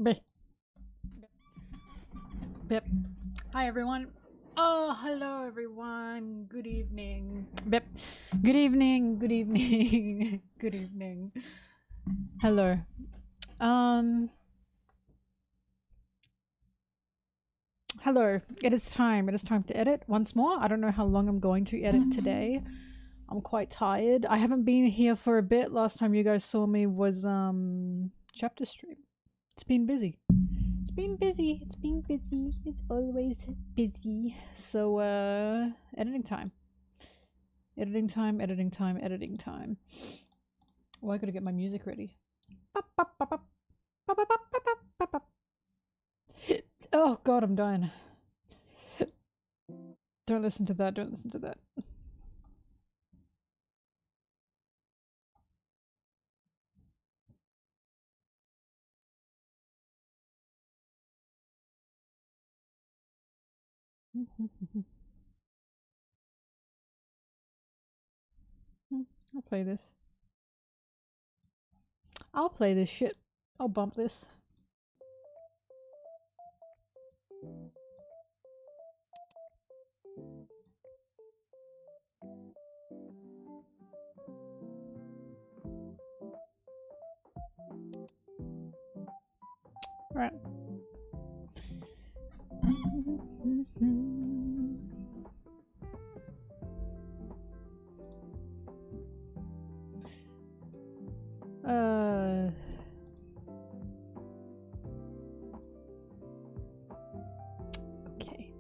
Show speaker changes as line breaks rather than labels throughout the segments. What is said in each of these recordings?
Bip. Bip. Hi everyone. Oh, hello everyone. Good evening. Bip. Good evening. Good evening. Good evening. Hello. Hello. It is time. It is time to edit once more. I don't know how long I'm going to edit today. I'm quite tired. I haven't been here for a bit. Last time you guys saw me was chapter stream. It's been busy. It's been busy. It's been busy. It's always busy. So editing time. Editing time, editing time, editing time. Oh, I gotta get my music ready. Oh god, I'm dying. Don't listen to that, don't listen to that. I'll play this. I'll play this shit. I'll bump this. Right. Okay.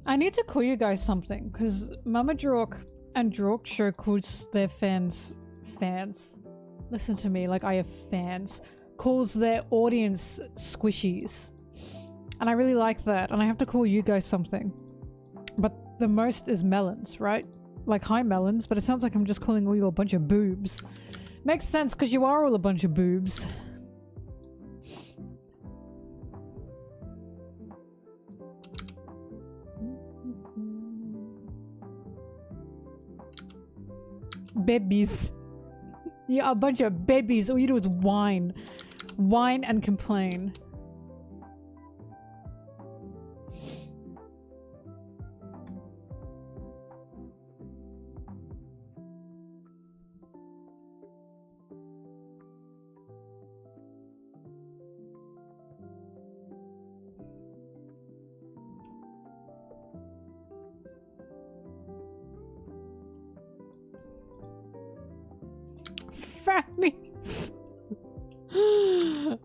I need to call you guys something, because Mama Drork and Drork Show calls their fans... Listen to me, like I have fans. Calls their audience squishies. And I really like that, and I have to call you guys something. But the most is melons, right? Like, hi melons, but it sounds like I'm just calling all you a bunch of boobs. Makes sense, because you are all a bunch of boobs. Babies. You're a bunch of babies. All you do is whine. Whine and complain. Fannies.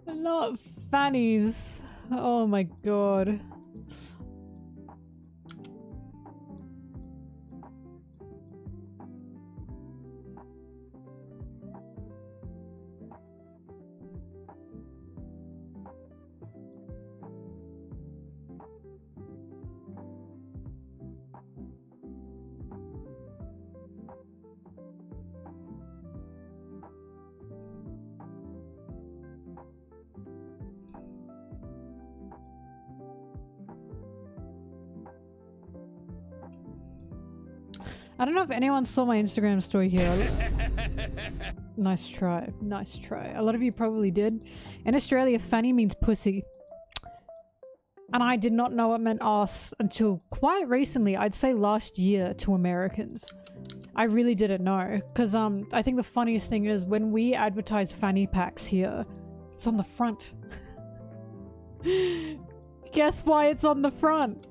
Not fannies. Oh my god. I don't know if anyone saw my Instagram story here. Nice try. Nice try. A lot of you probably did. In Australia, fanny means pussy. And I did not know it meant ass until quite recently. I'd say last year to Americans. I really didn't know. Because I think the funniest thing is when we advertise fanny packs here, it's on the front. Guess why it's on the front?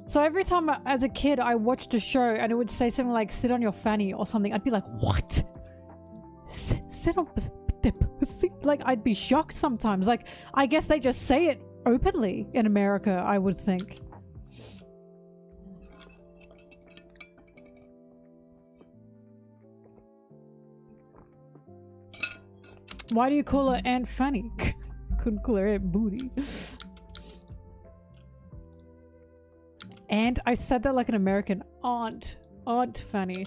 So every time as a kid I watched a show and it would say something like sit on your fanny or something, I'd be like, what? Sit on the pussy? Like, I'd be shocked sometimes. Like, I guess they just say it openly in America, I would think. Why do you call her Aunt Fanny? Couldn't call her Aunt Booty. And I said that like an American. Aunt Fanny.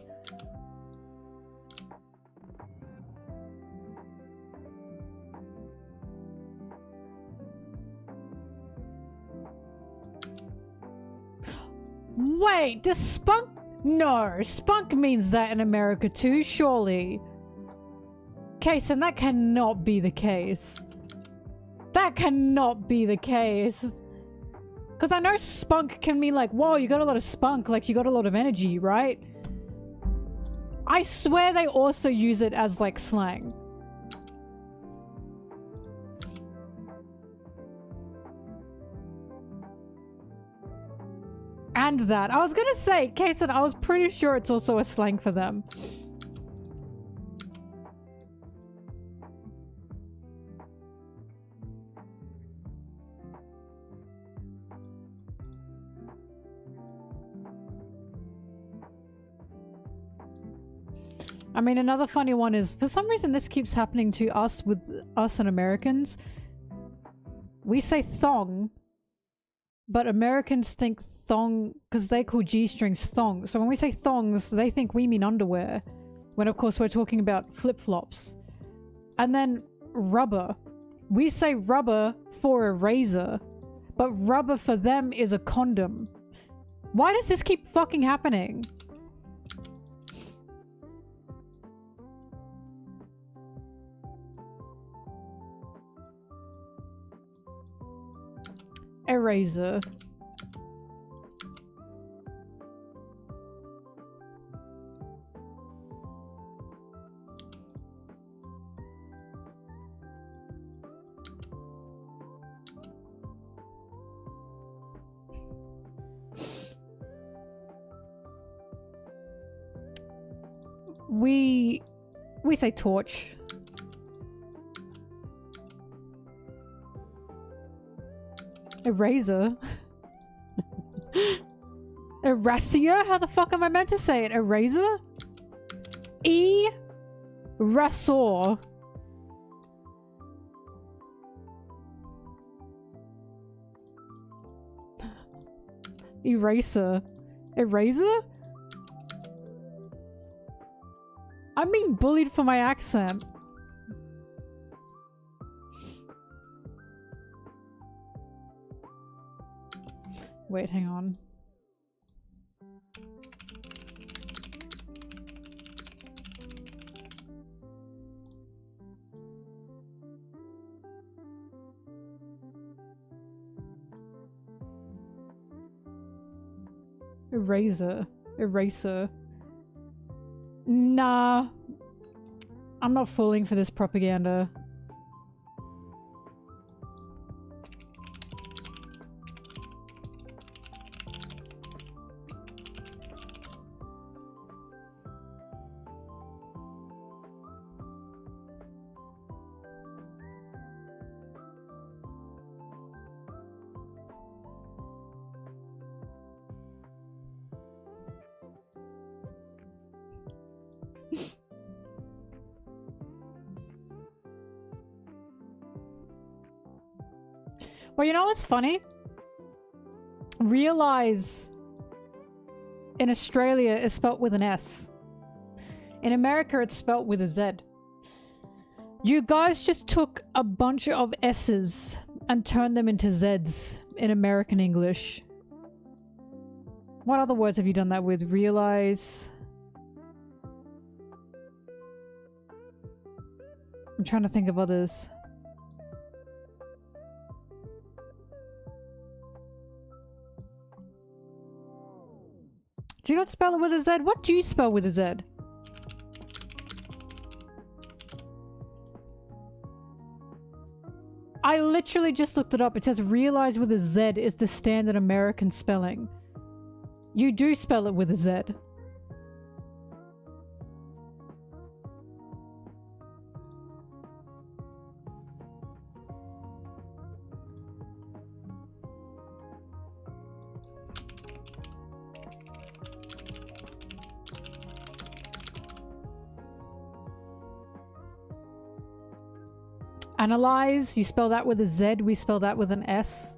Wait, does spunk? No, spunk means that in America too, surely. Case, and that cannot be the case. That cannot be the case. Because I know spunk can mean like, whoa, you got a lot of spunk, like you got a lot of energy, right? I swear they also use it as like slang. And that. I was gonna say, Kason, I was pretty sure it's also a slang for them. I mean, another funny one is, for some reason this keeps happening to us with us and Americans. We say thong, but Americans think thong because they call G-strings thong. So when we say thongs, they think we mean underwear, when of course we're talking about flip-flops. And then rubber. We say rubber for a razor, but rubber for them is a condom. Why does this keep fucking happening? Eraser. We say torch. Eraser? Eraser? How the fuck am I meant to say it? Eraser? E-rasor. Eraser. Eraser? I'm being bullied for my accent. Wait, hang on. Eraser. Eraser. Nah. I'm not falling for this propaganda. Well, you know what's funny? Realize in Australia is spelt with an S. In America it's spelt with a Z. You guys just took a bunch of S's and turned them into Z's in American English. What other words have you done that with? Realize. I'm trying to think of others. Do you not spell it with a Z? What do you spell with a Z? I literally just looked it up. It says realize with a Z is the standard American spelling. You do spell it with a Z. Analyze, you spell that with a Z, we spell that with an S.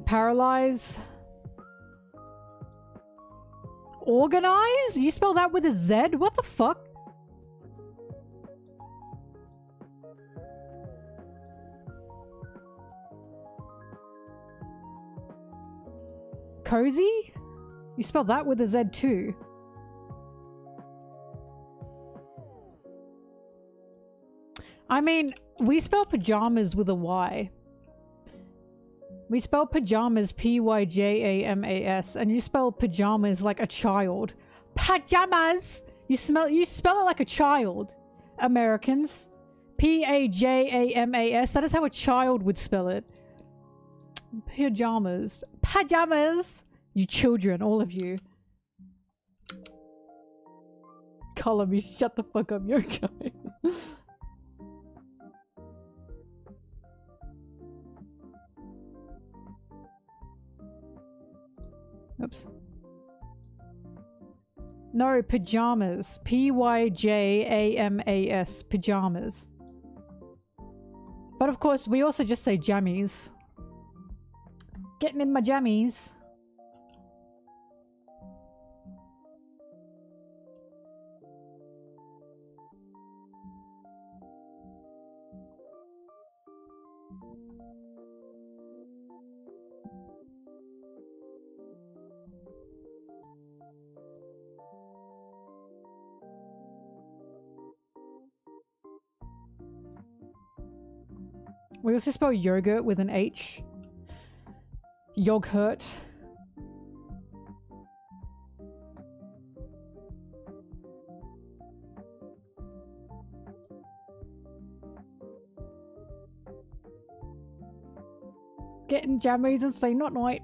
Paralyze. Organize? You spell that with a Z? What the fuck? Cozy? You spell that with a Z too. I mean, we spell pajamas with a Y. We spell pajamas P-Y-J-A-M-A-S, and you spell pajamas like a child. Pajamas! You spell it like a child. Americans. P-A-J-A-M-A-S. That is how a child would spell it. Pajamas. Pajamas! You children, all of you. Color me, shut the fuck up, Yoko. Oops. No, pajamas. P-Y-J-A-M-A-S. Pajamas. But of course, we also just say jammies. Getting in my jammies. We also spell yogurt with an H. Yogurt. Getting jammies and say not night.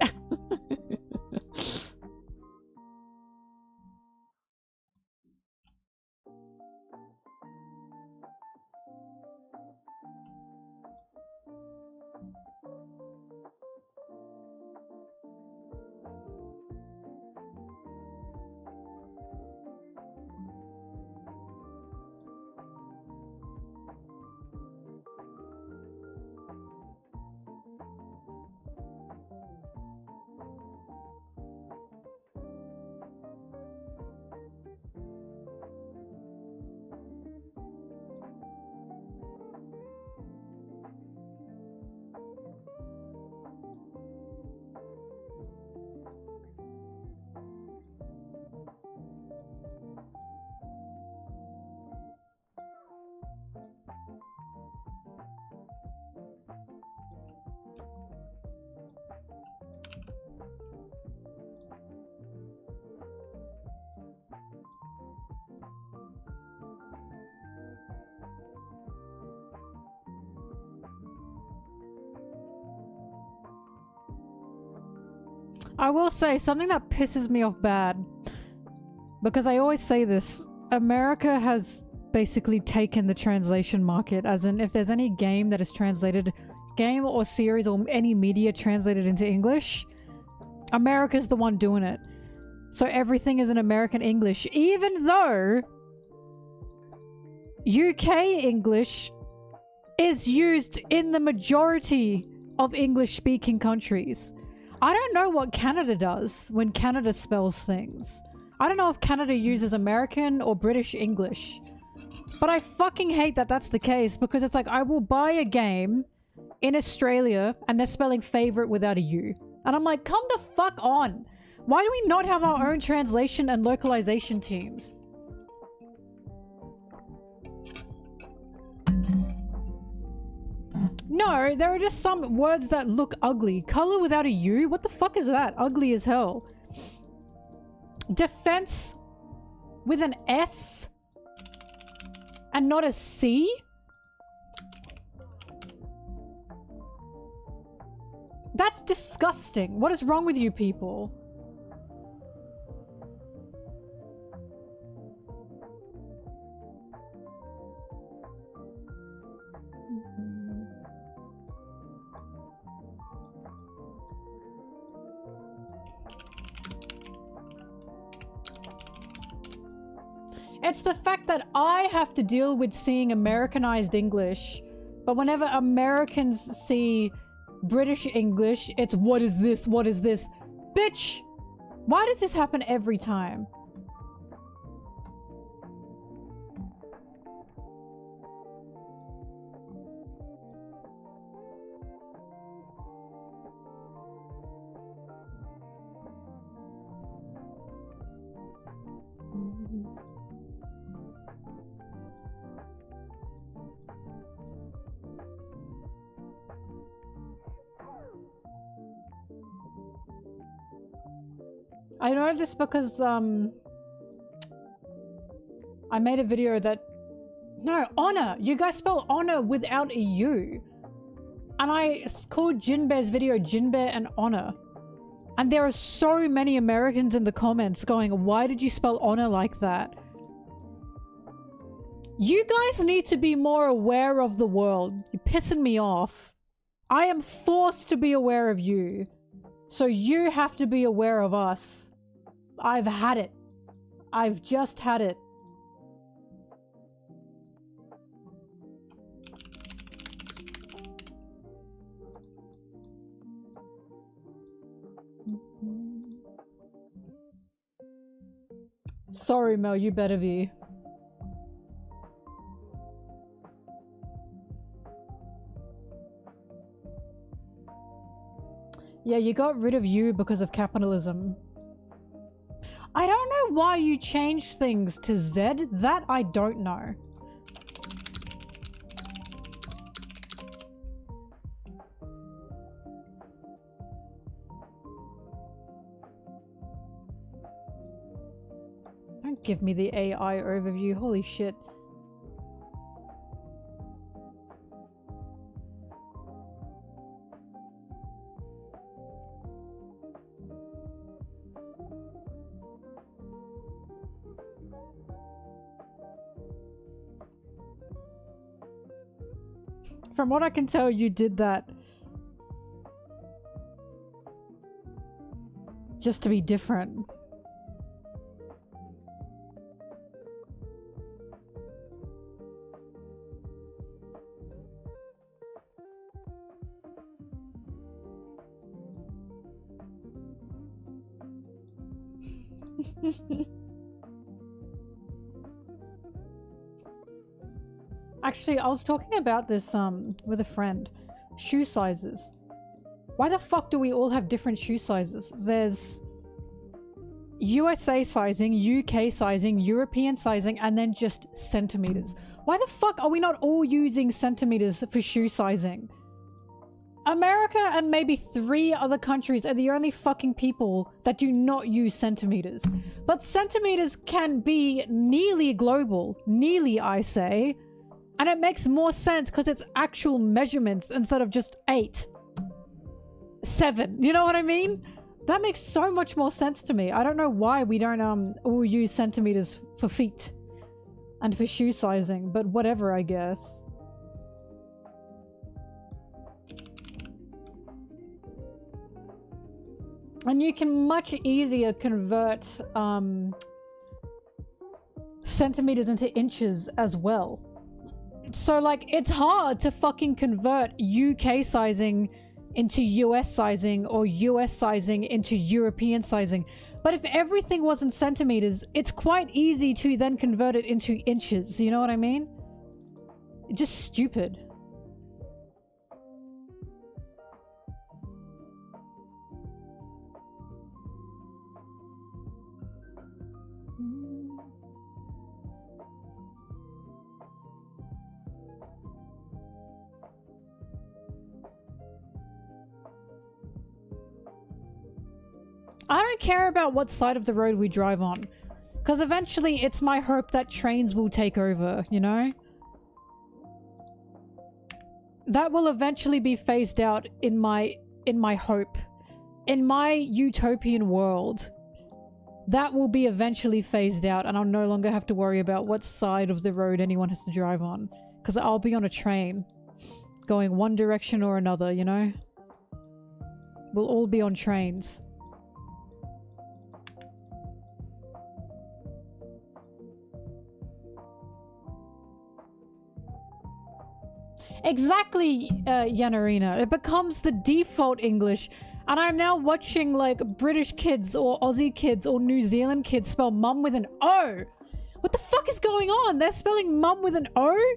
I will say something that pisses me off bad, because I always say this, America has basically taken the translation market, as in if there's any game that is translated, game or series or any media translated into English, America's the one doing it. So everything is in American English, even though UK English is used in the majority of English-speaking countries. I don't know what Canada does when Canada spells things. I don't know if Canada uses American or British English. But I fucking hate that that's the case, because it's like I will buy a game in Australia and they're spelling favorite without a U. And I'm like, come the fuck on. Why do we not have our own translation and localization teams? No, there are just some words that look ugly. Color without a U? What the fuck is that? Ugly as hell. Defense with an S and not a C? That's disgusting. What is wrong with you people? It's the fact that I have to deal with seeing Americanized English, but whenever Americans see British English, it's what is this? What is this? Bitch! Why does this happen every time? I know this because, I made a video that... No, honor! You guys spell honor without a U. And I called Jinbear's video Jinbear and honor. And there are so many Americans in the comments going, why did you spell honor like that? You guys need to be more aware of the world. You're pissing me off. I am forced to be aware of you. So you have to be aware of us. I've had it. I've just had it. Sorry, Mel, you better be. Yeah, you got rid of you because of capitalism. I don't know why you changed things to Z. That I don't know. Don't give me the AI overview. Holy shit. From what I can tell, you did that just to be different. Actually, I was talking about this with a friend. Shoe sizes. Why the fuck do we all have different shoe sizes? There's USA sizing, UK sizing, European sizing, and then just centimeters. Why the fuck are we not all using centimeters for shoe sizing? America and maybe 3 other countries are the only fucking people that do not use centimeters. But centimeters can be nearly global. Nearly, I say. And it makes more sense because it's actual measurements instead of just 8. 7. You know what I mean? That makes so much more sense to me. I don't know why we don't all use centimeters for feet. And for shoe sizing. But whatever, I guess. And you can much easier convert centimeters into inches as well. So like it's hard to fucking convert UK sizing into US sizing or US sizing into European sizing. But if everything was in centimeters, it's quite easy to then convert it into inches. You know what I mean? Just stupid. I don't care about what side of the road we drive on. Because eventually it's my hope that trains will take over, you know? That will eventually be phased out in my in my hope, in my utopian world, that will be eventually phased out and I'll no longer have to worry about what side of the road anyone has to drive on. Because I'll be on a train, going one direction or another, you know? We'll all be on trains. Exactly, Yanarina. It becomes the default English. And I'm now watching, like, British kids or Aussie kids or New Zealand kids spell mum with an O. What the fuck is going on? They're spelling mum with an O?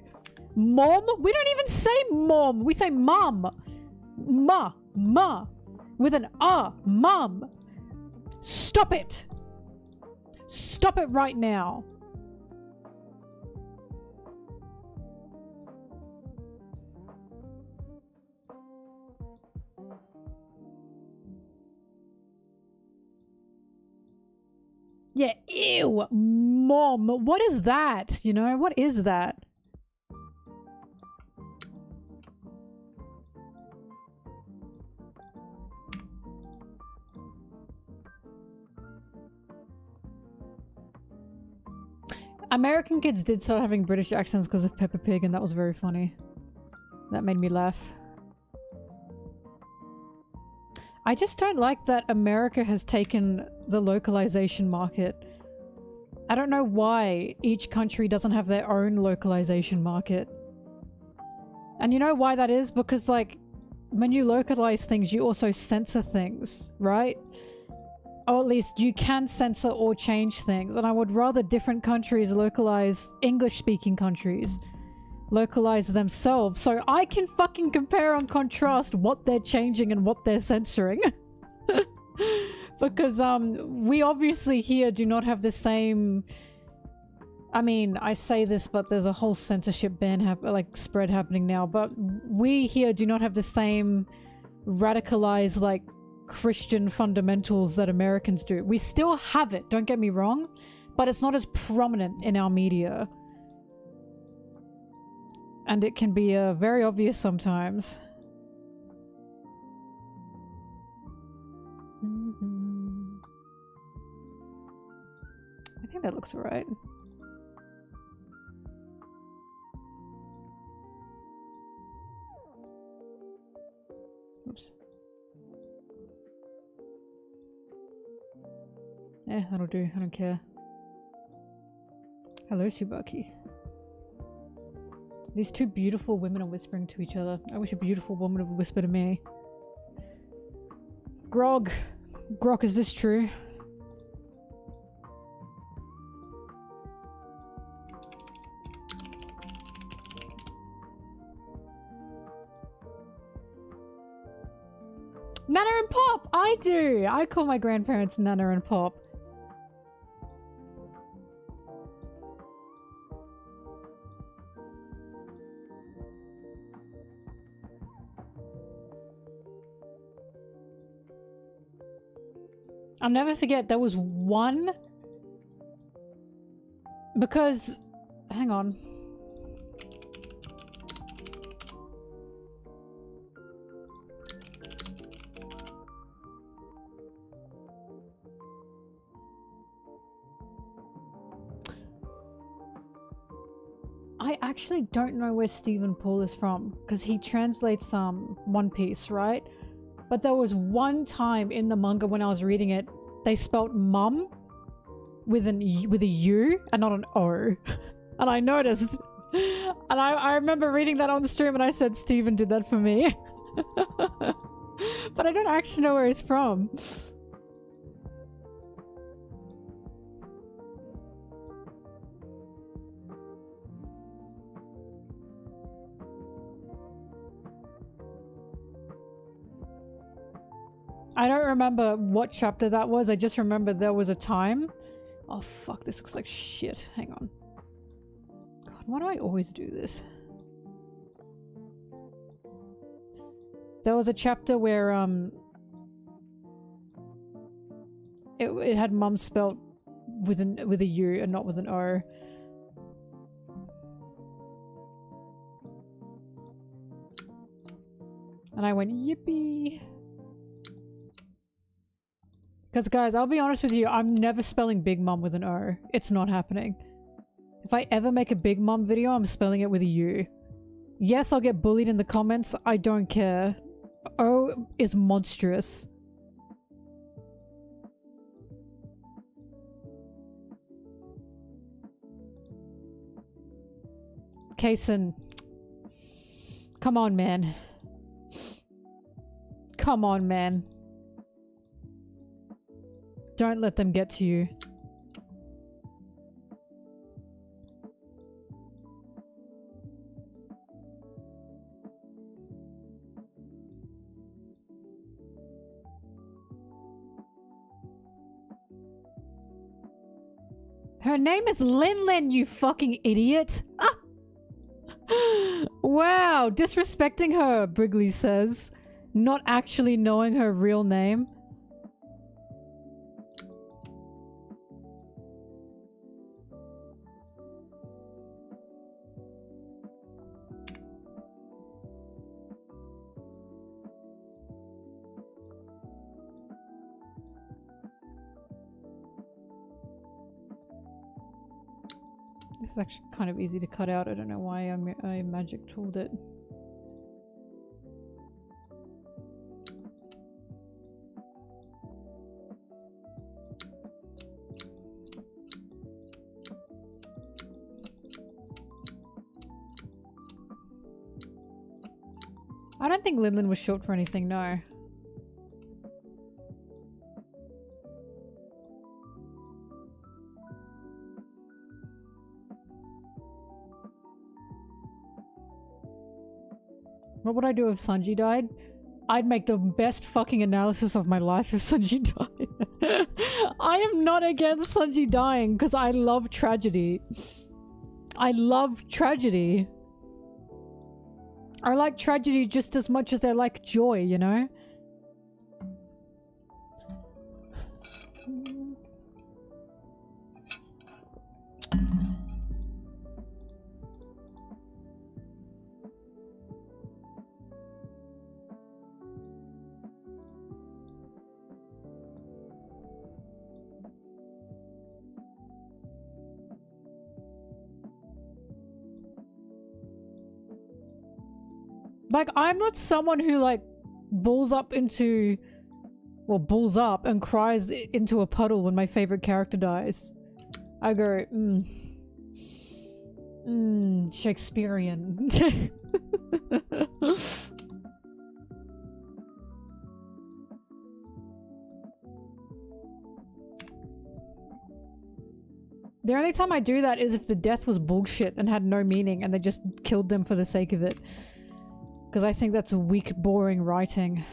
Mom? We don't even say mom. We say mum. Ma. With an R. Mum. Stop it. Stop it right now. Yeah, ew, mom. What is that? You know, what is that? American kids did start having British accents because of Peppa Pig, and that was very funny. That made me laugh. I just don't like that America has taken the localization market. I don't know why each country doesn't have their own localization market. And you know why that is? Because, like, when you localize things, you also censor things, right? Or at least you can censor or change things. And I would rather different countries localize English-speaking countries. Localize themselves so I can fucking compare and contrast what they're changing and what they're censoring. Because we obviously here do not have the same, I mean, I say this, but there's a whole censorship ban spread happening now, but we here do not have the same radicalized, like, Christian fundamentals that Americans do. We still have it, don't get me wrong, but it's not as prominent in our media. And it can be very obvious sometimes. I think that looks right. Oops. Yeah, that'll do. I don't care. Hello, Subaki. These two beautiful women are whispering to each other. I wish a beautiful woman would whisper to me. Grog, is this true? Nana and Pop! I do! I call my grandparents Nana and Pop. I'll never forget, there was one... Because... Hang on. I actually don't know where Stephen Paul is from, because he translates One Piece, right? But there was one time in the manga when I was reading it, they spelt mum with a U and not an O. And I noticed. And I remember reading that on the stream and I said, Stephen did that for me. But I don't actually know where he's from. I don't remember what chapter that was. I just remember there was a time. Oh fuck, this looks like shit. Hang on. God, why do I always do this? There was a chapter where it had mum spelt with a U and not with an O. And I went, yippee. Because guys, I'll be honest with you, I'm never spelling Big Mom with an O. It's not happening. If I ever make a Big Mom video, I'm spelling it with a U. Yes, I'll get bullied in the comments. I don't care. O is monstrous. Kason. Come on, man. Come on, man. Don't let them get to you. Her name is Lin Lin, you fucking idiot! Ah! Wow, disrespecting her, Brigley says. Not actually knowing her real name. This is actually kind of easy to cut out. I don't know why I magic tooled it. I don't think Linlin was short for anything, no. What would I do if Sanji died? I'd make the best fucking analysis of my life if Sanji died. I am not against Sanji dying because I love tragedy. I love tragedy. I like tragedy just as much as I like joy, you know? Like, I'm not someone who, like, bulls up and cries into a puddle when my favorite character dies. I go, Shakespearean. The only time I do that is if the death was bullshit and had no meaning and they just killed them for the sake of it. Because I think that's a weak, boring writing.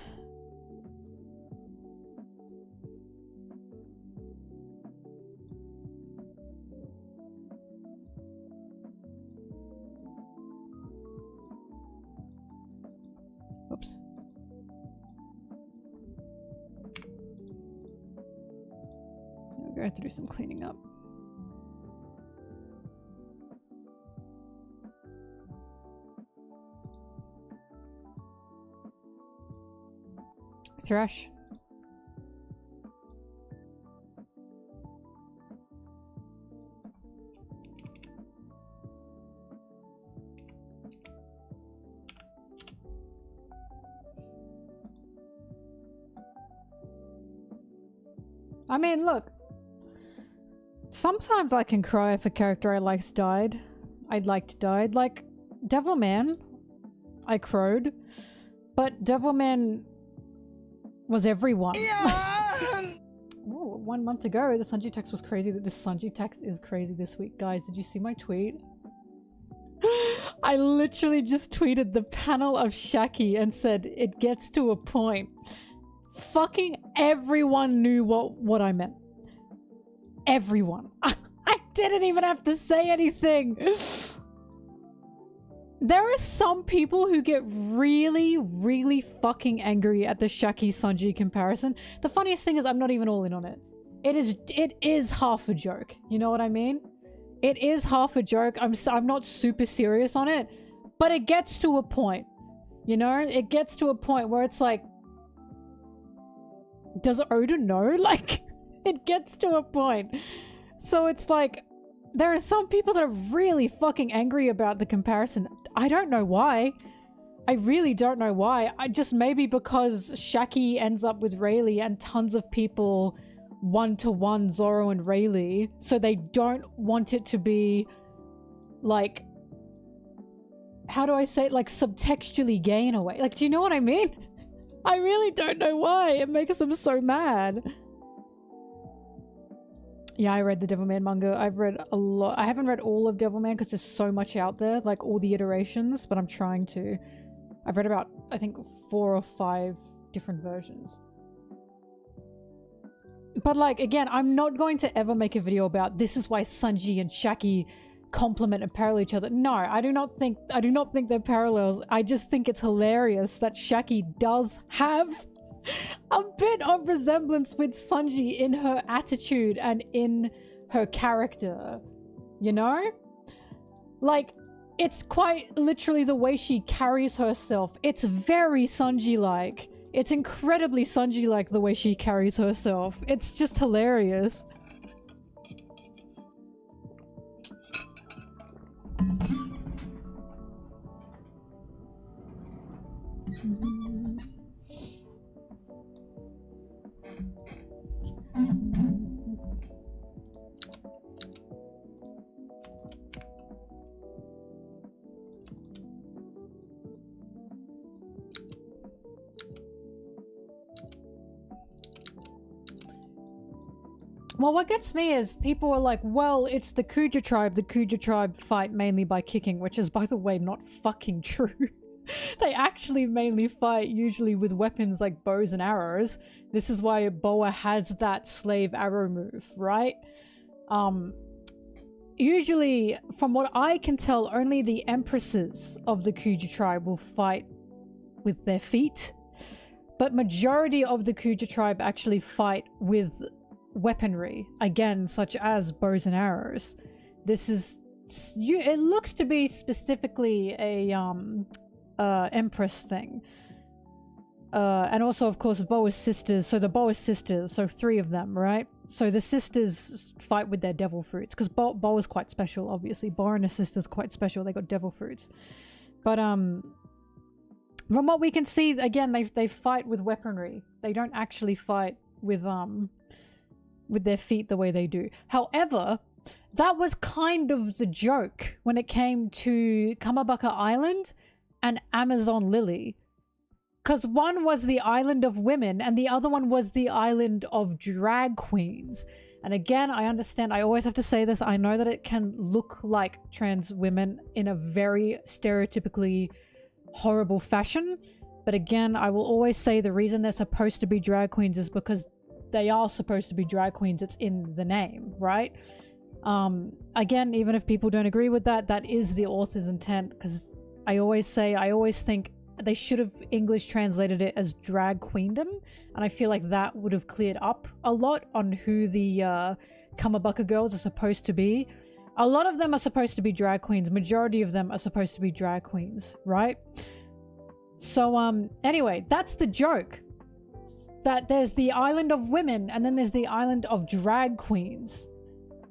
Oops. We're going to have to do some cleaning up. Thrash. I mean, look. Sometimes I can cry if a character I like's died. I'd like to died. Like, Devilman. I crowed. But Devilman was everyone. Yeah. Ooh, 1 month ago, the Sanji text was crazy. This Sanji text is crazy this week. Guys, did you see my tweet? I literally just tweeted the panel of Shakky and said, it gets to a point. Fucking everyone knew what I meant. Everyone. I didn't even have to say anything. There are some people who get really, really fucking angry at the Shakky-Sanji comparison. The funniest thing is I'm not even all in on it. It is half a joke. You know what I mean? It is half a joke. I'm not super serious on it. But it gets to a point. You know? It gets to a point where it's like... does Oda know? Like, it gets to a point. So it's like, there are some people that are really fucking angry about the comparison. I don't know why. I really don't know why. I just, maybe because Shakky ends up with Rayleigh and tons of people one-to-one Zoro and Rayleigh, so they don't want it to be like, how do I say it, like subtextually gay in a way. Like, do you know what I mean? I really don't know why. It makes them so mad. Yeah, I read the Devilman manga. I've read a lot. I haven't read all of Devilman because there's so much out there, like all the iterations, but I'm trying to. I've read about, I think, 4 or 5 different versions. But like, again, I'm not going to ever make a video about this is why Sanji and Shakky complement and parallel each other. No, I do not think they're parallels. I just think it's hilarious that Shakky does have a bit of resemblance with Sanji in her attitude and in her character, you know? Like, it's quite literally the way she carries herself. It's very Sanji-like. It's incredibly Sanji-like the way she carries herself. It's just hilarious. Well, what gets me is people are like, well, it's the Kuja tribe. The Kuja tribe fight mainly by kicking, which is, by the way, not fucking true. They actually mainly fight usually with weapons like bows and arrows. This is why Boa has that slave arrow move, right? Usually, from what I can tell, only the empresses of the Kuja tribe will fight with their feet. But majority of the Kuja tribe actually fight with weaponry, again, such as bows and arrows. This is, it looks to be specifically a empress thing, and also of course Boa's sisters. So the Boa sisters, so 3 of them, right? So the sisters fight with their devil fruits because Boa's quite special. Obviously Boa and her sisters quite special, they got devil fruits. But from what we can see, again, they fight with weaponry. They don't actually fight with their feet the way they do. However, that was kind of the joke when it came to Kamabaka Island and Amazon Lily. Because one was the island of women and the other one was the island of drag queens. And again, I understand, I always have to say this, I know that it can look like trans women in a very stereotypically horrible fashion. But again, I will always say the reason they're supposed to be drag queens is because they are supposed to be drag queens. It's in the name, right? Again, even if people don't agree with that, that is the author's intent, because I always think they should have English translated it as drag queendom, and I feel like that would have cleared up a lot on who the Kamabaka girls are supposed to be. A lot of them are supposed to be drag queens. Majority of them are supposed to be drag queens, right? So, anyway, that's the joke. That there's the island of women and then there's the island of drag queens.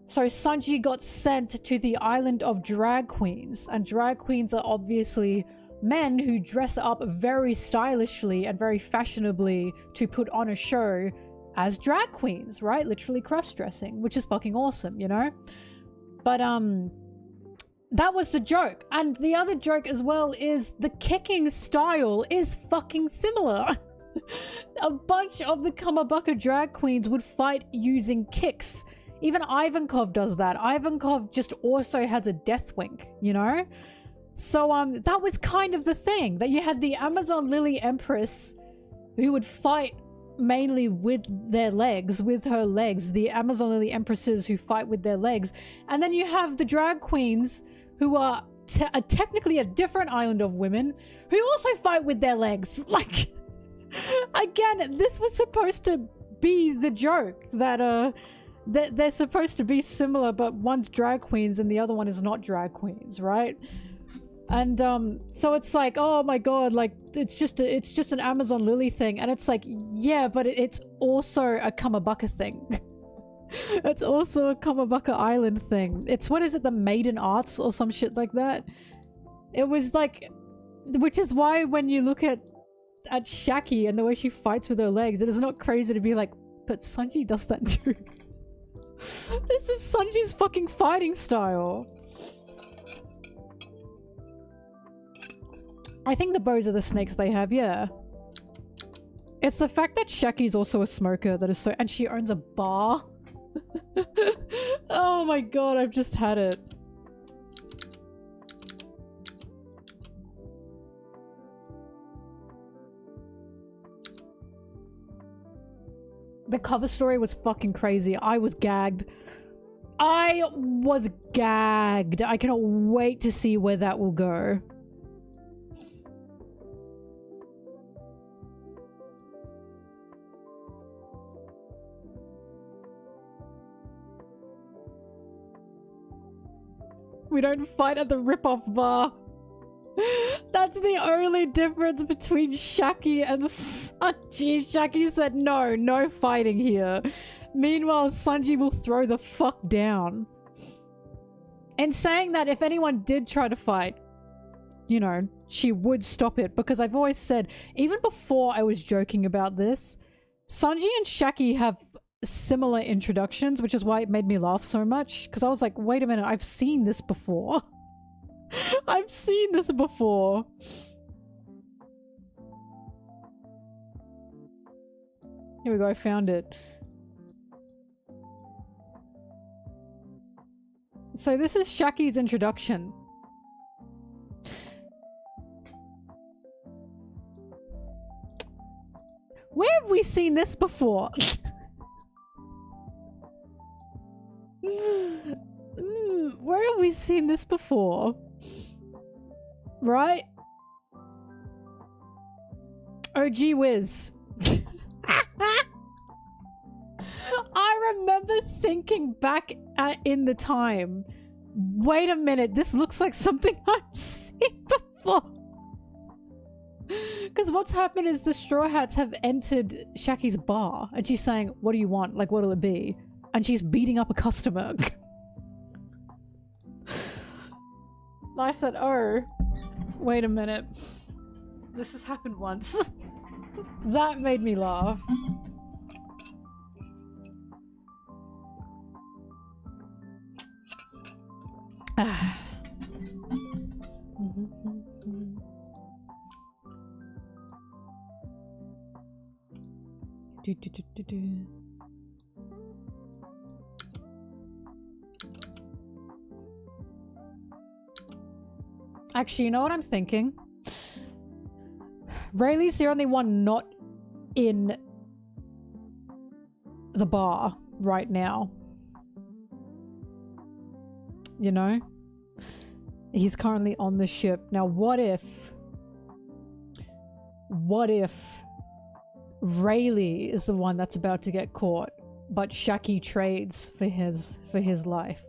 So Sanji got sent to the island of drag queens, and drag queens are obviously men who dress up very stylishly and very fashionably to put on a show as drag queens, right? Literally cross-dressing, which is fucking awesome, you know? But that was the joke. And the other joke as well is the kicking style is fucking similar. A bunch of the Kamabaka drag queens would fight using kicks. Even Ivankov does that. Ivankov just also has a death wink, you know? So that was kind of the thing, that you had the Amazon Lily Empress who would fight mainly with their legs, with her legs, the Amazon Lily Empresses who fight with their legs, and then you have the drag queens who are technically a different island of women who also fight with their legs. Like, again, this was supposed to be the joke, that they're supposed to be similar, but one's drag queens and the other one is not drag queens, right? And so it's like, oh my god, like it's just an Amazon Lily thing, and it's like, yeah, but it's also a Kamabaka thing. It's also a Kamabaka Island thing. It's, what is it, the Maiden Arts or some shit like that? It was like, which is why when you look at Shakky and the way she fights with her legs, it is not crazy to be like, but Sanji does that too. This is Sanji's fucking fighting style. I think the bows are the snakes they have, yeah. It's the fact that Shakky's also a smoker that is so- and she owns a bar. Oh my god, I've just had it. The cover story was fucking crazy. I was gagged. I was gagged. I cannot wait to see where that will go. We don't fight at the rip-off bar. That's the only difference between Shakky and Sanji. Shakky said no, no fighting here. Meanwhile, Sanji will throw the fuck down. And saying that if anyone did try to fight, you know, she would stop it. Because I've always said, even before I was joking about this, Sanji and Shakky have similar introductions, which is why it made me laugh so much. Because I was like, wait a minute, I've seen this before. I've seen this before. Here we go, I found it. So this is Shakky's introduction. Where have we seen this before? Where have we seen this before? Right? Oh gee whiz. I remember thinking back in the time, wait a minute, this looks like something I've seen before. Because what's happened is the Straw Hats have entered Shakky's bar and she's saying, what do you want? Like, what'll it be? And she's beating up a customer. I said, oh, wait a minute. This has happened once. That made me laugh. Actually, you know what I'm thinking? Rayleigh's the only one not in the bar right now. You know? He's currently on the ship. Now, what if Rayleigh is the one that's about to get caught, but Shakky trades for his life?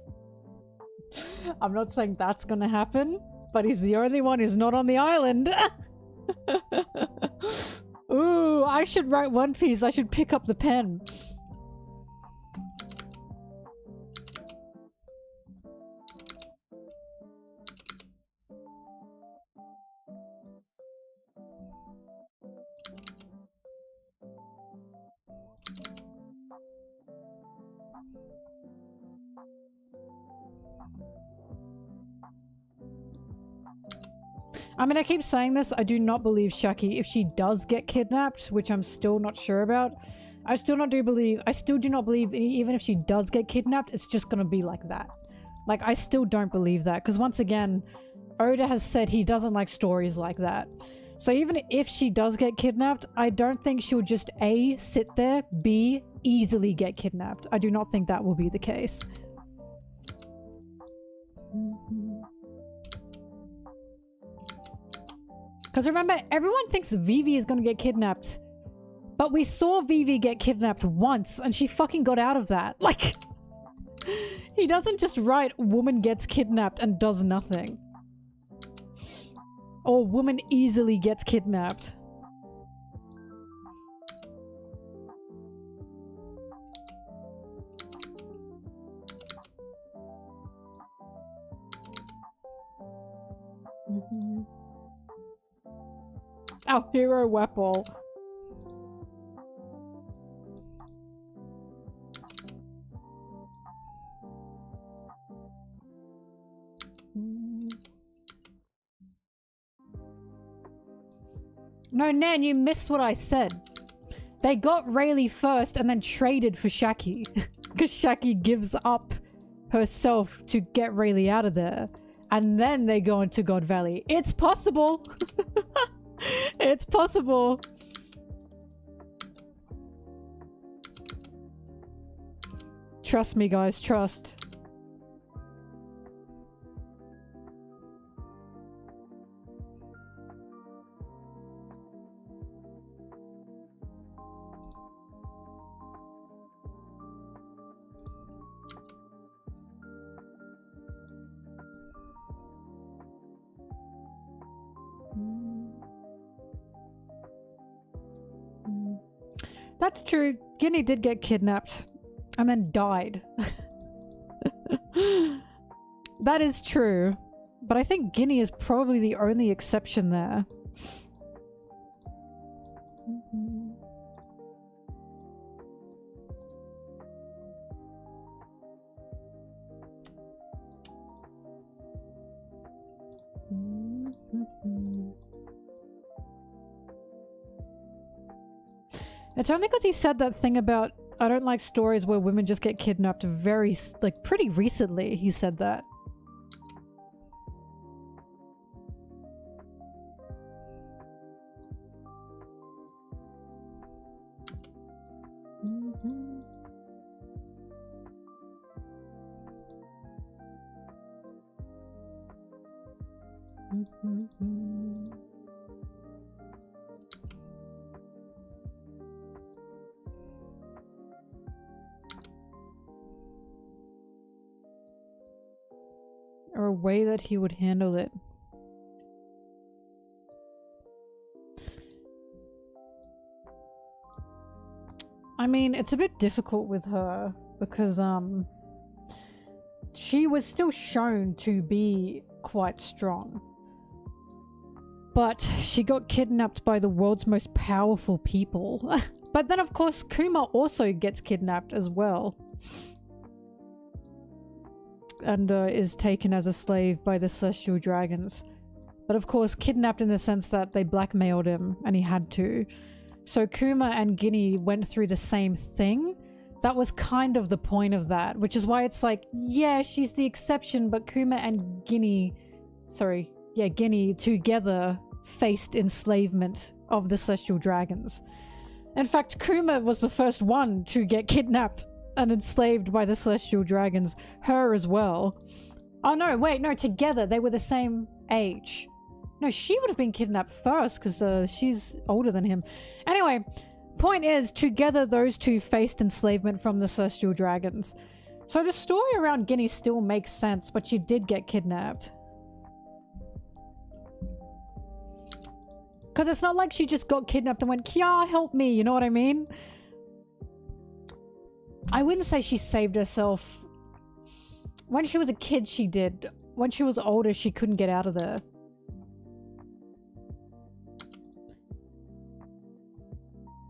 I'm not saying that's gonna happen, but he's the only one who's not on the island. Ooh, I should write One Piece. I should pick up the pen. I mean, I keep saying this, I do not believe Shakky, if she does get kidnapped, which I'm still not sure about, I still do not believe even if she does get kidnapped, it's just gonna be like that. Like, I still don't believe that, because once again, Oda has said he doesn't like stories like that. So even if she does get kidnapped, I don't think she'll just A, sit there, B, easily get kidnapped. I do not think that will be the case. Because remember, everyone thinks Vivi is gonna get kidnapped. But we saw Vivi get kidnapped once, and she fucking got out of that. Like, he doesn't just write, woman gets kidnapped and does nothing. Or woman easily gets kidnapped. Our hero Weapon. No, Nan, you missed what I said. They got Rayleigh first and then traded for Shakky. Because Shakky gives up herself to get Rayleigh out of there. And then they go into God Valley. It's possible! It's possible! Trust me, guys. Trust. That's true. Guinea did get kidnapped and then died. That is true. But I think Guinea is probably the only exception there. It's only because he said that thing about, I don't like stories where women just get kidnapped very, like, pretty recently. He said that. Or a way that he would handle it. I mean, it's a bit difficult with her because she was still shown to be quite strong. But she got kidnapped by the world's most powerful people. But then of course Kuma also gets kidnapped as well. And is taken as a slave by the Celestial Dragons. But of course kidnapped in the sense that they blackmailed him and he had to. So Kuma and Guinea went through the same thing. That was kind of the point of that, which is why it's like, yeah, she's the exception, but Kuma and Guinea, Guinea together faced enslavement of the Celestial Dragons. In fact, Kuma was the first one to get kidnapped and enslaved by the Celestial Dragons. Her as well. Oh no, wait, no, together. They were the same age. No, she would have been kidnapped first because she's older than him. Anyway, point is, together those two faced enslavement from the Celestial Dragons. So the story around Guinea still makes sense, but she did get kidnapped. Because it's not like she just got kidnapped and went, Kya, help me, you know what I mean? I wouldn't say she saved herself. When she was a kid, she did. When she was older, she couldn't get out of there.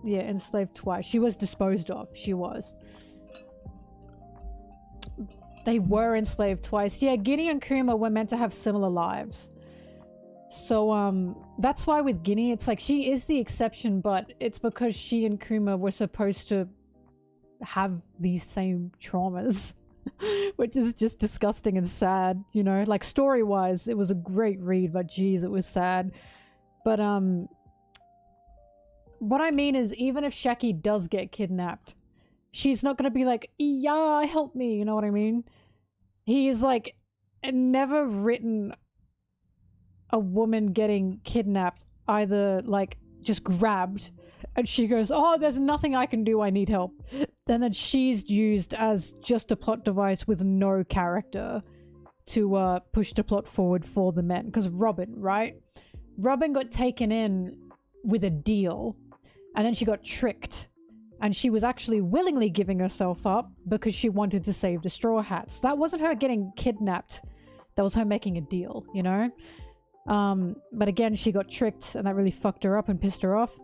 Yeah, enslaved twice. She was disposed of. She was. They were enslaved twice. Yeah, Guinea and Kuma were meant to have similar lives. So, that's why with Guinea, it's like she is the exception, but it's because she and Kuma were supposed to have these same traumas. Which is just disgusting and sad, you know? Like, story-wise, it was a great read, but geez, it was sad. But, what I mean is, even if Shakky does get kidnapped, she's not gonna be like, yeah, help me, you know what I mean? He is, like, never written a woman getting kidnapped, either, like, just grabbed, and she goes, oh, there's nothing I can do, I need help. Then she's used as just a plot device with no character to push the plot forward for the men. Because Robin, right? Robin got taken in with a deal, and then she got tricked. And she was actually willingly giving herself up because she wanted to save the Straw Hats. That wasn't her getting kidnapped. That was her making a deal, you know? But again, she got tricked, and that really fucked her up and pissed her off.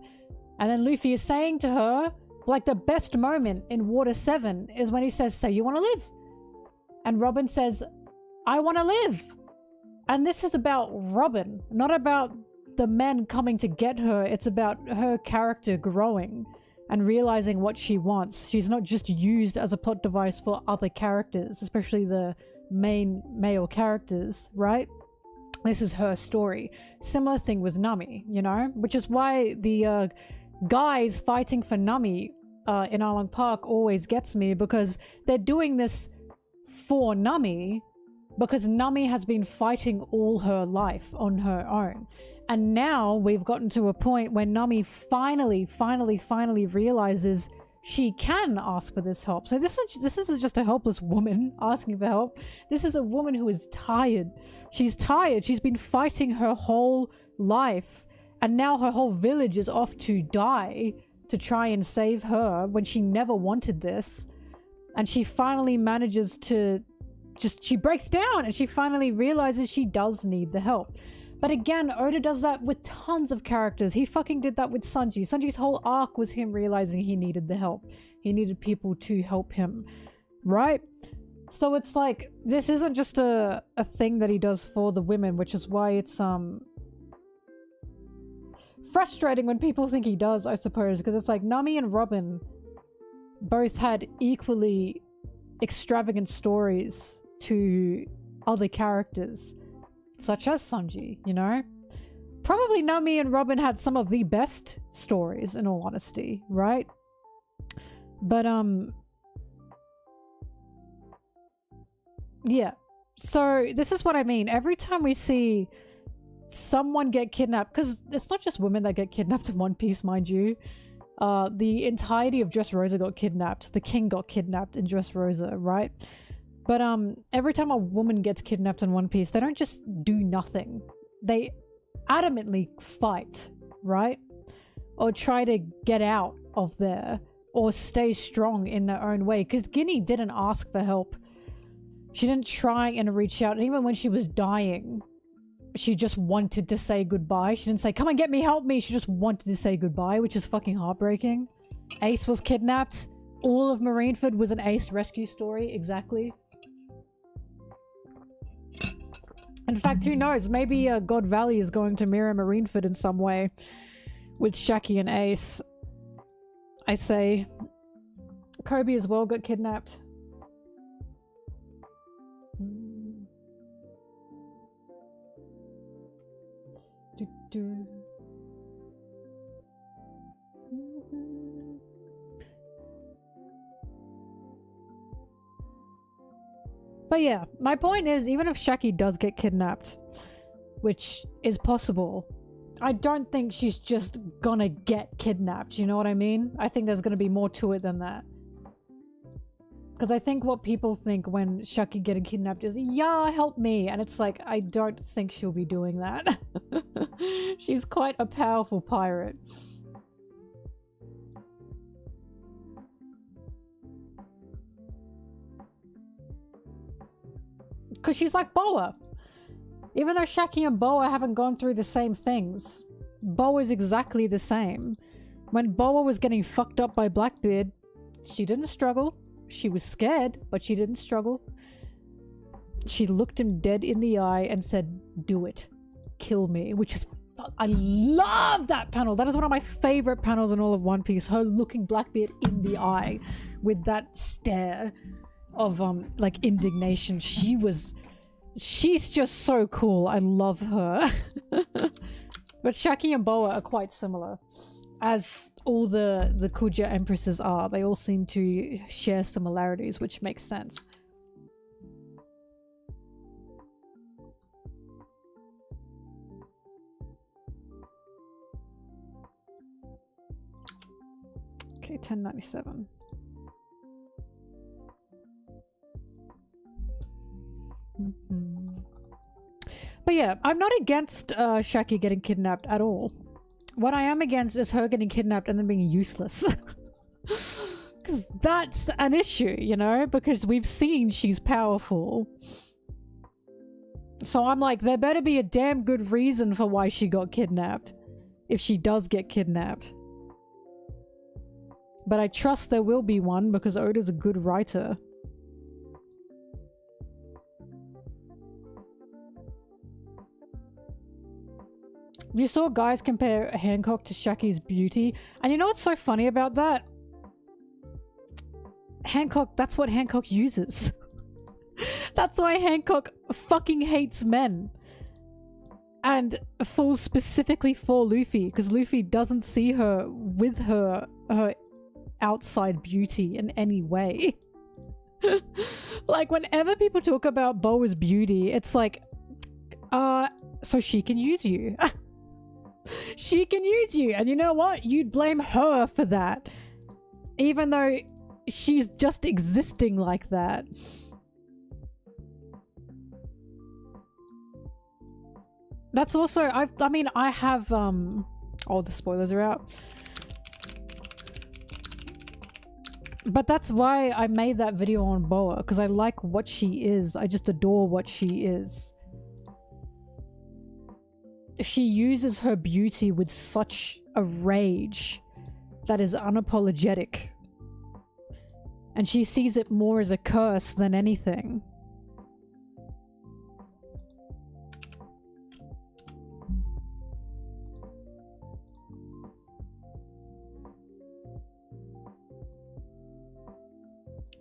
And then Luffy is saying to her, like, the best moment in Water 7 is when he says, "So you want to live?" And Robin says, "I want to live." And this is about Robin, not about the men coming to get her. It's about her character growing and realizing what she wants. She's not just used as a plot device for other characters, especially the main male characters, right? This is her story. Similar thing with Nami, you know? Which is why the guys fighting for Nami in Arlong Park always gets me, because they're doing this for Nami, because Nami has been fighting all her life on her own. And now we've gotten to a point where Nami finally realizes she can ask for this help. So this isn't just a helpless woman asking for help. This is a woman who is tired. She's tired. She's been fighting her whole life. And now her whole village is off to die to try and save her when she never wanted this. And she finally manages to she breaks down and she finally realizes she does need the help. But again, Oda does that with tons of characters. He fucking did that with Sanji. Sanji's whole arc was him realizing he needed the help. He needed people to help him, right? So it's like, this isn't just a thing that he does for the women, which is why it's frustrating when people think he does, I suppose, because it's like Nami and Robin both had equally extravagant stories to other characters, such as Sanji, you know? Probably Nami and Robin had some of the best stories, in all honesty, right? But, yeah. So, this is what I mean. Every time we see someone get kidnapped, because it's not just women that get kidnapped in One Piece, mind you. The entirety of Dressrosa got kidnapped. The king got kidnapped in Dressrosa, right? But every time a woman gets kidnapped in One Piece, they don't just do nothing. They adamantly fight, right? Or try to get out of there, or stay strong in their own way. Because Guinea didn't ask for help. She didn't try and reach out. And even when she was dying, she just wanted to say goodbye. She didn't say, "Come and get me, help me." She just wanted to say goodbye, which is fucking heartbreaking. Ace was kidnapped. All of Marineford was an Ace rescue story, exactly. In fact, who knows? Maybe God Valley is going to mirror Marineford in some way with Shakky and Ace. I say. Kobe as well got kidnapped. But yeah, my point is, even if Shakky does get kidnapped, which is possible, I don't think she's just gonna get kidnapped, you know what I mean? I think there's gonna be more to it than that. Because I think what people think when Shakky getting kidnapped is, "Yeah, help me," and it's like, I don't think she'll be doing that. She's quite a powerful pirate. Because she's like Boa. Even though Shakky and Boa haven't gone through the same things, Boa is exactly the same. When Boa was getting fucked up by Blackbeard, she didn't struggle. She was scared, but she didn't struggle. She looked him dead in the eye and said, "Do it. Kill me," which is... I love that panel. That is one of my favorite panels in all of One Piece. Her looking Blackbeard in the eye with that stare of, like, indignation. She's just so cool. I love her. But Shakky and Boa are quite similar, as all the Kuja Empresses are. They all seem to share similarities, which makes sense. Okay, 1097. But yeah, I'm not against Shakky getting kidnapped at all. What I am against is her getting kidnapped and then being useless. Because that's an issue, you know? Because we've seen she's powerful. So I'm like, there better be a damn good reason for why she got kidnapped. If she does get kidnapped. But I trust there will be one because Oda's a good writer. You saw guys compare Hancock to Shakky's beauty. And you know what's so funny about that? Hancock, that's what Hancock uses. That's why Hancock fucking hates men. And falls specifically for Luffy. Because Luffy doesn't see her with her outside beauty in any way. Like, whenever people talk about Boa's beauty, it's like, so she can use you. She can use you, and you know what? You'd blame her for that. Even though she's just existing like that. That's also, I mean, I have, oh, the spoilers are out. But that's why I made that video on Boa, because I like what she is. I just adore what she is. She uses her beauty with such a rage that is unapologetic. And she sees it more as a curse than anything.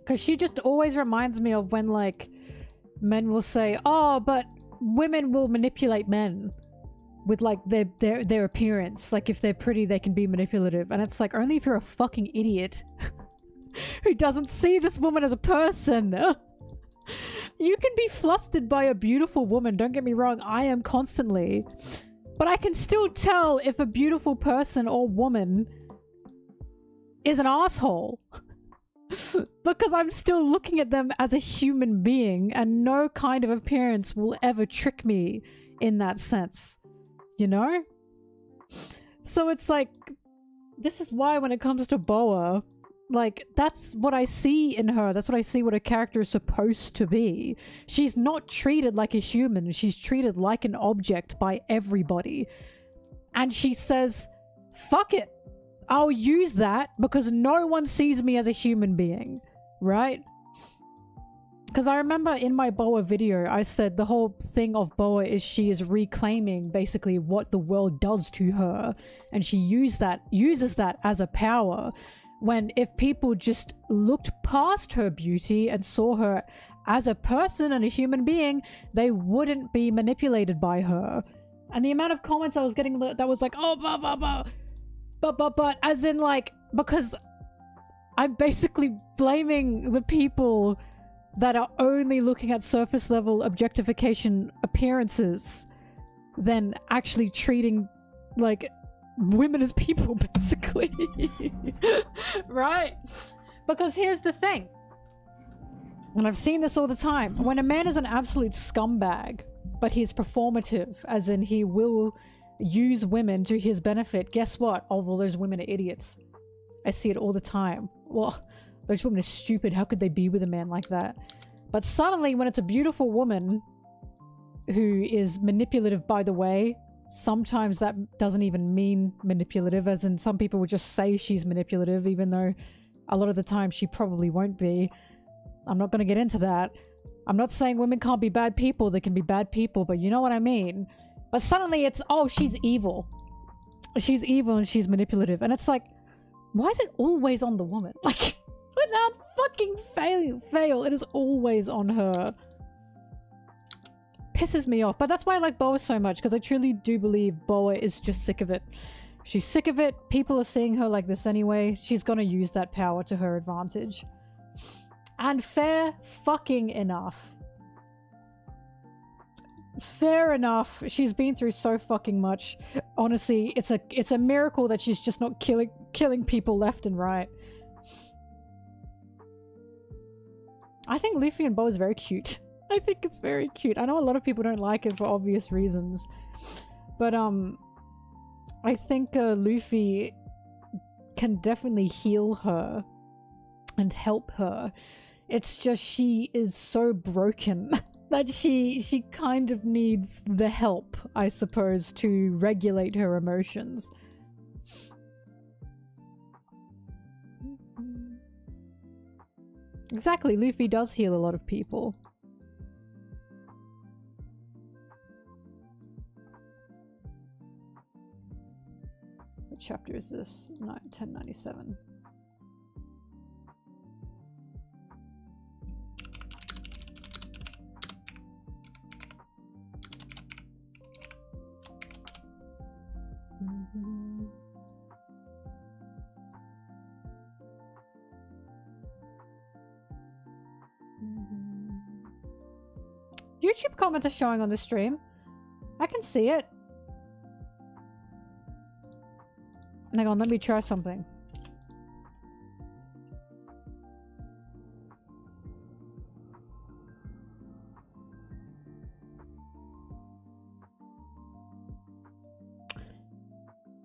Because she just always reminds me of when, like, men will say, oh, but women will manipulate men with, like, their appearance. Like, if they're pretty, they can be manipulative. And it's like, only if you're a fucking idiot who doesn't see this woman as a person. You can be flustered by a beautiful woman, don't get me wrong, I am constantly. But I can still tell if a beautiful person or woman is an asshole. Because I'm still looking at them as a human being, and no kind of appearance will ever trick me in that sense. You know? So it's like, this is why when it comes to Boa, like, that's what I see in her. That's what I see what a character is supposed to be. She's not treated like a human. She's treated like an object by everybody. And she says, fuck it. I'll use that because no one sees me as a human being, right? Because I remember in my Boa video, I said the whole thing of Boa is she is reclaiming basically what the world does to her. And she uses that as a power. When if people just looked past her beauty and saw her as a person and a human being, they wouldn't be manipulated by her. And the amount of comments I was getting that was like, oh, blah, blah, blah. But, as in, like, because I'm basically blaming the people that are only looking at surface level objectification appearances than actually treating, like, women as people, basically. Right? Because here's the thing. And I've seen this all the time. When a man is an absolute scumbag, but he's performative, as in he will use women to his benefit, guess what? Oh, well, those women are idiots. I see it all the time. Well, those women are stupid. How could they be with a man like that? But suddenly, when it's a beautiful woman who is manipulative, by the way, sometimes that doesn't even mean manipulative, as in some people would just say she's manipulative, even though a lot of the time she probably won't be. I'm not going to get into that. I'm not saying women can't be bad people. They can be bad people, but you know what I mean. But suddenly it's, oh, she's evil. She's evil and she's manipulative. And it's like, why is it always on the woman? Like, without fucking fail, it is always on her. Pisses me off. But that's why I like Boa so much, because I truly do believe Boa is just sick of it. She's sick of it. People are seeing her like this anyway. She's gonna use that power to her advantage. And fair fucking enough. Fair enough. She's been through so fucking much. Honestly, it's a miracle that she's just not killing people left and right. I think Luffy and Boa is very cute. I think it's very cute. I know a lot of people don't like it for obvious reasons. But, I think Luffy can definitely heal her and help her. It's just she is so broken that she kind of needs the help, I suppose, to regulate her emotions. Exactly, Luffy does heal a lot of people. What chapter is this? 1097. YouTube comments are showing on the stream. I can see it. Hang on, let me try something.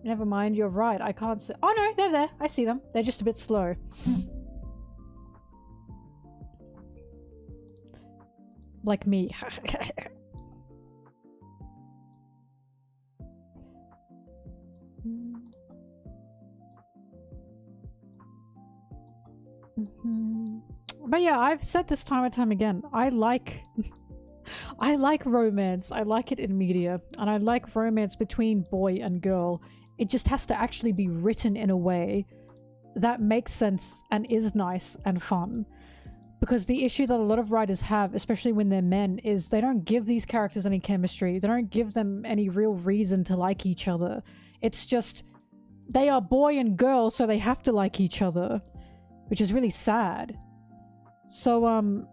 Never mind, you're right. I can't see. Oh no, they're there. I see them. They're just a bit slow. Like me. But yeah, I've said this time and time again. I like I like romance. I like it in media. And I like romance between boy and girl. It just has to actually be written in a way that makes sense and is nice and fun. Because the issue that a lot of writers have, especially when they're men, is they don't give these characters any chemistry. They don't give them any real reason to like each other. It's just, they are boy and girl, so they have to like each other. Which is really sad. So,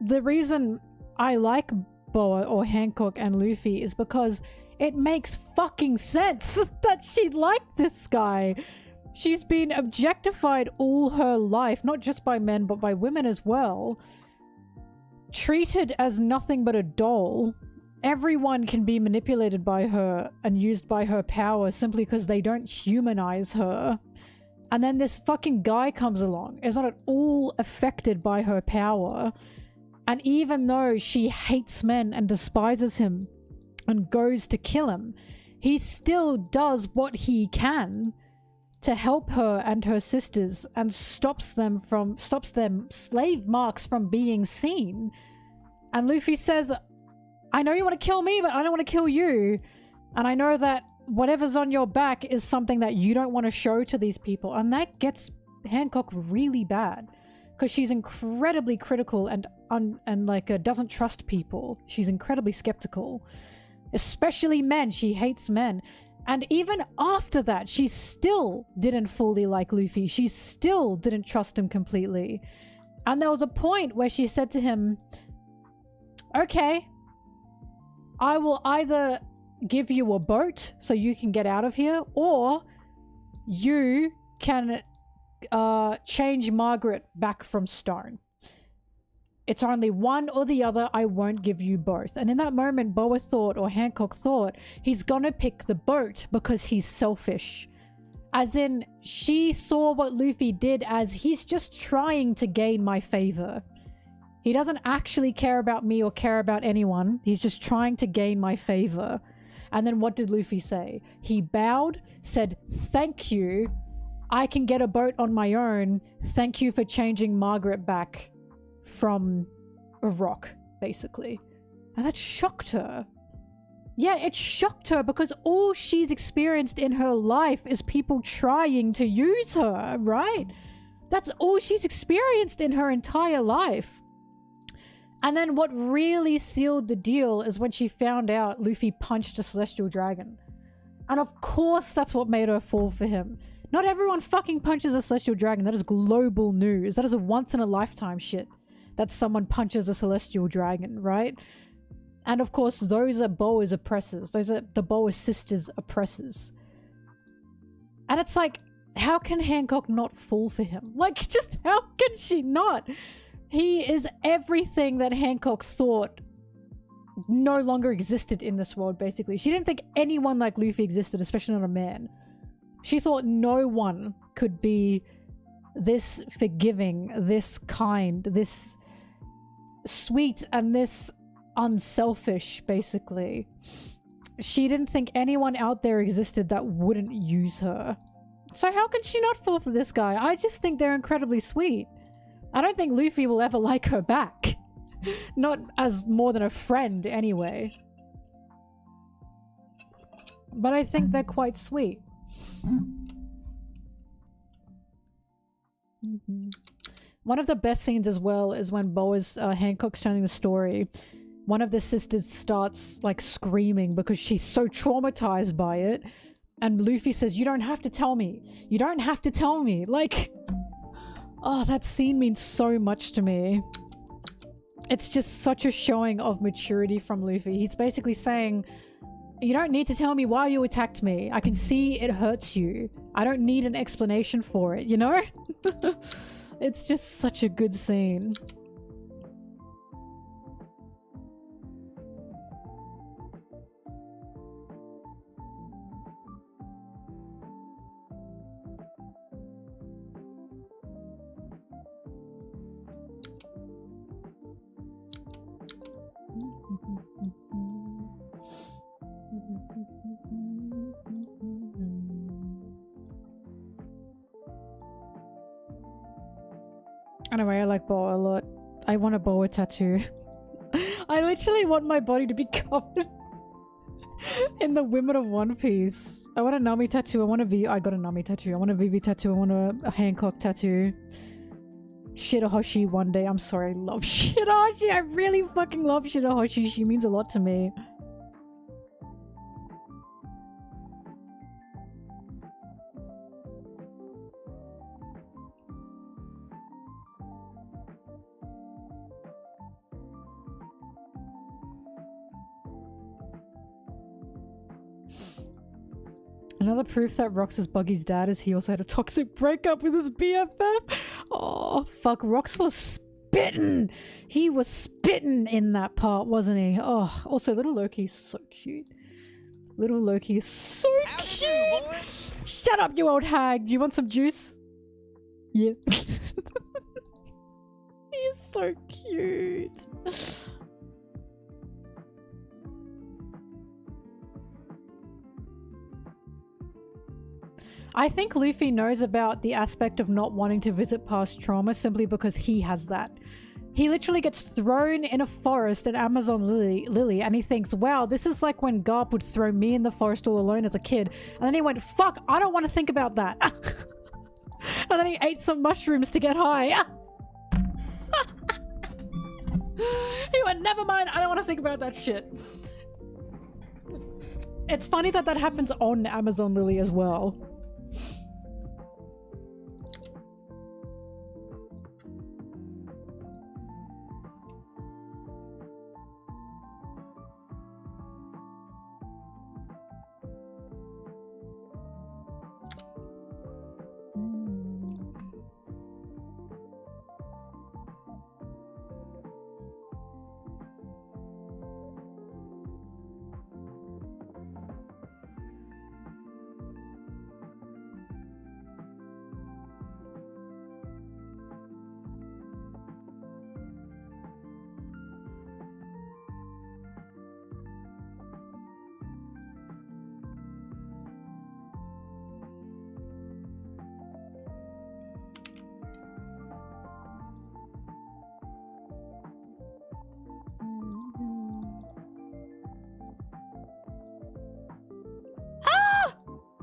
the reason I like Boa or Hancock and Luffy is because it makes fucking sense that she liked this guy. She's been objectified all her life, not just by men, but by women as well. Treated as nothing but a doll. Everyone can be manipulated by her and used by her power simply because they don't humanize her. And then this fucking guy comes along, is not at all affected by her power. And even though she hates men and despises him and goes to kill him, he still does what he can to help her and her sisters and stops them slave marks from being seen. And Luffy says, I know you want to kill me, but I don't want to kill you. And I know that whatever's on your back is something that you don't want to show to these people. And that gets Hancock really bad. Because she's incredibly critical and doesn't trust people. She's incredibly skeptical. Especially men. She hates men. And even after that, she still didn't fully like Luffy. She still didn't trust him completely. And there was a point where she said to him, okay, I will either give you a boat so you can get out of here, or you can change Margaret back from stone. It's only one or the other. I won't give you both. And in that moment, Boa thought, or Hancock thought, he's gonna pick the boat because he's selfish. As in, she saw what Luffy did as he's just trying to gain my favor. He doesn't actually care about me or care about anyone. He's just trying to gain my favor. And then what did Luffy say? He bowed, said, thank you. I can get a boat on my own. Thank you for changing Margaret back from a rock, basically. And that shocked her. Yeah, it shocked her because all she's experienced in her life is people trying to use her, right? That's all she's experienced in her entire life. And then what really sealed the deal is when she found out Luffy punched a celestial dragon. And of course that's what made her fall for him. Not everyone fucking punches a celestial dragon. That is global news. That is a once-in-a-lifetime shit. That someone punches a celestial dragon, right? And of course, those are Boa's oppressors. Those are the Boa sisters' oppressors. And it's like, how can Hancock not fall for him? Like, just how can she not? He is everything that Hancock thought no longer existed in this world, basically. She didn't think anyone like Luffy existed, especially not a man. She thought no one could be this forgiving, this kind, this sweet, and this unselfish, basically. She didn't think anyone out there existed that wouldn't use her. So how can she not fall for this guy? I just think they're incredibly sweet. I don't think Luffy will ever like her back. Not as more than a friend, anyway. But I think they're quite sweet. One of the best scenes as well is when Hancock's telling the story. One of the sisters starts like screaming because she's so traumatized by it. And Luffy says, "You don't have to tell me. You don't have to tell me." Like, oh, that scene means so much to me. It's just such a showing of maturity from Luffy. He's basically saying, you don't need to tell me why you attacked me. I can see it hurts you. I don't need an explanation for it, you know? It's just such a good scene. Anyway, I like boa a lot. I want a boa tattoo. I literally want my body to be covered in the women of One Piece. I want a Nami tattoo. I got a Nami tattoo. I want a Vivi tattoo. I want a Hancock tattoo. Shirahoshi one day. I'm sorry, I love Shirahoshi. I really fucking love Shirahoshi. She means a lot to me. Another proof that Rox is Buggy's dad is he also had a toxic breakup with his BFF. Oh, fuck. Rox was spitting. He was spitting in that part, wasn't he? Oh, also, little Loki is so cute. Little Loki is so cute. Shut up, you old hag. Do you want some juice? Yeah. He is so cute. I think Luffy knows about the aspect of not wanting to visit past trauma simply because he has that. He literally gets thrown in a forest at Amazon Lily and he thinks, wow, this is like when Garp would throw me in the forest all alone as a kid. And then he went, fuck, I don't want to think about that. And then he ate some mushrooms to get high. He went, never mind, I don't want to think about that shit. It's funny that that happens on Amazon Lily as well.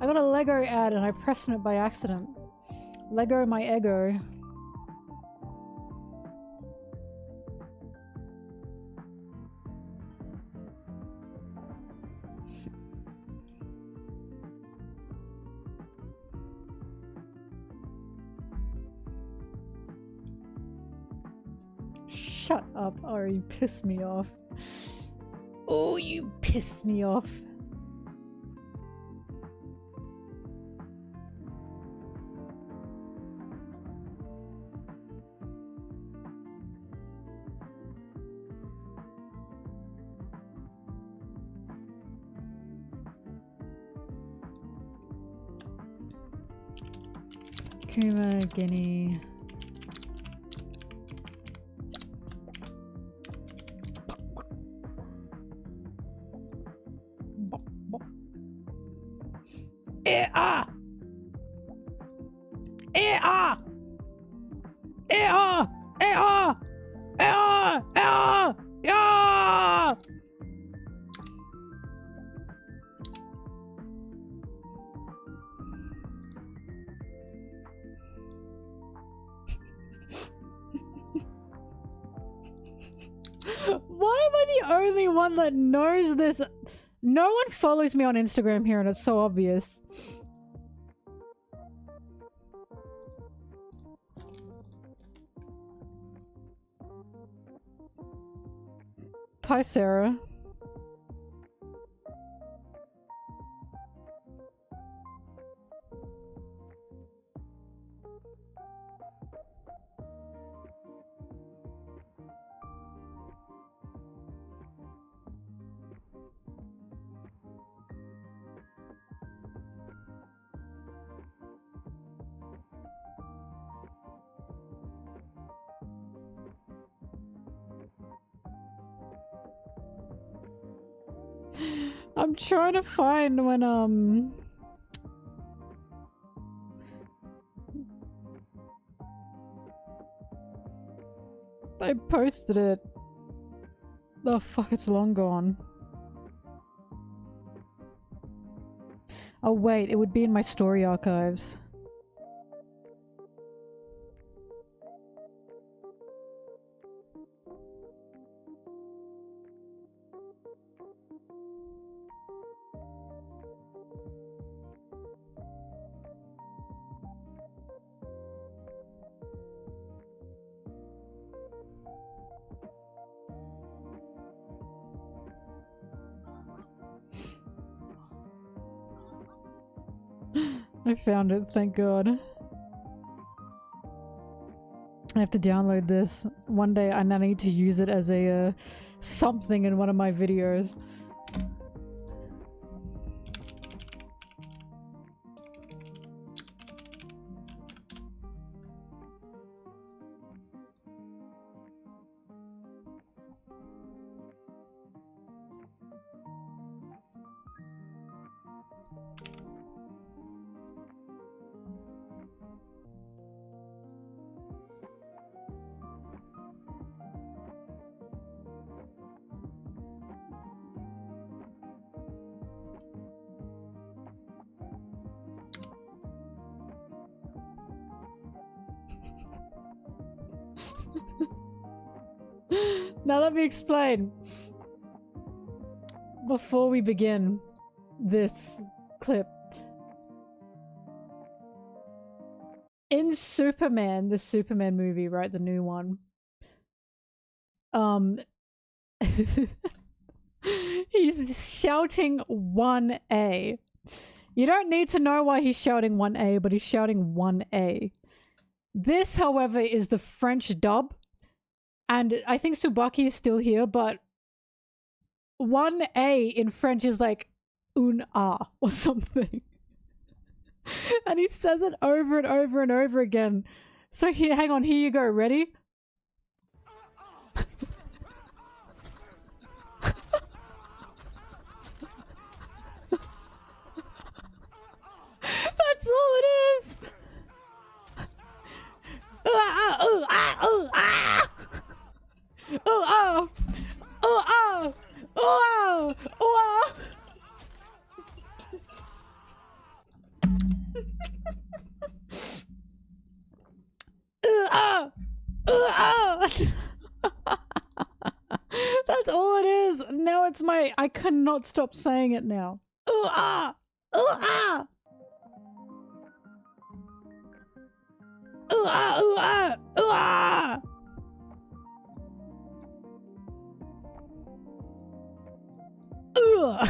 I got a Lego ad and I pressed on it by accident. Lego my ego. Shut up, Ari, you pissed me off. Oh, you pissed me off. Kuma, Guinea. Ah! Ah! Ah! Ah! Ah! Ah! Ah! Why am I the only one that knows this? No one follows me on Instagram here and it's so obvious. Hi, Sarah. I'm trying to find when I posted it. Oh fuck, it's long gone. Oh wait, it would be in my story archives. I found it, thank God. I have to download this. One day I need to use it as a something in one of my videos. Now let me explain. Before we begin this clip. In Superman, the Superman movie, right? The new one. He's shouting 1A. You don't need to know why he's shouting 1A, but he's shouting 1A. This, however, is the French dub. And I think Tsubaki is still here, but 1A in French is like un A or something. And he says it over and over and over again. So here, hang on, here you go. Ready? That's all it is. That's all it is. Now it's my... I cannot stop saying it now. Ooh ah! Ooh ah! Ooh ah! Ooh ah! Ooh ah! Ugh.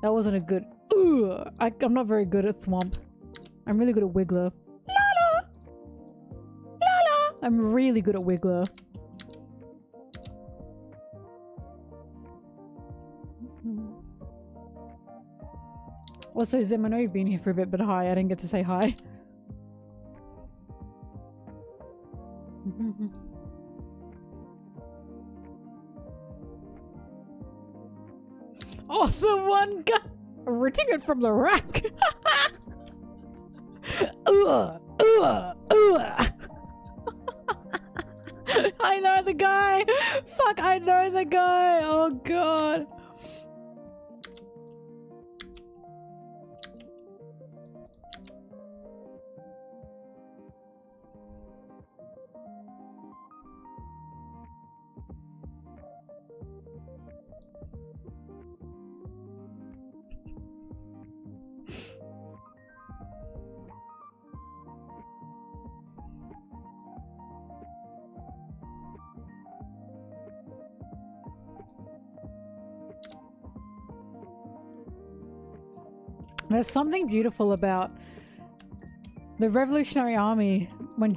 That wasn't a good... Ugh. I'm not very good at Swamp. I'm really good at Wiggler. Lala! Lala! I'm really good at Wiggler. Also, Zim, I know you've been here for a bit, but hi, I didn't get to say hi. Oh, the one guy ripping it from the rack. I know the guy. Fuck, I know the guy. Oh god. There's something beautiful about the Revolutionary Army when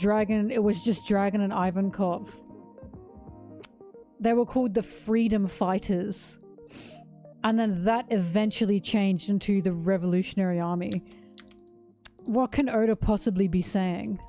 it was just Dragon and Ivankov. They were called the Freedom Fighters. And then that eventually changed into the Revolutionary Army. What can Oda possibly be saying?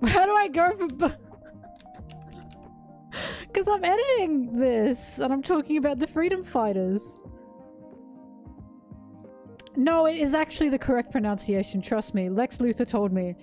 How do I go for... Because I'm editing this and I'm talking about the Freedom Fighters. No, it is actually the correct pronunciation, trust me. Lex Luthor told me.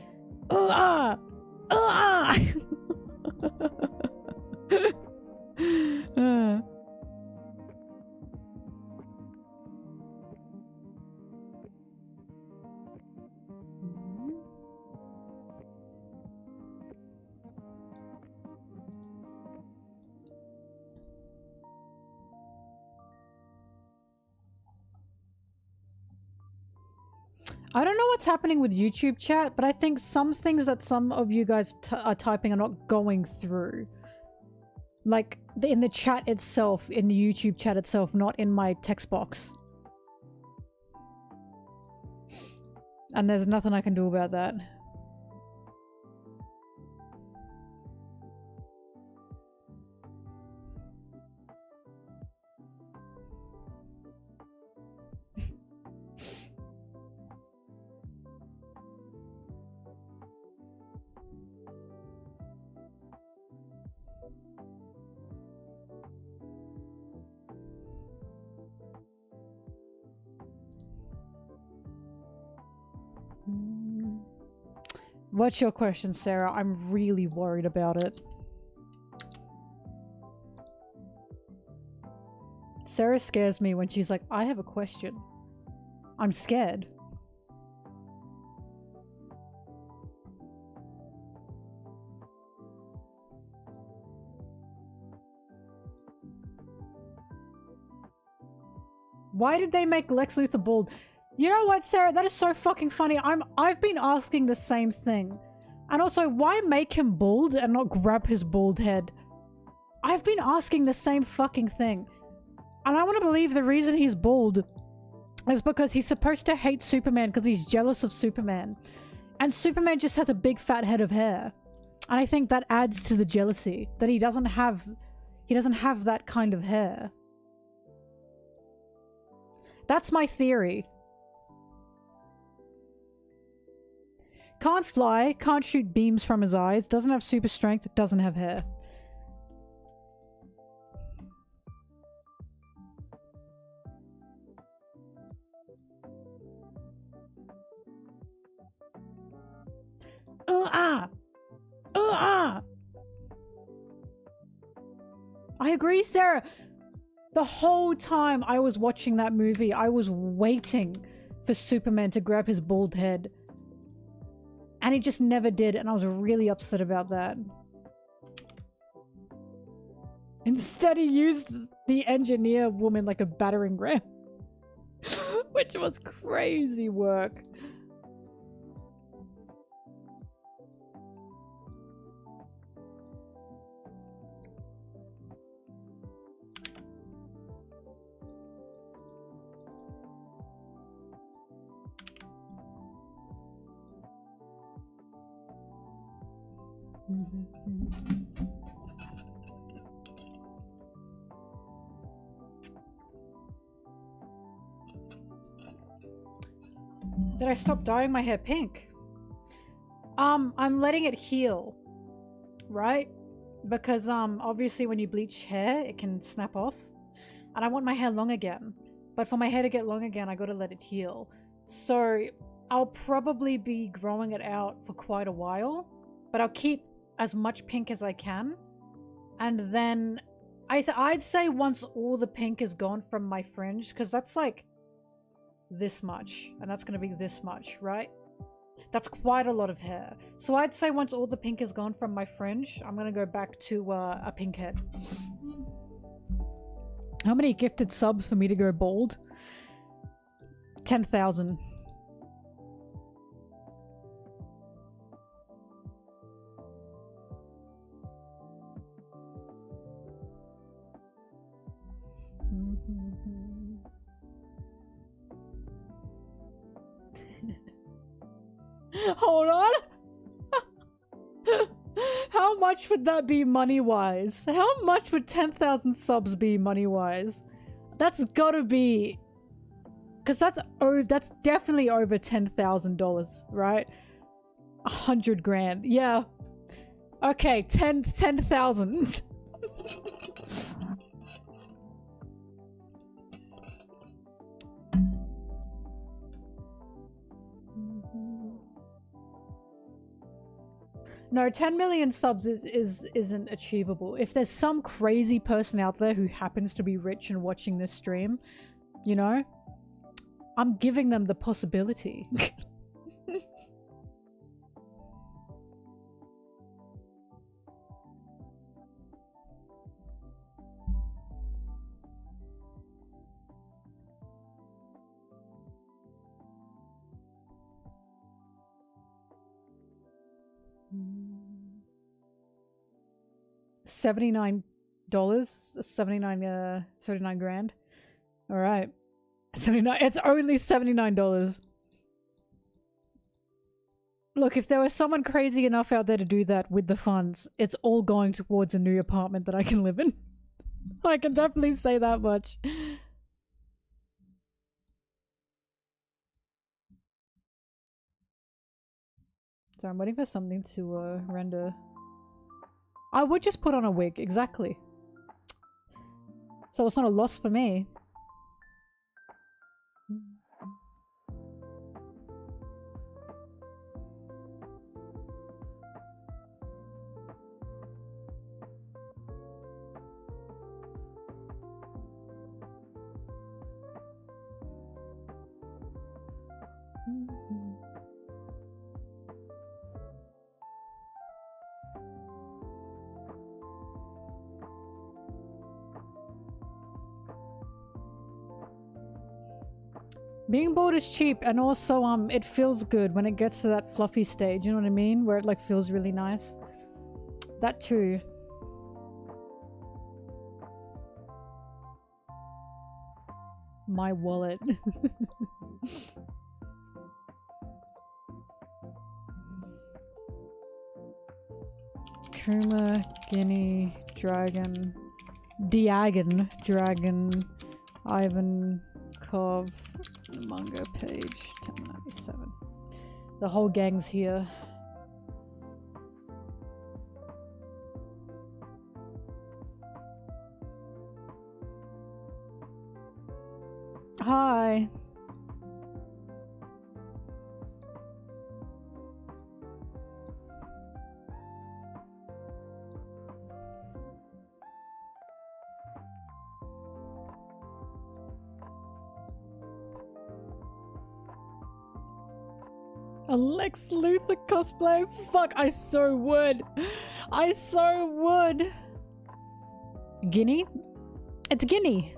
I don't know what's happening with YouTube chat, but I think some things that some of you guys are typing are not going through. Like, in the chat itself, in the YouTube chat itself, not in my text box. And there's nothing I can do about that. What's your question, Sarah? I'm really worried about it. Sarah scares me when she's like, I have a question. I'm scared. Why did they make Lex Luthor bald? You know what, Sarah? That is so fucking funny. I've been asking the same thing. And also, why make him bald and not grab his bald head? I've been asking the same fucking thing. And I want to believe the reason he's bald is because he's supposed to hate Superman because he's jealous of Superman. And Superman just has a big fat head of hair. And I think that adds to the jealousy that he doesn't have that kind of hair. That's my theory. Can't fly, can't shoot beams from his eyes, doesn't have super strength, doesn't have hair. I agree, Sarah. The whole time I was watching that movie, I was waiting for Superman to grab his bald head. And he just never did, and I was really upset about that. Instead, he used the engineer woman like a battering ram. Which was crazy work. Did I stop dyeing my hair pink? I'm letting it heal, right? Because obviously when you bleach hair, it can snap off, and I want my hair long again. But for my hair to get long again, I gotta let it heal. So I'll probably be growing it out for quite a while, but I'll keep as much pink as I can, and then I'd say once all the pink is gone from my fringe, because that's like this much, and that's gonna be this much, right? That's quite a lot of hair. So I'd say once all the pink is gone from my fringe, I'm gonna go back to a pink head. How many gifted subs for me to go bald? 10,000. Hold on. How much would that be money-wise? How much would 10,000 subs be money-wise? That's gotta be... Because that's definitely over $10,000, right? 100 grand. Yeah. Okay, 10,000. No, 10 million subs isn't achievable. If there's some crazy person out there who happens to be rich and watching this stream, you know, I'm giving them the possibility. $79? 79 grand? Alright. 79, it's only $79. Look, if there was someone crazy enough out there to do that with the funds, it's all going towards a new apartment that I can live in. I can definitely say that much. So I'm waiting for something to render. I would just put on a wig, exactly. So it's not a loss for me. Being bald is cheap, and also it feels good when it gets to that fluffy stage, you know what I mean? Where it like feels really nice. That too. My wallet. Kuma, Guinea, Dragon, Diagon, Dragon, Ivan, Kov, the manga page, 1097. The whole gang's here. Hi. A Lex Luthor cosplay? Fuck, I so would. I so would. Guinea? It's Guinea.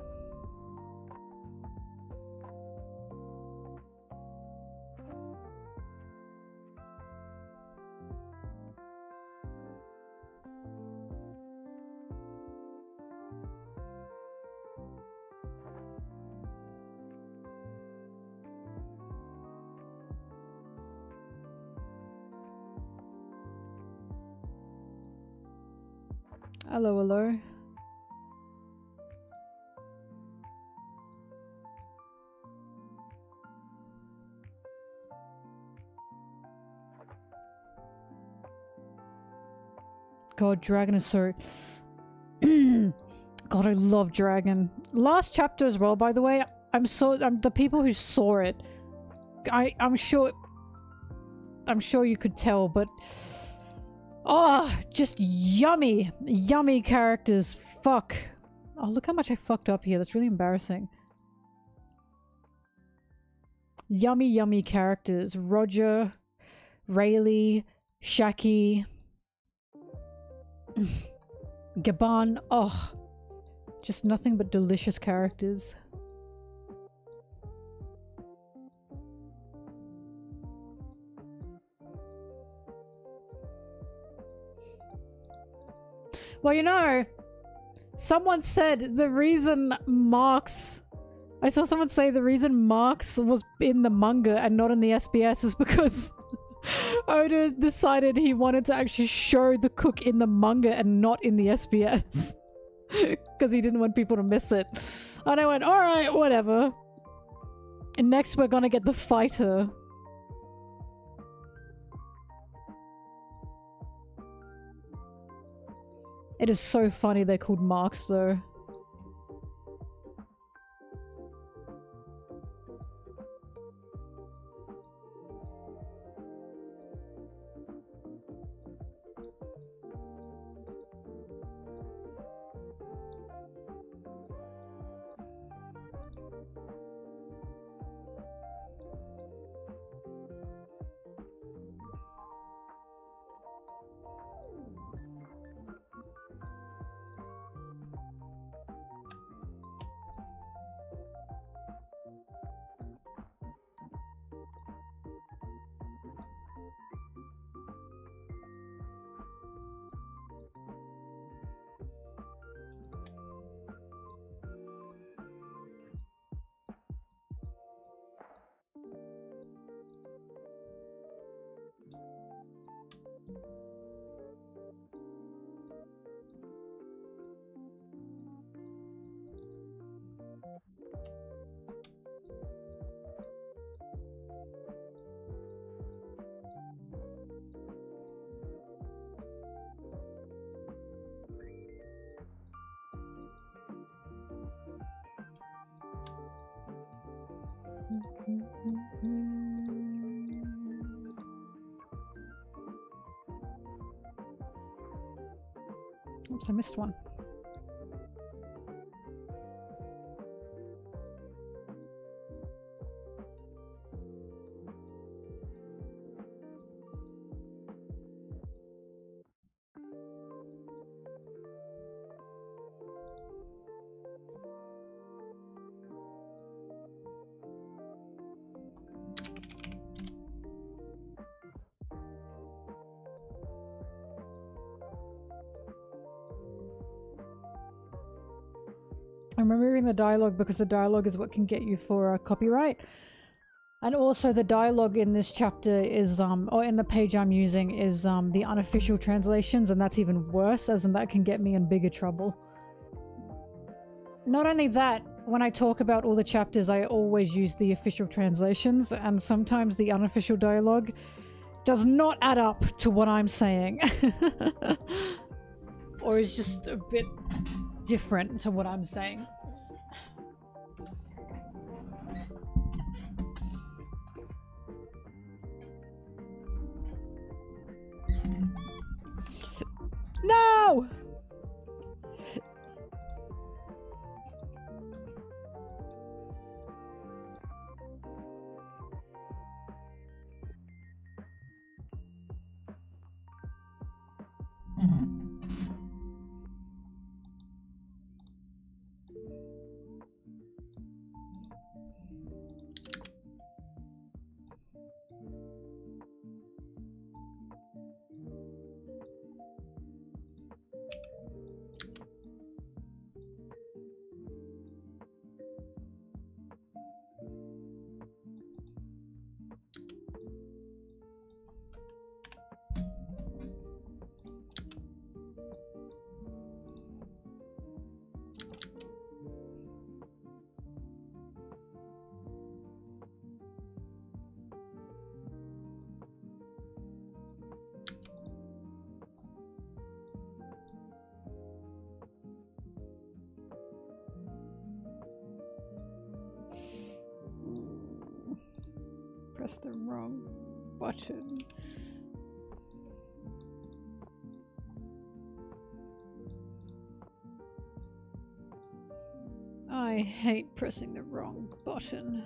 Hello, hello. God, Dragon is so... God, I love Dragon. Last chapter as well, by the way. I'm the people who saw it. I'm sure you could tell, but... Oh, just yummy. Yummy characters. Fuck. Oh, look how much I fucked up here. That's really embarrassing. Yummy, yummy characters. Roger, Rayleigh, Shakky, Gaban. Oh, just nothing but delicious characters. Well, you know, someone said the reason Marx... I saw someone say the reason Marx was in the manga and not in the SBS is because Oda decided he wanted to actually show the cook in the manga and not in the SBS. Because he didn't want people to miss it. And I went, alright, whatever. And next we're gonna get the fighter. It is so funny they're called Marks, though. Oops, I missed one. I'm removing the dialogue because the dialogue is what can get you for copyright. And also the dialogue in this chapter is, or in the page I'm using is the unofficial translations, and that's even worse, as in that can get me in bigger trouble. Not only that, when I talk about all the chapters, I always use the official translations, and sometimes the unofficial dialogue does not add up to what I'm saying. Or is just a bit different to what I'm saying. No! pressed the wrong button. I hate pressing the wrong button.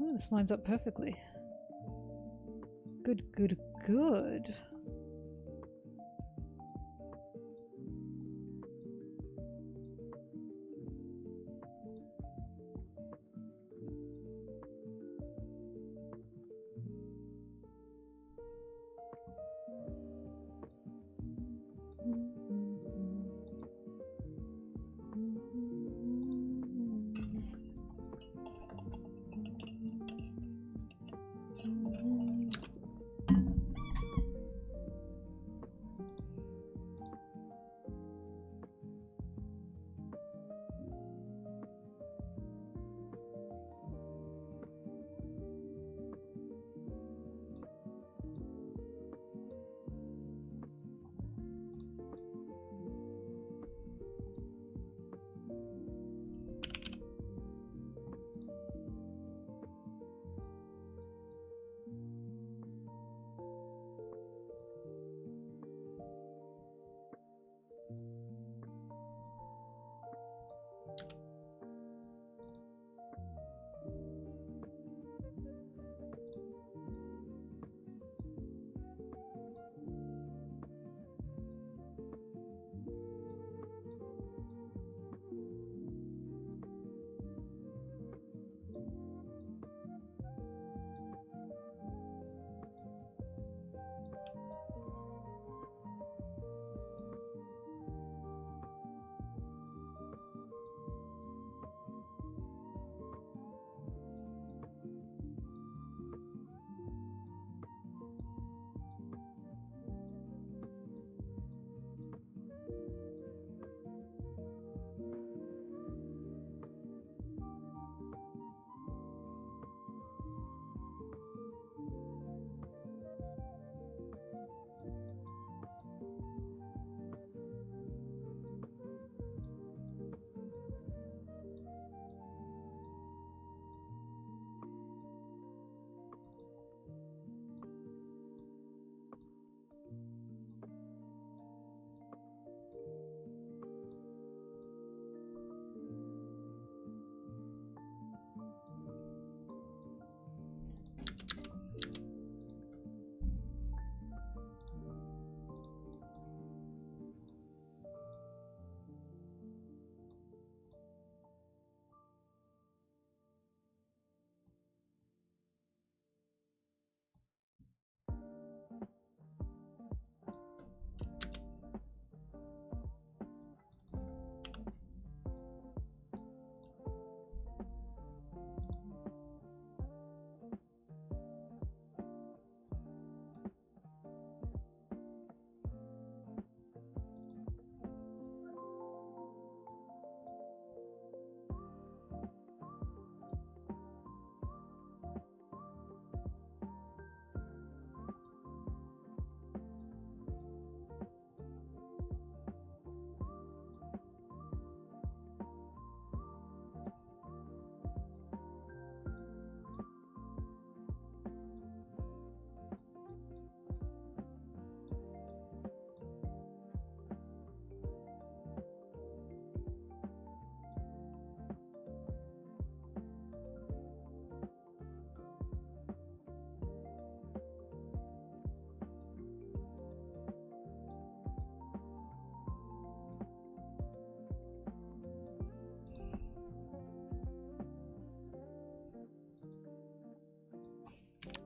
Oh, this lines up perfectly. Good, good, good.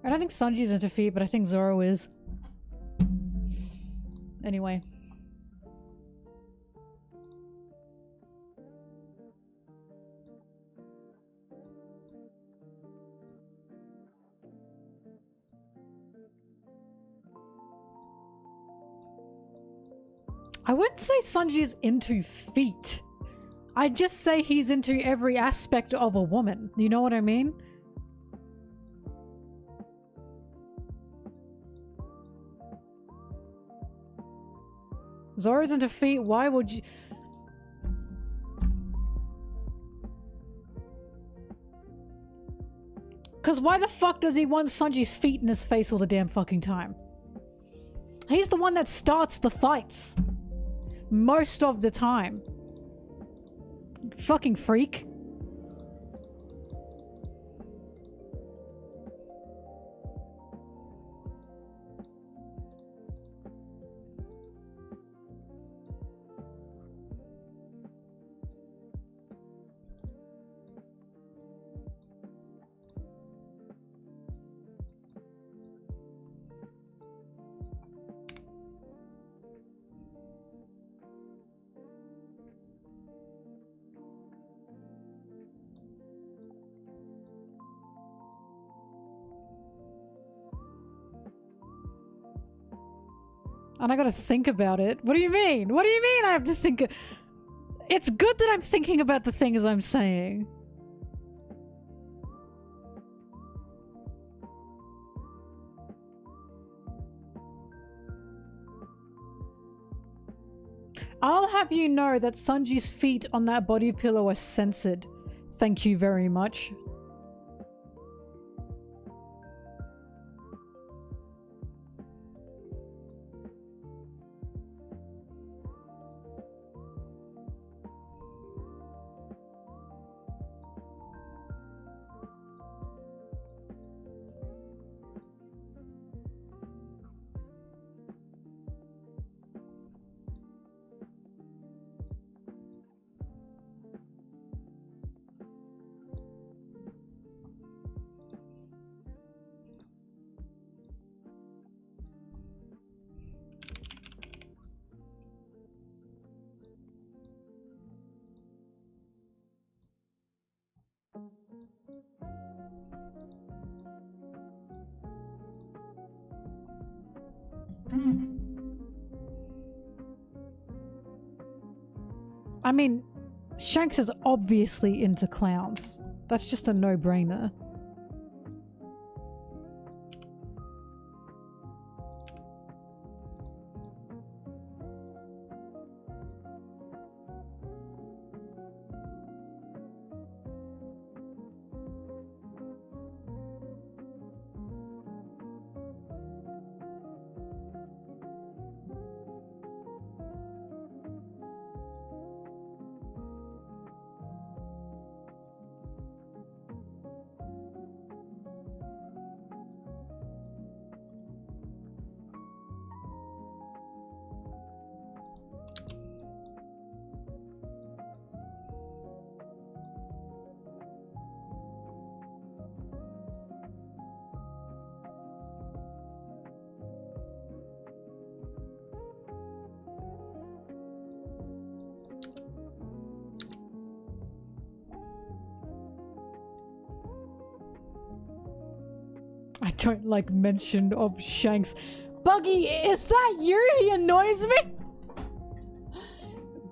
I don't think Sanji's into feet, but I think Zoro is. Anyway. I wouldn't say Sanji is into feet. I just say he's into every aspect of a woman. You know what I mean? Zoro's into feet. Why would you... Because why the fuck does he want Sanji's feet in his face all the damn fucking time? He's the one that starts the fights. Most of the time. Fucking freak. And I gotta think about it. What do you mean? What do you mean I have to think? It's good that I'm thinking about the things I'm saying. I'll have you know that Sanji's feet on that body pillow are censored. Thank you very much. I mean, Shanks is obviously into clowns. That's just a no-brainer. I don't like mention of Shanks. Buggy, is that you? He annoys me.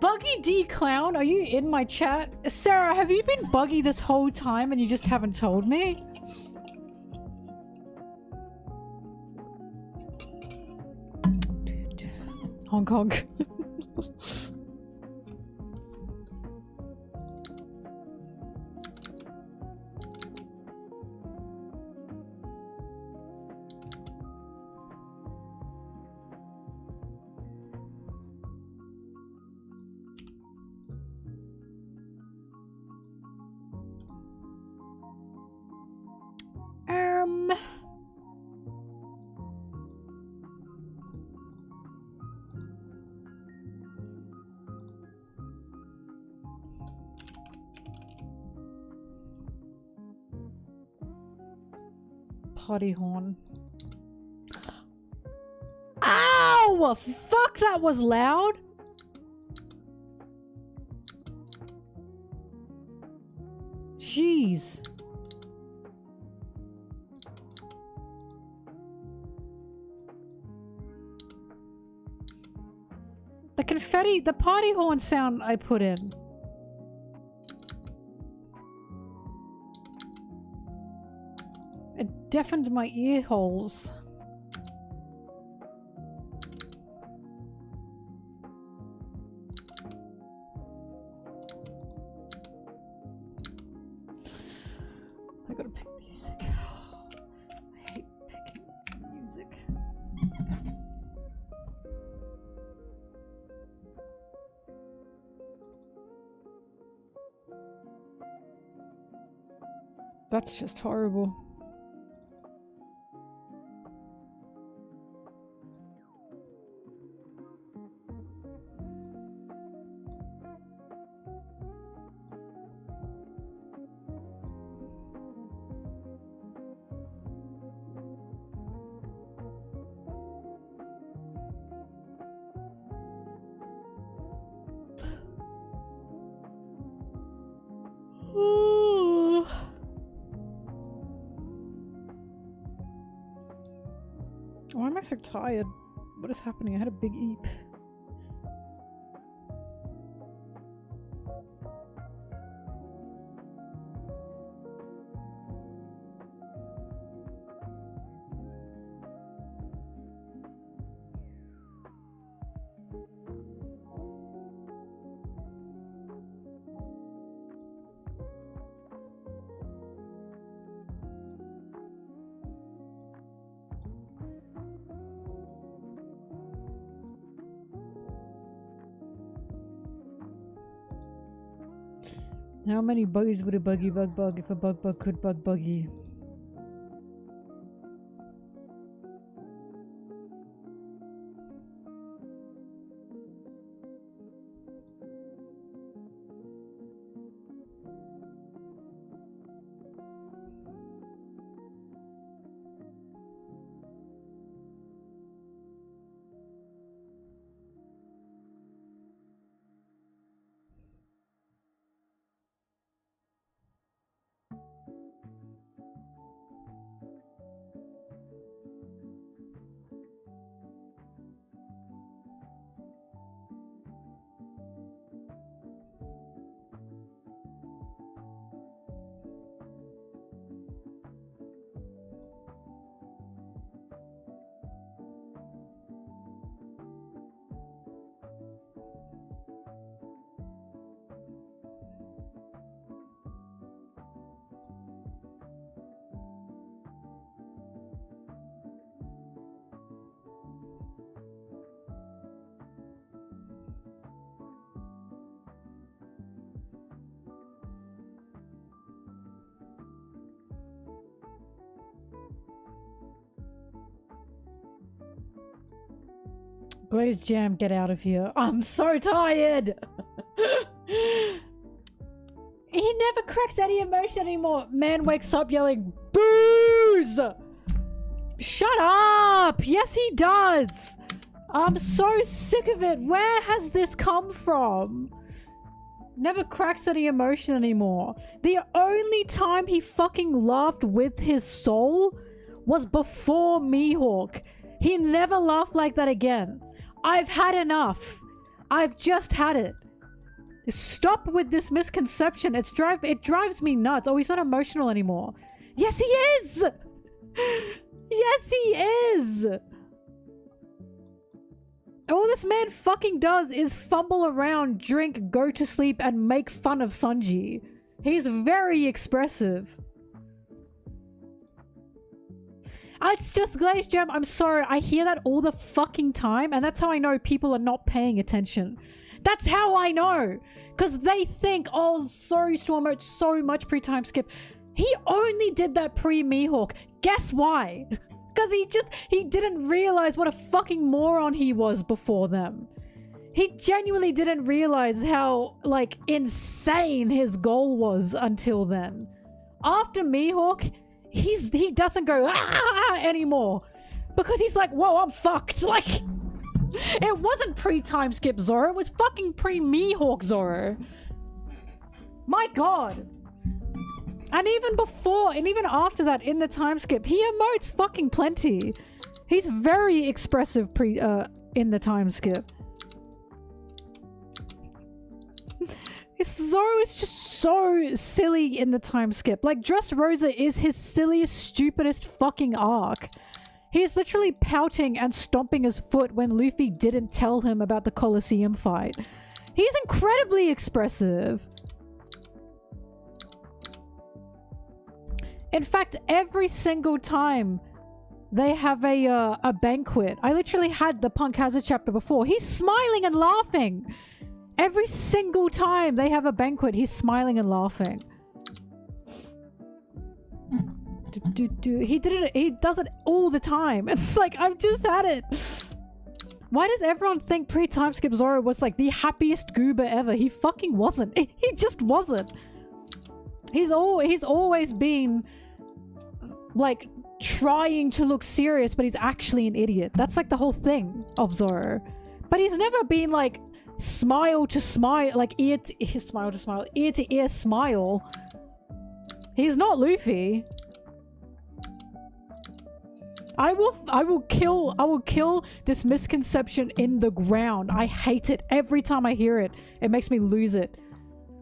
Buggy D Clown, are you in my chat? Sarah, have you been Buggy this whole time and you just haven't told me? Hong Kong. Potty horn. Ow! Fuck, that was loud! Jeez. The confetti, the party horn sound I put in. It deafened my ear holes. I gotta pick music. I hate picking music. That's just horrible. Why am I so tired? What is happening? I had a big eep. How many buggies would a buggy bug if a bug could bug buggy? Glazed Jam, get out of here. I'm so tired! He never cracks any emotion anymore. Man wakes up yelling, booze! Shut up! Yes, he does! I'm so sick of it. Where has this come from? Never cracks any emotion anymore. The only time he fucking laughed with his soul was before Mihawk. He never laughed like that again. I've had enough. I've just had it. Stop with this misconception. It drives me nuts. Oh, he's not emotional anymore. Yes, he is! Yes, he is! All this man fucking does is fumble around, drink, go to sleep, and make fun of Sanji. He's very expressive. It's just Glazed Gem. I'm sorry. I hear that all the fucking time, and that's how I know people are not paying attention. That's how I know. Because they think, oh, sorry to emote so much pre-time skip. He only did that pre-Mihawk. Guess why? Because he didn't realize what a fucking moron he was before them. He genuinely didn't realize how, like, insane his goal was until then. After Mihawk, he doesn't go anymore. Because he's like, whoa, I'm fucked. Like, it wasn't pre-time skip Zoro. It was fucking pre-Mihawk Zoro. My god. And even before, and even after that, in the time skip, he emotes fucking plenty. He's very expressive in the time skip. Zoro is just so silly in the time skip. Like, Dressrosa is his silliest, stupidest fucking arc. He's literally pouting and stomping his foot when Luffy didn't tell him about the Colosseum fight. He's incredibly expressive. In fact, every single time they have a banquet, I literally had the Punk Hazard chapter before, he's smiling and laughing. Every single time they have a banquet, he's smiling and laughing. He does it all the time. It's like, I've just had it. Why does everyone think pre-time skip Zoro was like the happiest goober ever? He fucking wasn't. He just wasn't. He's always been like trying to look serious, but he's actually an idiot. That's like the whole thing of Zoro. But he's never been like smile to smile, like ear to ear smile to smile, ear to ear smile. He's not Luffy. I will kill this misconception in the ground. I hate it every time I hear it. It makes me lose it.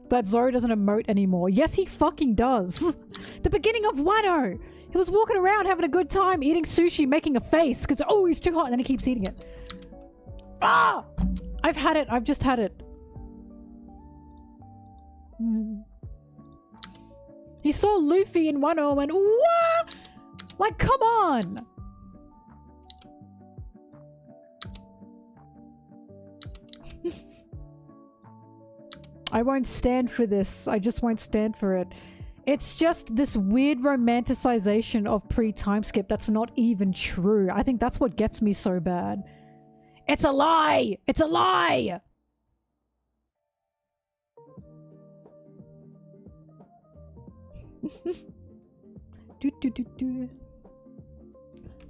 That Zoro doesn't emote anymore. Yes, he fucking does. The beginning of Wano, he was walking around having a good time, eating sushi, making a face because, oh, he's too hot, and then he keeps eating it. Ah! I've had it. I've just had it. He saw Luffy in Wano and went, what? Like, come on. I won't stand for this. I just won't stand for it. It's just this weird romanticization of pre-time skip that's not even true. I think that's what gets me so bad. It's a lie! It's a lie!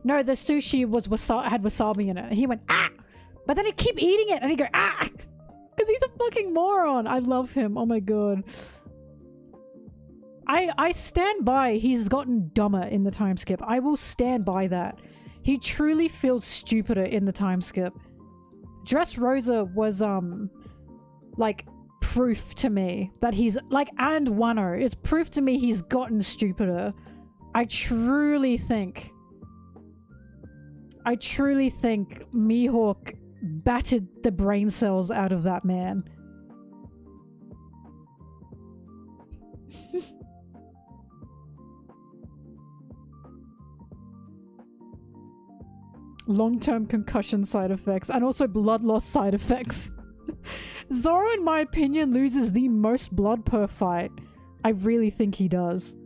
No, the sushi was had wasabi in it. And he went, ah! But then he'd keep eating it and he'd go, ah! Because he's a fucking moron. I love him. Oh my god. I stand by he's gotten dumber in the time skip. I will stand by that. He truly feels stupider in the time skip. Dressrosa was, like, proof to me that he's, like, and Wano is proof to me he's gotten stupider. I truly think Mihawk battered the brain cells out of that man. Long-term concussion side effects and also blood loss side effects. Zoro, in my opinion, loses the most blood per fight. I really think he does.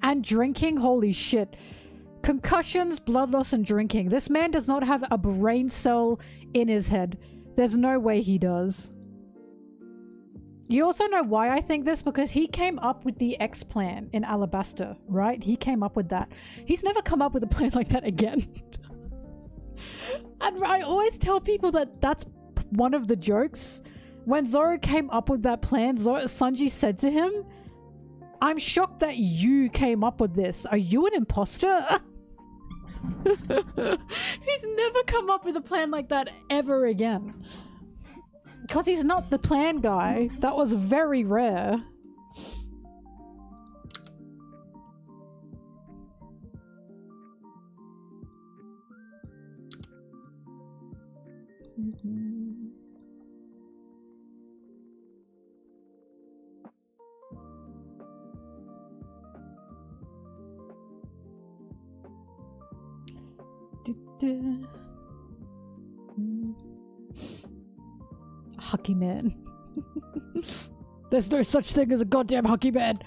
And drinking? Holy shit. Concussions, blood loss, and drinking. This man does not have a brain cell in his head. There's no way he does. You also know why I think this? Because he came up with the X plan in Alabasta, right? He came up with that. He's never come up with a plan like that again. And I always tell people that that's one of the jokes. When Zoro came up with that plan, Sanji said to him, I'm shocked that you came up with this. Are you an imposter? He's never come up with a plan like that ever again. Because he's not the plan guy. That was very rare. Hockey man. There's no such thing as a goddamn hockey man.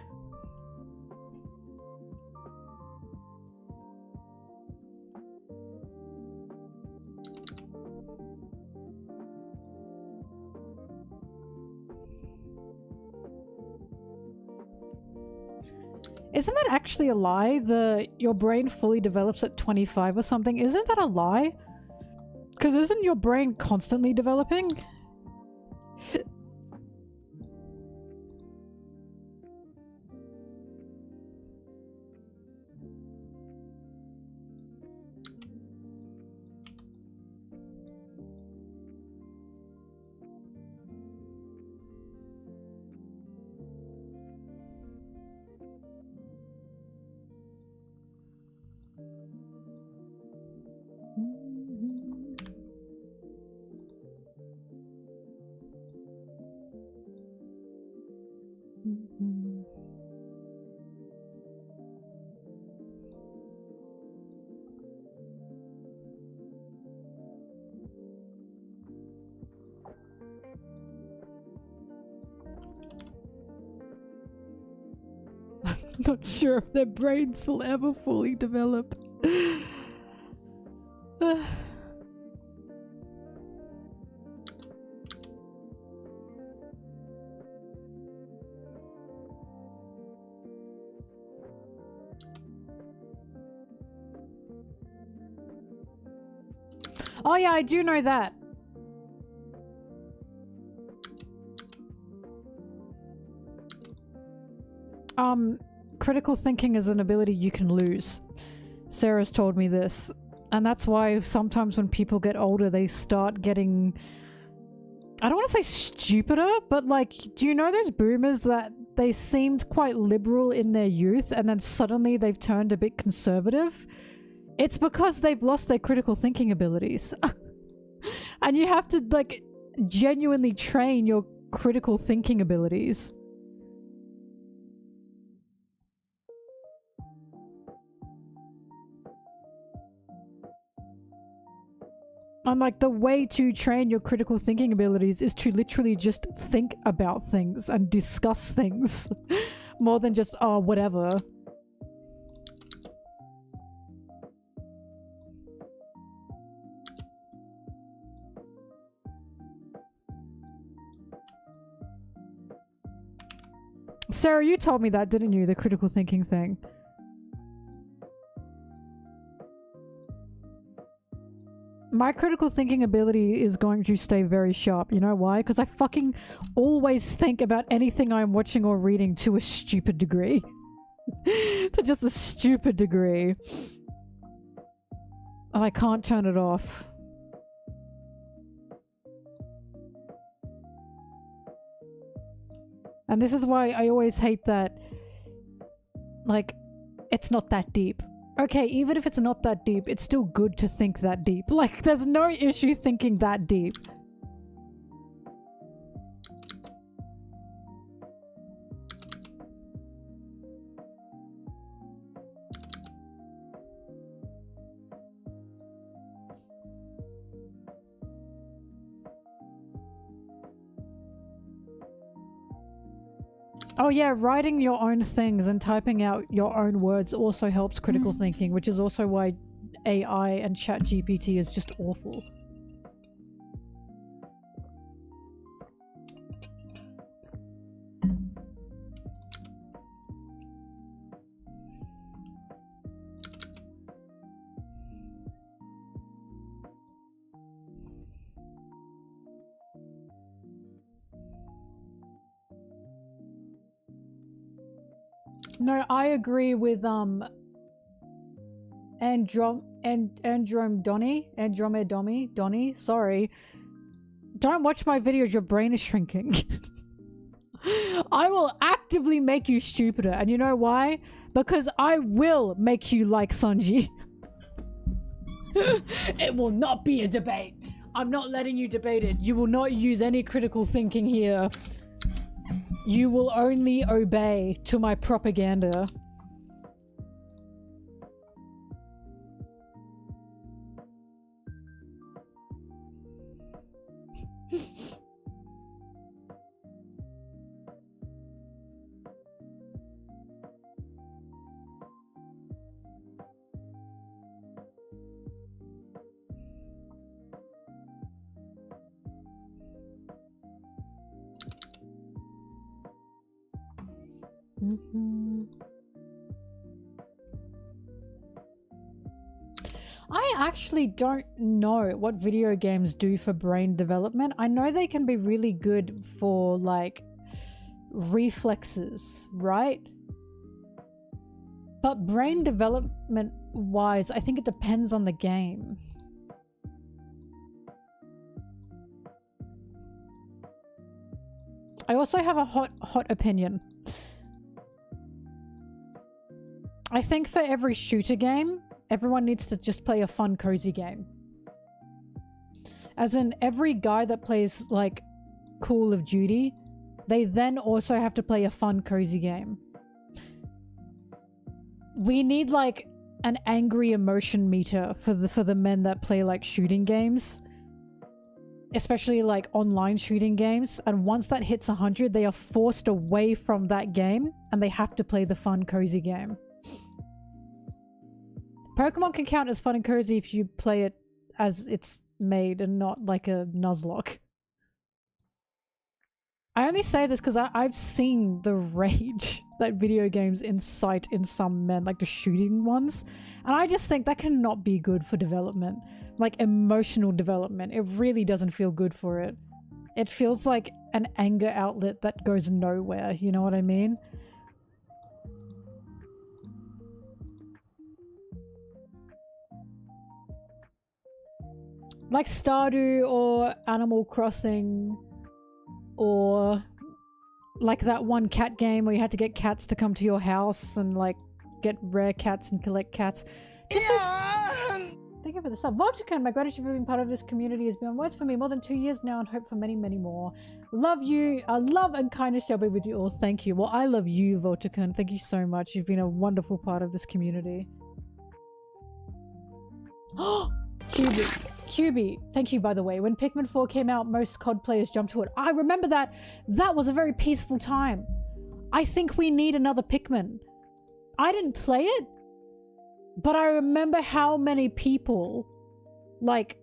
Isn't that actually a lie? Your brain fully develops at 25 or something. Isn't that a lie? Because isn't your brain constantly developing? Not sure if their brains will ever fully develop. Oh yeah, I do know that. Critical thinking is an ability you can lose. Sarah's told me this. And that's why sometimes when people get older, they start getting... I don't want to say stupider, but like, do you know those boomers that they seemed quite liberal in their youth and then suddenly they've turned a bit conservative? It's because they've lost their critical thinking abilities. And you have to, like, genuinely train your critical thinking abilities. And like, the way to train your critical thinking abilities is to literally just think about things and discuss things more than just, oh, whatever. Sarah, you told me that, didn't you? The critical thinking thing. My critical thinking ability is going to stay very sharp. You know why? Because I fucking always think about anything I'm watching or reading to a stupid degree. To just a stupid degree. And I can't turn it off. And this is why I always hate that, like, it's not that deep. Okay, even if it's not that deep, it's still good to think that deep. Like, there's no issue thinking that deep. Oh yeah, writing your own things and typing out your own words also helps critical thinking, which is also why AI and ChatGPT is just awful. No, I agree with Donnie, sorry. Don't watch my videos, your brain is shrinking. I will actively make you stupider, and you know why? Because I will make you like Sanji. It will not be a debate. I'm not letting you debate it. You will not use any critical thinking here. You will only obey to my propaganda. I actually don't know what video games do for brain development. I know they can be really good for, like, reflexes, right? But brain development wise, I think it depends on the game. I also have a hot opinion. I think for every shooter game, everyone needs to just play a fun, cozy game. As in, every guy that plays, like, Call of Duty they then also have to play a fun, cozy game. We need like an angry emotion meter for the men that play like shooting games, especially like online shooting games. And once that hits 100, they are forced away from that game and they have to play the fun, cozy game. Pokemon can count as fun and cozy if you play it as it's made and not like a Nuzlocke. I only say this because I've seen the rage that video games incite in some men, like the shooting ones. And I just think that cannot be good for development. Like emotional development. It really doesn't feel good for it. It feels like an anger outlet that goes nowhere, you know what I mean? Like Stardew or Animal Crossing, or like that one cat game where you had to get cats to come to your house and like get rare cats and collect cats. Just thank you for the sub. Voltican, my gratitude for being part of this community has been on words for me more than 2 years now and hope for many, many more. Love you. Love and kindness shall be with you all. Thank you. Well, I love you, Voltican. Thank you so much. You've been a wonderful part of this community. Oh, QB, thank you, by the way. When Pikmin 4 came out, most COD players jumped to it. I remember that. That was a very peaceful time. I think we need another Pikmin. I didn't play it, but I remember how many people, like,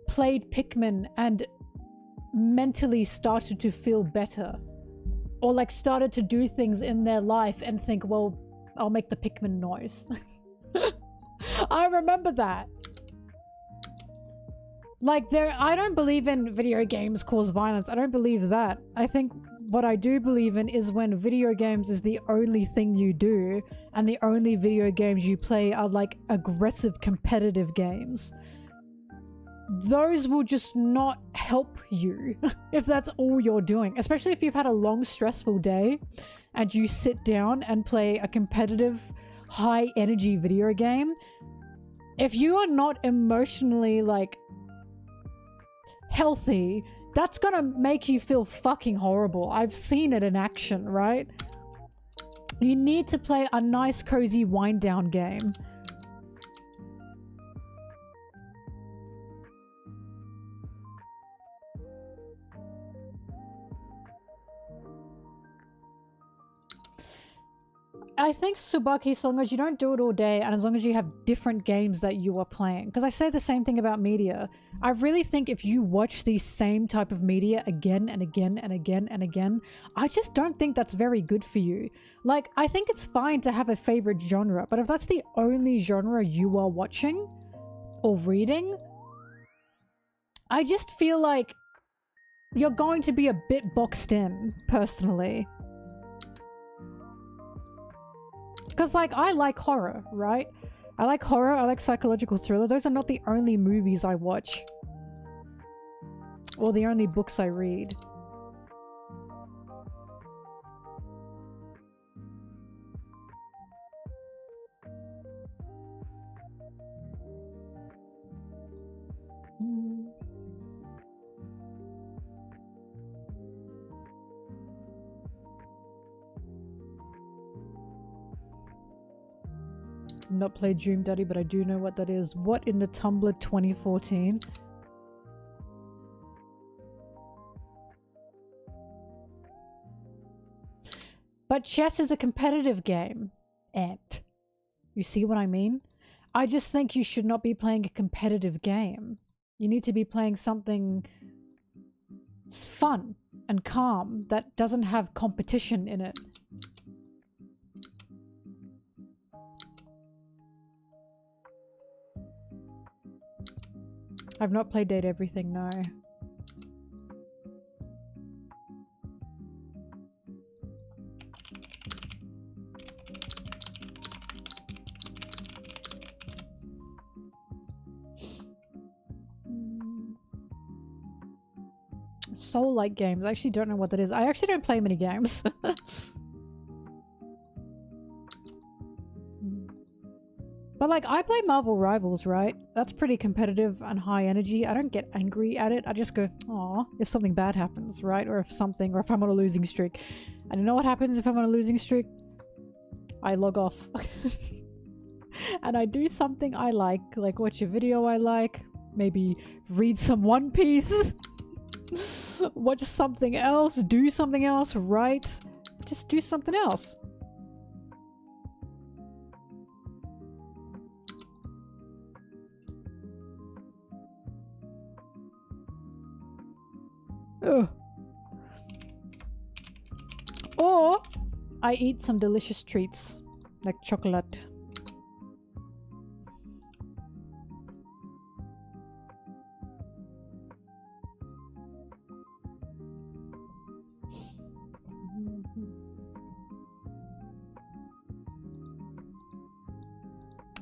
played Pikmin and mentally started to feel better. Or, like, started to do things in their life and think, well, I'll make the Pikmin noise. I remember that. Like, I don't believe in video games cause violence. I don't believe that. I think what I do believe in is when video games is the only thing you do and the only video games you play are like aggressive competitive games. Those will just not help you if that's all you're doing. Especially if you've had a long, stressful day and you sit down and play a competitive, high-energy video game. If you are not emotionally, like, healthy, that's gonna make you feel fucking horrible. I've seen it in action, right? You need to play a nice, cozy wind-down game. I think, Tsubaki, so long as you don't do it all day and as long as you have different games that you are playing. Because I say the same thing about media. I really think if you watch the same type of media again and again and again and again, I just don't think that's very good for you. Like, I think it's fine to have a favorite genre, but if that's the only genre you are watching or reading, I just feel like you're going to be a bit boxed in, personally. Because, like, I like horror, right? I like horror, I like psychological thriller. Those are not the only movies I watch. Or the only books I read. Not played Dream Daddy, but I do know what that is. What in the Tumblr 2014? But chess is a competitive game, Ant. You see what I mean? I just think you should not be playing a competitive game. You need to be playing something fun and calm that doesn't have competition in it. I've not played Date Everything, no. Soul-like games. I actually don't know what that is. I actually don't play many games. But like, I play Marvel Rivals, right? That's pretty competitive and high energy. I don't get angry at it. I just go, aw, if something bad happens, right? Or if I'm on a losing streak. And you know what happens if I'm on a losing streak? I log off. And I do something I like watch a video I like, maybe read some One Piece, watch something else, do something else, write, just do something else. Ugh. Or I eat some delicious treats like chocolate.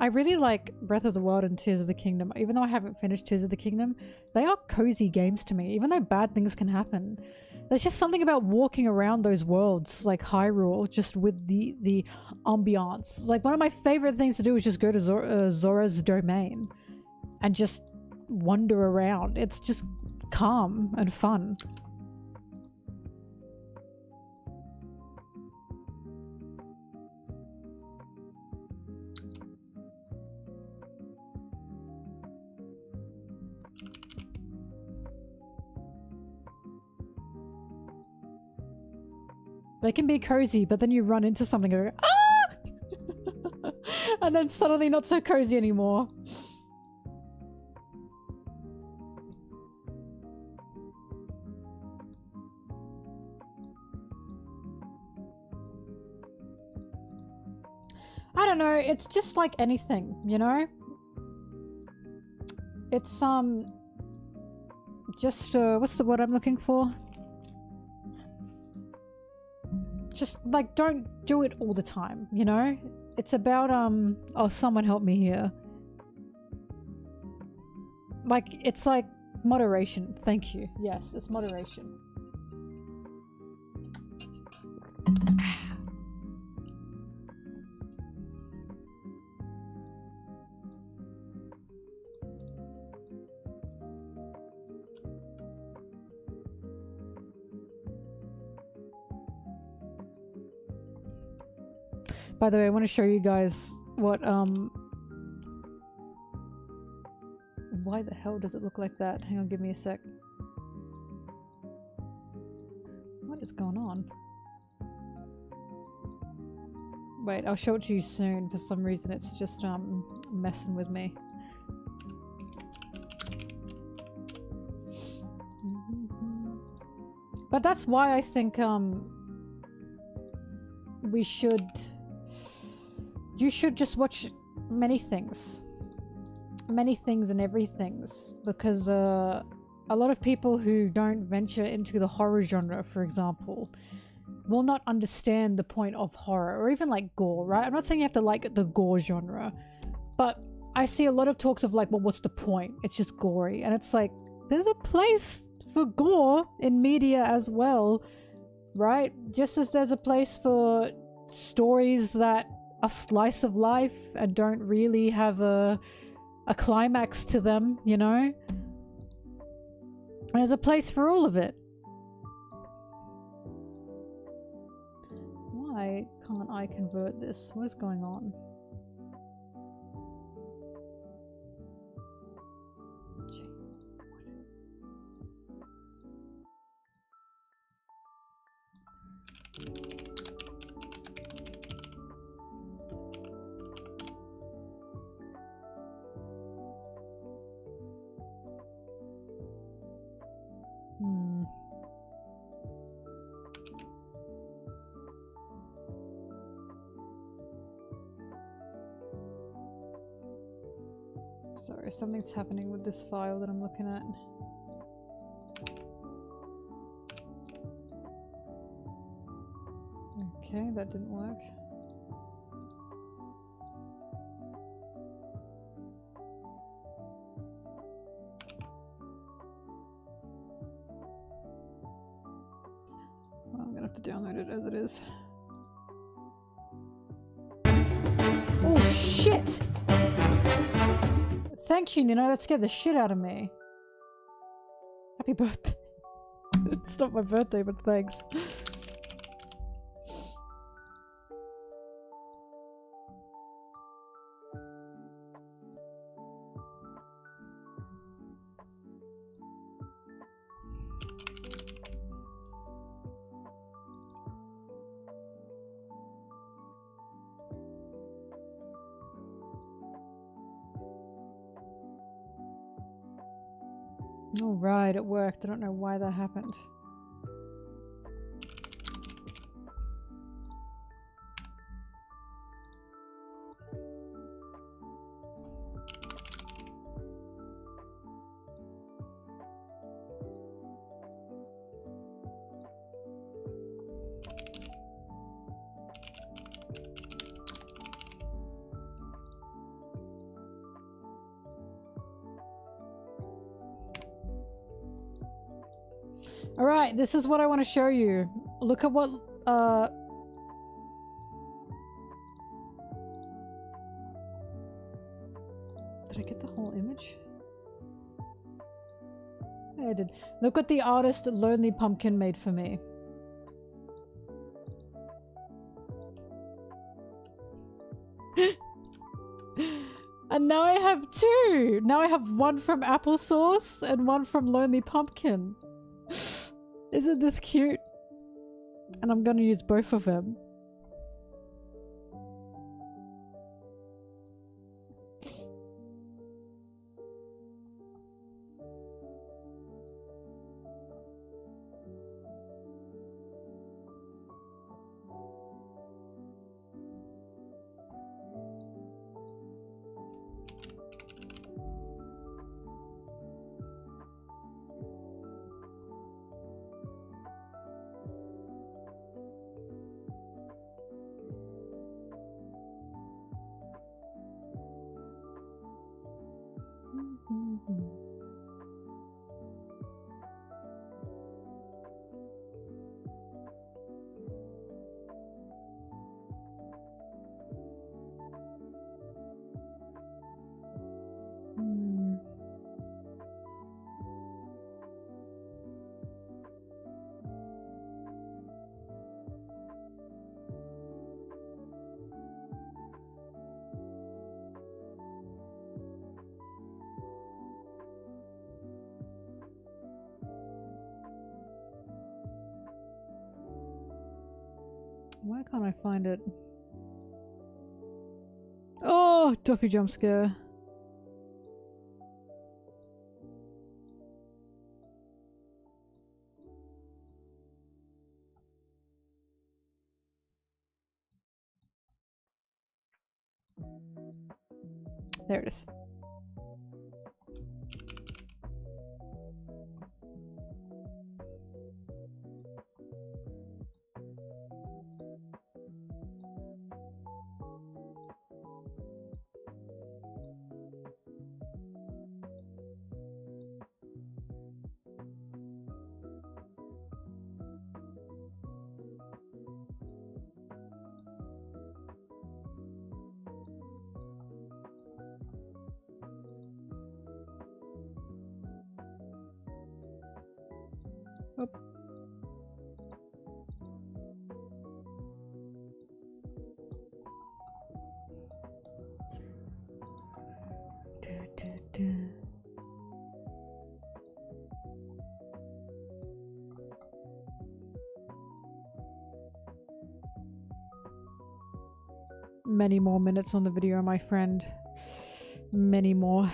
I really like Breath of the Wild and Tears of the Kingdom. Even though I haven't finished Tears of the Kingdom, they are cozy games to me, even though bad things can happen. There's just something about walking around those worlds, like Hyrule, just with the ambiance. Like, one of my favorite things to do is just go to Zora's domain and just wander around. It's just calm and fun. They can be cozy, but then you run into something and go, ah! And then suddenly not so cozy anymore. I don't know, it's just like anything, you know? It's, just, what's the word I'm looking for? Just, like, don't do it all the time, you know? It's about, oh, someone help me here. Like, it's like moderation. Thank you. Yes, it's moderation. By the way, I want to show you guys what, why the hell does it look like that? Hang on, give me a sec. What is going on? Wait, I'll show it to you soon. For some reason, it's just, messing with me. But that's why I think, you should just watch many things and everythings, because a lot of people who don't venture into the horror genre, for example, will not understand the point of horror, or even like gore, right? I'm not saying you have to like the gore genre, but I see a lot of talks of like, well, what's the point? It's just gory. And it's like, there's a place for gore in media as well, right? Just as there's a place for stories that a slice of life and don't really have a climax to them, you know? There's a place for all of it. Why can't I convert this? What is going on? Sorry, something's happening with this file that I'm looking at. Okay, that didn't work. Well, I'm gonna have to download it as it is. Oh shit! Thank you, Nino. That scared the shit out of me. Happy birthday. It's not my birthday, but thanks. All right, it worked. I don't know why that happened. Alright, this is what I want to show you. Look at what, did I get the whole image? Yeah, I did. Look what the artist Lonely Pumpkin made for me. And now I have two! Now I have one from Applesauce and one from Lonely Pumpkin. Isn't this cute? And I'm gonna use both of them. Why can't I find it? Oh, Doppy jump scare. There it is. Oh. Many more minutes on the video, my friend. Many more.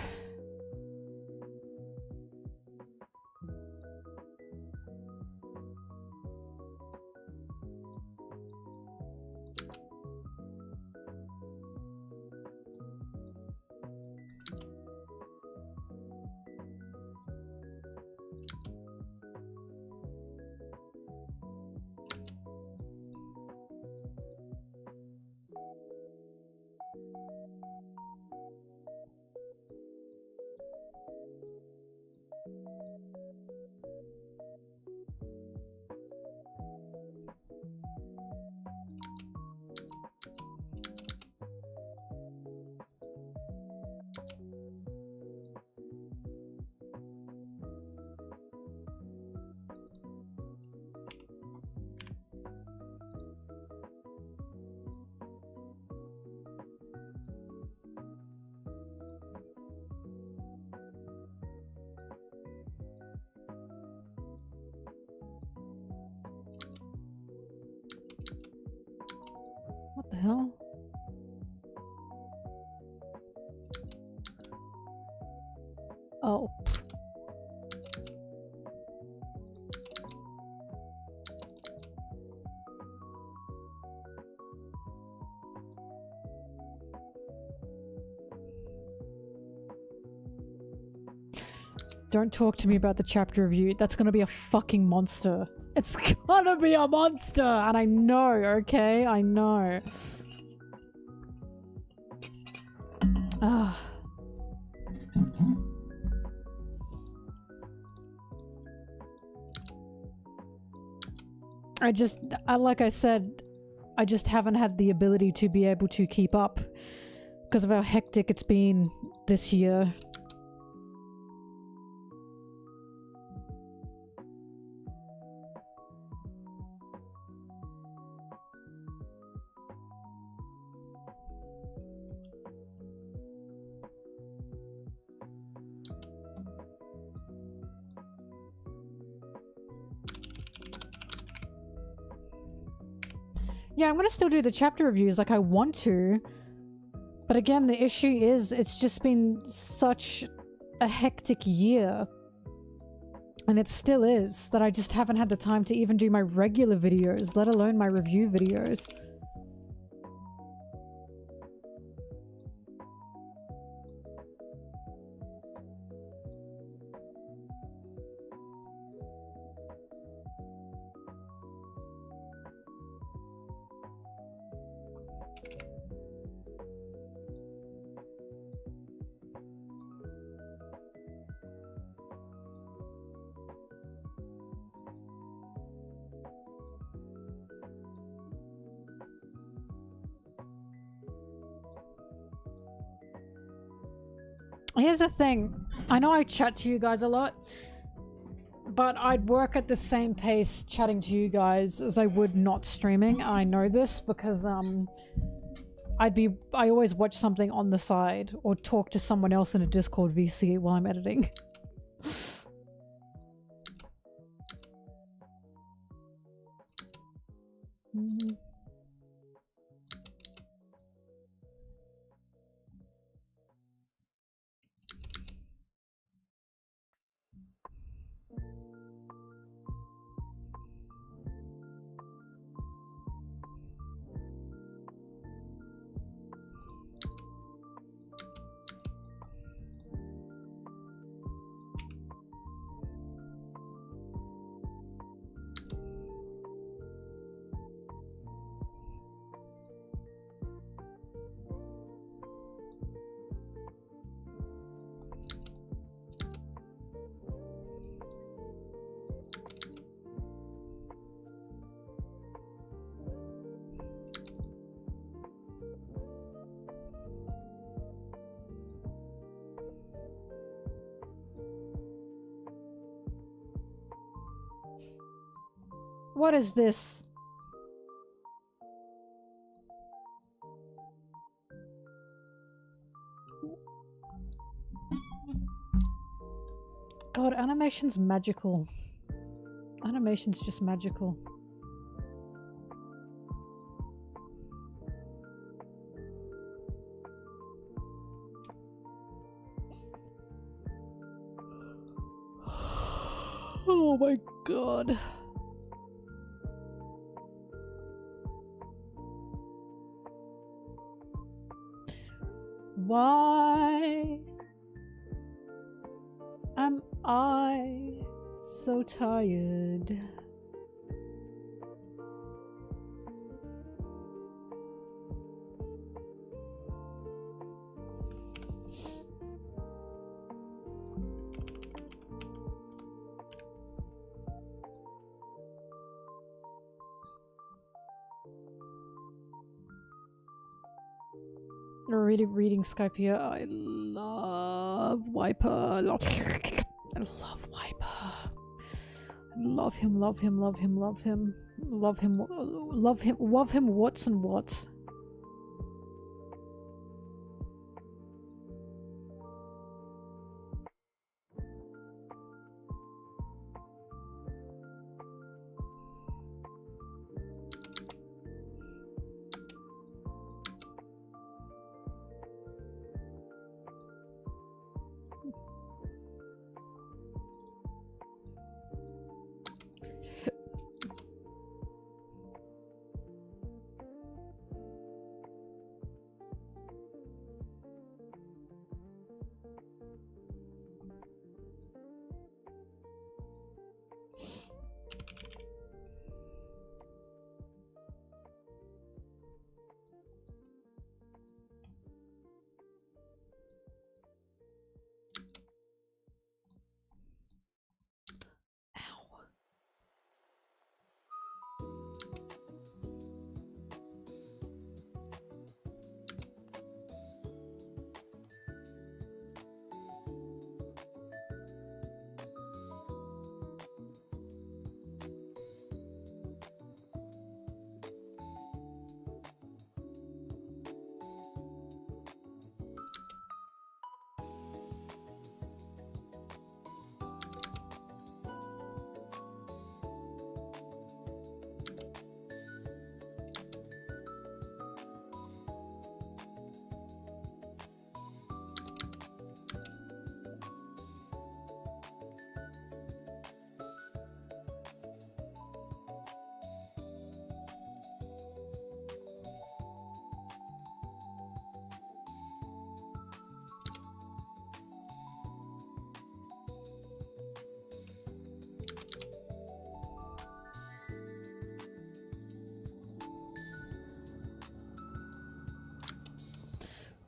The hell? Oh. Don't talk to me about the chapter review. That's gonna be a fucking monster. It's gonna be a monster! And I know, okay? I know. Ah. Like I said, I just haven't had the ability to be able to keep up because of how hectic it's been this year. Yeah, I'm gonna still do the chapter reviews like I want to. But again, the issue is it's just been such a hectic year. And it still is, that I just haven't had the time to even do my regular videos, let alone my review videos. Here's the thing. I know I chat to you guys a lot, but I'd work at the same pace chatting to you guys as I would not streaming. I know this because I always watch something on the side or talk to someone else in a Discord VC while I'm editing. What is this? God, animation's magical. Animation's just magical. Oh my god. Why am I so tired? Reading Skype here. I love Wiper. I love Wiper. Love him, love him, love him, love him. Love him, love him, love him, what's and what's.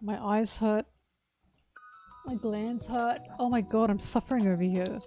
My eyes hurt. My glands hurt. Oh my god, I'm suffering over here.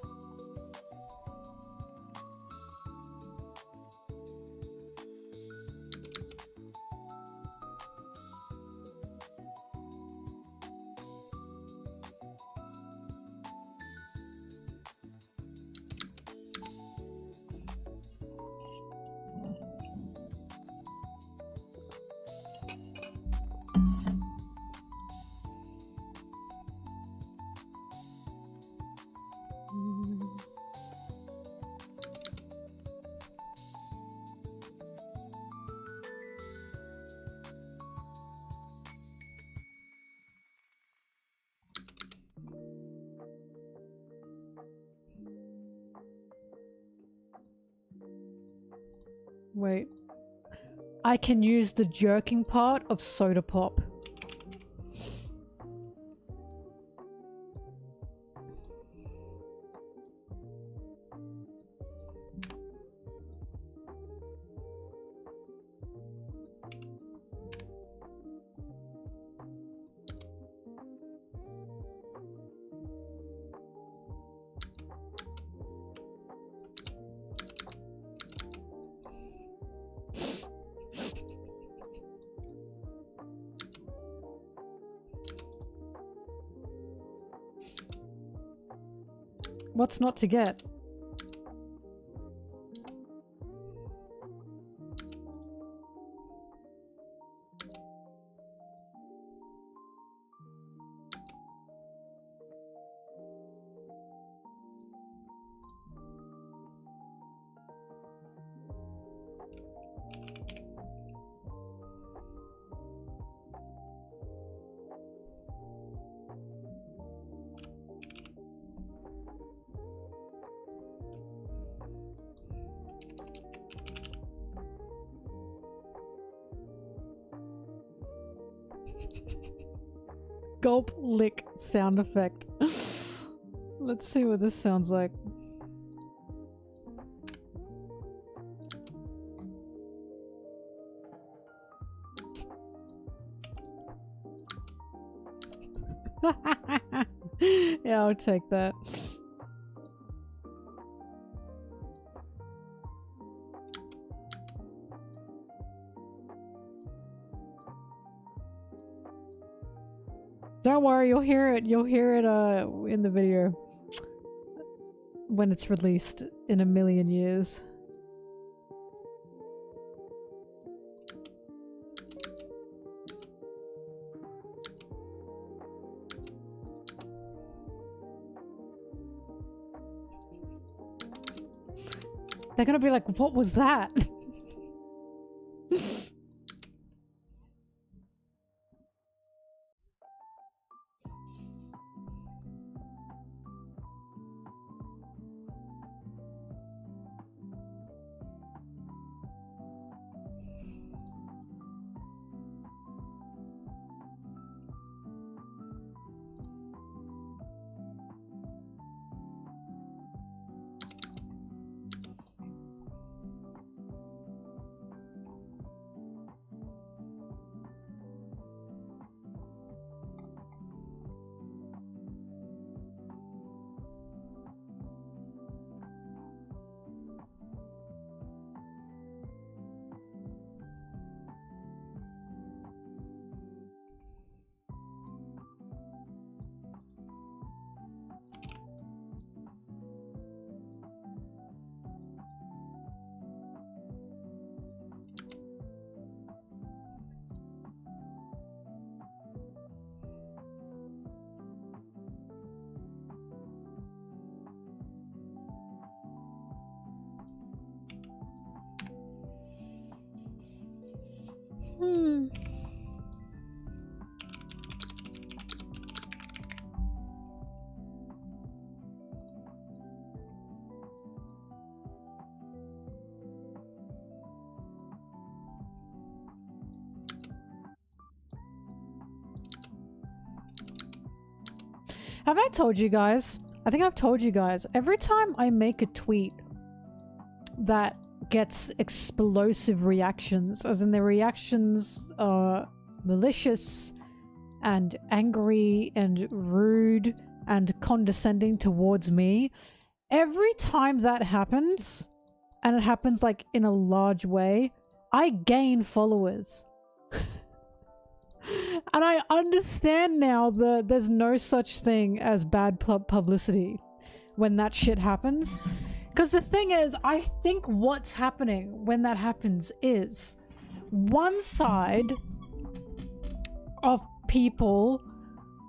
Wait. I can use the jerking part of soda pop. What's not to get? Gulp lick sound effect. Let's see what this sounds like. Yeah, I'll take that. Don't worry, you'll hear it. You'll hear it in the video when it's released in a million years. They're gonna be like, what was that? Have I told you guys? I think I've told you guys. Every time I make a tweet that gets explosive reactions, as in the reactions are malicious and angry and rude and condescending towards me, every time that happens, and it happens like in a large way, I gain followers. And I understand now that there's no such thing as bad publicity when that shit happens. Because the thing is, I think what's happening when that happens is one side of people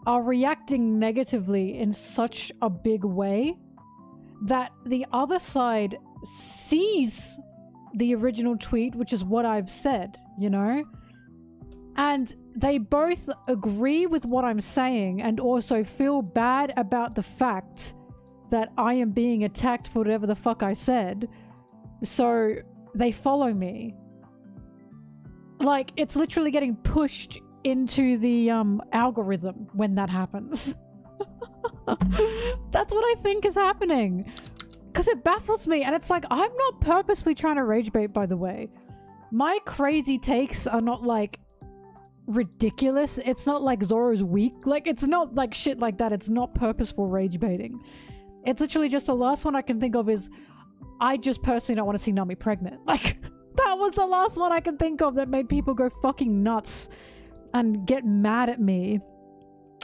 are reacting negatively in such a big way that the other side sees the original tweet, which is what I've said, you know? And they both agree with what I'm saying and also feel bad about the fact that I am being attacked for whatever the fuck I said. So they follow me. Like, it's literally getting pushed into the algorithm when that happens. That's what I think is happening. Because it baffles me, and it's like, I'm not purposefully trying to rage bait, by the way. My crazy takes are not like ridiculous. It's not like Zoro's weak. Like, it's not like shit like that. It's not purposeful rage baiting. It's literally just the last one I can think of is, I just personally don't want to see Nami pregnant. Like, that was the last one I can think of that made people go fucking nuts and get mad at me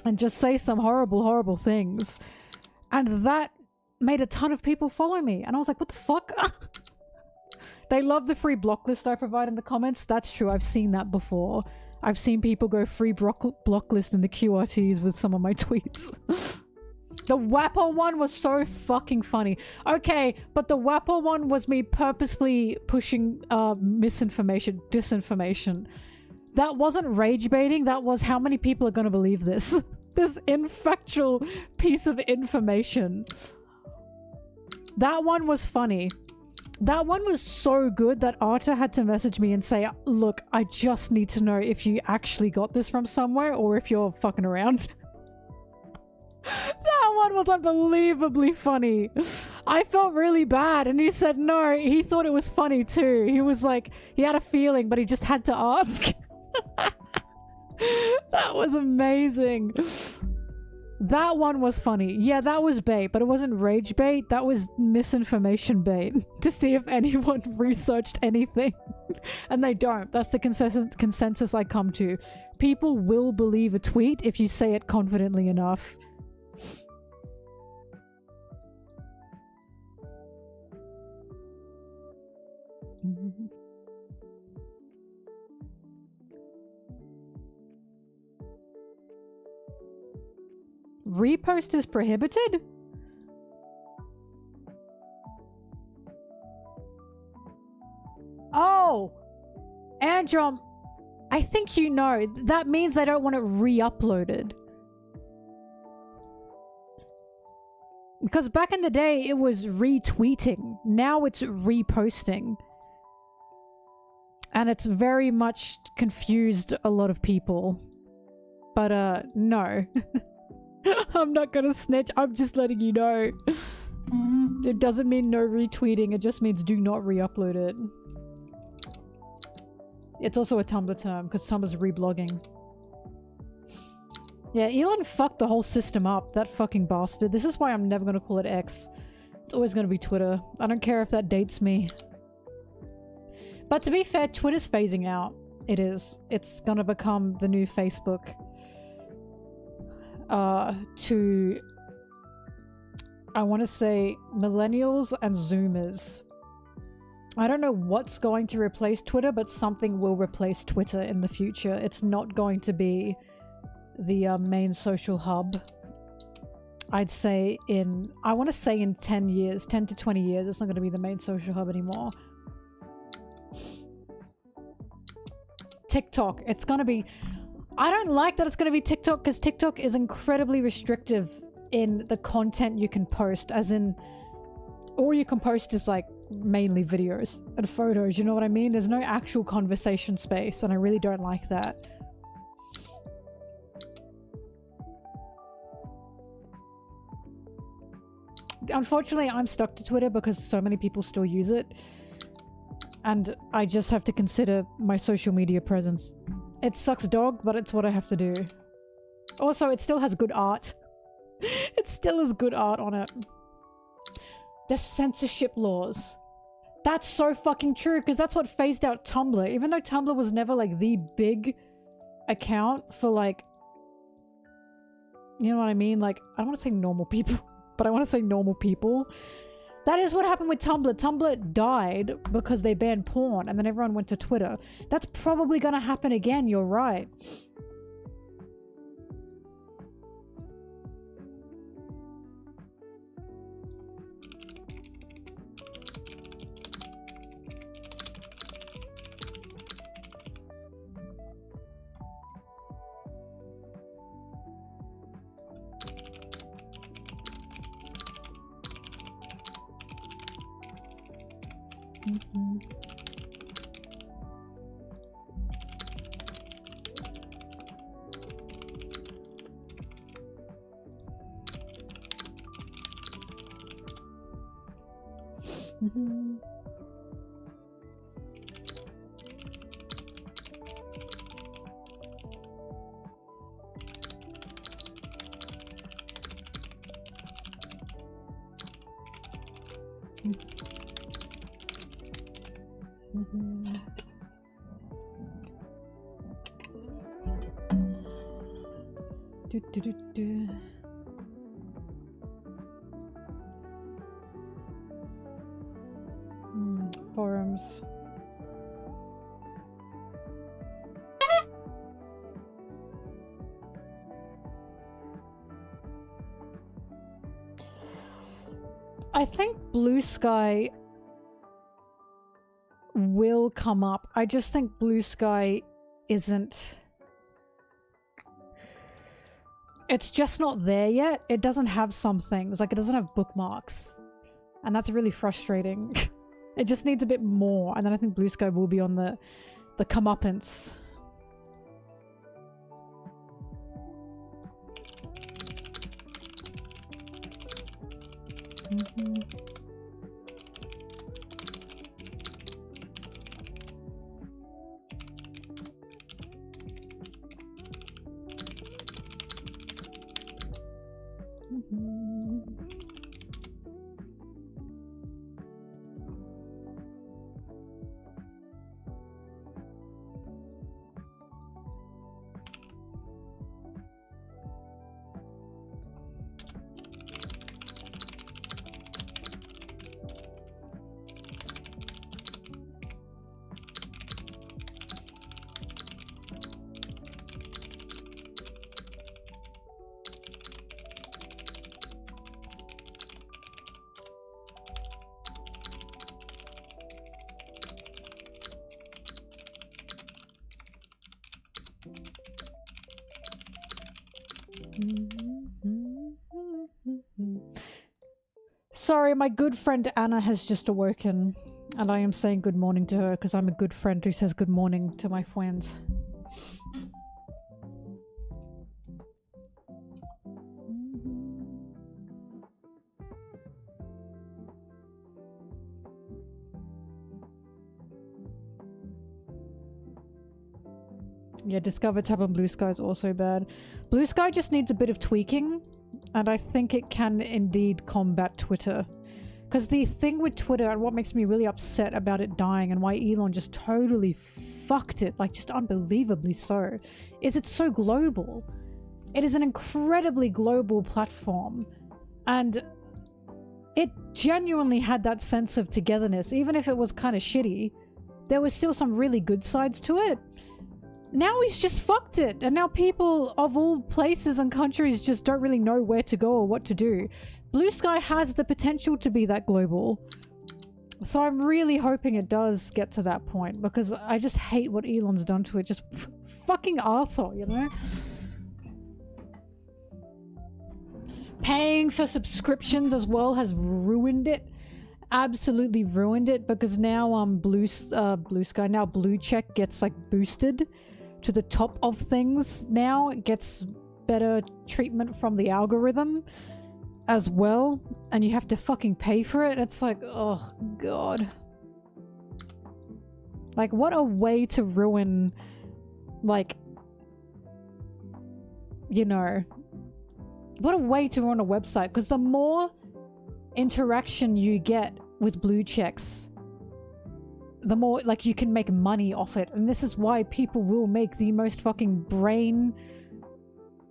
and just say some horrible, horrible things. And that made a ton of people follow me. And I was like, what the fuck? They love the free block list I provide in the comments. That's true. I've seen that before. I've seen people go free block list in the QRTs with some of my tweets. The Wappo one was so fucking funny. Okay, but the Wappo one was me purposefully pushing misinformation, disinformation. That wasn't rage baiting. That was how many people are going to believe this. This infactual piece of information. That one was funny. That one was so good that Arta had to message me and say, look, I just need to know if you actually got this from somewhere or if you're fucking around. That one was unbelievably funny. I felt really bad, and he said no, he thought it was funny too. He was like, he had a feeling, but he just had to ask. That was amazing. That one was funny. Yeah, that was bait, but it wasn't rage bait. That was misinformation bait to see if anyone researched anything. And they don't. That's the consensus I come to. People will believe a tweet if you say it confidently enough. Repost is prohibited? Oh! Androm, I think you know. That means they don't want it re-uploaded. Because back in the day, it was retweeting. Now it's reposting. And it's very much confused a lot of people. But, no. I'm not gonna snitch, I'm just letting you know. It doesn't mean no retweeting, it just means do not re-upload it. It's also a Tumblr term, because Tumblr's reblogging. Yeah, Elon fucked the whole system up, that fucking bastard. This is why I'm never gonna call it X. It's always gonna be Twitter. I don't care if that dates me. But to be fair, Twitter's phasing out. It is. It's gonna become the new Facebook. To, I want to say, millennials and Zoomers. I don't know what's going to replace Twitter, but something will replace Twitter in the future. It's not going to be the main social hub. I'd say I want to say in 10 years, 10 to 20 years, it's not going to be the main social hub anymore. TikTok, it's going to be... I don't like that it's going to be TikTok because TikTok is incredibly restrictive in the content you can post, as in all you can post is like mainly videos and photos, you know what I mean? There's no actual conversation space, and I really don't like that. Unfortunately, I'm stuck to Twitter because so many people still use it, and I just have to consider my social media presence. It sucks dog, but it's what I have to do. Also, it still has good art. It still has good art on it. There's censorship laws. That's so fucking true, because that's what phased out Tumblr. Even though Tumblr was never like the big account for like, you know what I mean? Like, I don't want to say normal people, but I want to say normal people. That is what happened with Tumblr. Tumblr died because they banned porn and then everyone went to Twitter. That's probably gonna happen again, you're right. Forums. I think Blue Sky will come up. I just think Blue Sky isn't... It's just not there yet. It doesn't have some things. Like, it doesn't have bookmarks. And that's really frustrating. It just needs a bit more. And then I think Blue Sky will be on the comeuppance. Sorry, my good friend Anna has just awoken, and I am saying good morning to her because I'm a good friend who says good morning to my friends. Yeah, Discover tab on Blue Sky is also bad. Blue Sky just needs a bit of tweaking, and I think it can indeed combat Twitter. Because the thing with Twitter, and what makes me really upset about it dying and why Elon just totally fucked it, like just unbelievably so, is it's so global. It is an incredibly global platform, and it genuinely had that sense of togetherness. Even if it was kind of shitty, there was still some really good sides to it. Now he's just fucked it, and now people of all places and countries just don't really know where to go or what to do. Blue Sky has the potential to be that global, so I'm really hoping it does get to that point, because I just hate what Elon's done to it. Just fucking arsehole, you know? Paying for subscriptions as well has ruined it. Absolutely ruined it, because now Blue Sky, now Blue Check gets like boosted to the top of things now. It gets better treatment from the algorithm as well, and you have to fucking pay for it. It's like, oh god. Like, what a way to ruin, like, you know, what a way to run a website, because the more interaction you get with blue checks, the more like you can make money off it. And this is why people will make the most fucking brain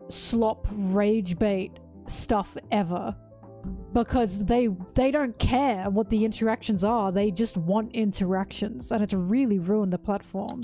slop rage bait stuff ever, because they don't care what the interactions are, they just want interactions, and it's really ruined the platform.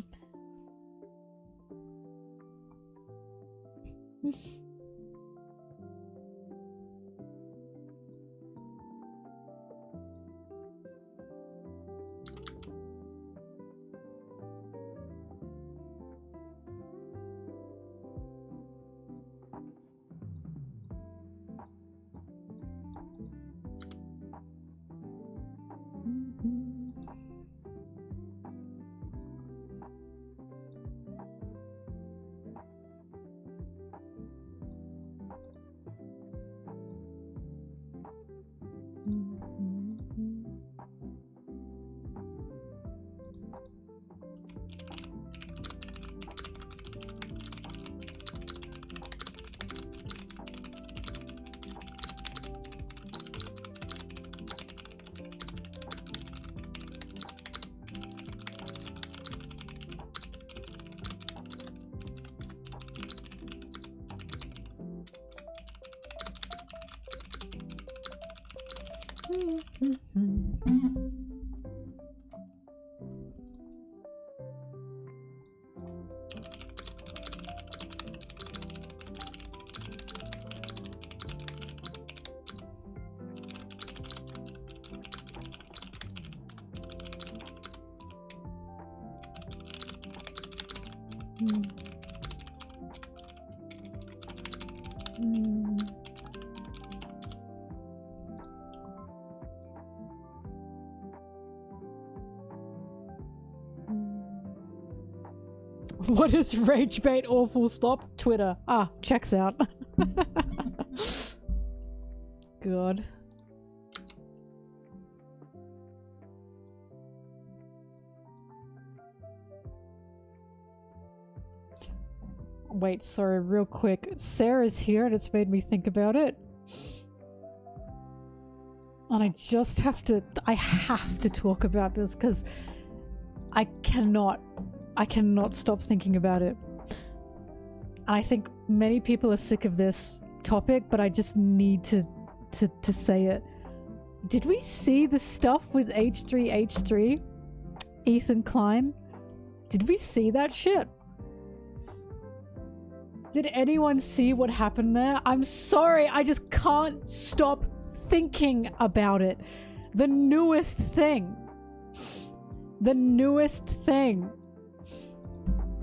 What is rage bait or full stop? Twitter. Ah, checks out. God. Wait, sorry, real quick. Sarah's here and it's made me think about it. And I just have to, I have to talk about this because I cannot stop thinking about it. And I think many people are sick of this topic, but I just need to say it. Did we see the stuff with H3H3? Ethan Klein? Did we see that shit? Did anyone see what happened there? I'm sorry, I just can't stop thinking about it. The newest thing. The newest thing.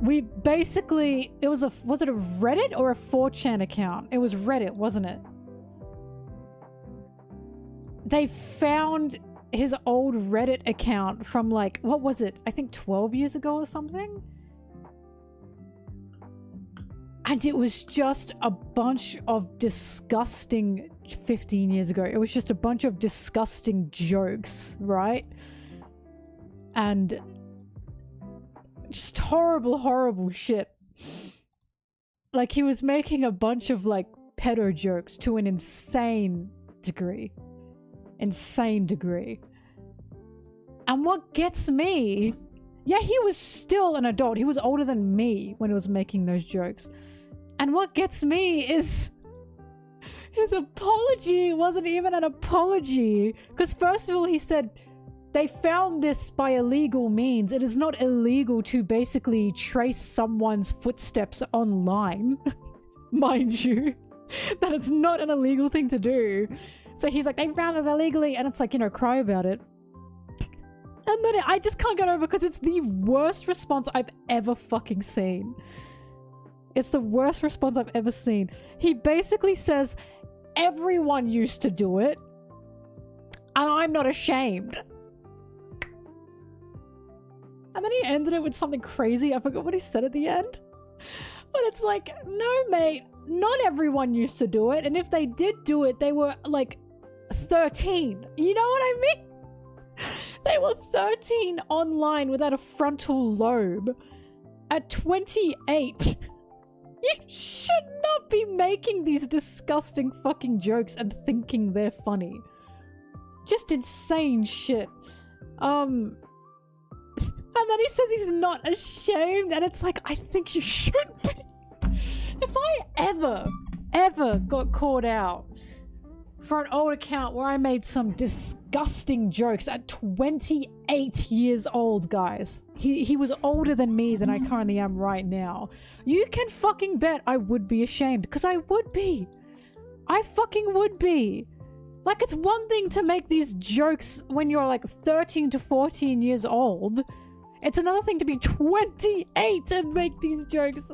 We basically, it was was it a Reddit or a 4chan account? It was Reddit, wasn't it? They found his old Reddit account from like, what was it? I think 12 years ago or something? And it was just a bunch of disgusting, 15 years ago, it was just a bunch of disgusting jokes, right? And just horrible, horrible shit. Like, he was making a bunch of, like, pedo jokes to an insane degree. Insane degree. And what gets me... Yeah, he was still an adult. He was older than me when he was making those jokes. And what gets me is... his apology wasn't even an apology. Because first of all, he said... they found this by illegal means. It is not illegal to basically trace someone's footsteps online. Mind you. That is not an illegal thing to do. So he's like, they found this illegally. And it's like, you know, cry about it. And then I just can't get over because it's the worst response I've ever fucking seen. It's the worst response I've ever seen. He basically says, everyone used to do it. And I'm not ashamed. And then he ended it with something crazy. I forgot what he said at the end. But it's like, no, mate. Not everyone used to do it. And if they did do it, they were like 13. You know what I mean? They were 13 online without a frontal lobe. At 28. You should not be making these disgusting fucking jokes and thinking they're funny. Just insane shit. And then he says he's not ashamed, and it's like, I think you should be. If I ever got caught out for an old account where I made some disgusting jokes at 28 years old, guys. He was older than me than I currently am right now. You can fucking bet I would be ashamed, because I would be. I fucking would be. Like, it's one thing to make these jokes when you're like 13 to 14 years old. It's another thing to be 28 and make these jokes.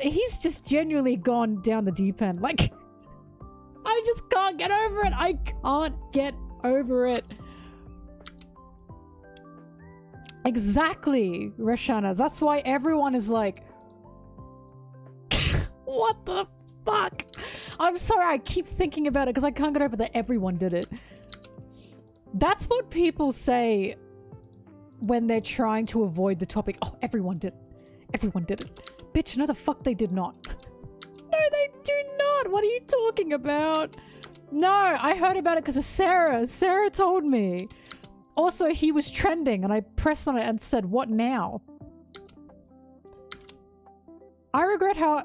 He's just genuinely gone down the deep end. Like, I just can't get over it. I can't get over it. Exactly, Rashanas. That's why everyone is like, what the fuck? I'm sorry, I keep thinking about it because I can't get over that everyone did it. That's what people say when they're trying to avoid the topic. Oh, everyone did it. Everyone did it. Bitch, no the fuck they did not. No, they do not. What are you talking about? No, I heard about it because of Sarah. Sarah told me. Also, he was trending and I pressed on it and said, what now? I regret how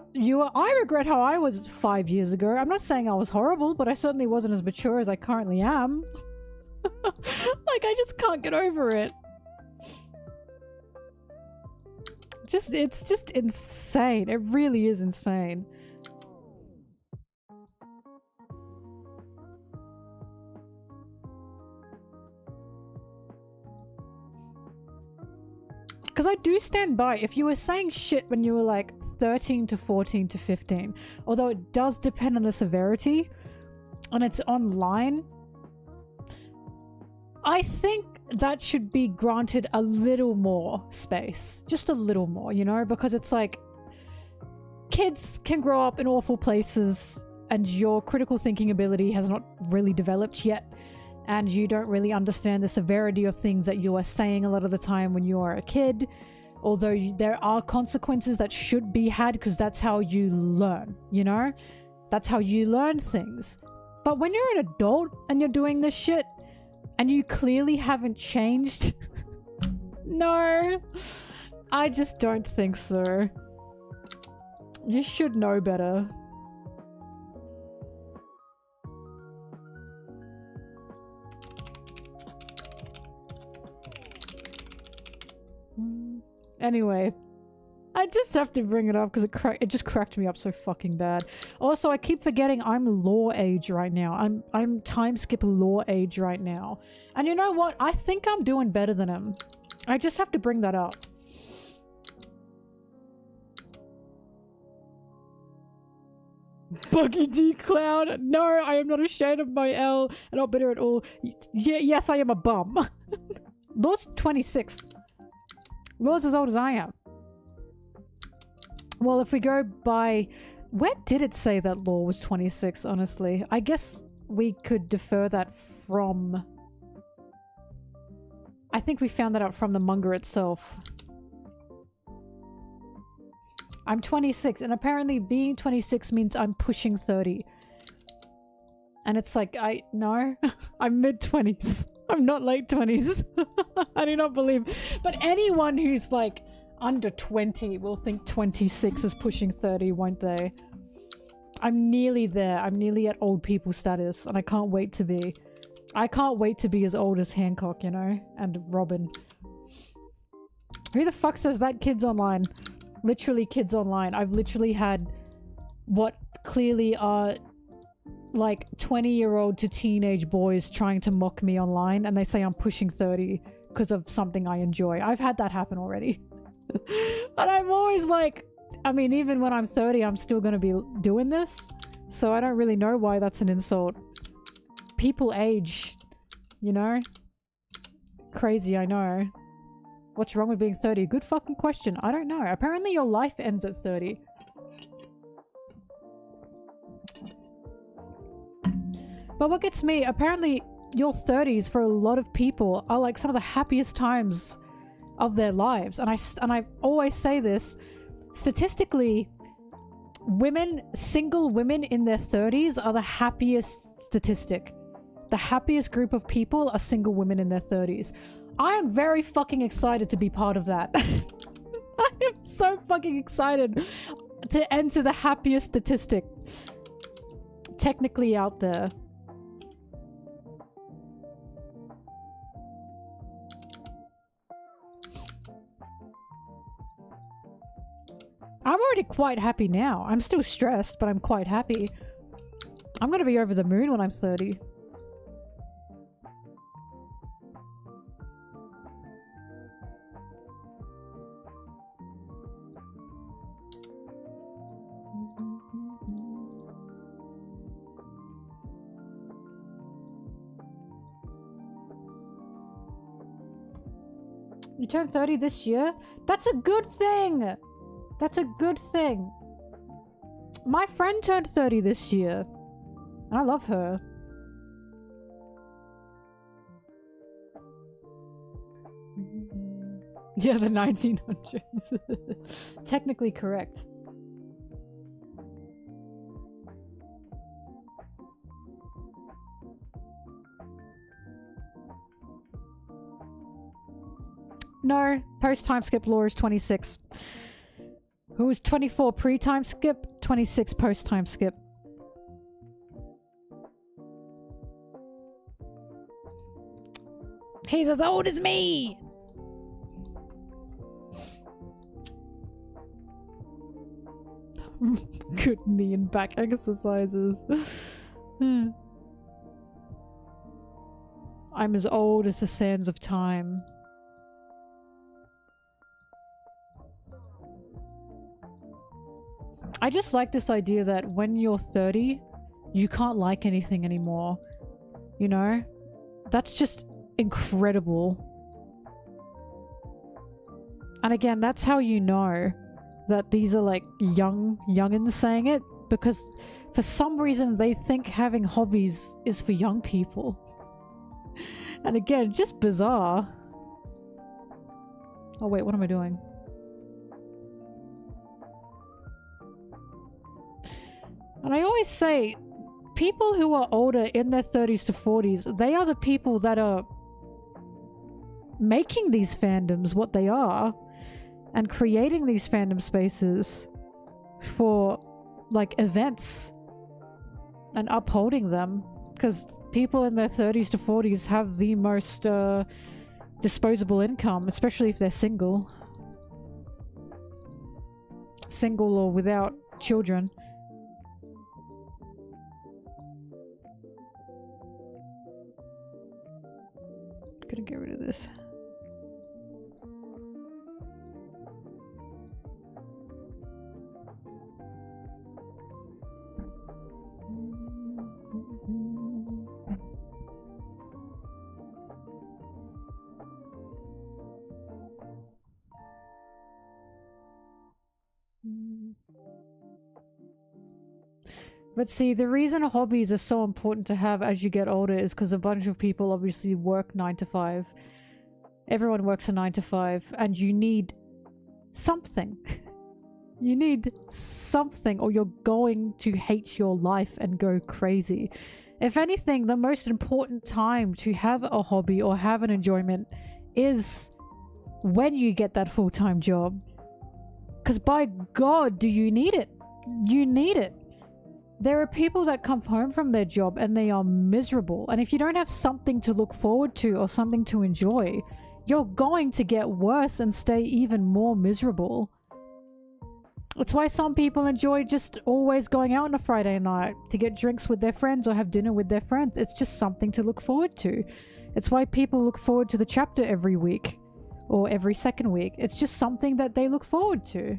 I was 5 years ago. I'm not saying I was horrible, but I certainly wasn't as mature as I currently am. Like, I just can't get over it. It's just insane. It really is insane. Because I do stand by, if you were saying shit when you were like 13 to 14 to 15, although it does depend on the severity, and it's online, I think that should be granted a little more space. Just a little more, you know? Because it's like, kids can grow up in awful places and your critical thinking ability has not really developed yet. And you don't really understand the severity of things that you are saying a lot of the time when you are a kid. Although there are consequences that should be had because that's how you learn, you know? That's how you learn things. But when you're an adult and you're doing this shit and you clearly haven't changed, no, I just don't think so. You should know better. Anyway, I just have to bring it up because it just cracked me up so fucking bad. Also, I keep forgetting I'm law age right now. I'm time skip law age right now. And you know what? I think I'm doing better than him. I just have to bring that up. Buggy D Cloud. No, I am not ashamed of my L and not bitter at all. Yes, I am a bum. Law's 26. Law's as old as I am. Well, if we go by... Where did it say that Law was 26, honestly? I guess we could defer that from... I think we found that out from the manga itself. I'm 26, and apparently being 26 means I'm pushing 30. And it's like, no, I'm mid-20s. I'm not late 20s. I do not believe. But anyone who's like under 20 will think 26 is pushing 30, won't they? I'm nearly there. I'm nearly at old people status, and I can't wait to be. I can't wait to be as old as Hancock, you know? And Robin. Who the fuck says that? Kids online? Literally kids online. I've literally had what clearly are like 20-year-old to teenage boys trying to mock me online, and they say I'm pushing 30 because of something I enjoy. I've had that happen already. And I'm always like, I mean, even when I'm 30, I'm still going to be doing this. So I don't really know why that's an insult. People age, you know? Crazy, I know. What's wrong with being 30? Good fucking question. I don't know. Apparently your life ends at 30. But what gets me, apparently your 30s for a lot of people are like some of the happiest times of their lives. And I always say this, statistically, women, single women in their 30s are the happiest statistic. The happiest group of people are single women in their 30s. I am very fucking excited to be part of that. I am so fucking excited to enter the happiest statistic technically out there. I'm already quite happy now. I'm still stressed, but I'm quite happy. I'm gonna be over the moon when I'm 30. You turn 30 this year? That's a good thing! That's a good thing. My friend turned 30 this year. And I love her. Yeah, the 1900s. Technically correct. No, post-time skip law is 26. Who is 24 pre-time skip, 26 post-time skip. He's as old as me! Good knee and back exercises. I'm as old as the sands of time. I just like this idea that when you're 30, you can't like anything anymore. You know? That's just incredible. And again, that's how you know that these are like youngins saying it, because for some reason they think having hobbies is for young people. And again, just bizarre. Oh wait, what am I doing? And I always say, people who are older in their 30s to 40s, they are the people that are making these fandoms what they are and creating these fandom spaces for like events and upholding them, because people in their 30s to 40s have the most disposable income, especially if they're single or without children. Gonna get rid of this. But see, the reason hobbies are so important to have as you get older is because a bunch of people obviously work 9 to 5. Everyone works a 9 to 5, and you need something. You need something, or you're going to hate your life and go crazy. If anything, the most important time to have a hobby or have an enjoyment is when you get that full-time job. Because by God, do you need it? You need it. There are people that come home from their job and they are miserable. And if you don't have something to look forward to or something to enjoy, you're going to get worse and stay even more miserable. It's why some people enjoy just always going out on a Friday night to get drinks with their friends or have dinner with their friends. It's just something to look forward to. It's why people look forward to the chapter every week or every second week. It's just something that they look forward to.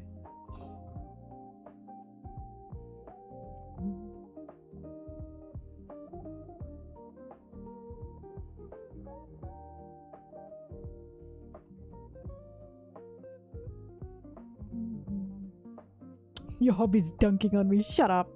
Your hobby's dunking on me. Shut up.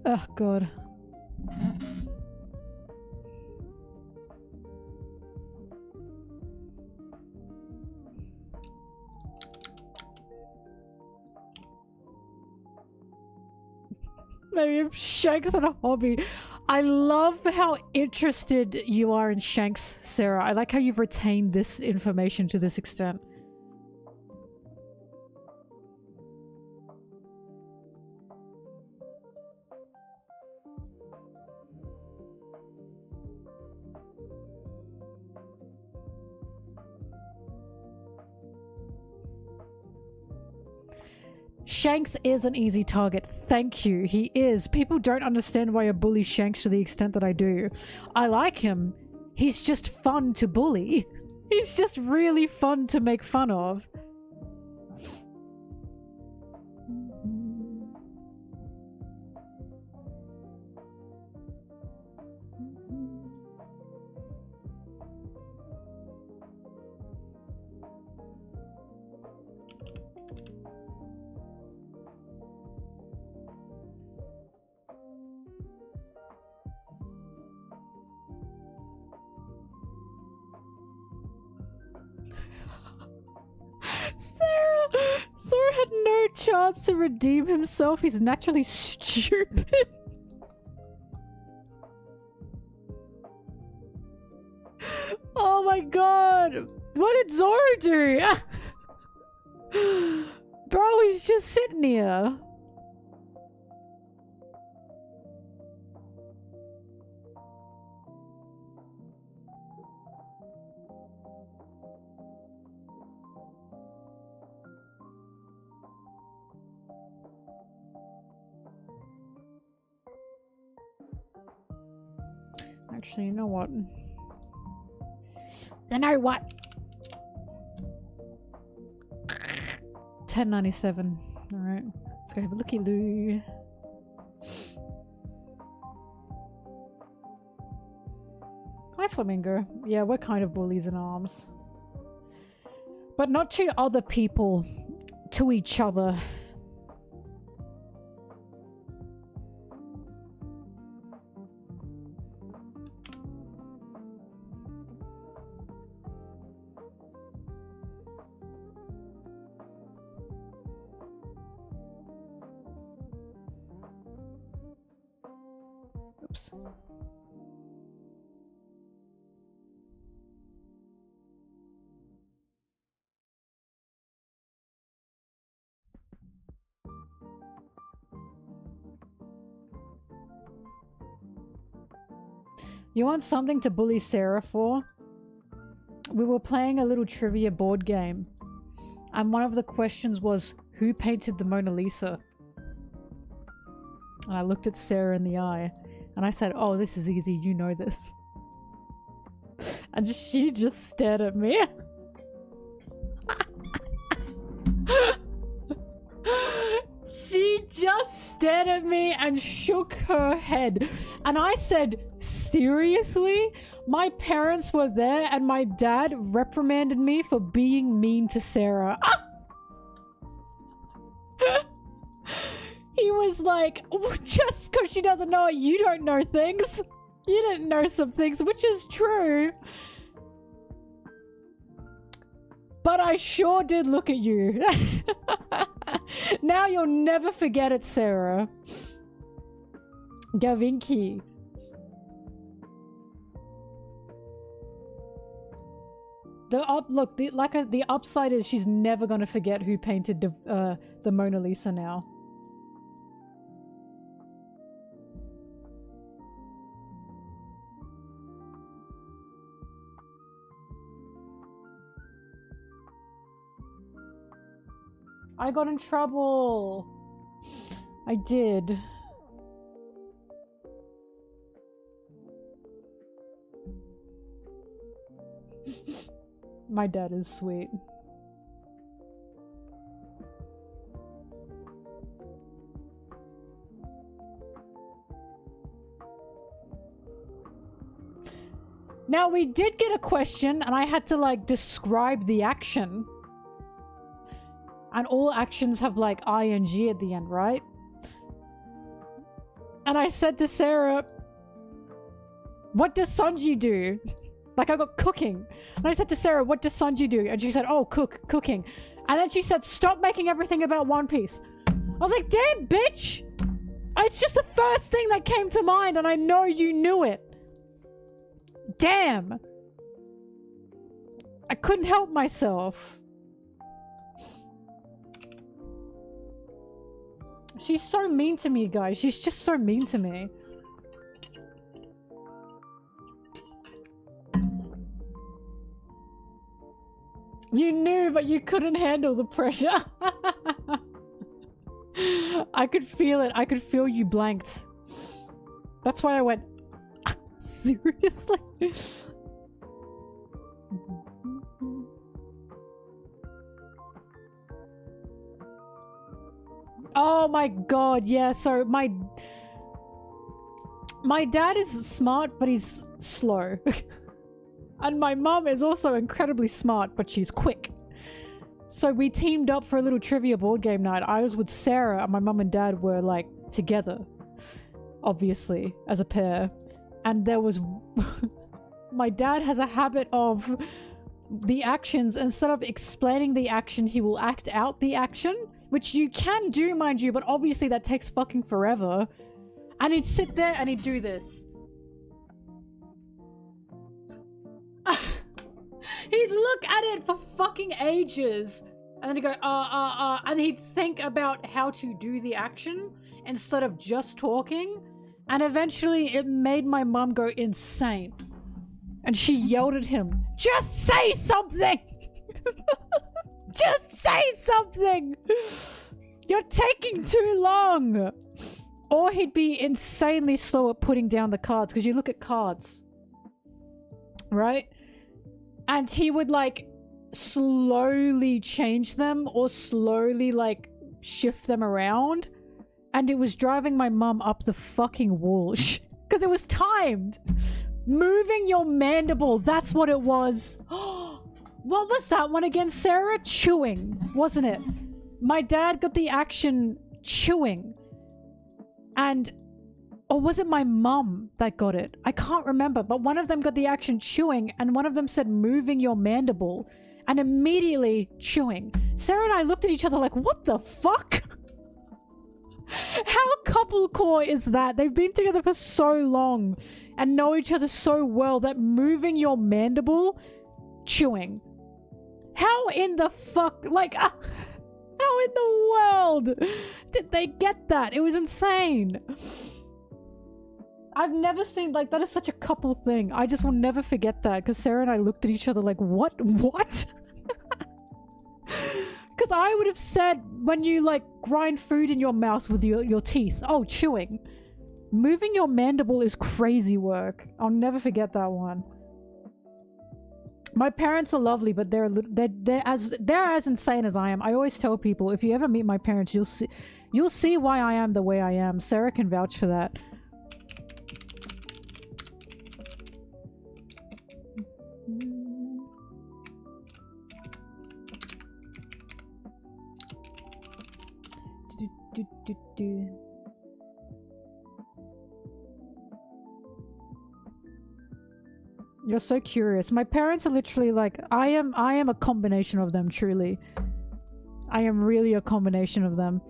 Oh god. Maybe if Shanks had a hobby. I love how interested you are in Shanks, Sarah. I like how you've retained this information to this extent. Shanks is an easy target. Thank you. He is. People don't understand why I bully Shanks to the extent that I do. I like him. He's just fun to bully. He's just really fun to make fun of. Sarah had no chance to redeem himself. He's naturally stupid. Oh my god. What did Zoro do? Bro, he's just sitting here. Actually, you know what? You know what? 1097. Alright. Let's go have a looky-loo. Hi, Flamingo. Yeah, we're kind of bullies in arms. But not to other people. To each other. Oops. You want something to bully Sarah for? We were playing a little trivia board game. And one of the questions was, who painted the Mona Lisa? And I looked at Sarah in the eye. And I said, oh, this is easy. You know this. And she just stared at me. She just stared at me and shook her head. And I said, seriously? My parents were there and my dad reprimanded me for being mean to Sarah. He was like, just because she doesn't know it, you don't know things. You didn't know some things, which is true. But I sure did look at you. Now you'll never forget it, Sarah. Gavinki. The upside is she's never gonna forget who painted the Mona Lisa now. I got in trouble. I did. My dad is sweet. Now we did get a question and I had to like describe the action. And all actions have like ing at the end, right? And I said to Sarah, what does Sanji do? Like, I got cooking. And I said to Sarah, what does Sanji do? And she said, oh, cooking. And then she said, stop making everything about One Piece. I was like, damn, bitch! It's just the first thing that came to mind, and I know you knew it. Damn. I couldn't help myself. She's so mean to me, guys. She's just so mean to me. You knew, but you couldn't handle the pressure. I could feel it. I could feel you blanked. That's why I went, seriously? Oh my god, yeah, so my dad is smart, but he's slow. And my mum is also incredibly smart, but she's quick. So we teamed up for a little trivia board game night. I was with Sarah, and my mum and dad were, like, together. Obviously, as a pair. And there was... my dad has a habit of the actions, instead of explaining the action, he will act out the action. Which you can do, mind you, but obviously that takes fucking forever. And he'd sit there and he'd do this. He'd look at it for fucking ages. And then he'd go, and he'd think about how to do the action instead of just talking. And eventually it made my mum go insane. And she yelled at him, just say something! Just say something! You're taking too long! Or he'd be insanely slow at putting down the cards, because you look at cards. Right? And he would, like, slowly change them or slowly, like, shift them around. And it was driving my mum up the fucking wall. Because it was timed! Moving your mandible, that's what it was. What was that one again, Sarah? Chewing, wasn't it? My dad got the action chewing. And... or was it my mum that got it? I can't remember, but one of them got the action chewing, and one of them said moving your mandible, and immediately chewing. Sarah and I looked at each other like, what the fuck? How couple core is that? They've been together for so long and know each other so well that moving your mandible, chewing. How in the fuck, like, how in the world did they get that? It was insane. I've never seen, like, that is such a couple thing. I just will never forget that, because Sarah and I looked at each other like, what? What? Because I would have said, when you, like, grind food in your mouth with your teeth, oh, chewing. Moving your mandible is crazy work. I'll never forget that one. My parents are lovely, but they're as insane as I am. I always tell people, if you ever meet my parents, you'll see why I am the way I am. Sarah can vouch for that. You're so curious. My parents are literally like, I am a combination of them, truly. I am really a combination of them.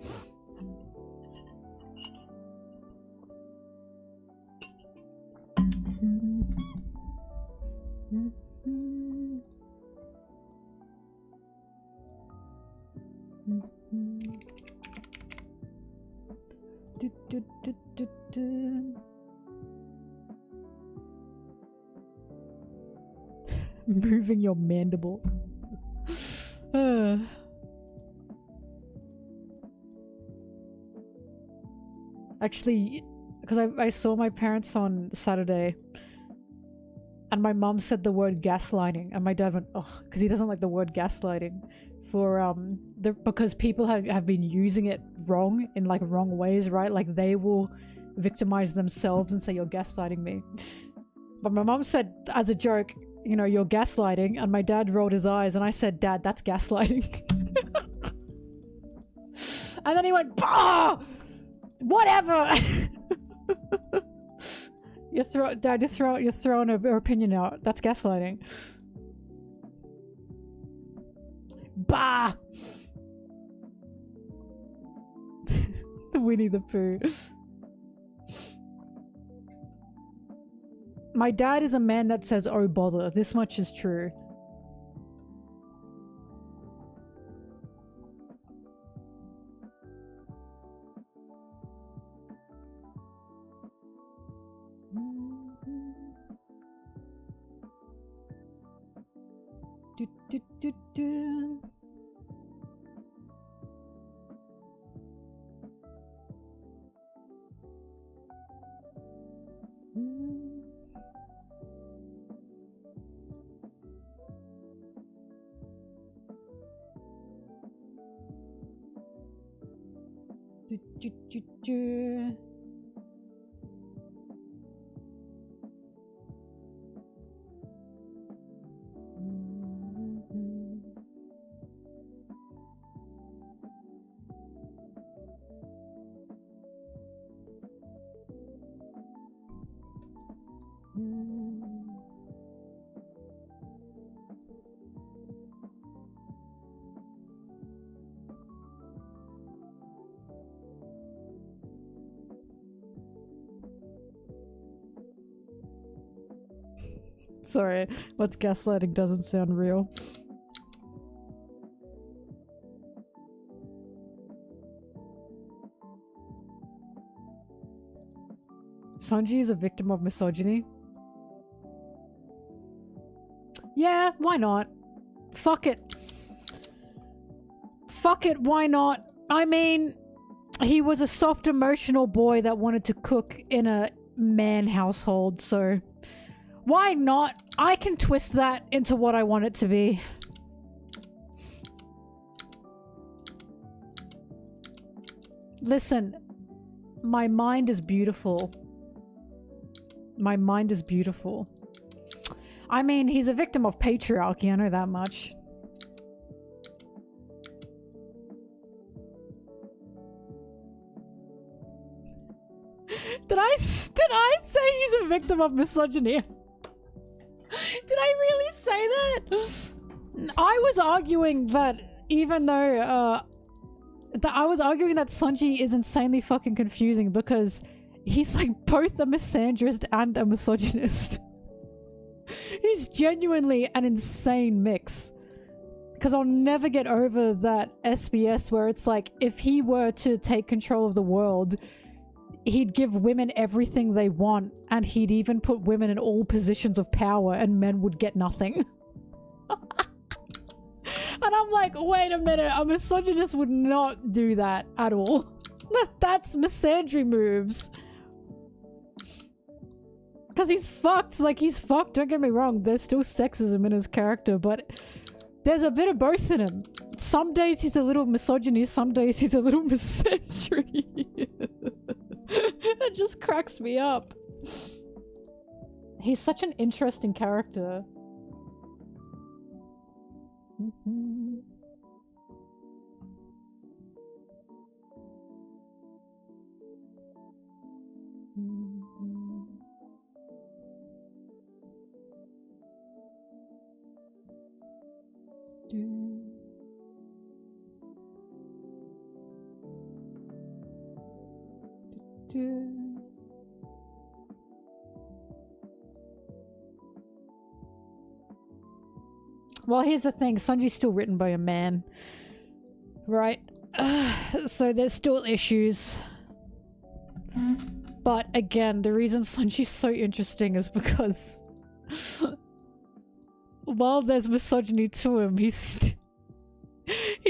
Moving your mandible. Actually, because I saw my parents on Saturday, and my mom said the word gaslighting, and my dad went, oh, because he doesn't like the word gaslighting, for because people have been using it wrong, in like wrong ways, right? Like they will victimize themselves and say, you're gaslighting me. But my mom said, as a joke, you know, you're gaslighting, and my dad rolled his eyes, and I said, Dad, that's gaslighting. And then he went, bah! Whatever! Dad, you're throwing her opinion out. That's gaslighting. Bah! Winnie the Pooh. My dad is a man that says, oh bother. This much is true. Do, do, do, do. Do, do, do, do. Sorry, what's gaslighting doesn't sound real. Sanji is a victim of misogyny. Yeah, why not? Fuck it. Fuck it, why not? I mean, he was a soft emotional boy that wanted to cook in a man household, so why not? I can twist that into what I want it to be. Listen, my mind is beautiful. My mind is beautiful. I mean, he's a victim of patriarchy, I know that much. Did I say he's a victim of misogyny? Did I really say that? I was arguing that even though, I was arguing that Sanji is insanely fucking confusing because he's like both a misandrist and a misogynist. He's genuinely an insane mix. Because I'll never get over that SBS where it's like, if he were to take control of the world, he'd give women everything they want, and he'd even put women in all positions of power, and men would get nothing. And I'm like, wait a minute, a misogynist would not do that at all. That's misandry moves. Because he's fucked, like he's fucked, don't get me wrong, there's still sexism in his character, but there's a bit of both in him. Some days he's a little misogynist, some days he's a little misandry. That just cracks me up. He's such an interesting character. Well, here's the thing, Sanji's still written by a man, right? So there's still issues. But again, the reason Sanji's so interesting is because while there's misogyny to him, he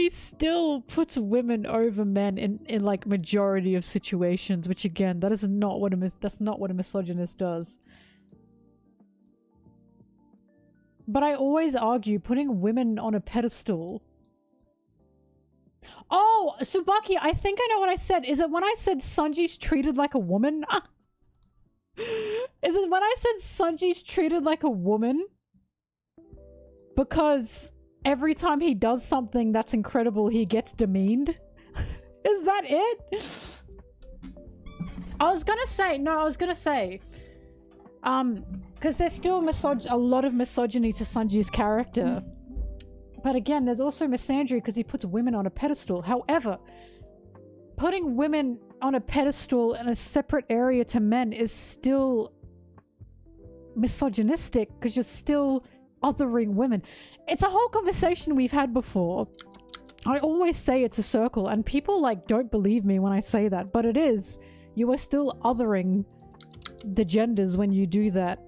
still puts women over men in like majority of situations, which again, that is not what that's not what a misogynist does. But I always argue putting women on a pedestal. Oh, Tsubaki, I think I know what I said. Is it when I said Sanji's treated like a woman? Is it when I said Sanji's treated like a woman? Because every time he does something that's incredible, he gets demeaned? Is that it? I was gonna say, no, I was gonna say, because there's still a lot of misogyny to Sanji's character. But again, there's also misandry because he puts women on a pedestal. However, putting women on a pedestal in a separate area to men is still misogynistic because you're still othering women. It's a whole conversation we've had before. I always say it's a circle and people like don't believe me when I say that, but it is. You are still othering the genders when you do that.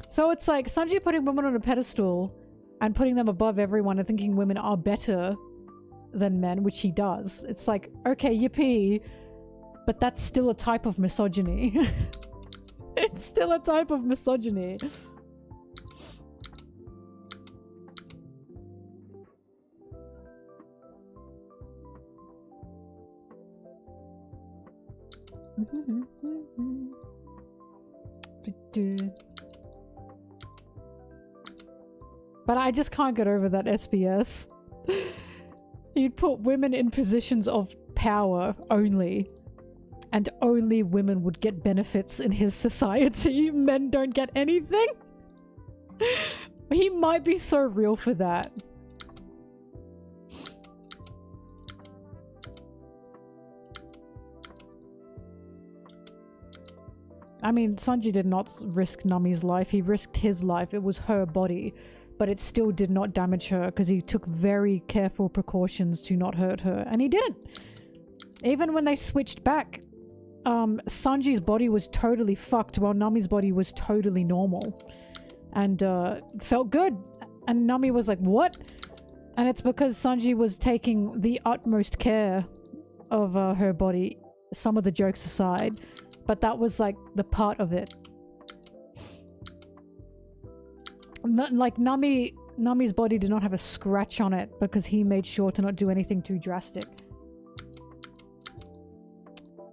So it's like Sanji putting women on a pedestal and putting them above everyone and thinking women are better than men, which he does. It's like, okay, yippee, but that's still a type of misogyny. It's still a type of misogyny. But I just can't get over that SBS. You'd put women in positions of power only, and only women would get benefits in his society. Men don't get anything. He might be so real for that. I mean, Sanji did not risk Nami's life. He risked his life. It was her body. But it still did not damage her because he took very careful precautions to not hurt her. And he didn't. Even when they switched back, Sanji's body was totally fucked while Nami's body was totally normal. And felt good. And Nami was like, what? And it's because Sanji was taking the utmost care of her body, some of the jokes aside. But that was like the part of it. Like Nami's body did not have a scratch on it because he made sure to not do anything too drastic.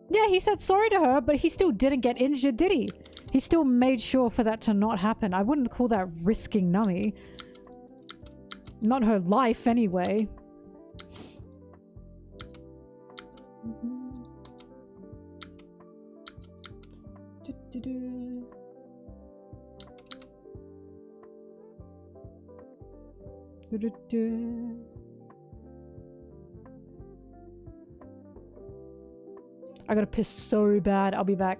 Yeah, he said sorry to her, but he still didn't get injured, did he? He still made sure for that to not happen. I wouldn't call that risking Nami. Not her life, anyway. I gotta piss so bad. I'll be back.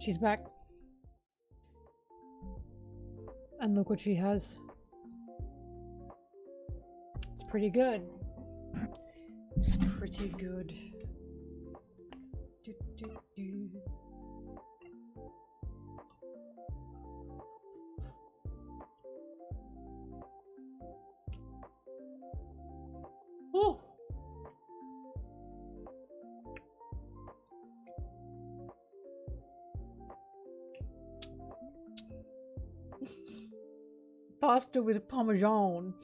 She's back. And look what she has. It's pretty good. It's pretty good. Do, do, do. Oh! Pasta with Parmesan.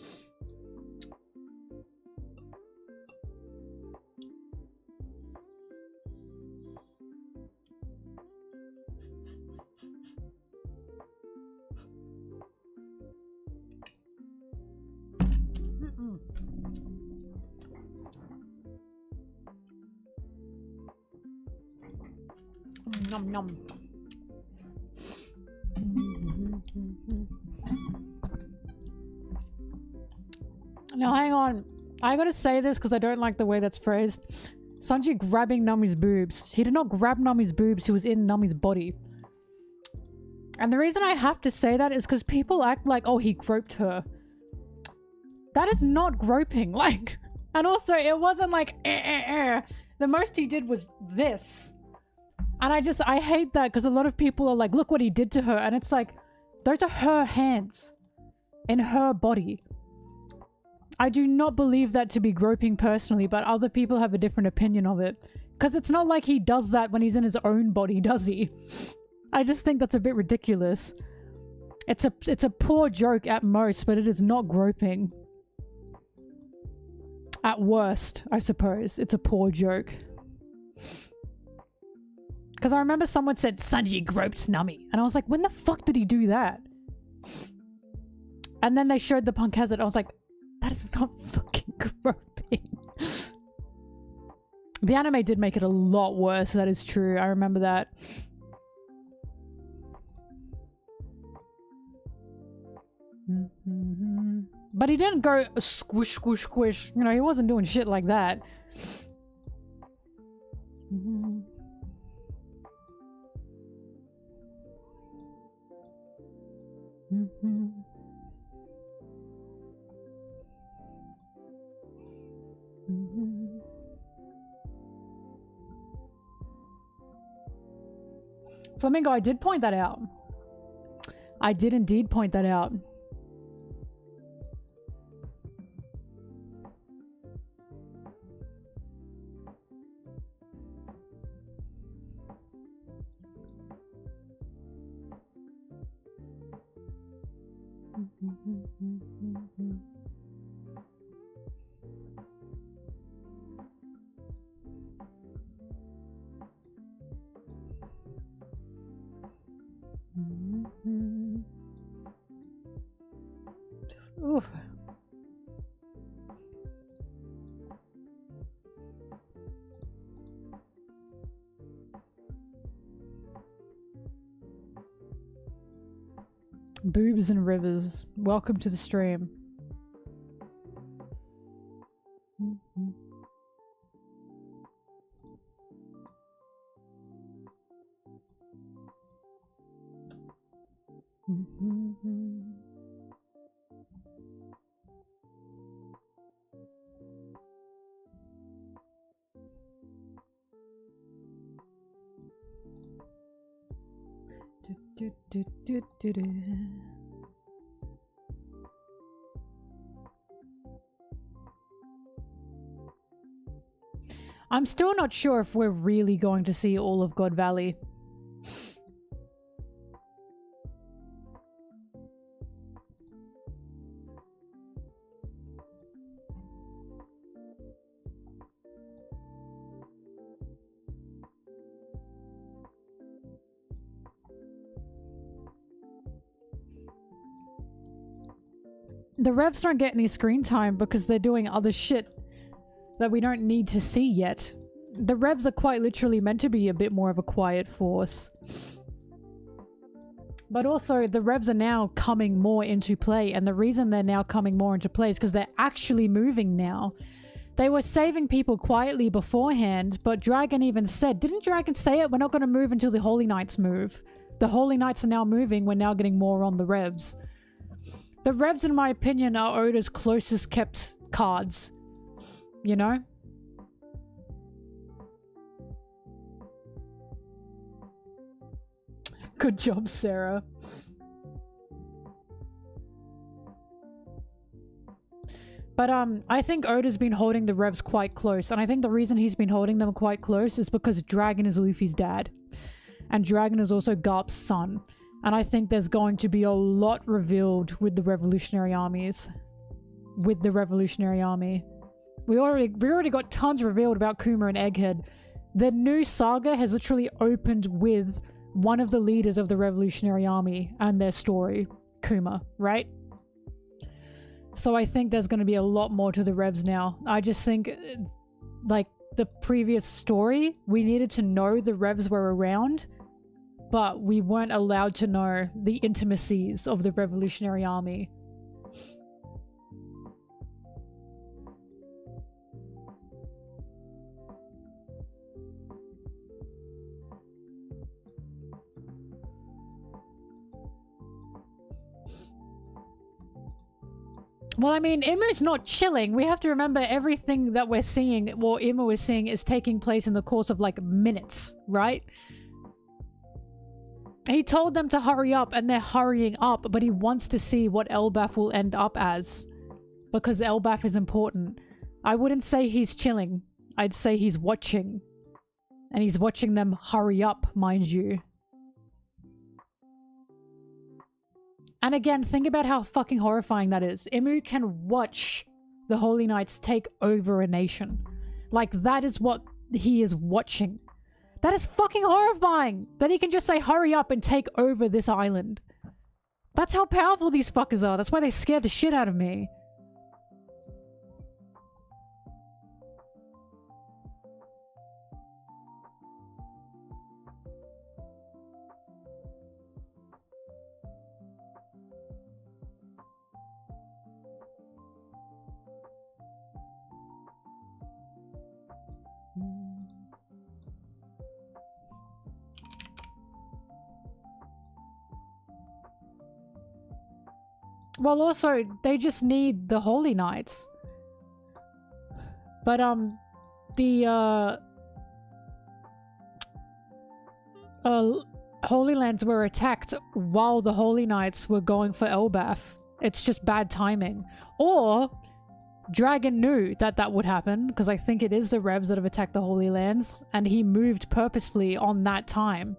Nom nom. Now hang on. I gotta say this because I don't like the way that's phrased. Sanji grabbing Nami's boobs. He did not grab Nami's boobs, he was in Nami's body. And the reason I have to say that is because people act like, oh, he groped her. That is not groping, like... And also, it wasn't like, The most he did was this. And I hate that because a lot of people are like, look what he did to her. And it's like, those are her hands in her body. I do not believe that to be groping personally, but other people have a different opinion of it. Because it's not like he does that when he's in his own body, does he? I just think that's a bit ridiculous. It's a poor joke at most, but it is not groping. At worst, I suppose. It's a poor joke. Because I remember someone said, Sanji groped Nami. And I was like, when the fuck did he do that? And then they showed the punk hazard. I was like, that is not fucking groping. The anime did make it a lot worse. That is true. I remember that. But he didn't go squish, squish, squish. You know, he wasn't doing shit like that. Flamingo, I did point that out. I did indeed point that out. Ooh. Boobs and rivers. Welcome to the stream. I'm still not sure if we're really going to see all of God Valley. The Revs don't get any screen time because they're doing other shit that we don't need to see yet. The Revs are quite literally meant to be a bit more of a quiet force. But also, the Revs are now coming more into play, and the reason they're now coming more into play is because they're actually moving now. They were saving people quietly beforehand, but Dragon even said, didn't Dragon say it? We're not going to move until the Holy Knights move. The Holy Knights are now moving. We're now getting more on the Revs. The Revs, in my opinion, are Oda's closest kept cards. You know? Good job, Sarah. But I think Oda's been holding the Revs quite close. And I think the reason he's been holding them quite close is because Dragon is Luffy's dad. And Dragon is also Garp's son. And I think there's going to be a lot revealed with the Revolutionary Armies. With the Revolutionary Army. We already got tons revealed about Kuma and Egghead. The new saga has literally opened with one of the leaders of the Revolutionary Army and their story, Kuma, right? So I think there's going to be a lot more to the Revs now. I just think, like, the previous story, we needed to know the Revs were around, but we weren't allowed to know the intimacies of the Revolutionary Army. Well, I mean, Imu's not chilling. We have to remember everything that we're seeing, or Imu is seeing, is taking place in the course of, like, minutes, right? He told them to hurry up, and they're hurrying up, but he wants to see what Elbaf will end up as. Because Elbaf is important. I wouldn't say he's chilling. I'd say he's watching. And he's watching them hurry up, mind you. And again, think about how fucking horrifying that is. Imu can watch the Holy Knights take over a nation. Like, that is what he is watching. That is fucking horrifying! That he can just say, hurry up and take over this island. That's how powerful these fuckers are. That's why they scare the shit out of me. Well, also, they just need the Holy Knights. But, the, Holy Lands were attacked while the Holy Knights were going for Elbaf. It's just bad timing. Or, Dragon knew that that would happen, because I think it is the Revs that have attacked the Holy Lands, and he moved purposefully on that time.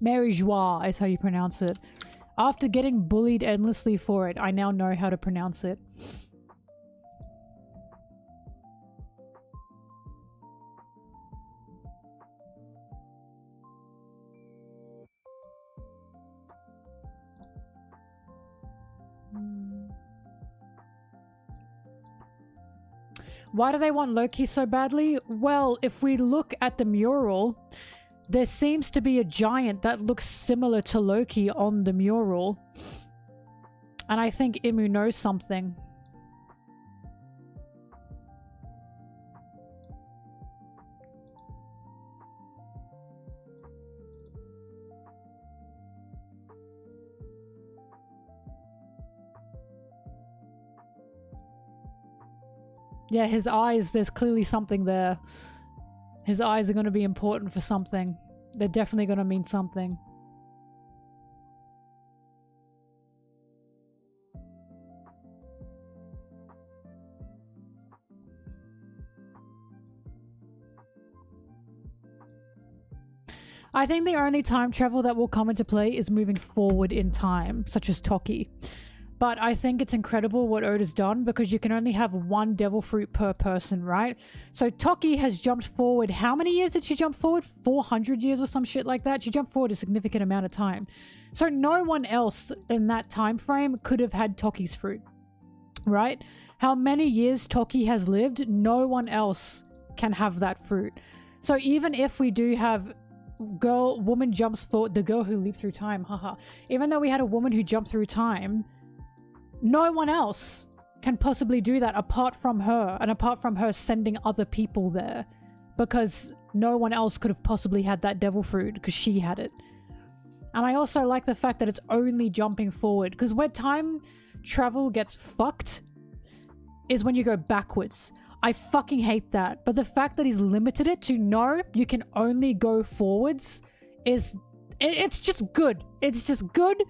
Mary Joie is how you pronounce it. After getting bullied endlessly for it, I now know how to pronounce it. Why do they want Loki so badly? Well, if we look at the mural, there seems to be a giant that looks similar to Loki on the mural. And I think Imu knows something. Yeah, his eyes, there's clearly something there. His eyes are going to be important for something. They're definitely going to mean something. I think the only time travel that will come into play is moving forward in time, such as Toki. But I think it's incredible what Oda's done because you can only have one devil fruit per person, right? So Toki has jumped forward. How many years did she jump forward? 400 years or some shit like that. She jumped forward a significant amount of time. So no one else in that time frame could have had Toki's fruit, right? How many years Toki has lived, no one else can have that fruit. So even if we do have woman jumps forward, the girl who leaped through time, haha. Even though we had a woman who jumped through time, no one else can possibly do that apart from her, and apart from her sending other people there, because no one else could have possibly had that devil fruit because she had it. And I also like the fact that it's only jumping forward, because where time travel gets fucked is when you go backwards. I fucking hate that. But the fact that he's limited it to no, you can only go forwards is... it's just good. It's just good,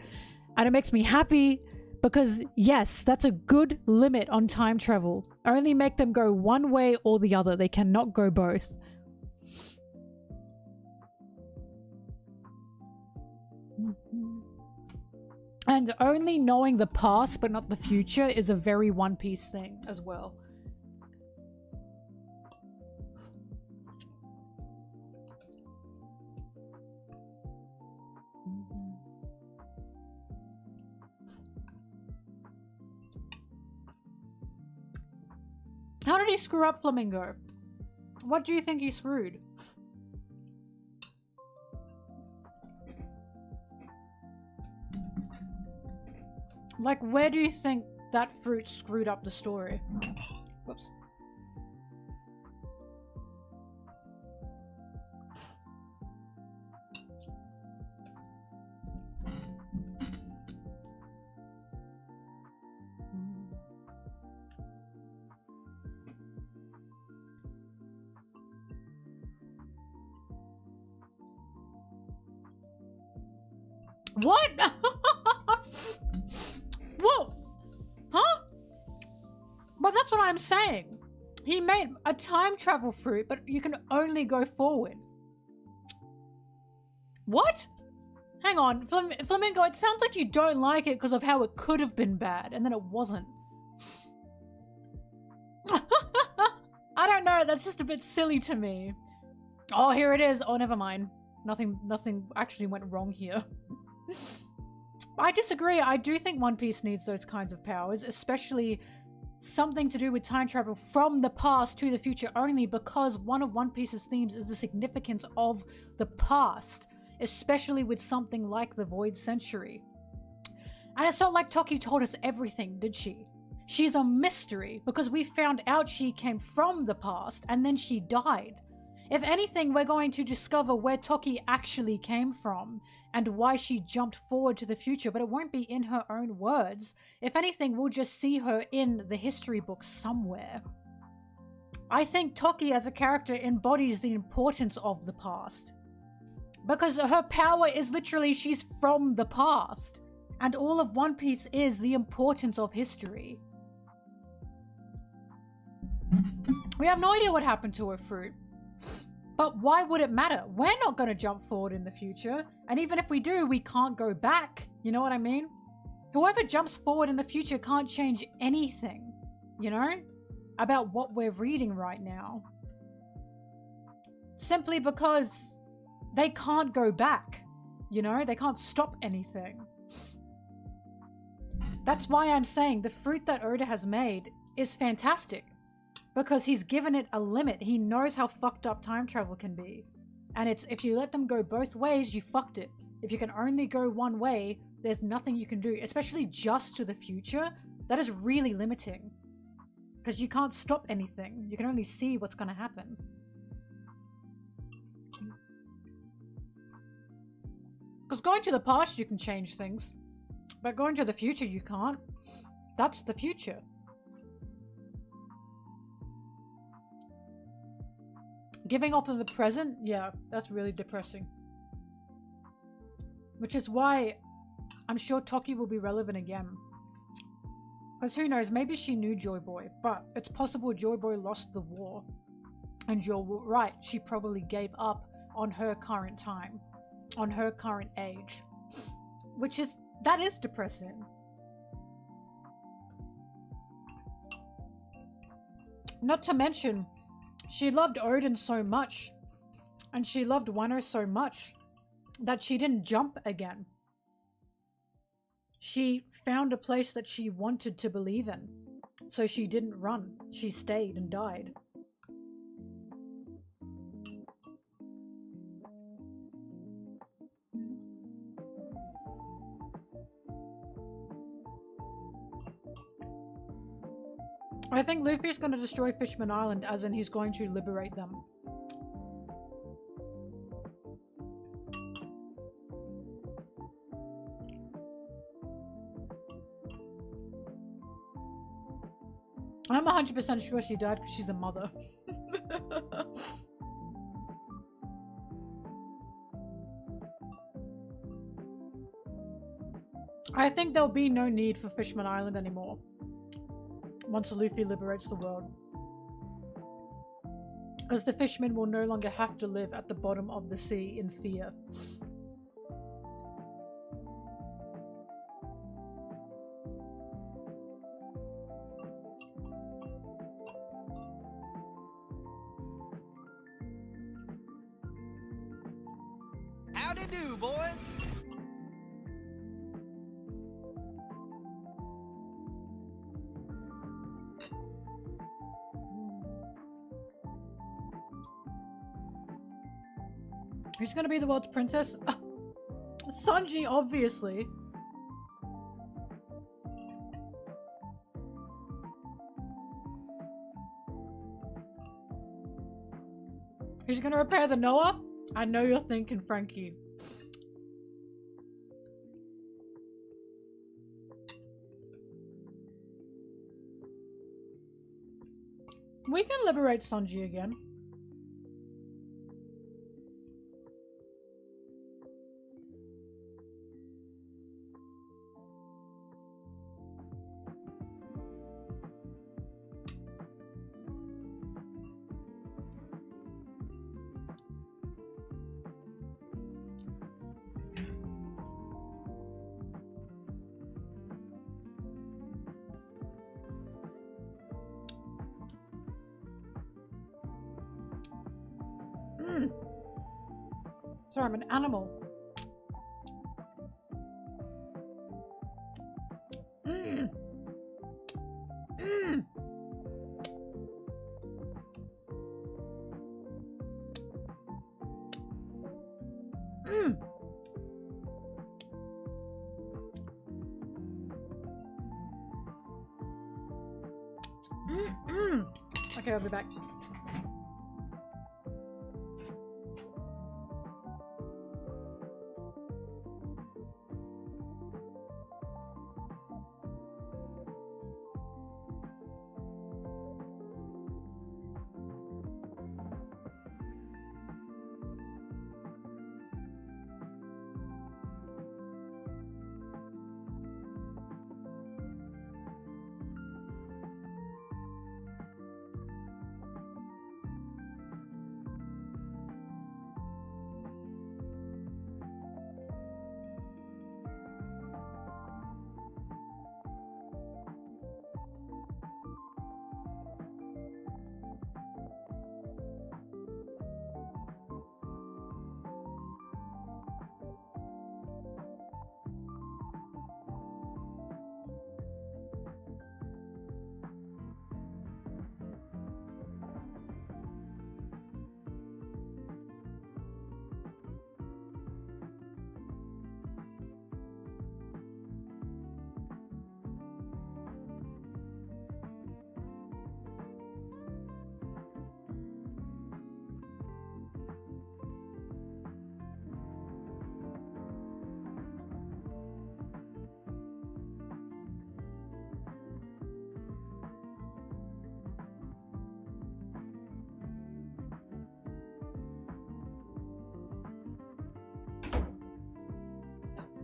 and it makes me happy. Because, yes, that's a good limit on time travel. Only make them go one way or the other. They cannot go both. And only knowing the past but not the future is a very One Piece thing as well. How did he screw up Flamingo? What do you think he screwed? Like, where do you think that fruit screwed up the story? Whoops. What? Whoa! Huh? But that's what I'm saying. He made a time travel fruit, but you can only go forward. What? Hang on, Flamingo, it sounds like you don't like it because of how it could have been bad, and then it wasn't. I don't know, that's just a bit silly to me. Oh, here it is. Oh, never mind. Nothing actually went wrong here. I disagree. I do think One Piece needs those kinds of powers, especially something to do with time travel from the past to the future, only because one of One Piece's themes is the significance of the past, especially with something like the Void Century. And it's not like Toki told us everything, did she? She's a mystery because we found out she came from the past and then she died. If anything, we're going to discover where Toki actually came from and why she jumped forward to the future, but it won't be in her own words. If anything, we'll just see her in the history book somewhere. I think Toki as a character embodies the importance of the past. Because her power is literally she's from the past. And all of One Piece is the importance of history. We have no idea what happened to her fruit. But why would it matter? We're not going to jump forward in the future. And even if we do, we can't go back. You know what I mean? Whoever jumps forward in the future can't change anything, you know, about what we're reading right now. Simply because they can't go back, you know? They can't stop anything. That's why I'm saying the fruit that Oda has made is fantastic. Because he's given it a limit. He knows how fucked up time travel can be. And it's, if you let them go both ways, you fucked it. If you can only go one way, there's nothing you can do. Especially just to the future. That is really limiting. Because you can't stop anything. You can only see what's going to happen. Because going to the past, you can change things. But going to the future, you can't. That's the future. Giving up on the present? Yeah, that's really depressing. Which is why I'm sure Toki will be relevant again. Because who knows, maybe she knew Joy Boy, but it's possible Joy Boy lost the war. And you're right, she probably gave up on her current time. On her current age. Which is, that is depressing. Not to mention, she loved Odin so much, and she loved Wano so much, that she didn't jump again. She found a place that she wanted to believe in, so she didn't run. She stayed and died. I think Luffy's going to destroy Fishman Island, as in he's going to liberate them. I'm 100% sure she died because she's a mother. I think there'll be no need for Fishman Island anymore once Luffy liberates the world. Because the fishermen will no longer have to live at the bottom of the sea in fear.
Howdy do, boys!
Who's gonna be the world's princess? Sanji, obviously. Who's gonna repair the Noah? I know you're thinking, Frankie. We can liberate Sanji again. Sorry, I'm an animal. Okay, I'll be back.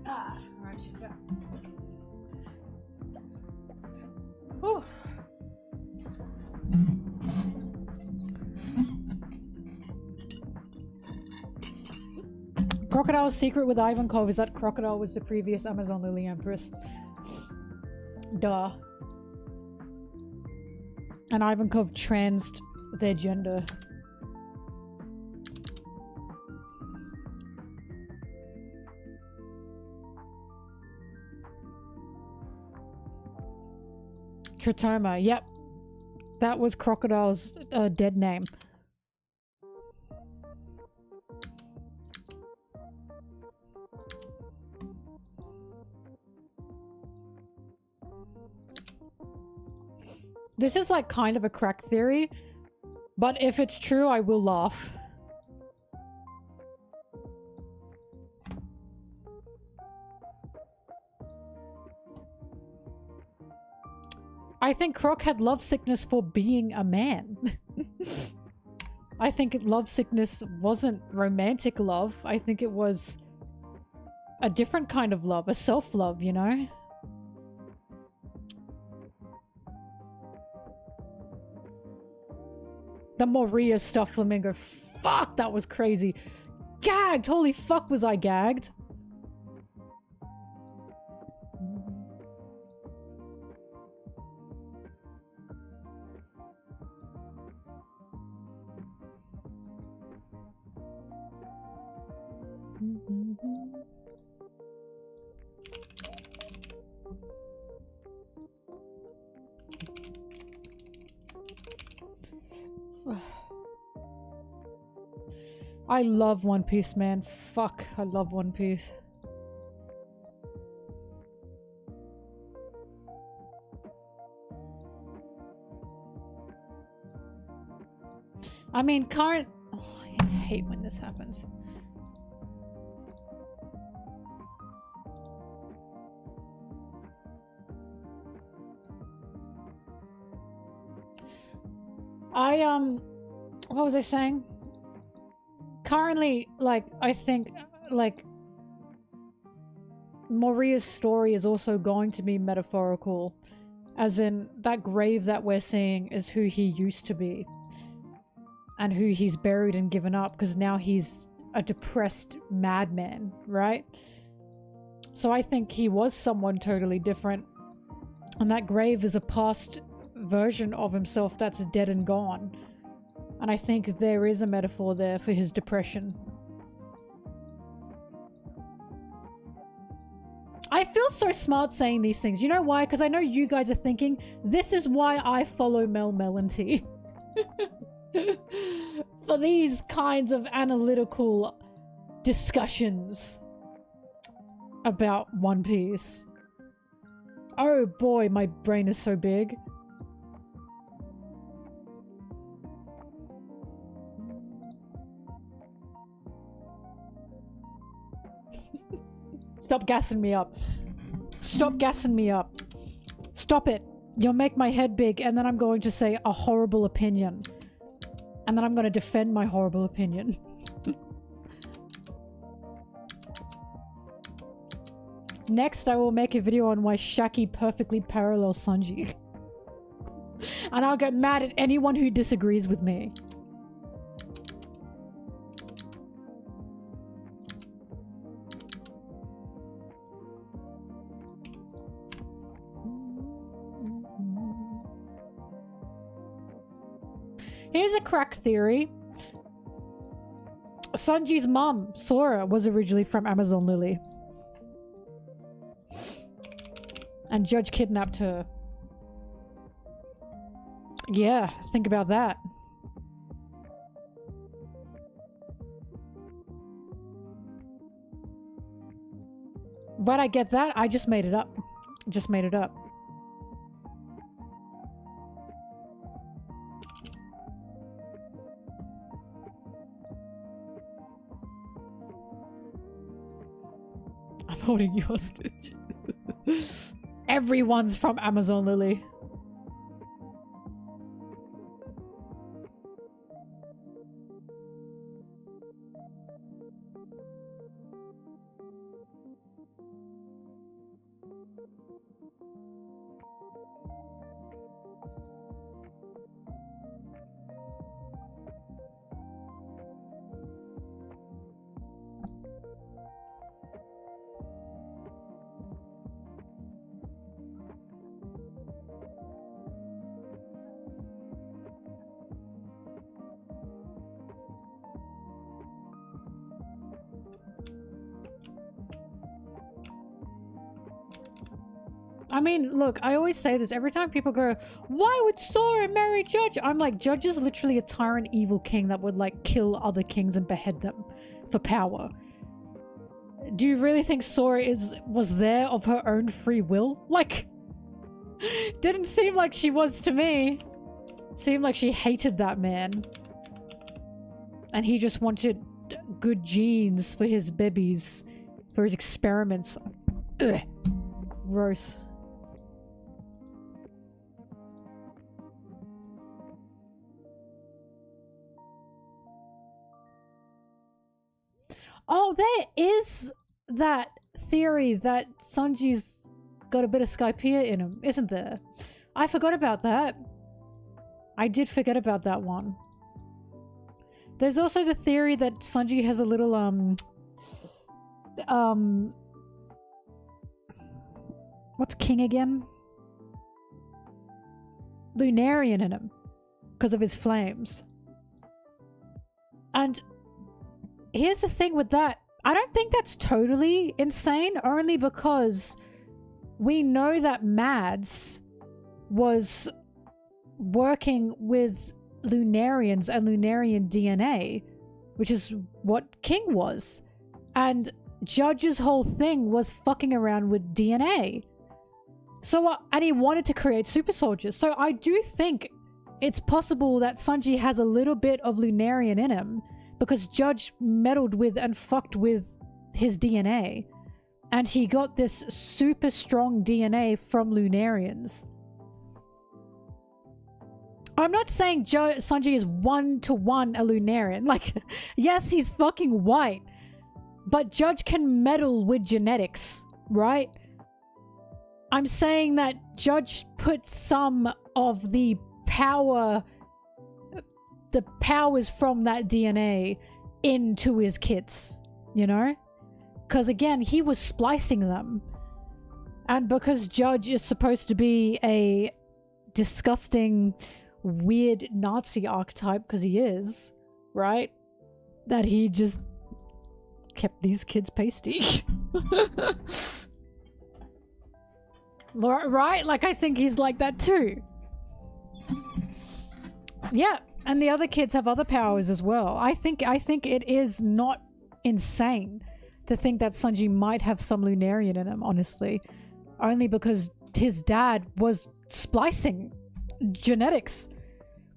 Alright, she's back. Whew. Crocodile's secret with Ivankov is that Crocodile was the previous Amazon Lily Empress. Duh. And Ivankov transed their gender. Tritoma, yep. That was Crocodile's dead name. This is like kind of a crack theory, but if it's true, I will laugh. I think Croc had lovesickness for being a man. I think lovesickness wasn't romantic love. I think it was a different kind of love, a self-love, you know? The Moria stuff, Flamingo. Fuck, that was crazy. Gagged! Holy fuck, was I gagged? I love One Piece, man. Fuck, I love One Piece. I mean, current... Oh, I hate when this happens. What was I saying? Currently, like, I think, like, Moria's story is also going to be metaphorical. As in, that grave that we're seeing is who he used to be. And who he's buried and given up, because now he's a depressed madman, right? So I think he was someone totally different. And that grave is a past version of himself that's dead and gone. And I think there is a metaphor there for his depression. I feel so smart saying these things. You know why? Because I know you guys are thinking, this is why I follow MelonTeee. For these kinds of analytical discussions about One Piece. Oh boy, my brain is so big. Stop gassing me up. Stop gassing me up. Stop it. You'll make my head big, and then I'm going to say a horrible opinion. And then I'm going to defend my horrible opinion. Next, I will make a video on why Shakky perfectly parallels Sanji. And I'll get mad at anyone who disagrees with me. Here's a crack theory. Sanji's mom, Sora, was originally from Amazon Lily. And Judge kidnapped her. Yeah, think about that. But I get that. I just made it up. Just made it up. I'm holding you hostage. Everyone's from Amazon Lily. I mean, look, I always say this every time people go, why would Sora marry Judge? I'm like, Judge is literally a tyrant evil king that would like kill other kings and behead them for power. Do you really think Sora was there of her own free will? Like, didn't seem like she was to me. Seemed like she hated that man. And he just wanted good genes for his babies, for his experiments. Ugh. Gross. Oh, there is that theory that Sanji's got a bit of Skypiea in him, isn't there? I forgot about that. I did forget about that one. There's also the theory that Sanji has a little, what's King again? Lunarian in him. Because of his flames. And here's the thing with that. I don't think that's totally insane, only because we know that Mads was working with Lunarians and Lunarian DNA, which is what King was. And Judge's whole thing was fucking around with DNA. So, and he wanted to create super soldiers. So I do think it's possible that Sanji has a little bit of Lunarian in him, because Judge meddled with and fucked with his DNA. And he got this super strong DNA from Lunarians. I'm not saying Sanji is 1-to-1 a Lunarian. Like, yes, he's fucking white. But Judge can meddle with genetics, right? I'm saying that Judge put some of the powers from that DNA into his kids, you know? Because again, he was splicing them. And because Judge is supposed to be a disgusting, weird Nazi archetype, because he is, right? That he just kept these kids pasty. Right? Like, I think he's like that too. Yeah, and the other kids have other powers as well. I think it is not insane to think that Sanji might have some Lunarian in him, honestly. Only because his dad was splicing genetics.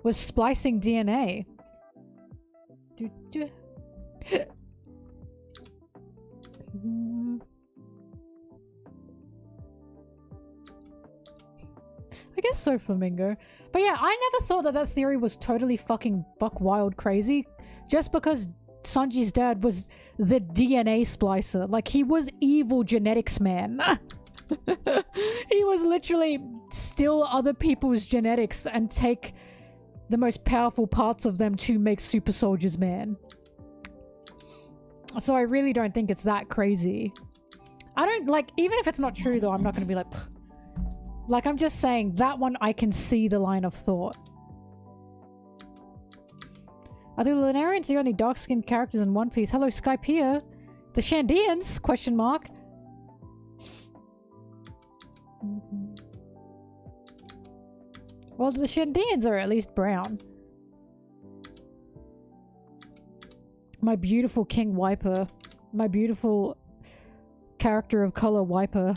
Was splicing DNA. I guess so, Flamingo. But yeah, I never thought that theory was totally fucking buck wild crazy. Just because Sanji's dad was the DNA splicer. Like, he was evil genetics man. He was literally steal other people's genetics and take the most powerful parts of them to make super soldiers, man. So I really don't think it's that crazy. I don't, like, even if it's not true though, I'm not gonna be like, pfft. Like, I'm just saying, that one I can see the line of thought. Are the Lunarians the only dark-skinned characters in One Piece? Hello, Skypiea. The Shandians? Question mark. Well, the Shandians are at least brown. My beautiful King Wiper. My beautiful character of color Wiper.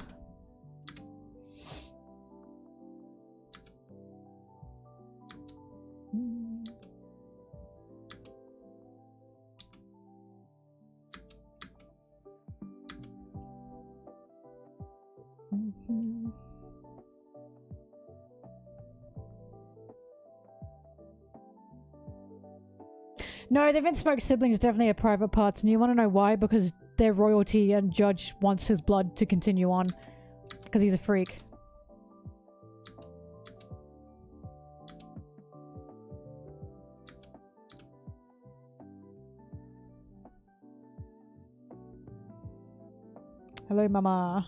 No, the Vince Smoke siblings definitely have private parts, and you want to know why? Because they're royalty and Judge wants his blood to continue on. Because he's a freak. Hello, mama.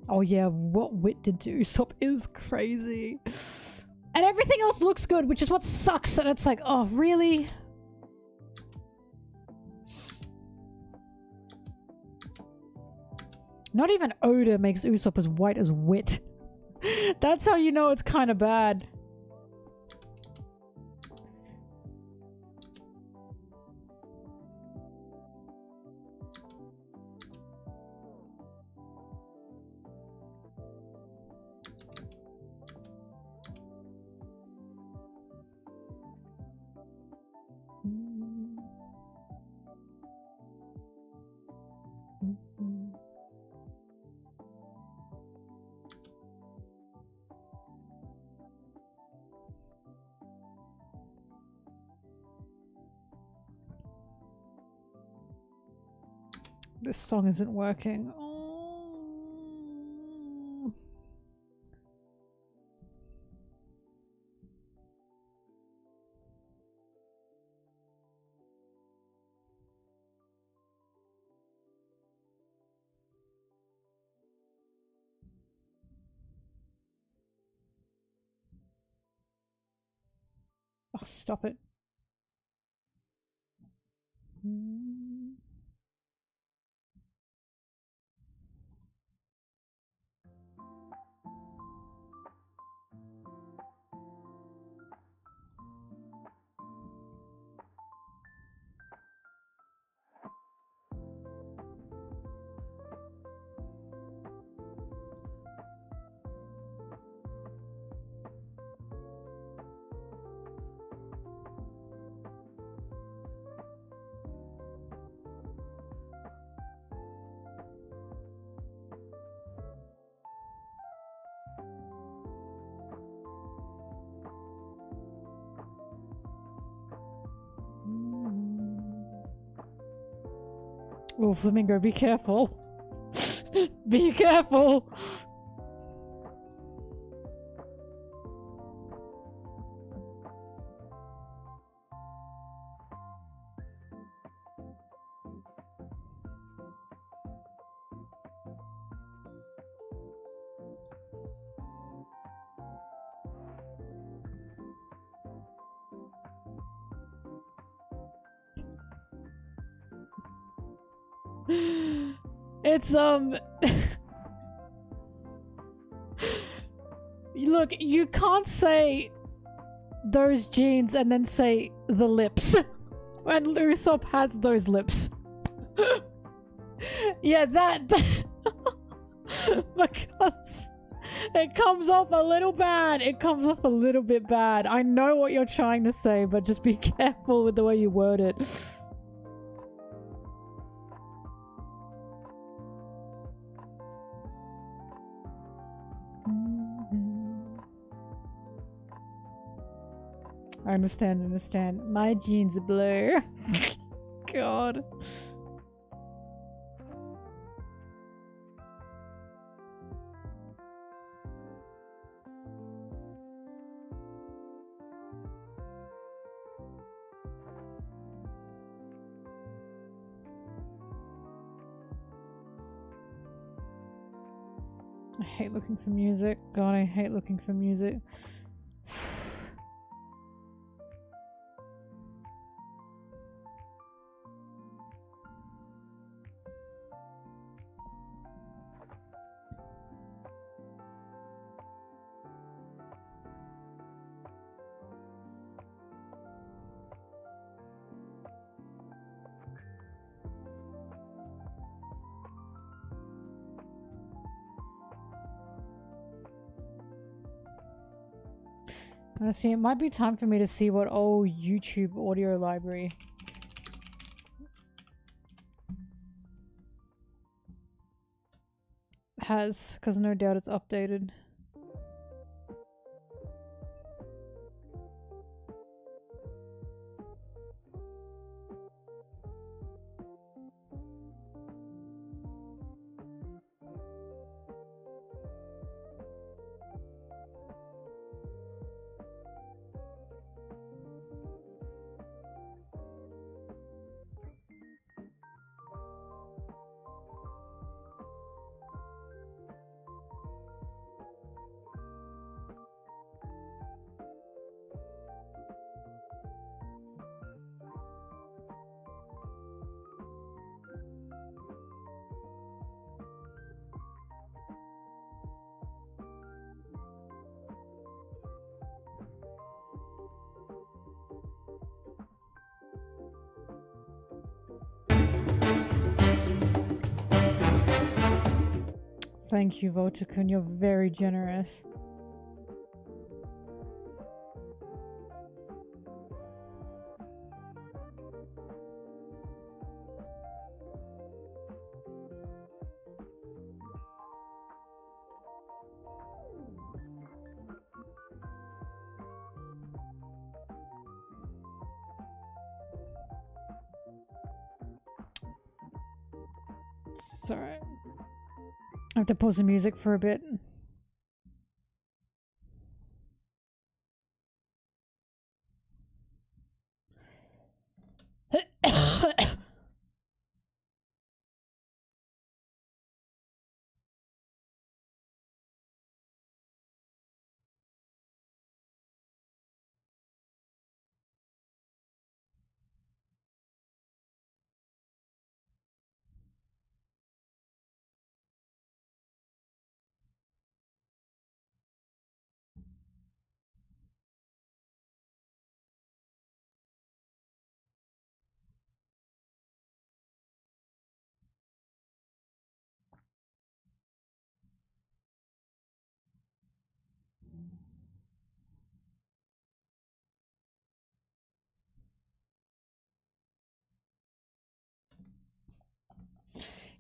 Oh yeah, what Wit did to Usopp is crazy. And everything else looks good, which is what sucks. And it's like, oh, really? Not even odor makes Usopp as white as wit. That's how you know it's kind of bad. This song isn't working. Oh. Oh, stop it. Oh, Flamingo, be careful. Be careful. It's look, you can't say those jeans and then say the lips. When Usopp has those lips. Yeah, that because it comes off a little bad. It comes off a little bit bad. I know what you're trying to say, but just be careful with the way you word it. I understand. My jeans are blue. God. I hate looking for music. God, I hate looking for music. Honestly, it might be time for me to see what old YouTube audio library has, because no doubt it's updated. Thank you, Votakun. You're very generous. Sorry. I have to pause the music for a bit.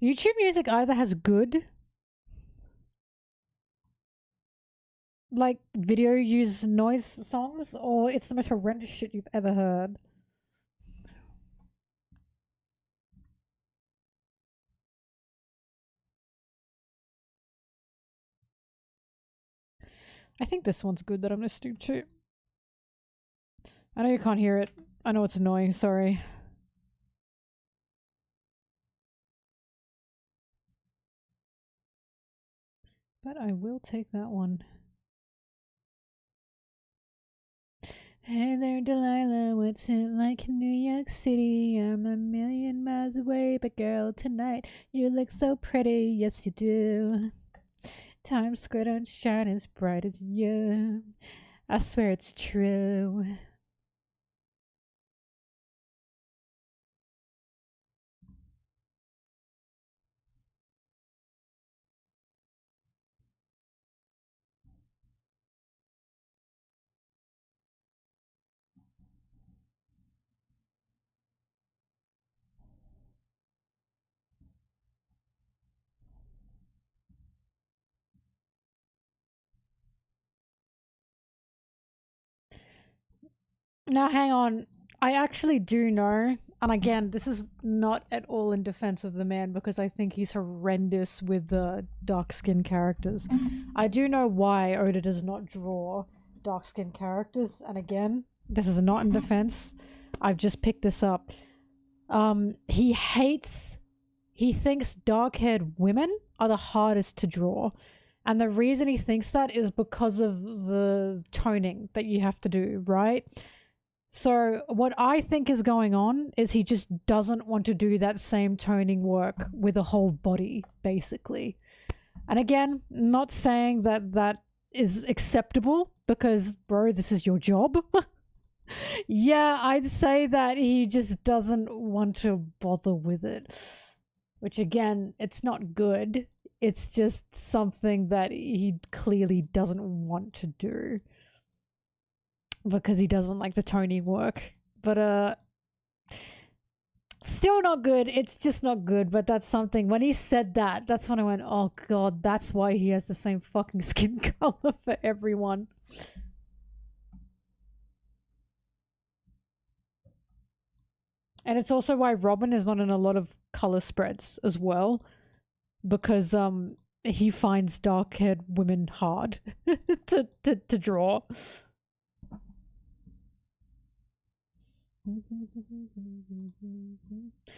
YouTube music either has good, like, video use noise songs, or it's the most horrendous shit you've ever heard. I think this one's good that I'm listening to. I know you can't hear it. I know it's annoying, sorry. But I will take that one. Hey there, Delilah, what's it like in New York City? I'm a million miles away, but girl, tonight you look so pretty, yes you do. Times Square don't shine as bright as you. I swear it's true. Now, hang on. I actually do know, and again, this is not at all in defense of the man because I think he's horrendous with the dark skinned characters. I do know why Oda does not draw dark skinned characters, and again, this is not in defense. I've just picked this up. He thinks dark haired women are the hardest to draw. And the reason he thinks that is because of the toning that you have to do, right? So what I think is going on is he just doesn't want to do that same toning work with a whole body, basically. And again, not saying that that is acceptable because, bro, this is your job. Yeah, I'd say that he just doesn't want to bother with it. Which again, it's not good. It's just something that he clearly doesn't want to do because he doesn't like the toning work. But still not good. It's just not good. But that's something. When he said that, that's when I went, oh god, that's why he has the same fucking skin color for everyone. And it's also why Robin is not in a lot of color spreads as well, because he finds dark-haired women hard to draw.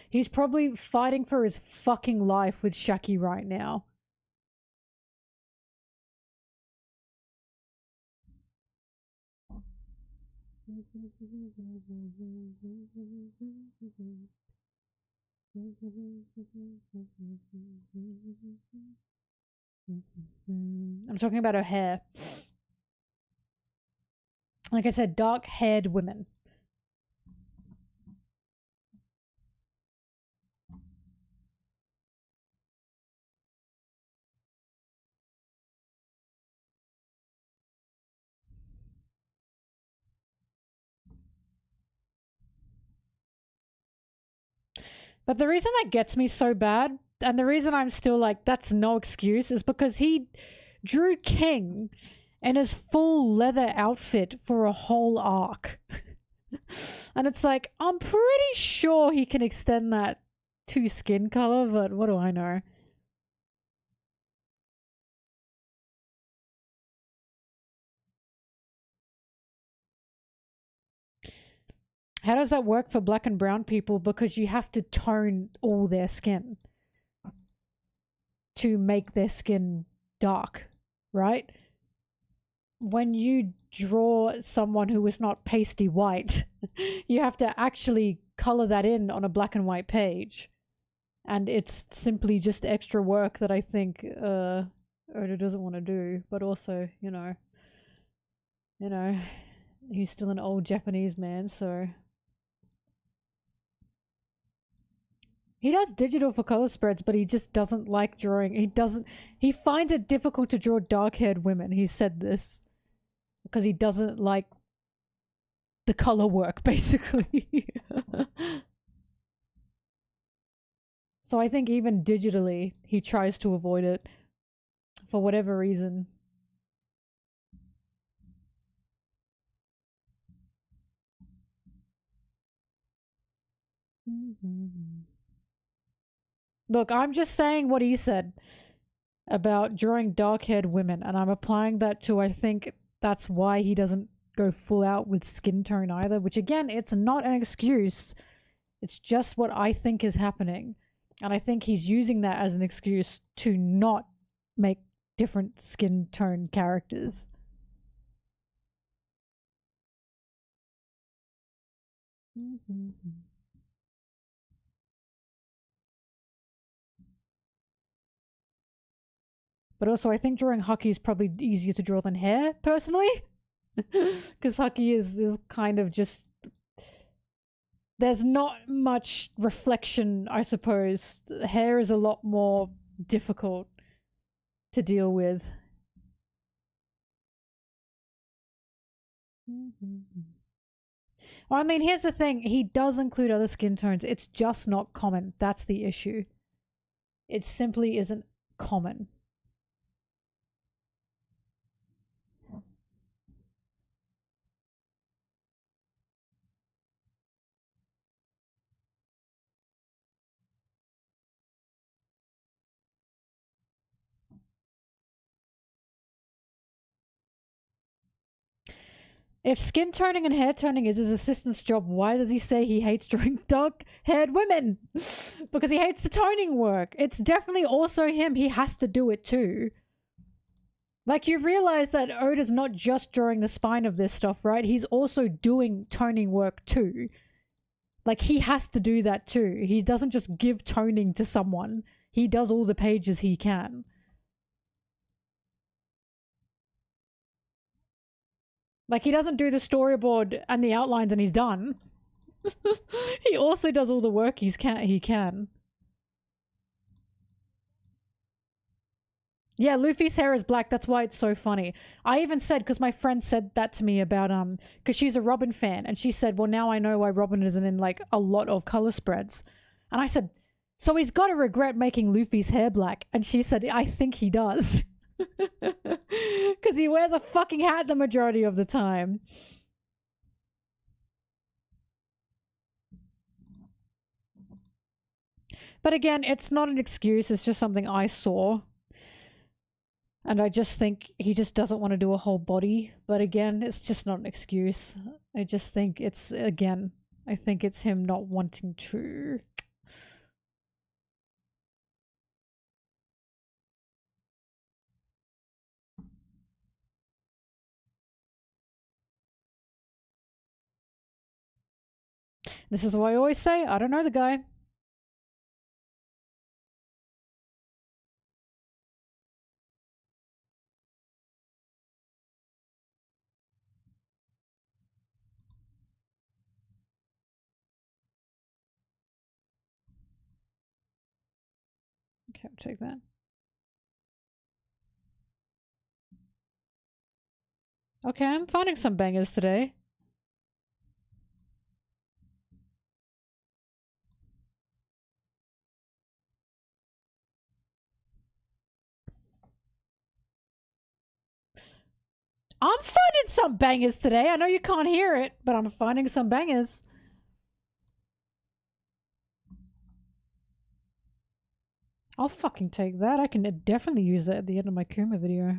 He's probably fighting for his fucking life with Shakky right now. I'm talking about her hair. Like I said, dark-haired women. But the reason that gets me so bad, and the reason I'm still like, that's no excuse, is because he drew King in his full leather outfit for a whole arc. And it's like, I'm pretty sure he can extend that to skin color, but what do I know? How does that work for black and brown people? Because you have to tone all their skin to make their skin dark, right? When you draw someone who is not pasty white, you have to actually color that in on a black and white page. And it's simply just extra work that I think Oda doesn't want to do. But also, you know, he's still an old Japanese man, so he does digital for color spreads, but he just doesn't like drawing. He finds it difficult to draw dark-haired women. He said this because he doesn't like the color work, basically. So I think even digitally, he tries to avoid it for whatever reason. Look, I'm just saying what he said about drawing dark-haired women, and I'm applying that to, I think that's why he doesn't go full out with skin tone either, which again, it's not an excuse. It's just what I think is happening. And I think he's using that as an excuse to not make different skin tone characters. But also, I think drawing Haki is probably easier to draw than hair, personally. Because Haki is kind of just... There's not much reflection, I suppose. Hair is a lot more difficult to deal with. Well, I mean, here's the thing. He does include other skin tones. It's just not common. That's the issue. It simply isn't common. If skin toning and hair toning is his assistant's job, why does he say he hates drawing dark-haired women? Because he hates the toning work. It's definitely also him. He has to do it too. Like, you realize that Oda's not just drawing the spine of this stuff, right? He's also doing toning work too. Like, he has to do that too. He doesn't just give toning to someone. He does all the pages he can. Like, he doesn't do the storyboard and the outlines and he's done. He also does all the work he can. Yeah, Luffy's hair is black. That's why it's so funny. I even said, because my friend said that to me about, because she's a Robin fan. And she said, well, now I know why Robin isn't in, like, a lot of color spreads. And I said, so he's got to regret making Luffy's hair black. And she said, I think he does. Because he wears a fucking hat the majority of the time. But again, it's not an excuse. It's just something I saw. And I just think he just doesn't want to do a whole body. But again, it's just not an excuse. I just think it's, again, I think it's him not wanting to. This is why I always say, I don't know the guy. Okay, I'll take that. Okay, I'm finding some bangers today. I'm finding some bangers today. I know you can't hear it, but I'm finding some bangers. I'll fucking take that. I can definitely use that at the end of my Kuma video.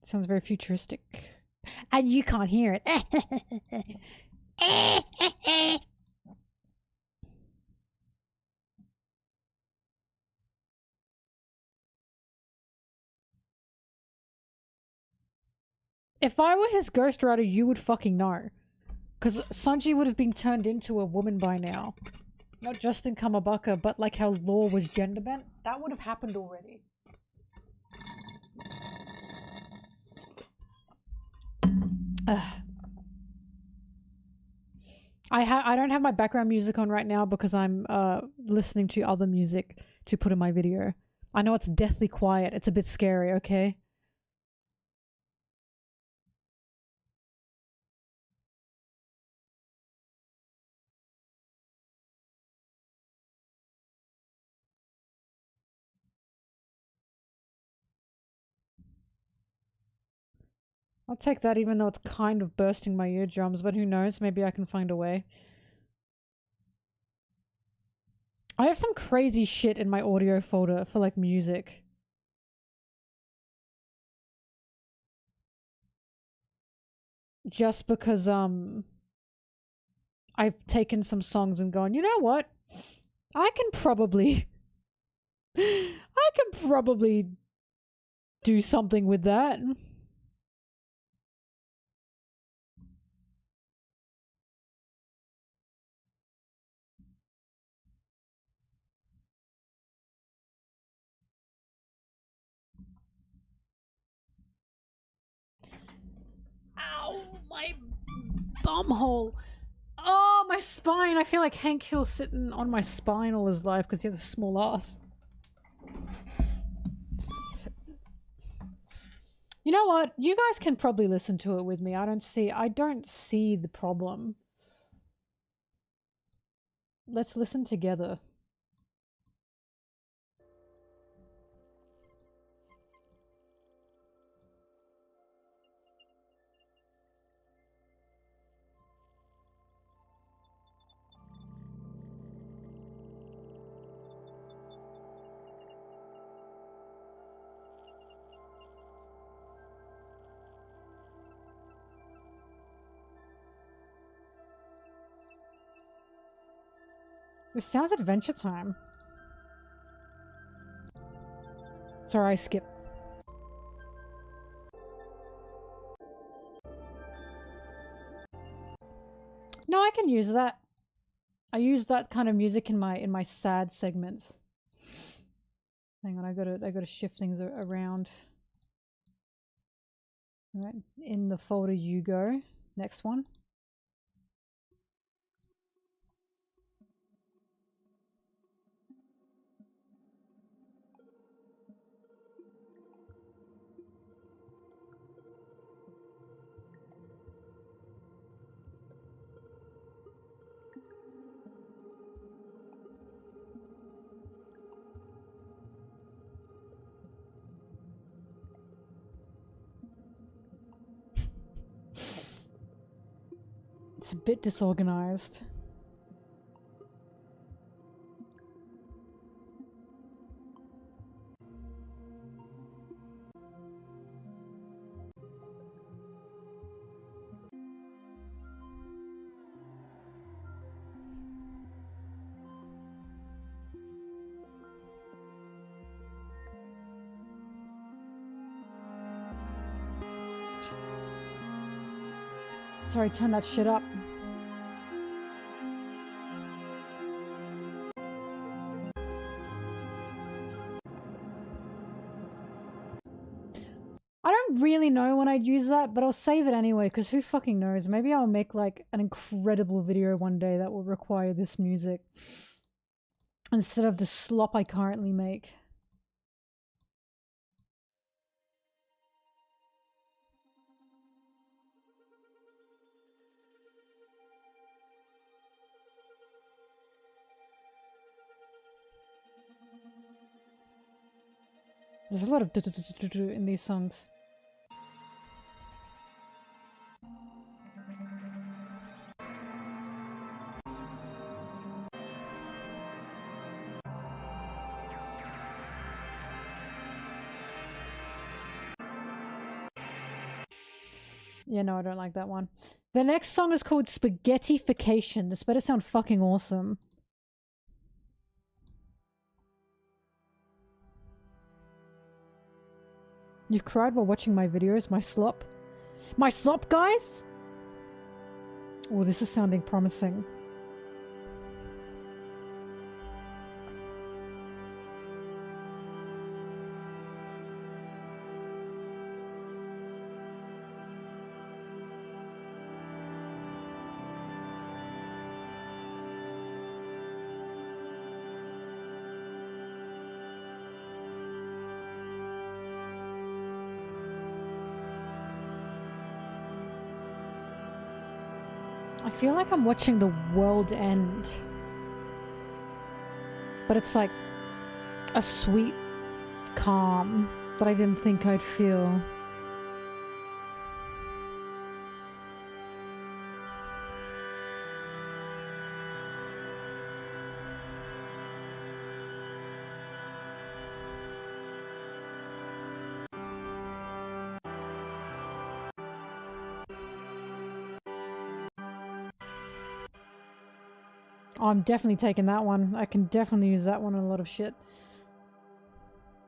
Sounds very futuristic. And you can't hear it. If I were his ghostwriter, you would fucking know. Because Sanji would have been turned into a woman by now. Not just in Kamabaka, but like how Law was gender bent. That would have happened already. I don't have my background music on right now because I'm listening to other music to put in my video. I know it's deathly quiet. It's a bit scary, okay? I'll take that even though it's kind of bursting my eardrums, but who knows? Maybe I can find a way. I have some crazy shit in my audio folder for like music. Just because I've taken some songs and gone, you know what? I can probably do something with that. Ow, my bumhole. Oh, my spine. I feel like Hank Hill's sitting on my spine all his life because he has a small ass. You know what? You guys can probably listen to it with me. I don't see the problem. Let's listen together. This sounds Adventure Time. Sorry, I skipped. No, I can use that. I use that kind of music in my sad segments. Hang on, I gotta shift things around. All right, in the folder you go. Next one. It's a bit disorganized. Sorry, turn that shit up. I don't really know when I'd use that, but I'll save it anyway, because who fucking knows? Maybe I'll make like an incredible video one day that will require this music instead of the slop I currently make. There's a lot of in these songs. Yeah, no, I don't like that one. The next song is called Spaghettification. This better sound fucking awesome. You cried while watching my videos, my slop? My slop, guys? Oh, this is sounding promising. I feel like I'm watching the world end. But it's like a sweet calm that I didn't think I'd feel. Oh, I'm definitely taking that one. I can definitely use that one on a lot of shit.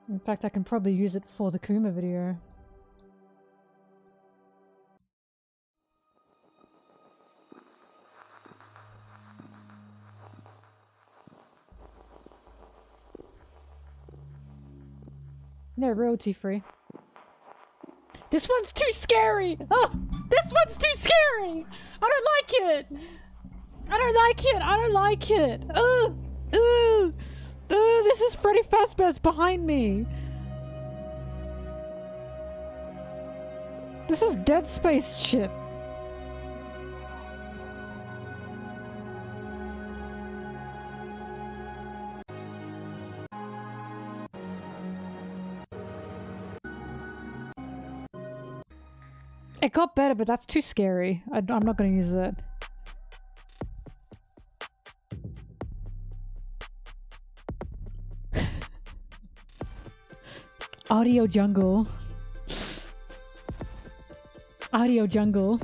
In fact, I can probably use it for the Kuma video. No, royalty free. This one's too scary! Oh! This one's too scary! I don't like it! I don't like it! I don't like it! Ugh! Ugh! Ugh! This is Freddy Fazbear's behind me! This is Dead Space shit! It got better, but that's too scary. I'm not gonna use that. Audio jungle. Audio jungle.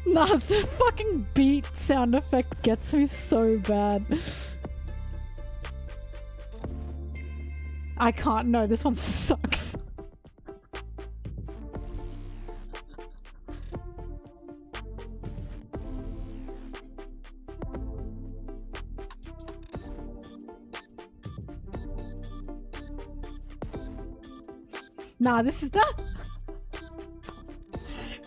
Nah, the fucking beat sound effect gets me so bad. I can't, no, this one sucks. Nah, this is that.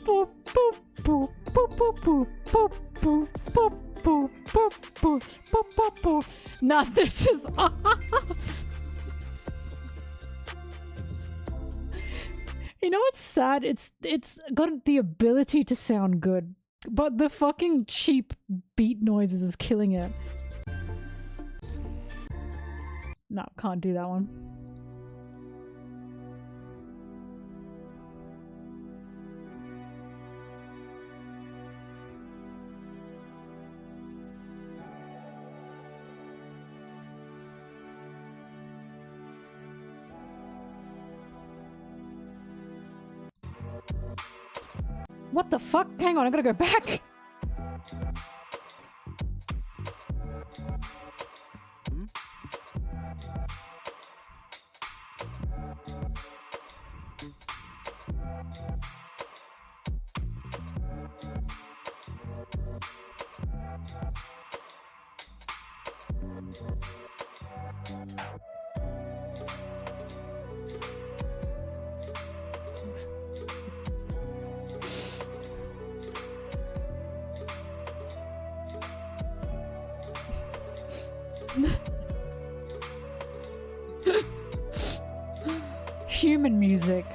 Boop boop boop boop boop boop boop boop boop boop boop boop boop boop boop. Nah, this is us. You know what's sad? It's got the ability to sound good, but the fucking cheap beat noises is killing it. No, can't do that one. What the fuck? Hang on, I gotta go back. Human music.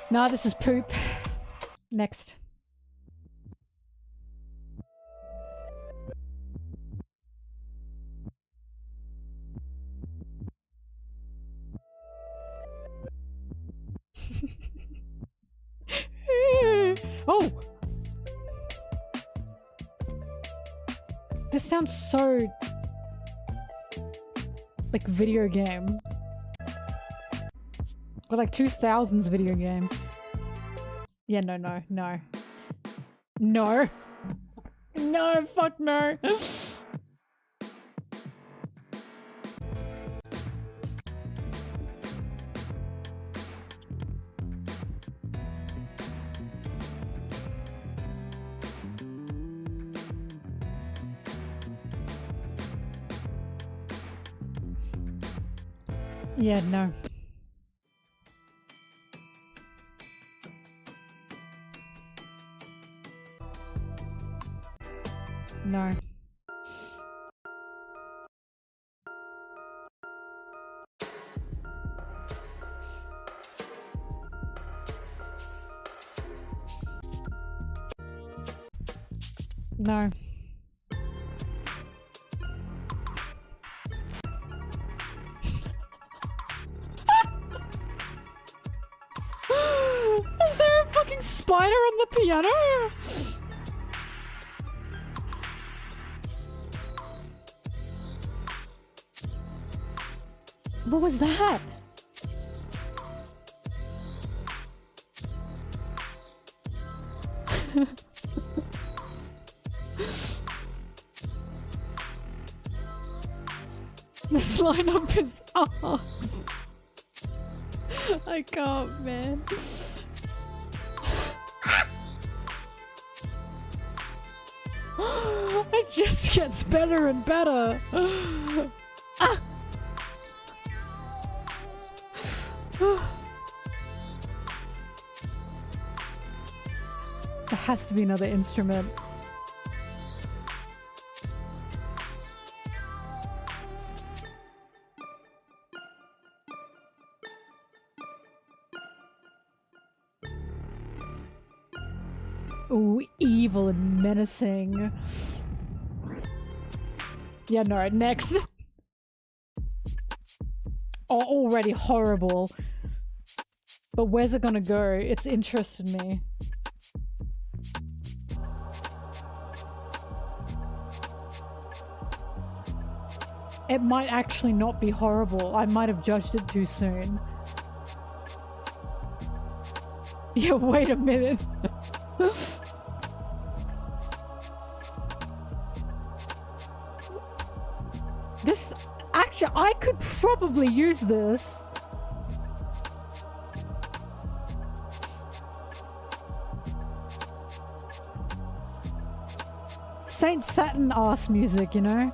Nah, this is poop. Next. Oh! This sounds so... like video game. Or like 2000s video game. Yeah, no. No! No, fuck no! Yeah, no. No. No. Is there a fucking spider on the piano? What was that? This lineup is ass. I can't, man. It just gets better and better. Ah! There has to be another instrument. Ooh, evil and menacing. Yeah, no, next. Oh, already horrible. But where's it gonna go? It's interested me. It might actually not be horrible. I might have judged it too soon. Yeah, wait a minute. This... Actually, I could probably use this. Saint Saturn ass music, you know?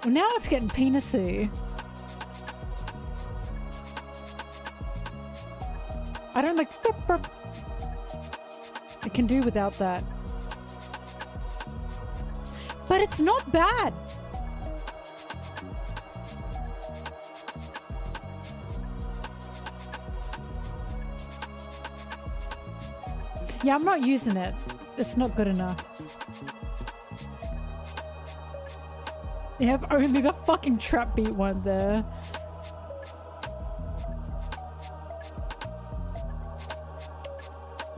Well, now it's getting penisy. I don't like... I can do without that. But it's not bad! Yeah, I'm not using it. It's not good enough. They have only the fucking trap beat one there.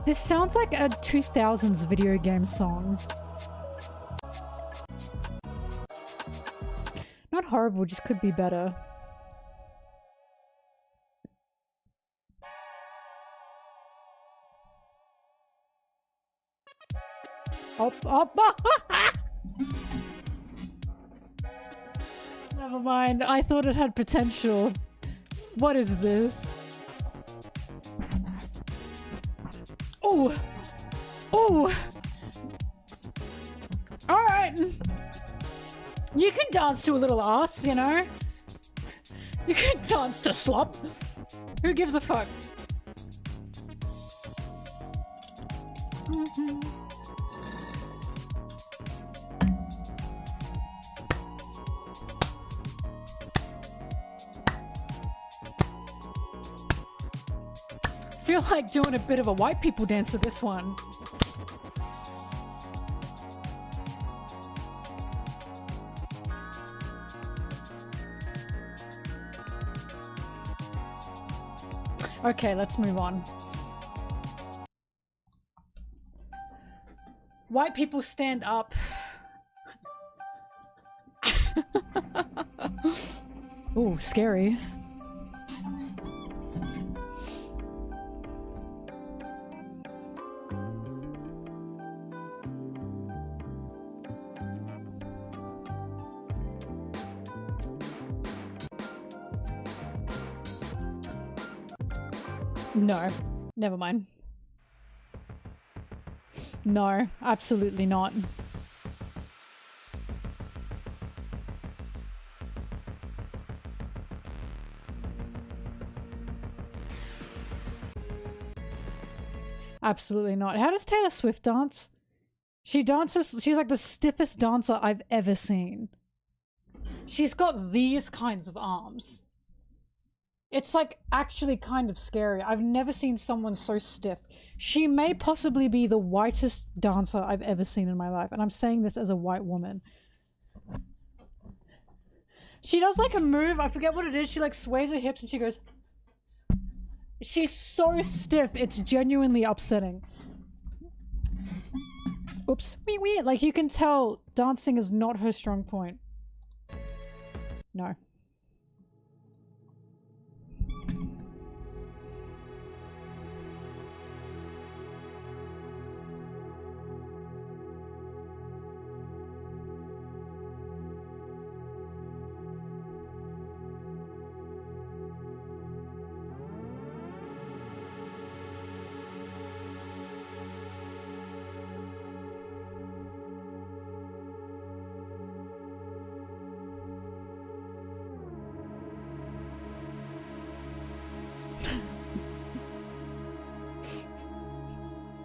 This sounds like a 2000s video game song. Not horrible, just could be better. Never mind. I thought it had potential. What is this? Oh! Oh! Alright! You can dance to a little ass, you know? You can dance to slop. Who gives a fuck? Feel like doing a bit of a white people dance to this one. Okay, let's move on. White people stand up. Ooh, scary. No, never mind. No, absolutely not. Absolutely not. How does Taylor Swift dance? She dances, she's like the stiffest dancer I've ever seen. She's got these kinds of arms. It's like actually kind of scary. I've never seen someone so stiff. She may possibly be the whitest dancer I've ever seen in my life. And I'm saying this as a white woman. She does like a move, I forget what it is. She like sways her hips and she goes... She's so stiff, it's genuinely upsetting. Oops. Weird. Like you can tell dancing is not her strong point. No.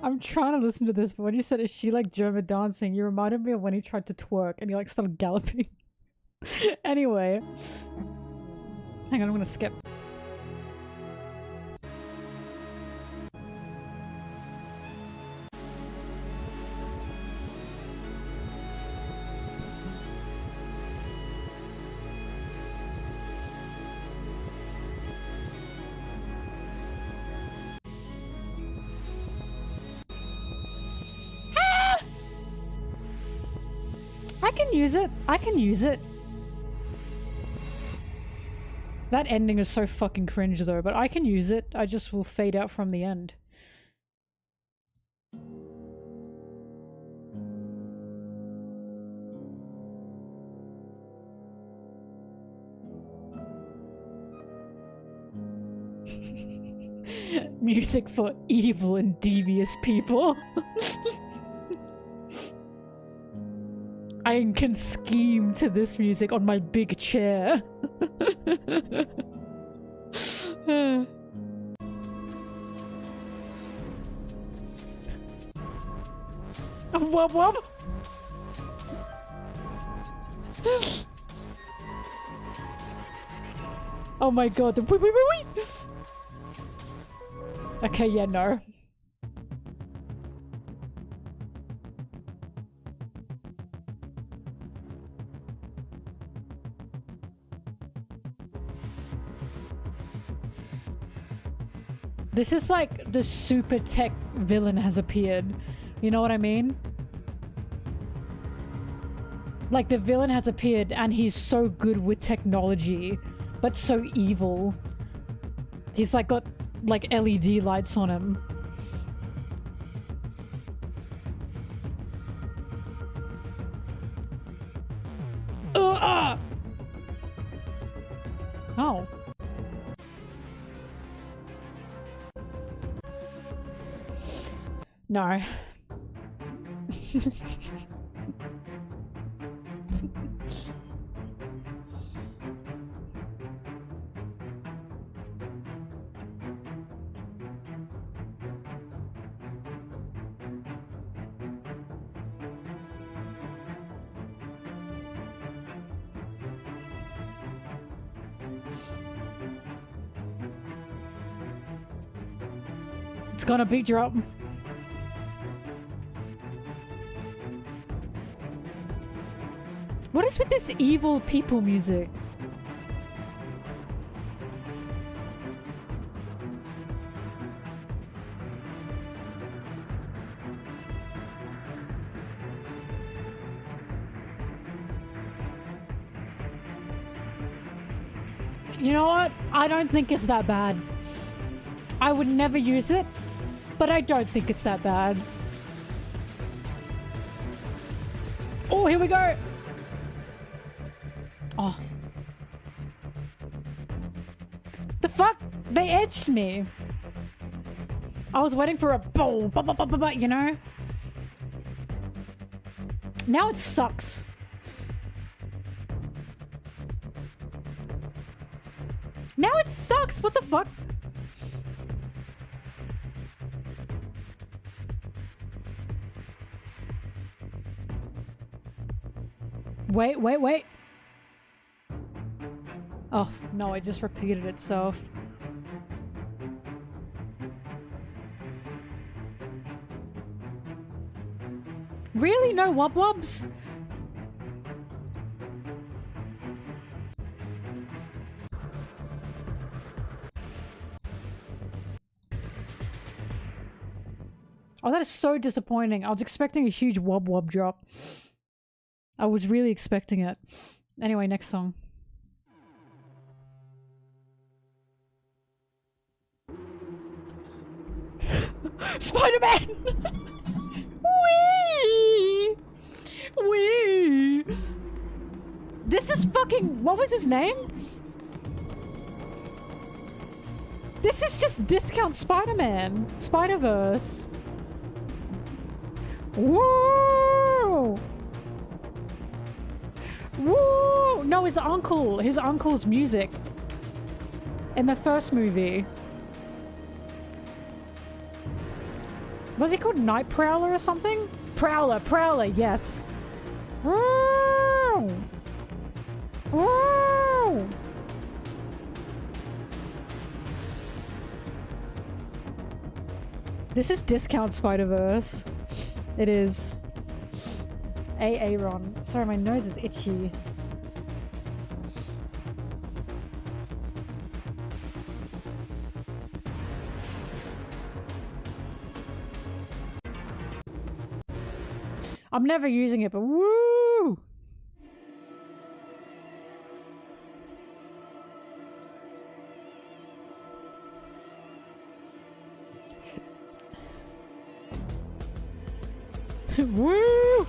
I'm trying to listen to this, but when you said, is she like German dancing, you reminded me of when he tried to twerk and he like started galloping. Anyway. Hang on, I'm gonna skip. I can use it. I can use it. That ending is so fucking cringe though, but I can use it. I just will fade out from the end. Music for evil and devious people. I can scheme to this music on my big chair. Wub wub. Oh my god, wait. Okay, yeah, no. This is like the super tech villain has appeared. You know what I mean? Like the villain has appeared and he's so good with technology, but so evil. He's like got like LED lights on him. No. It's gonna beat you up. What is with this evil people music? You know what? I don't think it's that bad. I would never use it, but I don't think it's that bad. Oh, here we go! Oh. The fuck? They edged me. I was waiting for a boom, you know? Now it sucks. Now it sucks! What the fuck? Wait, wait, wait. Oh, no, it just repeated itself. Really? No wub-wubs? Oh, that is so disappointing. I was expecting a huge wub-wub drop. I was really expecting it. Anyway, next song. Spider-Man! Wee! Wee! This is fucking... What was his name? This is just discount Spider-Man. Spider-Verse. Woo! Woo! No, his uncle. His uncle's music. In the first movie. Was he called Night Prowler or something? Prowler, yes. Woo! Woo! This is discount Spider-Verse. It is. Aaron. Sorry, my nose is itchy. I'm never using it, but woo! Woo!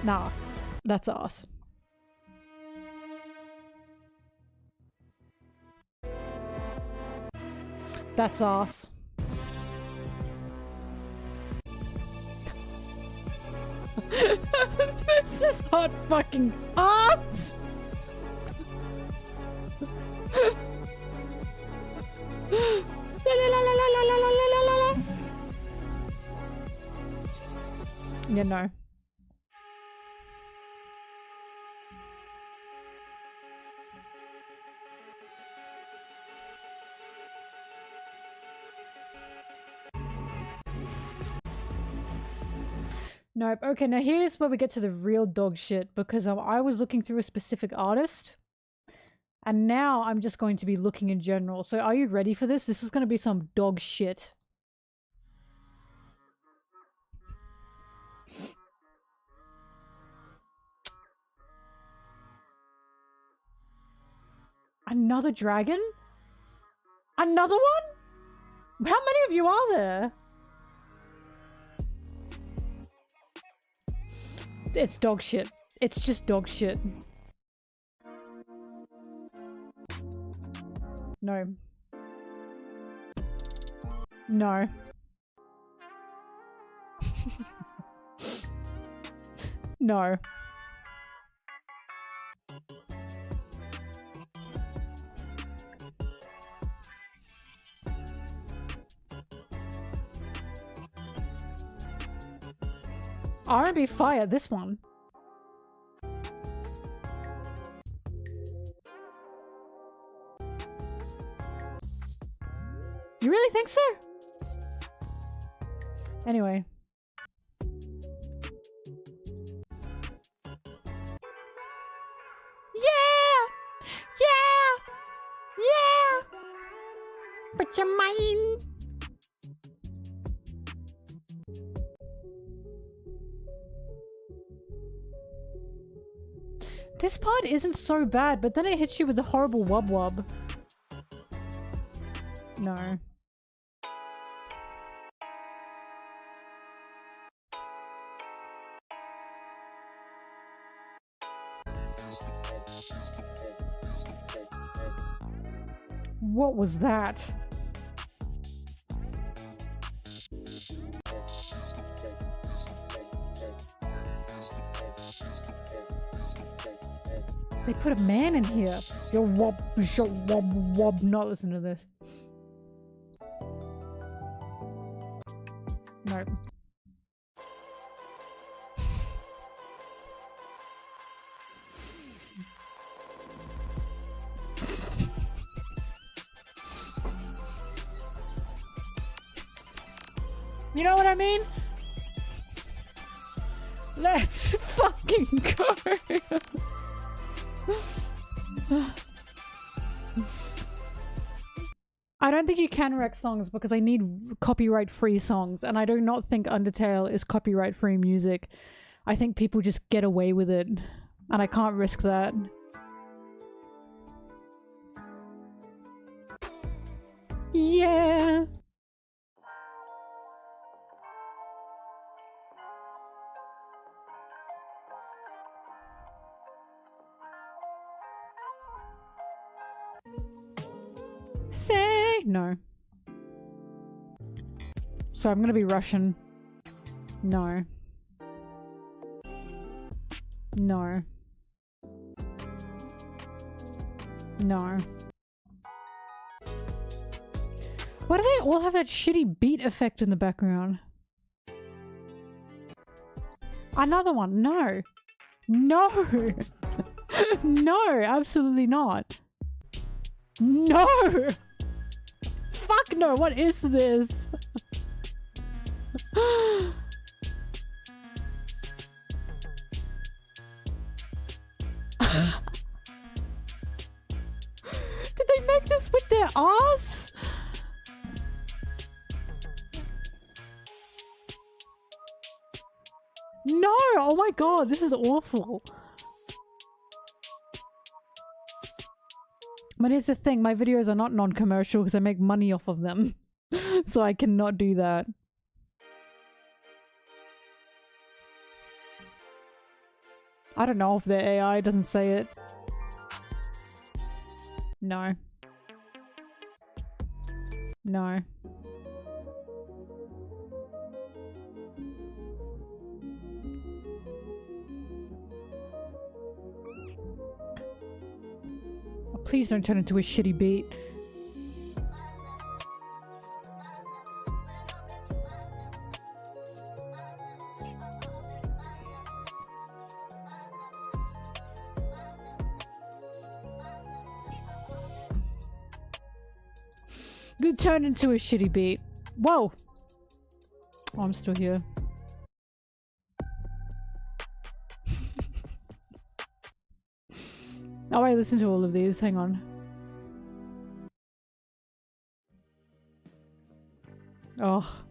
Nah, that's us. That's us. This is hot fucking ass! Yeah, no. Nope. Okay, now here's where we get to the real dog shit, because I was looking through a specific artist, and now I'm just going to be looking in general. So are you ready for this? This is going to be some dog shit. Another dragon? Another one? How many of you are there? It's dog shit. It's just dog shit. No. No. No. R&B fire, this one. You really think so? Anyway. Yeah! Yeah! Yeah! Put your mind. This part isn't so bad, but then it hits you with the horrible wub wub. No. What was that? They put a man in here. Yo wob, yo wob, wob. Not listen to this. No. You know what I mean? Let's fucking go. I don't think you can wreck songs because I need copyright-free songs, and I do not think Undertale is copyright-free music. I think people just get away with it, and I can't risk that. Yeah. Say no. So I'm gonna be Russian. No. No. No. Why do they all have that shitty beat effect in the background? Another one. No. No. No, absolutely not. No! Fuck no, what is this? Did they make this with their ass? No! Oh my god, this is awful. But here's the thing, my videos are not non-commercial because I make money off of them. So I cannot do that. I don't know if the AI doesn't say it. No. No. Please don't turn into a shitty beat. It turned into a shitty beat. Whoa! Oh, I'm still here. Oh, I listened to all of these. Hang on. Oh.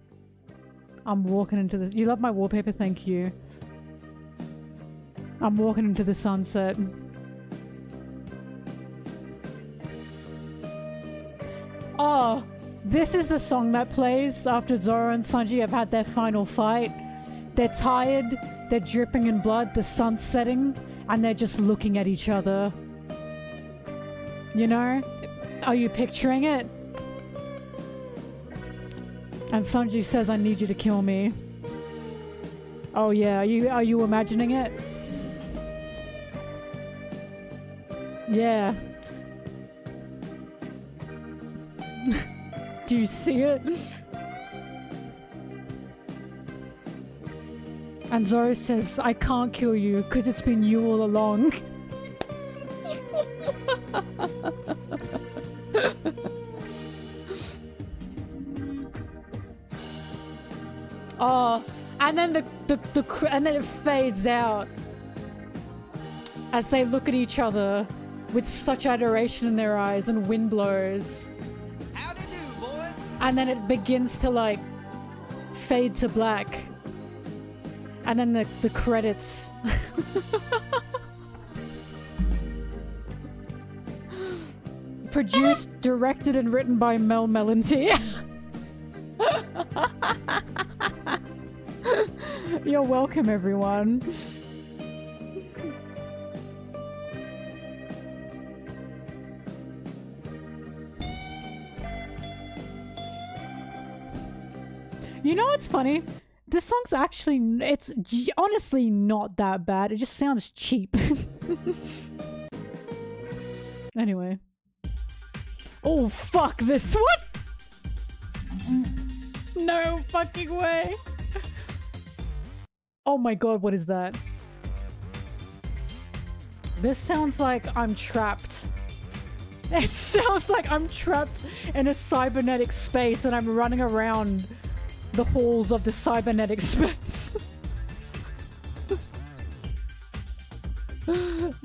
I'm walking into this. You love my wallpaper? Thank you. I'm walking into the sunset. Oh. This is the song that plays after Zoro and Sanji have had their final fight. They're tired. They're dripping in blood. The sun's setting. And they're just looking at each other. You know? Are you picturing it? And Sanji says, I need you to kill me. Oh yeah, are you imagining it? Yeah. Do you see it? And Zoro says, I can't kill you because it's been you all along. Oh, and then and then it fades out as they look at each other with such adoration in their eyes, and wind blows.
Howdy do, boys.
And then it begins to like fade to black. And then the credits. Produced, directed, and written by MelonTeee. You're welcome, everyone. You know what's funny? This song's actually, it's honestly not that bad. It just sounds cheap. Anyway. Oh, fuck this. What? No fucking way. Oh my god, what is that? This sounds like I'm trapped. It sounds like I'm trapped in a cybernetic space and I'm running around the halls of the cybernetic space.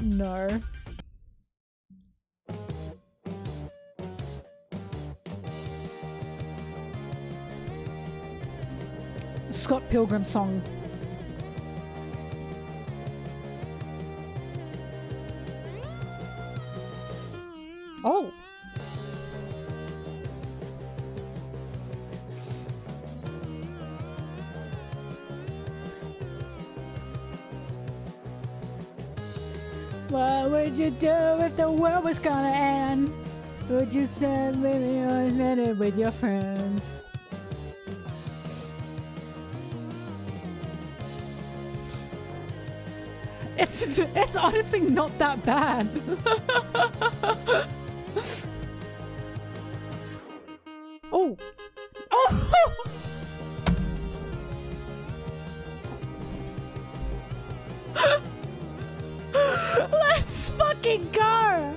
No. Scott Pilgrim song. Oh. What would you do if the world was gonna end? Would you spend maybe a minute with your friends? It's honestly not that bad. Oh. Oh. Let's fucking go.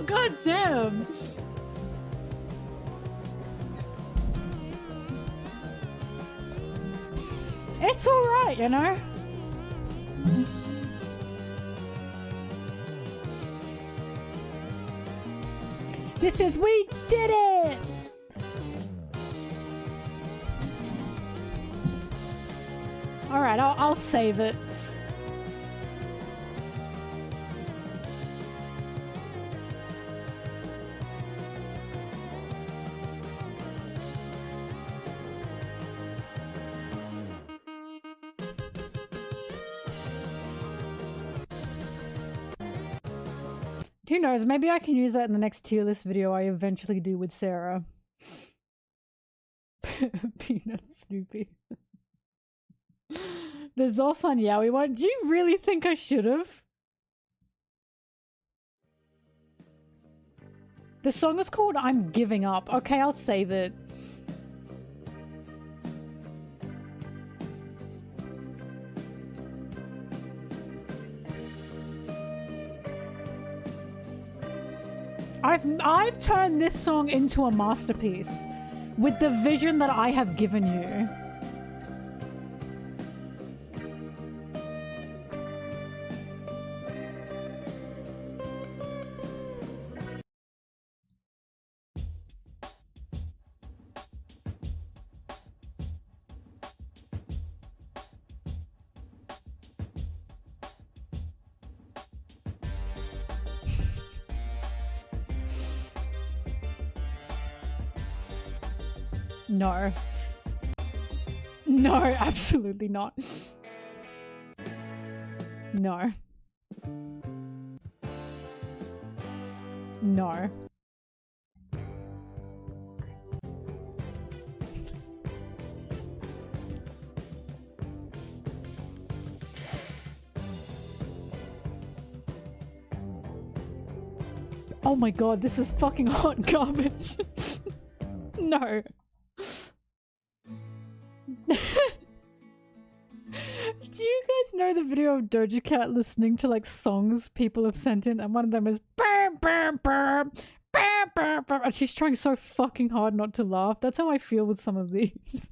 God damn. It's alright, you know? This is, we did it! Alright, I'll save it. Who knows, maybe I can use that in the next tier list video I eventually do with Sarah. Peanut Snoopy. The Zosan Yaoi one. Do you really think I should have? The song is called I'm Giving Up. Okay, I'll save it. I've turned this song into a masterpiece with the vision that I have given you. No. No, absolutely not. No. No. Oh my god, this is fucking hot garbage. No. Do you guys know the video of Doja Cat listening to like songs people have sent in, and one of them is bam bam bam bam bam bam, and she's trying so fucking hard not to laugh? That's how I feel with some of these.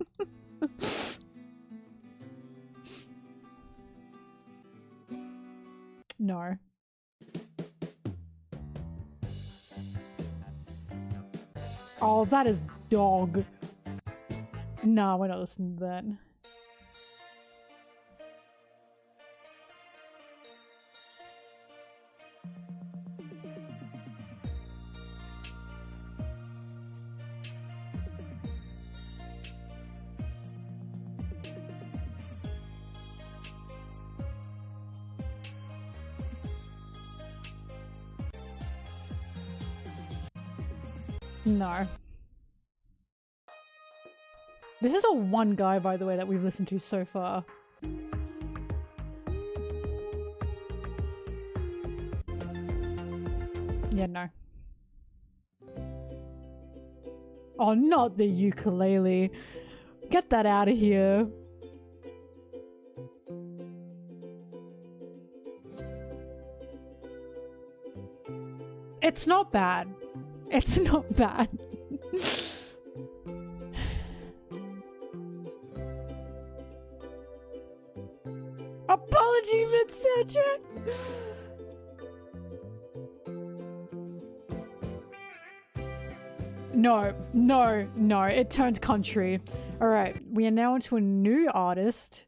No. Oh, that is dog. No, we're not listening to that. No. This is all one guy, by the way, that we've listened to so far. Yeah, no. Oh, not the ukulele. Get that out of here. It's not bad. It's not bad. Apology, mid-soundtrack. No, no, no. It turned country. Alright, we are now into a new artist.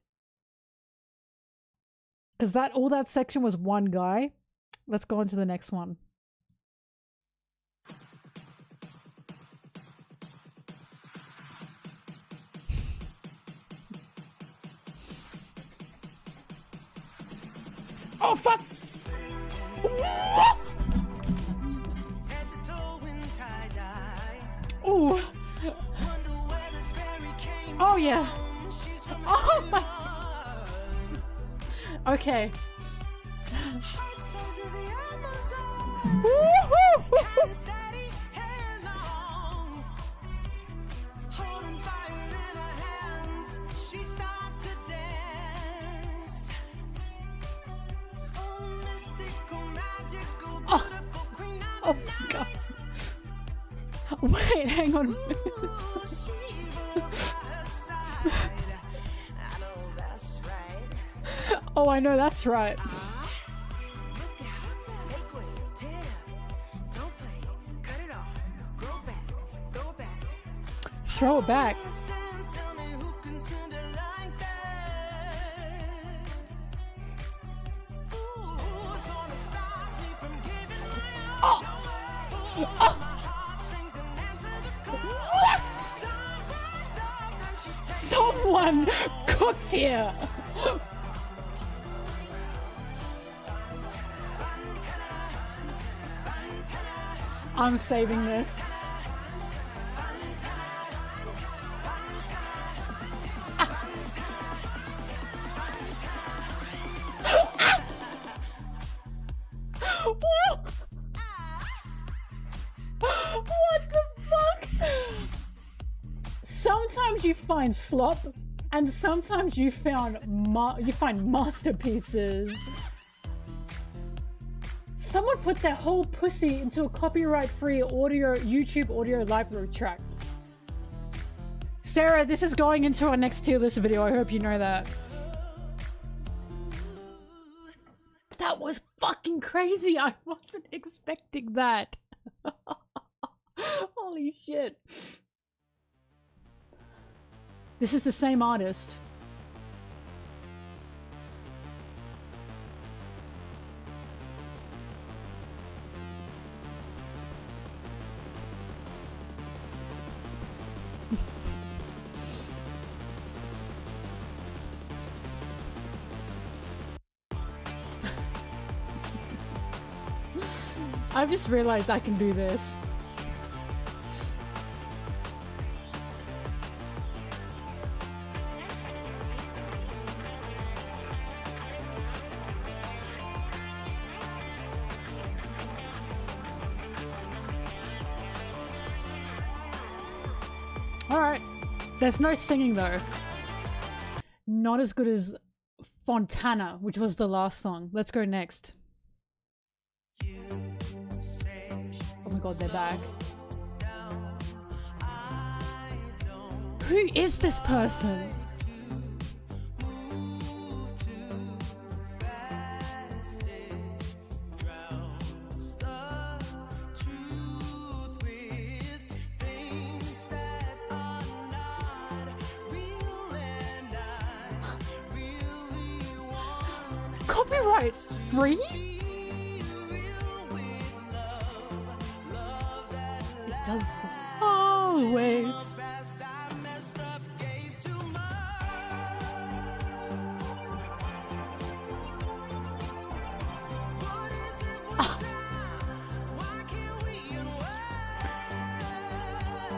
Because all that section was one guy. Let's go on to the next one. Oh fuck! Ooh. Oh yeah. Oh my. Okay. Oh my god. Wait, hang on. Oh, I know that's right. Throw it back. Oh. Oh. What? Someone cooked here. I'm saving this. What the fuck? Sometimes you find slop, and sometimes you find masterpieces. Someone put their whole pussy into a copyright-free YouTube audio library track. Sarah, this is going into our next tier list video. I hope you know that. That was fucking crazy. I wasn't expecting that. Holy shit. This is the same artist. I've just realized I can do this. Alright. There's no singing though. Not as good as Fontana, which was the last song. Let's go next. Oh my god, they're back. Who is this person? Copyright free? It does always.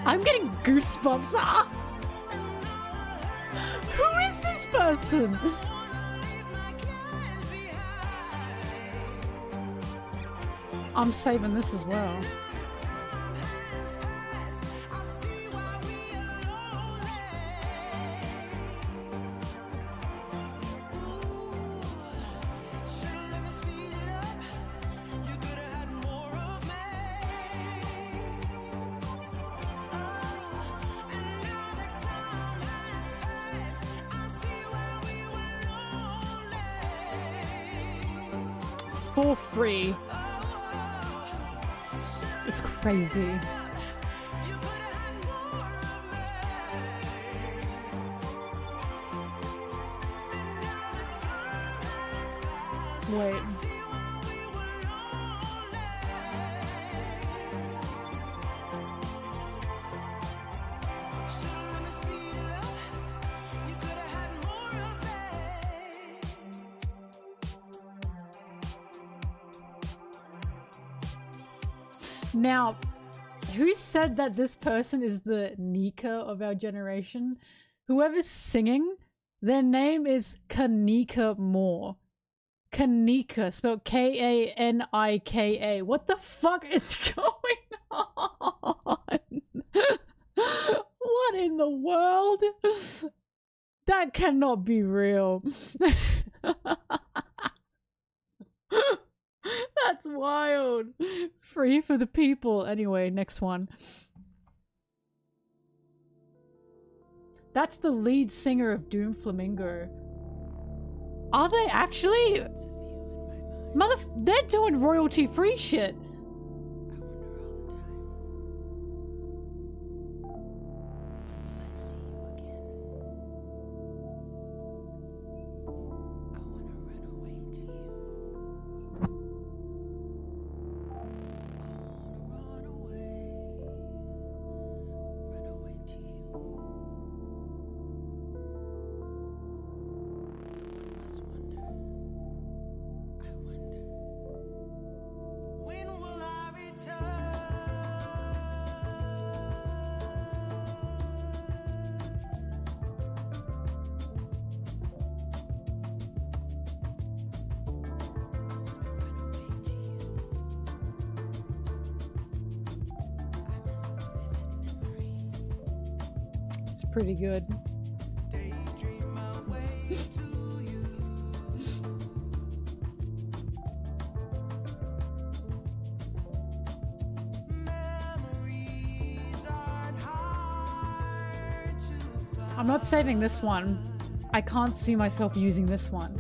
I'm getting goosebumps. Who is this person? I'm saving this as well. For free. It's crazy. Wait. Now, who said that this person is the Nika of our generation? Whoever's singing, their name is Kanika Moore. Kanika, spelled Kanika. What the fuck is going on? What in the world? That cannot be real. That's wild. Free for the people. Anyway, next one. That's the lead singer of Doom Flamingo. Are they actually? They're doing royalty free shit. Pretty good. I'm not saving this one. I can't see myself using this one.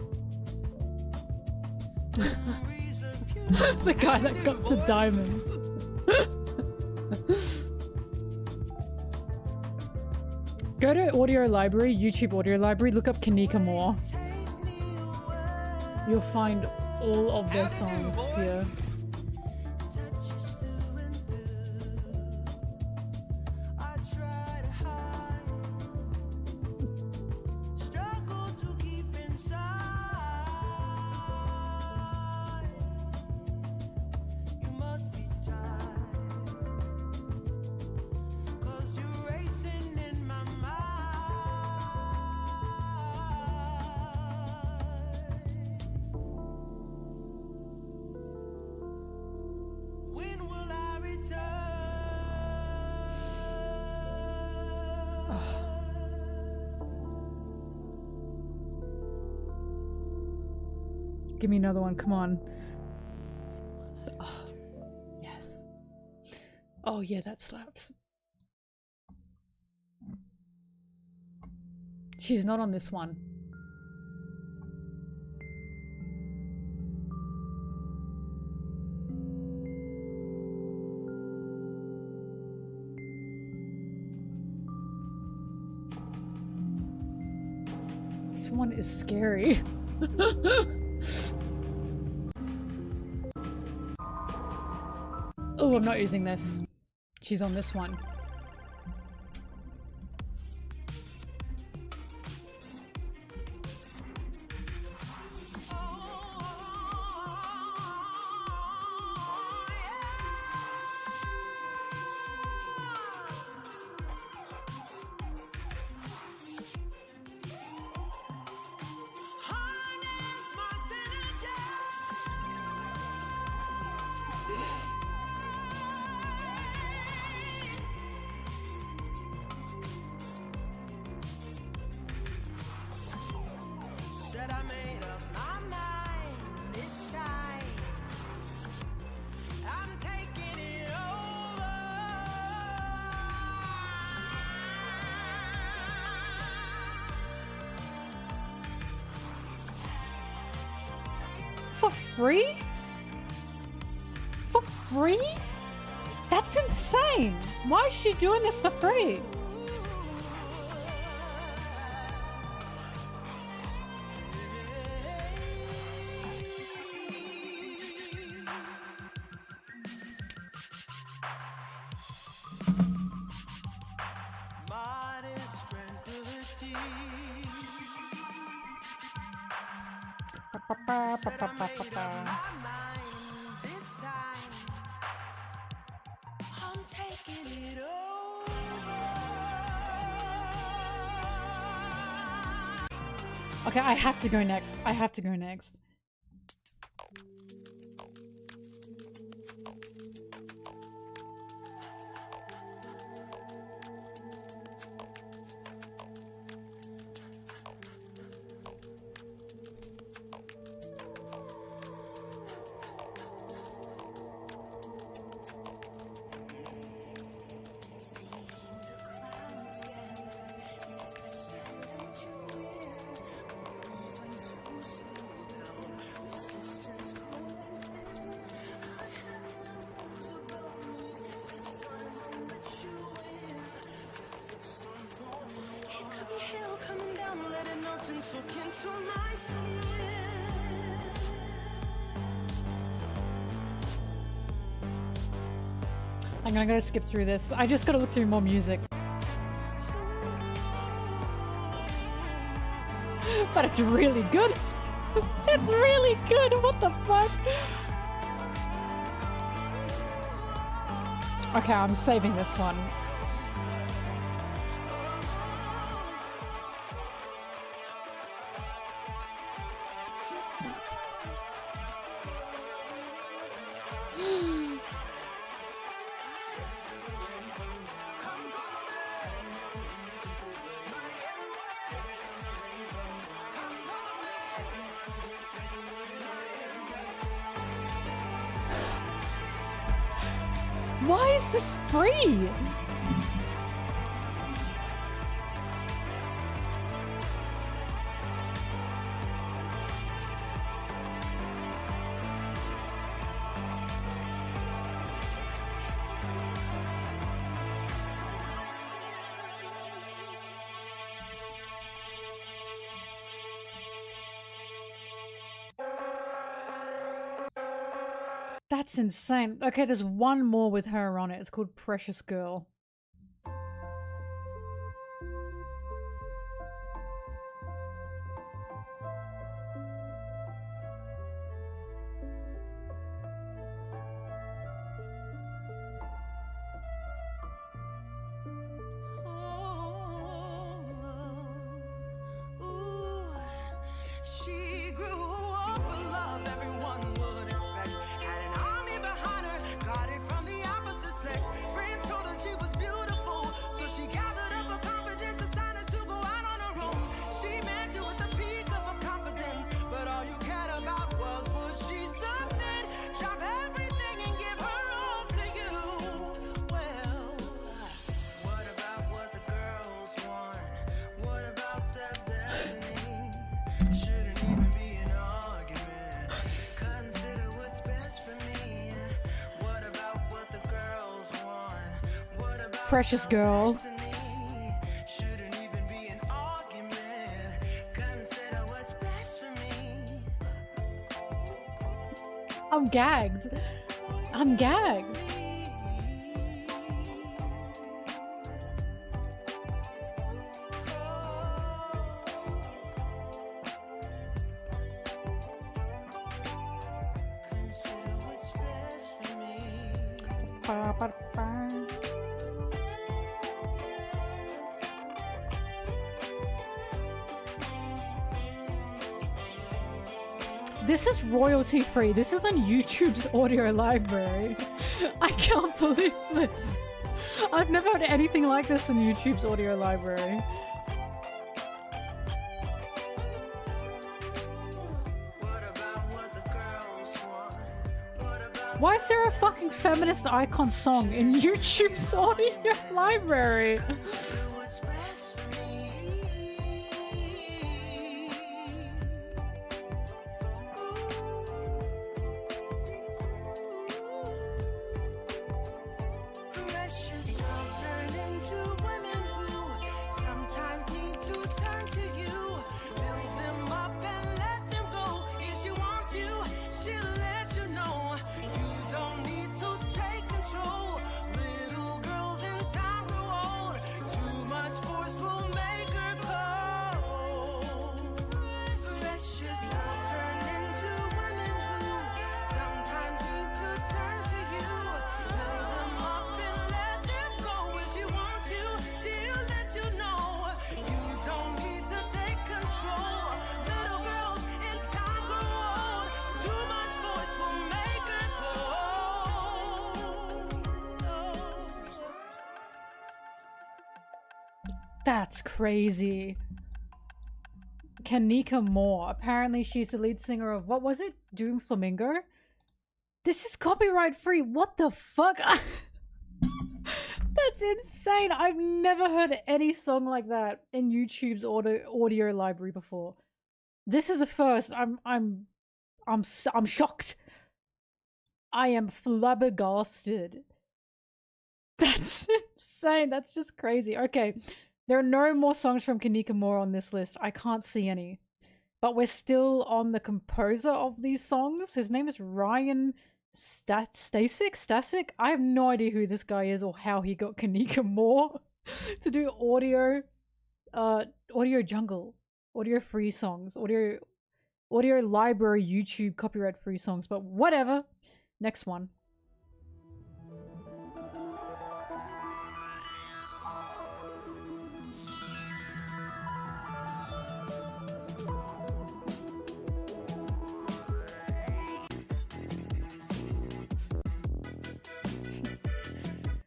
The guy that got to diamonds. Go to audio library, YouTube audio library, look up Kanika Moore. You'll find all of their songs here. Give me another one, come on. Oh, yes. Oh yeah, that slaps. She's not on this one. This one is scary. Oh, I'm not using this. She's on this one. For free? For free? That's insane! Why is she doing this for free? Okay, I have to go next. I have to go next. I'm gonna skip through this. I just gotta look through more music. But it's really good. It's really good. What the fuck? Okay, I'm saving this one. Why is this free? That's insane. Okay, there's one more with her on it. It's called Precious Girl.
She grew up with love everyone would expect. Had an army behind her, got it from the opposite sex. Friends told her she was beautiful, so she gathered up her confidence
Precious girl.
Shouldn't even be an argument. Consider what's best for me.
I'm gagged. I'm gagged.
Consider what's best for me.
Ba, ba, ba. This is royalty free. This is on YouTube's audio library. I can't believe this. I've never heard anything like this in YouTube's audio library.
What about what the girls want? What about
Why is there a fucking feminist icon song in YouTube's audio library?
what's best for me? Precious girls turn into women who sometimes need to turn to you. Build them up and let them go. If she wants you, she'll let you know. You don't need to take control. Little girls in time grow old. Too much force will make her cold. Precious girls turn into women who sometimes need to turn to you. Build them up and let them go. If she wants you, she'll let you know. You don't need to take control. Little girls in time grow old. Too much force will make her cold.
That's crazy. Kanika Moore. Apparently she's the lead singer of, what was it? Doom Flamingo? This is copyright free. What the fuck? That's insane. I've never heard any song like that in YouTube's audio library before. This is a first. I'm shocked. I am flabbergasted. That's insane. That's just crazy. Okay. There are no more songs from Kanika Moore on this list. I can't see any. But we're still on the composer of these songs. His name is Ryan Stasic? I have no idea who this guy is or how he got Kanika Moore to do audio jungle, audio free songs, audio library YouTube copyright free songs, but whatever. Next one.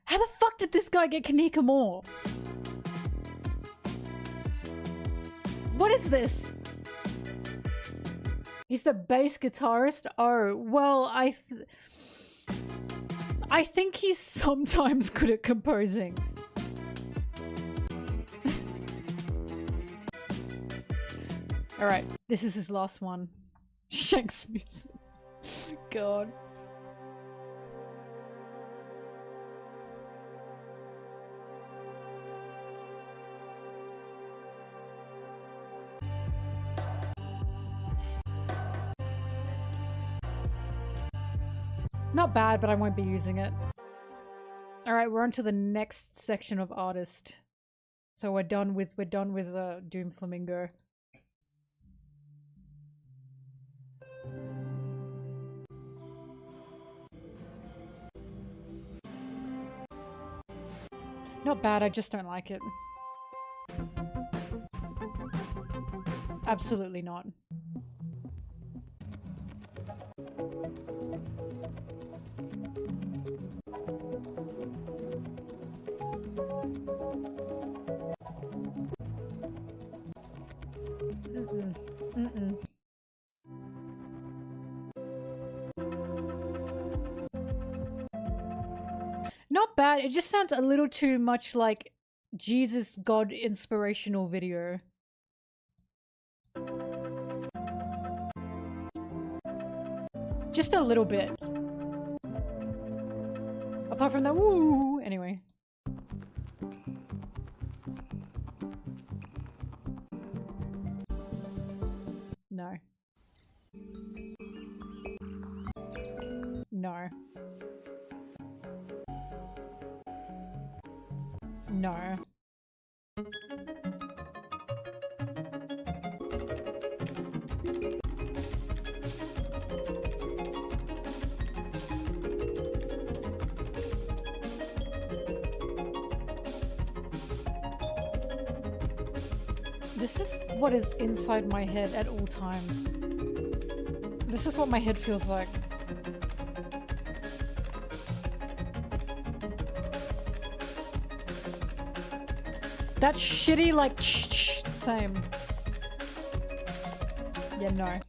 How the fuck did this guy get Kanika Moore? What is this? He's the bass guitarist? Oh, well, I think he's sometimes good at composing. Alright, this is his last one. Shanks music. God. Not bad, but I won't be using it. Alright, we're on to the next section of artist. So we're done with Doom Flamingo. Not bad, I just don't like it. Absolutely not. Mm-mm. Not bad. It just sounds a little too much like Jesus God inspirational video. Just a little bit. Apart from the woo. Anyway. No. No. This is what is inside my head at all times. This is what my head feels like. That shitty, like, same. Yeah, no.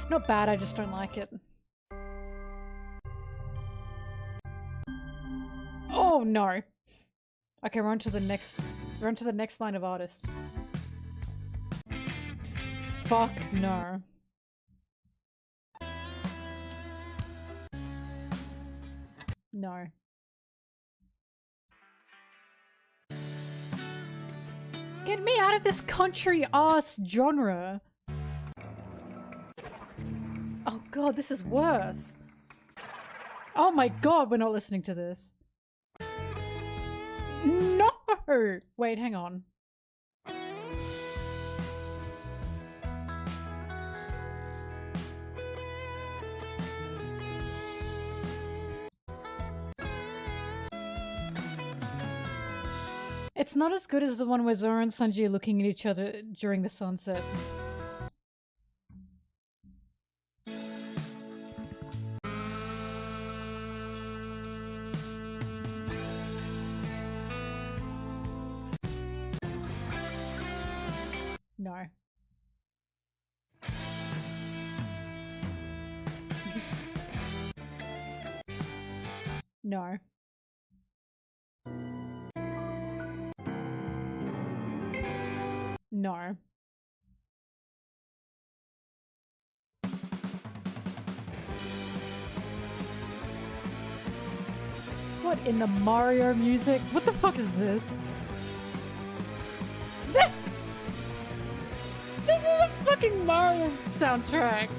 Not bad, I just don't like it. Oh no. Okay, we're on to the next line of artists. Fuck no. No. Get me out of this country ass genre. Oh god, this is worse. Oh my god, we're not listening to this. No! Wait, hang on. It's not as good as the one where Zoro and Sanji are looking at each other during the sunset. No. No. No. What in the Mario music? What the fuck is this? This is a fucking Mario soundtrack.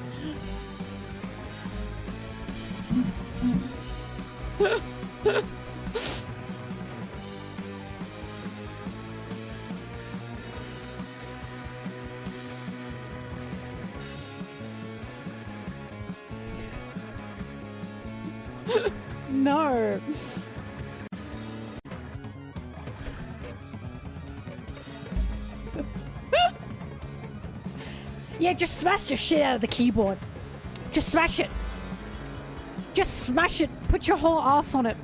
No. Yeah, just smash the shit out of the keyboard. Just smash it. Just smash it. Put your whole ass on it.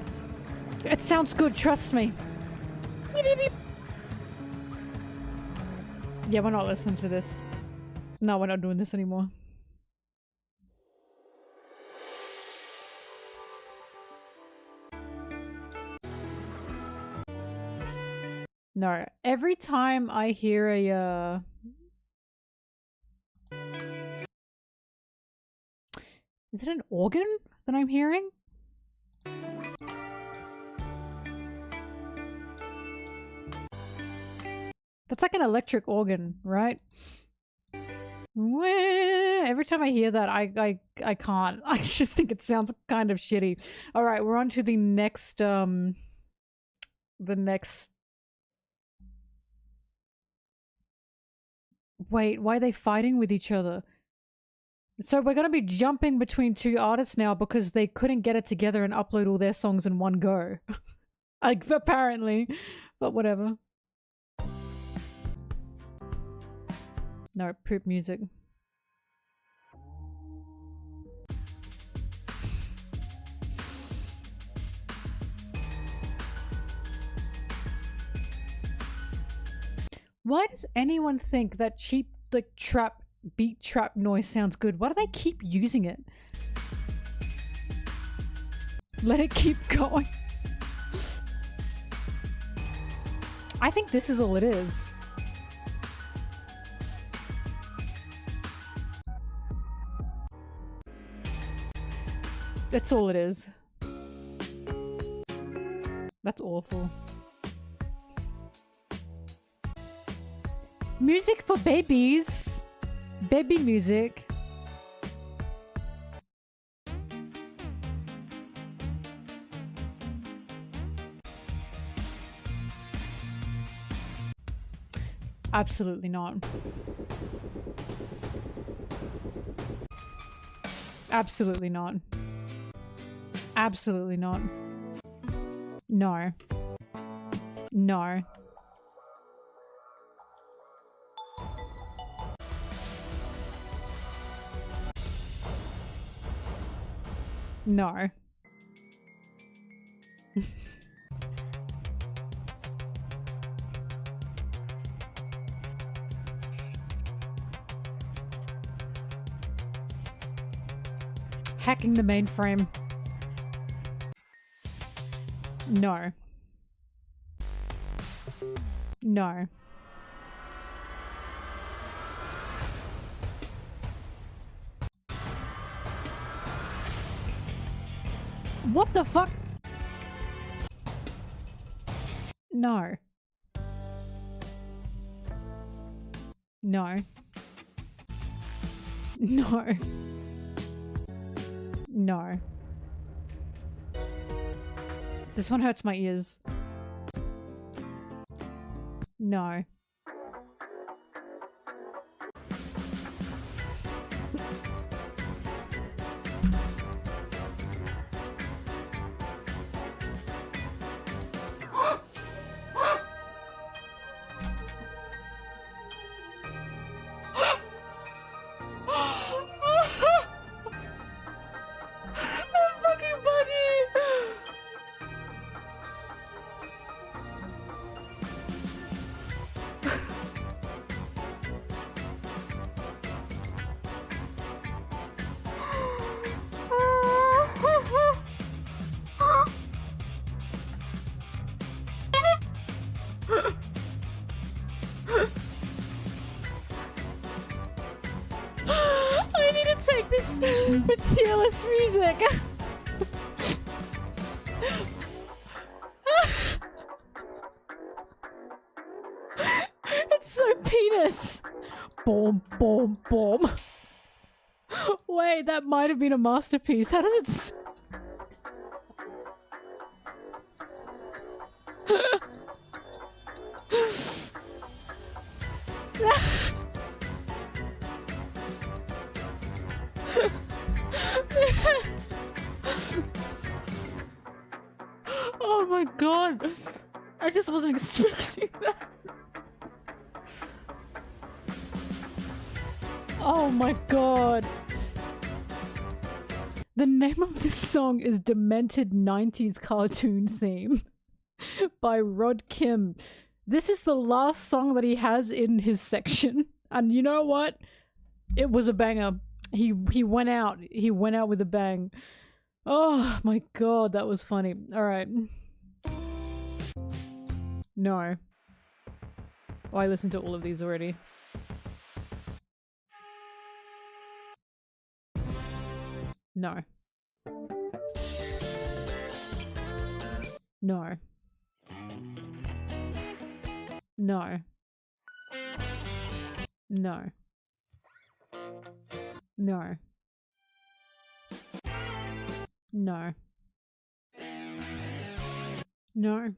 It sounds good, trust me. Beep, beep, beep. Yeah, we're not listening to this. No, we're not doing this anymore. No, every time I hear a is it an organ that I'm hearing? That's like an electric organ, right? Every time I hear that, I can't. I just think it sounds kind of shitty. All right, we're on to the next Wait, why are they fighting with each other? So we're gonna be jumping between two artists now because they couldn't get it together and upload all their songs in one go. Like, apparently. But whatever. No, poop music. Why does anyone think that cheap, like, beat trap noise sounds good? Why do they keep using it? Let it keep going. I think this is all it is. That's all it is. That's awful. Music for babies. Baby music. Absolutely not. Absolutely not. Absolutely not. No. No. No. Hacking the mainframe. No. No. What the fuck? No. No. No. No. This one hurts my ears. No. I need to take this for tier list music. It's so penis. Boom, boom, boom. Wait, that might have been a masterpiece. How does it? Oh my god. I just wasn't expecting that. Oh my god. The name of this song is Demented 90s Cartoon Theme by Rod Kim. This is the last song that he has in his section. And you know what? It was a banger. He went out. He went out with a bang. Oh my god, that was funny. Alright. No. Oh, I listened to all of these already. No. No. No. No. No. No. No.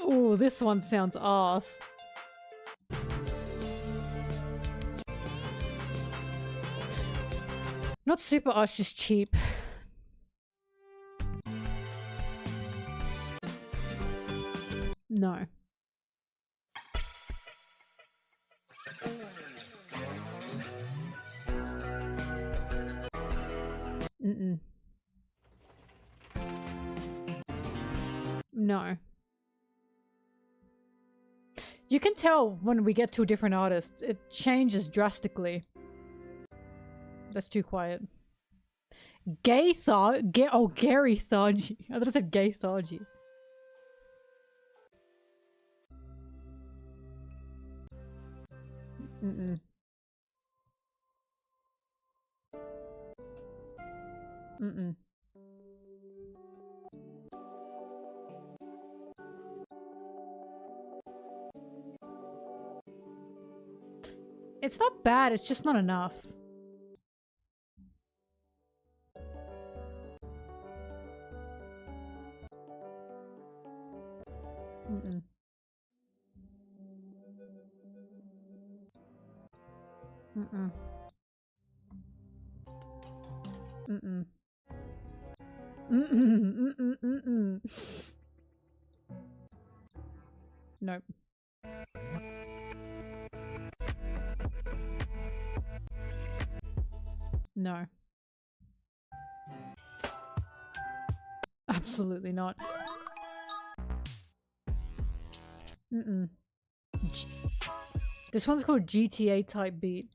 Oh, this one sounds arse. Not super arse, just cheap. No. Mm-mm. No. You can tell when we get to a different artist. It changes drastically. That's too quiet. Gary Tharji. I thought I said Gay Tharji. Mm-mm. Mm-mm. It's not bad, it's just not enough. Mm-mm. Mm-mm. Mm-mm. Mm-mm. Mm-mm. Mm-mm. Nope. No. Absolutely not. Mm-mm. This one's called GTA type beat.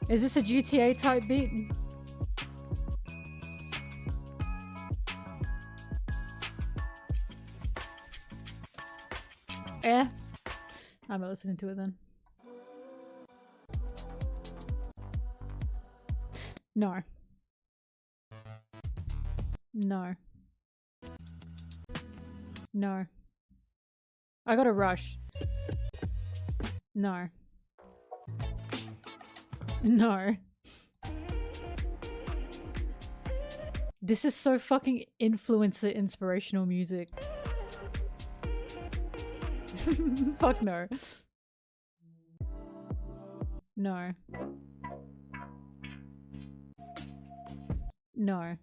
Is this a GTA type beat? Eh. I'm not listening to it then. No. No. No. I gotta rush. No. No. This is so fucking influencer inspirational music. Fuck no. No. No.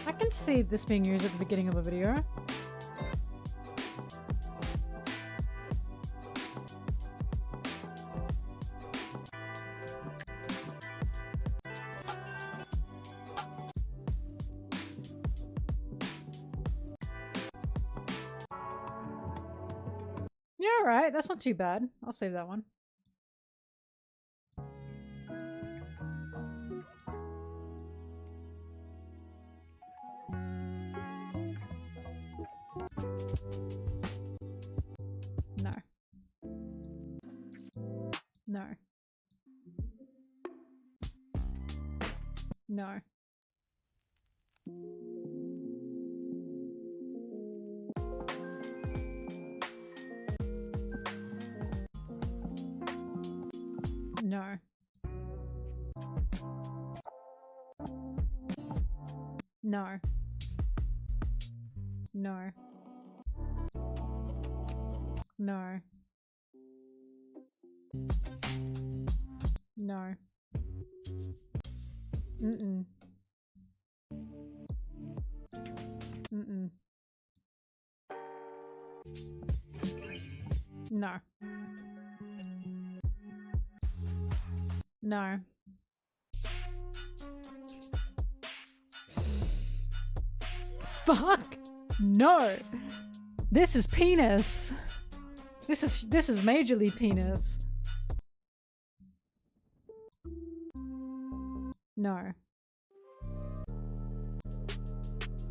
I can see this being used at the beginning of a video. Yeah, alright, that's not too bad. I'll save that one. No. No. No. No. No. No. No. No. Mm-mm. Mm-mm. No. No. Fuck! No! This is penis! This is majorly penis. No.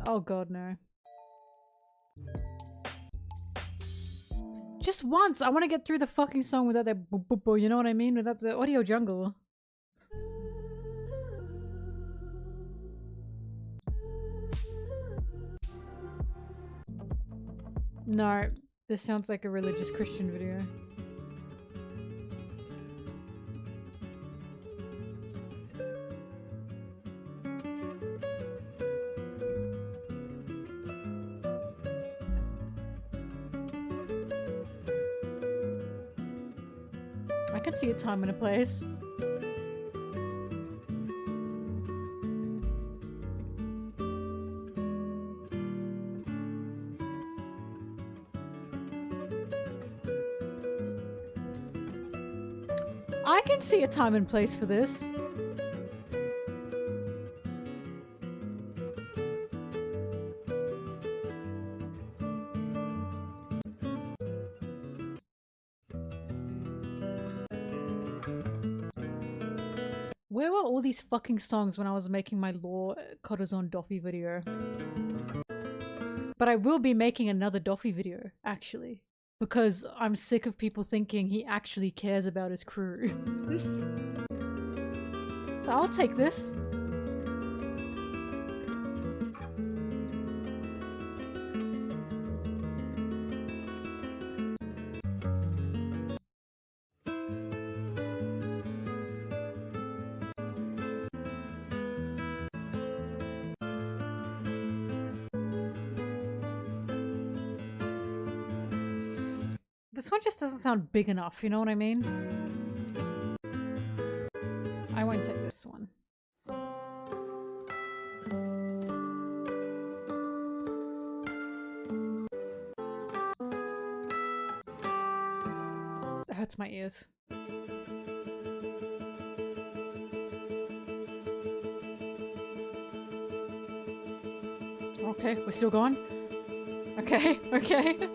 Oh god, no. Just once! I want to get through the fucking song without that boop boop boop, you know what I mean? Without the audio jungle. No, this sounds like a religious Christian video. I can see a time and a place. I can see a time and place for this. Where were all these fucking songs when I was making my Law Corazon Doffy video? But I will be making another Doffy video, actually. Because I'm sick of people thinking he actually cares about his crew. So I'll take this. This one just doesn't sound big enough, you know what I mean? I won't take this one. It hurts my ears. Okay, we're still going? Okay, okay.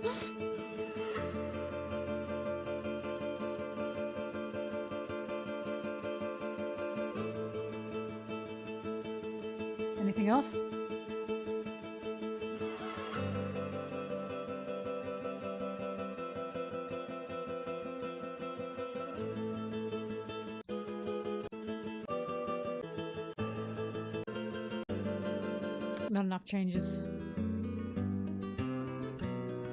Anything else? Not enough changes.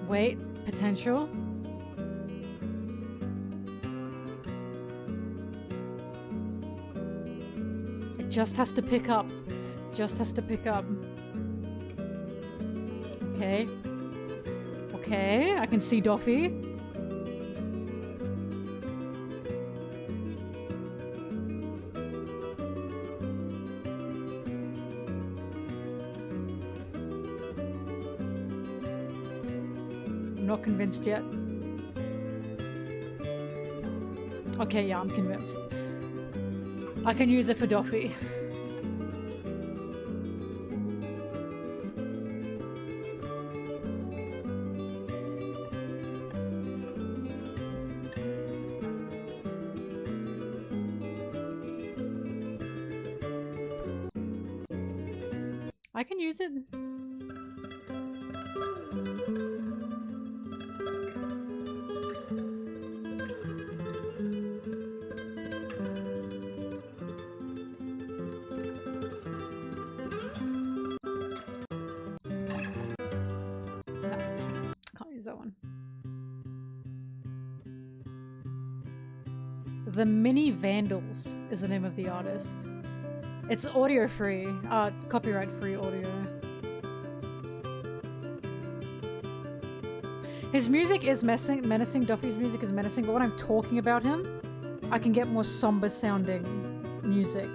Wait, potential. It just has to pick up. Just has to pick up. Okay. Okay, I can see Doffy. I'm not convinced yet. Okay, yeah, I'm convinced. I can use it for Doffy. I can use it. No, can't use that one. The Mini Vandals is the name of the artist. It's audio free, copyright free audio. His music is menacing, Duffy's music is menacing, but when I'm talking about him, I can get more somber sounding music.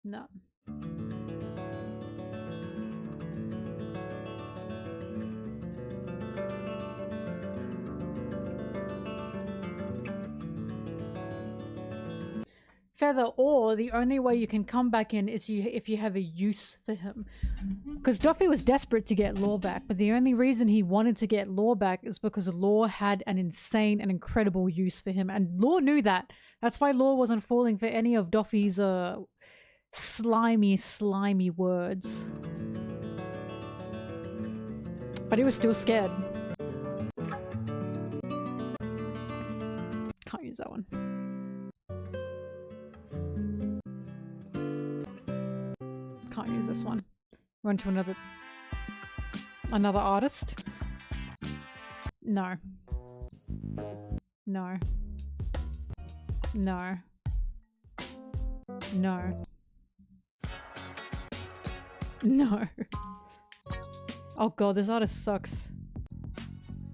No. Feather, or the only way you can come back in is if you have a use for him. Because Duffy was desperate to get Law back, but the only reason he wanted to get Law back is because Law had an insane and incredible use for him, and Law knew that. That's why Law wasn't falling for any of Duffy's slimy words. But he was still scared. Can't use that one. Can't use this one. We're on to another artist. No. No. No. No. No. Oh god, this artist sucks.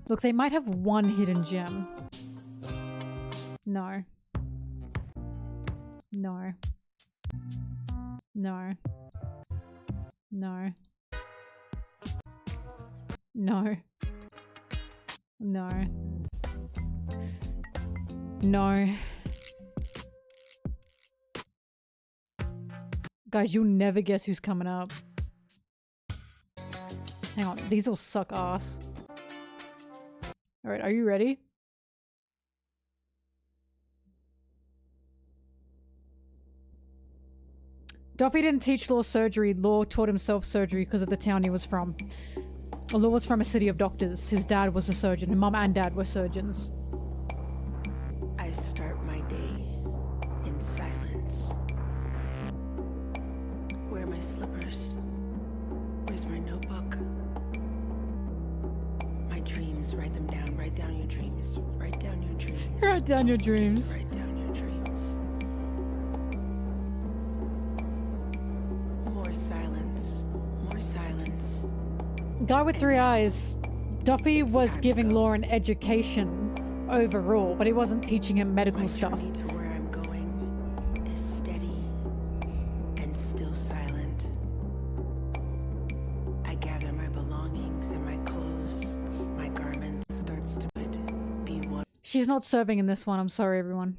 Look, they might have one hidden gem. No. No. No. No. No. No. No. Guys, you'll never guess who's coming up. Hang on, these all suck ass. Alright, are you ready? Duffy didn't teach Law surgery. Law taught himself surgery because of the town he was from. Law was from a city of doctors. His dad was a surgeon. His mum and dad were surgeons.
I start my day in silence. Where are my slippers? Where's my notebook? My dreams, write them down. Write down your dreams. Write down your dreams.
Write down your dreams.
Write down your dreams. More silence. More silence.
Guy with three eyes. Duffy was giving Law an education overall, but he wasn't teaching him medical
My
stuff.
journey to where I'm going is steady and still silent. I gather my belongings and my clothes. My garment starts to be one.
She's not serving in this one. I'm sorry, everyone.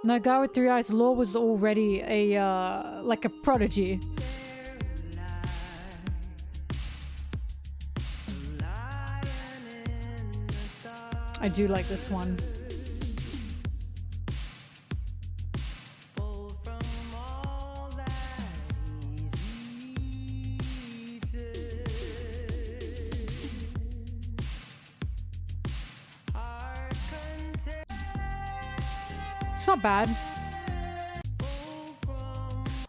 No, guy with three eyes. Law was already a like a prodigy. I do like this one. It's not bad.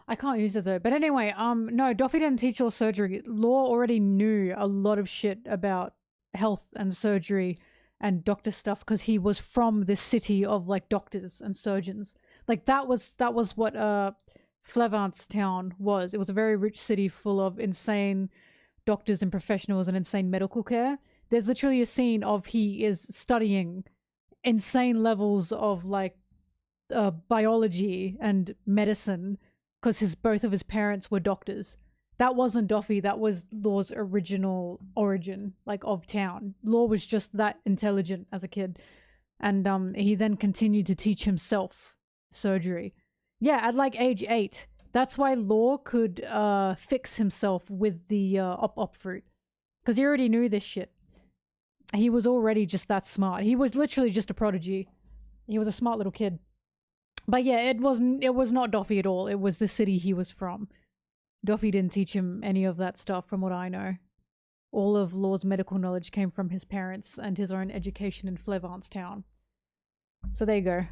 I can't use it though. But anyway, no, Duffy didn't teach Law surgery. Law already knew a lot of shit about health and surgery and doctor stuff because he was from this city of like doctors and surgeons. Like that was what Flevant's town was. It was a very rich city full of insane doctors and professionals and insane medical care. There's literally a scene of he is studying insane levels of like biology and medicine because both of his parents were doctors. That wasn't Duffy, that was Law's original origin, like, of town. Law was just that intelligent as a kid. And he then continued to teach himself surgery. Yeah, at like age 8. That's why Law could fix himself with the op fruit. Because he already knew this shit. He was already just that smart. He was literally just a prodigy. He was a smart little kid. But yeah, it was not Duffy at all. It was the city he was from. Duffy didn't teach him any of that stuff from what I know. All of Law's medical knowledge came from his parents and his own education in Flevant's town. So there you go.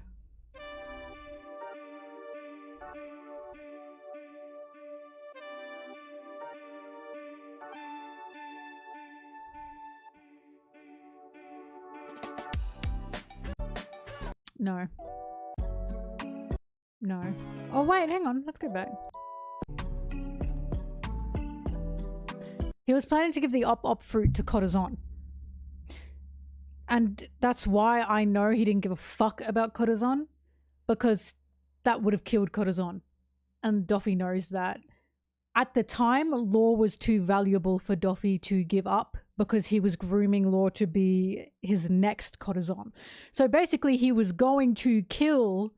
No. No. Oh wait, hang on. Let's go back. He was planning to give the op fruit to Corazon. And that's why I know he didn't give a fuck about Corazon. Because that would have killed Corazon. And Duffy knows that. At the time, Law was too valuable for Duffy to give up. Because he was grooming Law to be his next Corazon. So basically he was going to kill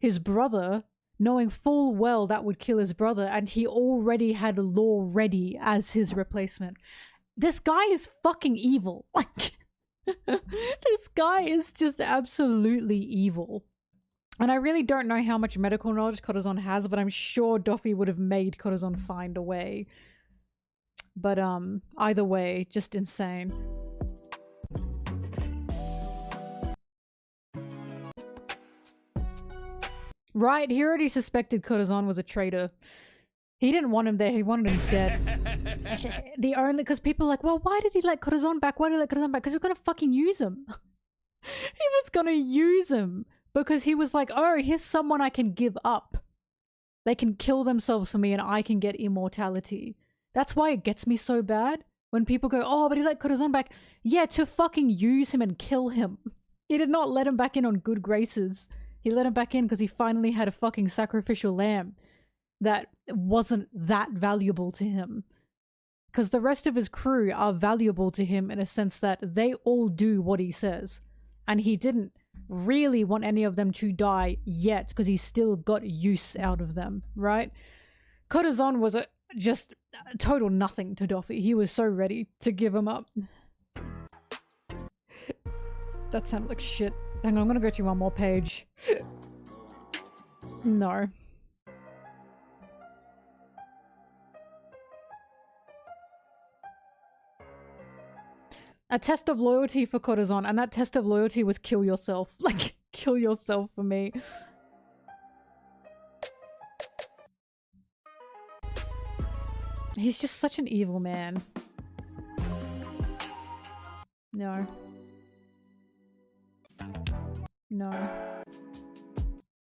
his brother, knowing full well that would kill his brother, and he already had Law ready as his replacement. This guy is fucking evil. Like, this guy is just absolutely evil. And I really don't know how much medical knowledge Corazon has, but I'm sure Duffy would have made Corazon find a way. But either way, just insane. Right, he already suspected Corazon was a traitor. He didn't want him there, he wanted him dead. Because people are like, well, why did he let Corazon back? Why did he let Corazon back? Because he was gonna fucking use him. He was gonna use him. Because he was like, oh, here's someone I can give up. They can kill themselves for me and I can get immortality. That's why it gets me so bad. When people go, oh, but he let Corazon back. Yeah, to fucking use him and kill him. He did not let him back in on good graces. He let him back in because he finally had a fucking sacrificial lamb that wasn't that valuable to him. because the rest of his crew are valuable to him in a sense that they all do what he says, and he didn't really want any of them to die yet because he still got use out of them, right? Corazon was just total nothing to Doffy. He was so ready to give him up. That sounded like shit. Hang on, I'm gonna go through one more page. No. A test of loyalty for Corazon, and that test of loyalty was kill yourself. Like, kill yourself for me. He's just such an evil man. No. No.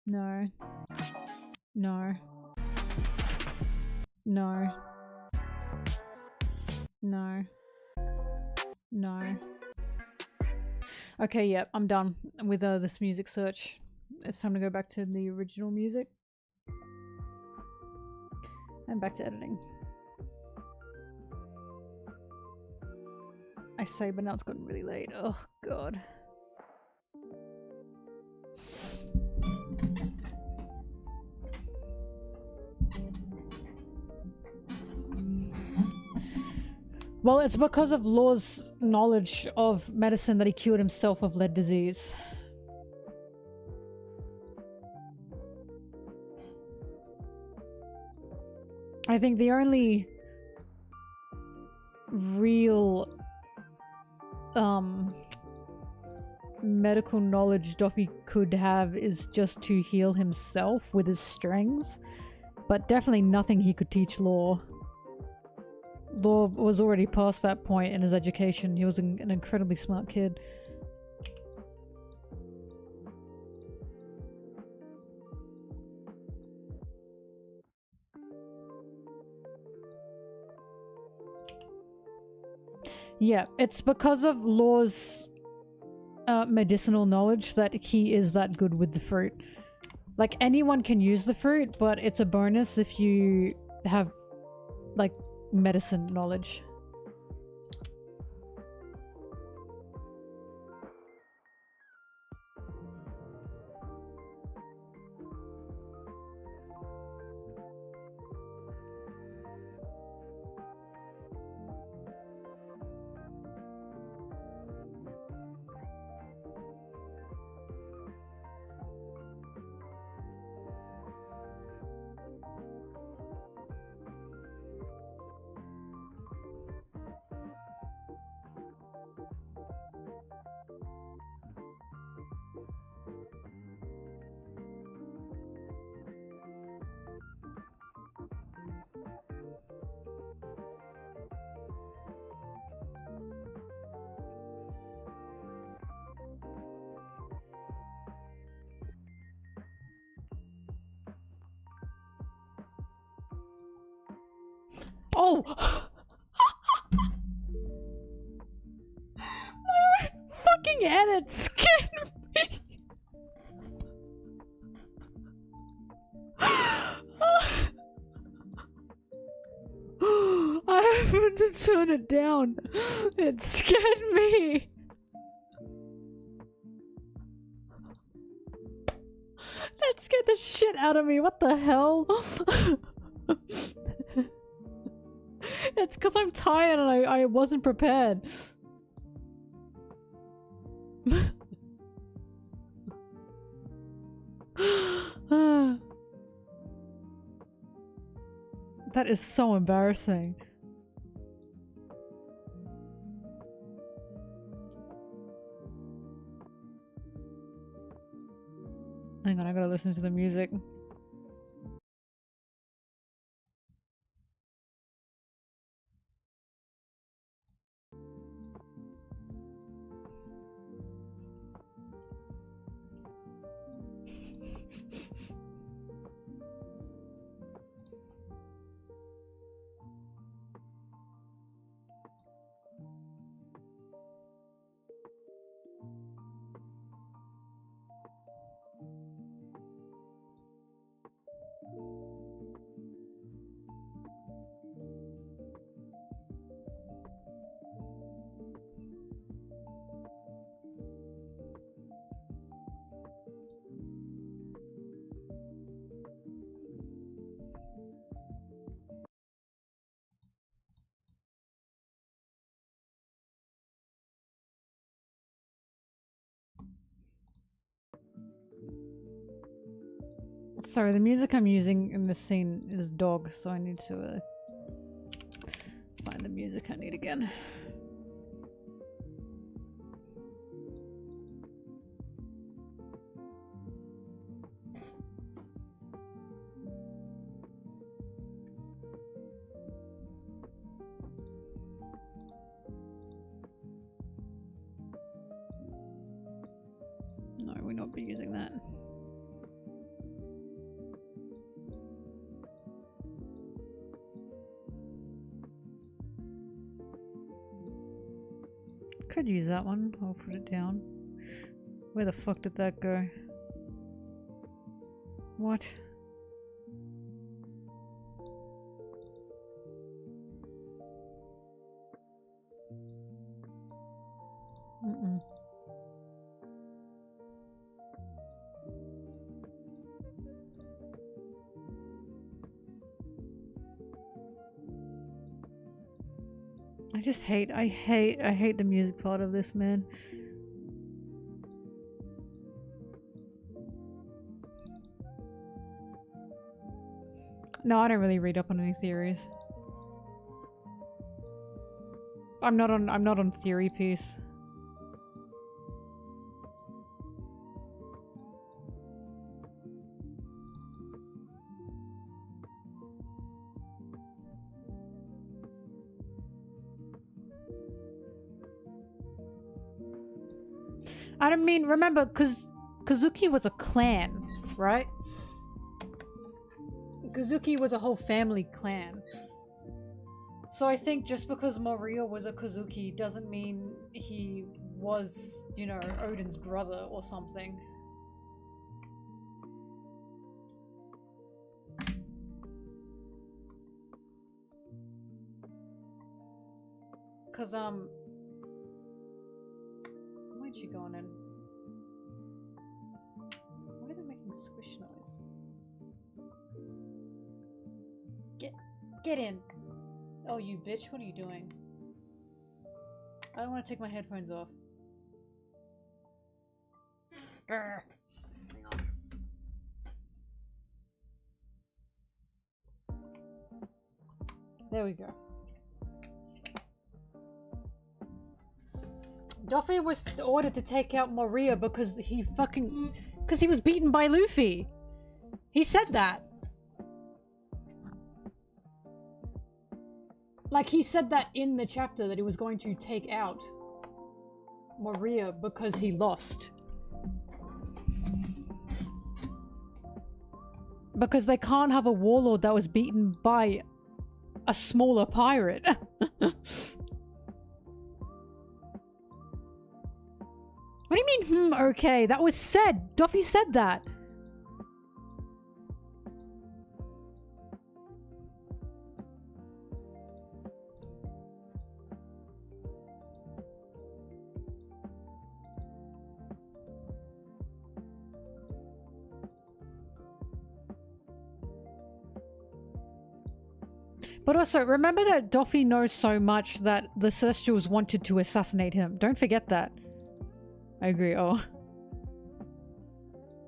No. No. No. No. No. Okay, yeah, I'm done with this music search. It's time to go back to the original music. And back to editing. I say, but now it's gotten really late. Oh, God. Well, it's because of Law's knowledge of medicine that he cured himself of lead disease. I think the only real medical knowledge Doffy could have is just to heal himself with his strings, but definitely nothing he could teach Law. Law was already past that point in his education. He was an incredibly smart kid. Yeah, it's because of Law's medicinal knowledge that he is that good with the fruit. Like, anyone can use the fruit, but it's a bonus if you have, like, medicine knowledge. Oh! My own fucking edit scared me! I happened to turn it down. It scared me. That scared the shit out of me. What the hell? It's because I'm tired and I wasn't prepared. That is so embarrassing. Hang on, I gotta listen to the music. Sorry, the music I'm using in this scene is dog, so I need to find the music I need again. No, we'll not be using that. Could use that one. I'll put it down. Where the fuck did that go? What? Mm-mm. I hate the music part of this, man. No, I don't really read up on any theories. I'm not on Theory Piece. I don't mean, remember, Kazuki was a clan, right? Kazuki was a whole family clan. So I think just because Moria was a Kazuki doesn't mean he was, you know, Odin's brother or something. Cause, where'd she go in? Why is it making squish noise? Get in! Oh, you bitch, what are you doing? I don't want to take my headphones off. Grr. There we go. Duffy was ordered to take out Moria because he was beaten by Luffy. He said that. Like, he said that in the chapter that he was going to take out Moria because he lost. Because they can't have a warlord that was beaten by a smaller pirate. What do you mean, okay? That was said. Duffy said that. But also, remember that Duffy knows so much that the Celestials wanted to assassinate him. Don't forget that. I agree. Oh.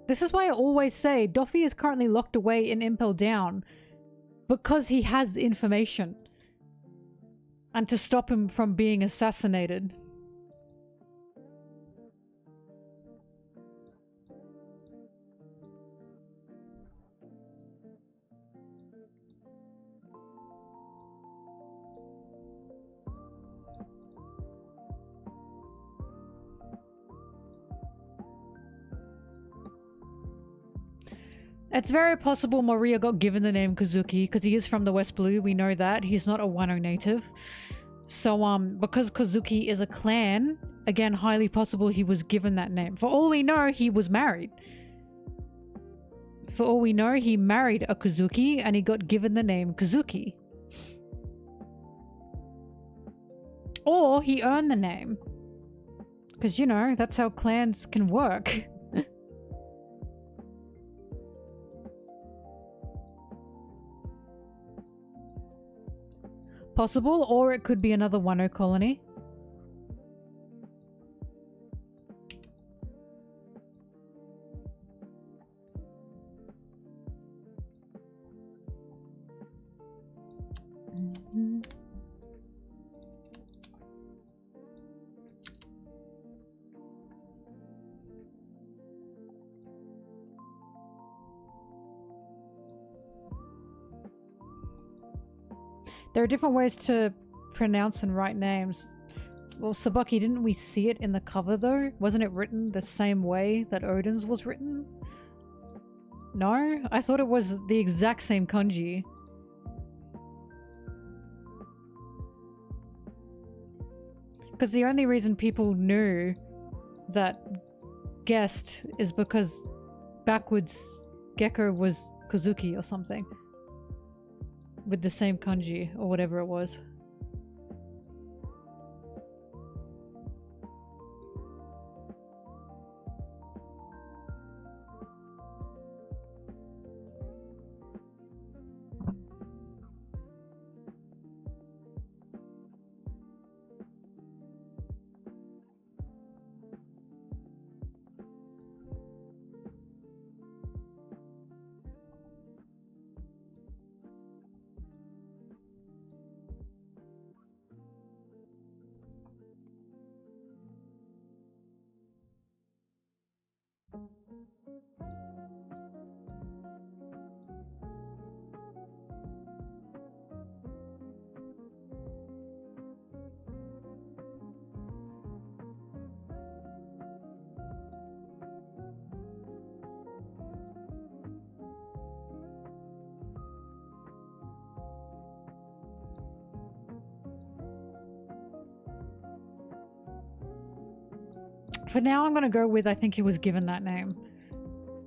This is why I always say Duffy is currently locked away in Impel Down because he has information. And to stop him from being assassinated. It's very possible Moria got given the name Kazuki because he is from the West Blue. We know that. He's not a Wano native. So, because Kazuki is a clan, again, highly possible he was given that name. For all we know, he was married. For all we know, he married a Kazuki and he got given the name Kazuki. Or he earned the name. Because, you know, that's how clans can work. Possible, or it could be another Wano colony. There are different ways to pronounce and write names. Well, Sabaki, didn't we see it in the cover though? Wasn't it written the same way that Odin's was written? No? I thought it was the exact same kanji. Because the only reason people knew that guessed is because backwards Gecko was Kozuki or something. With the same kanji or whatever it was. For now, I'm gonna go with I think he was given that name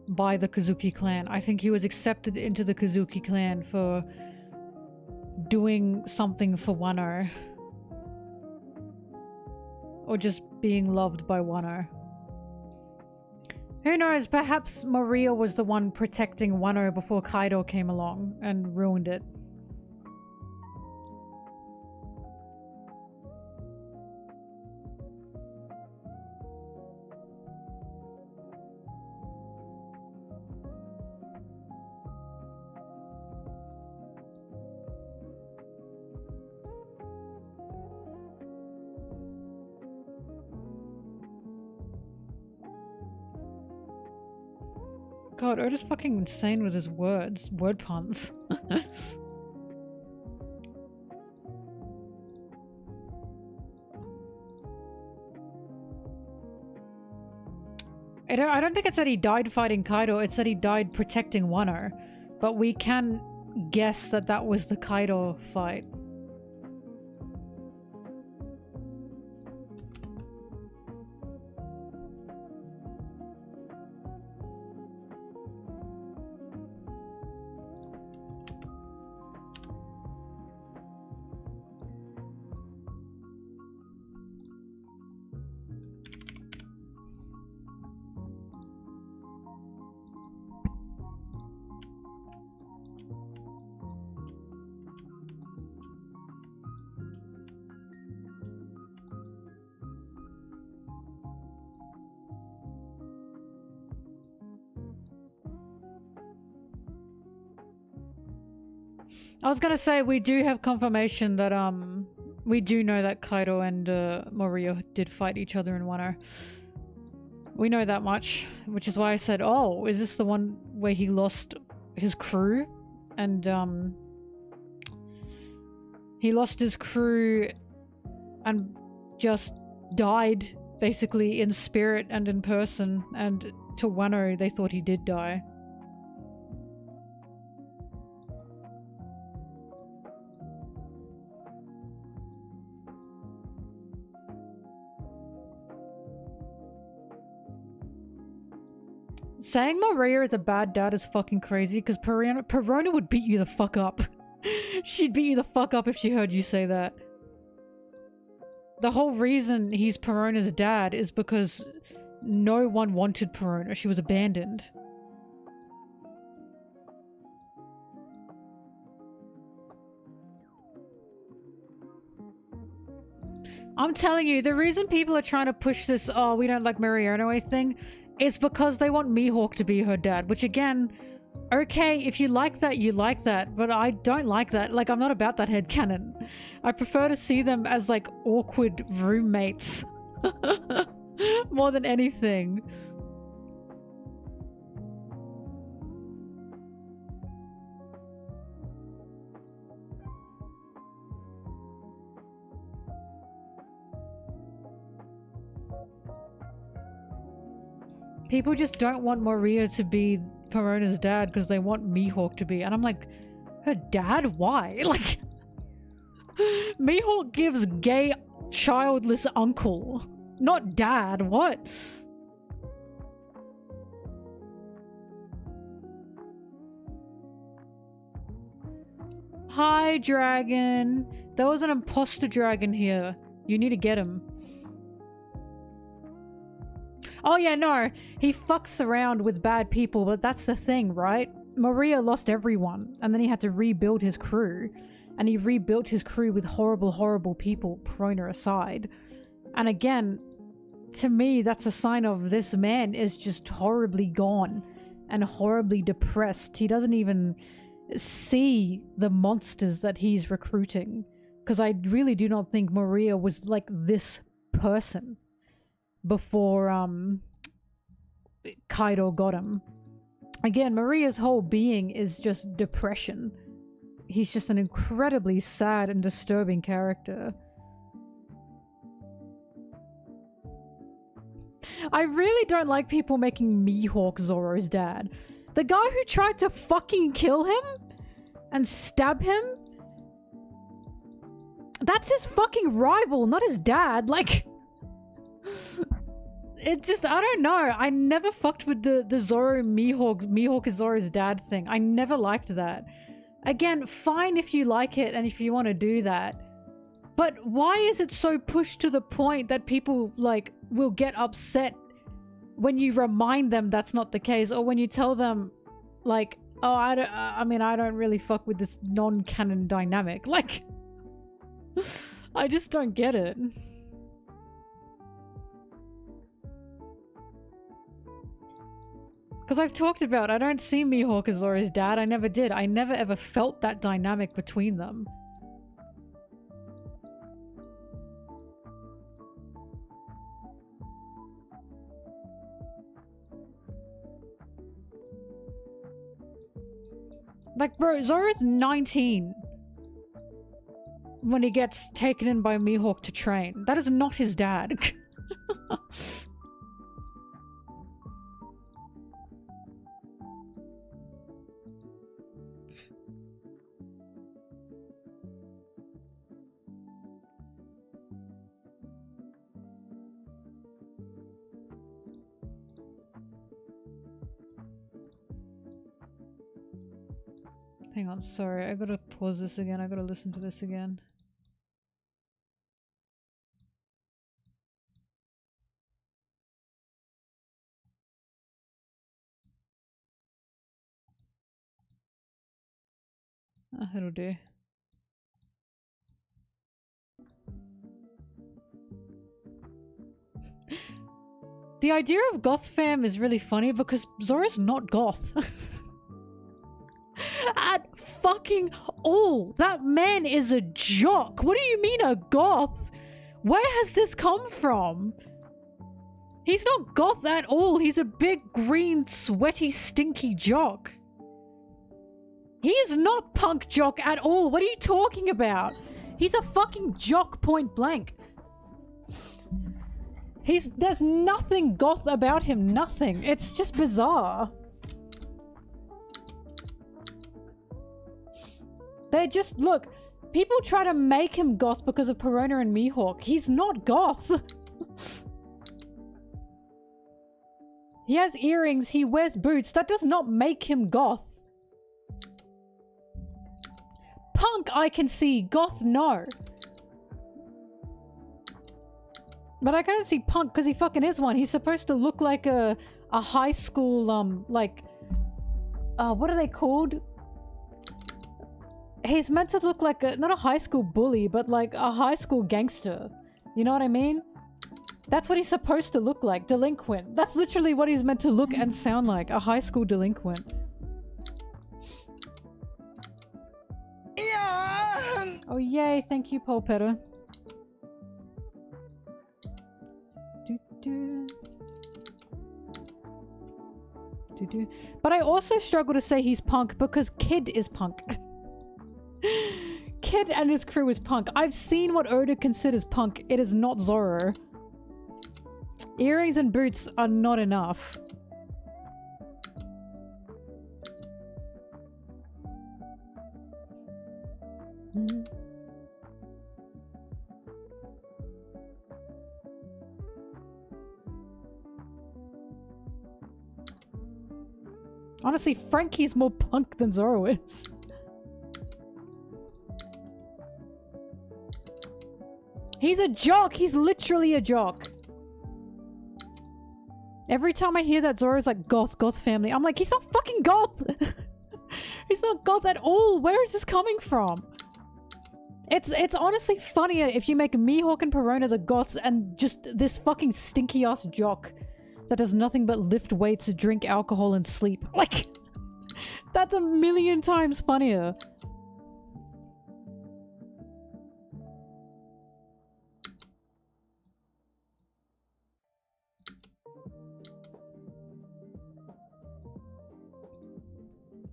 by the Kozuki clan. I think he was accepted into the Kozuki clan for doing something for Wano. Or just being loved by Wano. Who knows, perhaps Maria was the one protecting Wano before Kaido came along and ruined it. God, Oda's fucking insane with his words. Word puns. I don't think it said he died fighting Kaido, it said he died protecting Wano. But we can guess that that was the Kaido fight. I was gonna say, we do have confirmation that, we do know that Kaido and, Morio did fight each other in Wano. We know that much, which is why I said, oh, is this the one where he lost his crew? And, he lost his crew and just died, basically, in spirit and in person, and to Wano, they thought he did die. Saying Maria is a bad dad is fucking crazy because Perona would beat you the fuck up. She'd beat you the fuck up if she heard you say that. The whole reason he's Perona's dad is because no one wanted Perona. She was abandoned. I'm telling you, the reason people are trying to push this, oh, we don't like Mariano thing, it's because they want Mihawk to be her dad, which again, okay, if you like that, you like that, but I don't like that. Like, I'm not about that headcanon. I prefer to see them as, like, awkward roommates. More than anything. People just don't want Maria to be Perona's dad because they want Mihawk to be. And I'm like, her dad? Why? Like, Mihawk gives gay childless uncle, not dad. What? Hi, dragon. There was an imposter dragon here. You need to get him. Oh yeah, no. He fucks around with bad people, but that's the thing, right? Maria lost everyone, and then he had to rebuild his crew. And he rebuilt his crew with horrible, horrible people, Perona aside. And again, to me, that's a sign of this man is just horribly gone and horribly depressed. He doesn't even see the monsters that he's recruiting. Because I really do not think Maria was like this person before Kaido got him. Again, Maria's whole being is just depression. He's just an incredibly sad and disturbing character. I really don't like people making Mihawk Zoro's dad. The guy who tried to fucking kill him and stab him? That's his fucking rival, not his dad. Like, it just, I don't know. I never fucked with the Zoro Mihawk is Zoro's dad thing. I never liked that. Again, fine if you like it and if you want to do that. But why is it so pushed to the point that people, like, will get upset when you remind them that's not the case, or when you tell them, like, oh, I don't really fuck with this non-canon dynamic. Like, I just don't get it. Because I've talked about, I don't see Mihawk as Zoro's dad. I never did. I never ever felt that dynamic between them. Like, bro, Zoro's 19 when he gets taken in by Mihawk to train. That is not his dad. Hang on, sorry, I gotta pause this again. I gotta listen to this again. It'll do. The idea of goth fam is really funny because Zoro's not goth. At fucking all. That man is a jock. What do you mean a goth? Where has this come from? He's not goth at all. He's a big, green, sweaty, stinky jock. He is not punk jock at all. What are you talking about? He's a fucking jock, point blank. There's nothing goth about him. Nothing. It's just bizarre. They just, look, people try to make him goth because of Perona and Mihawk. He's not goth. He has earrings, he wears boots. That does not make him goth. Punk, I can see. Goth, no. But I can't see punk because he fucking is one. He's supposed to look like a high school, like, what are they called? He's meant to look like not a high school bully, but like a high school gangster. You know what I mean? That's what he's supposed to look like. Delinquent. That's literally what he's meant to look and sound like. A high school delinquent.
Yeah.
Oh yay, thank you, Polpetter. But I also struggle to say he's punk because Kid is punk. Kid and his crew is punk. I've seen what Oda considers punk. It is not Zoro. Earrings and boots are not enough. Honestly, Frankie's more punk than Zoro is. He's a jock. He's literally a jock. Every time I hear that Zoro's like goth family, I'm like, he's not fucking goth. He's not goth at all. Where is this coming from? It's honestly funnier if you make Mihawk and Peronas a goths and just this fucking stinky ass jock that does nothing but lift weights, drink alcohol, and sleep. Like, that's a million times funnier.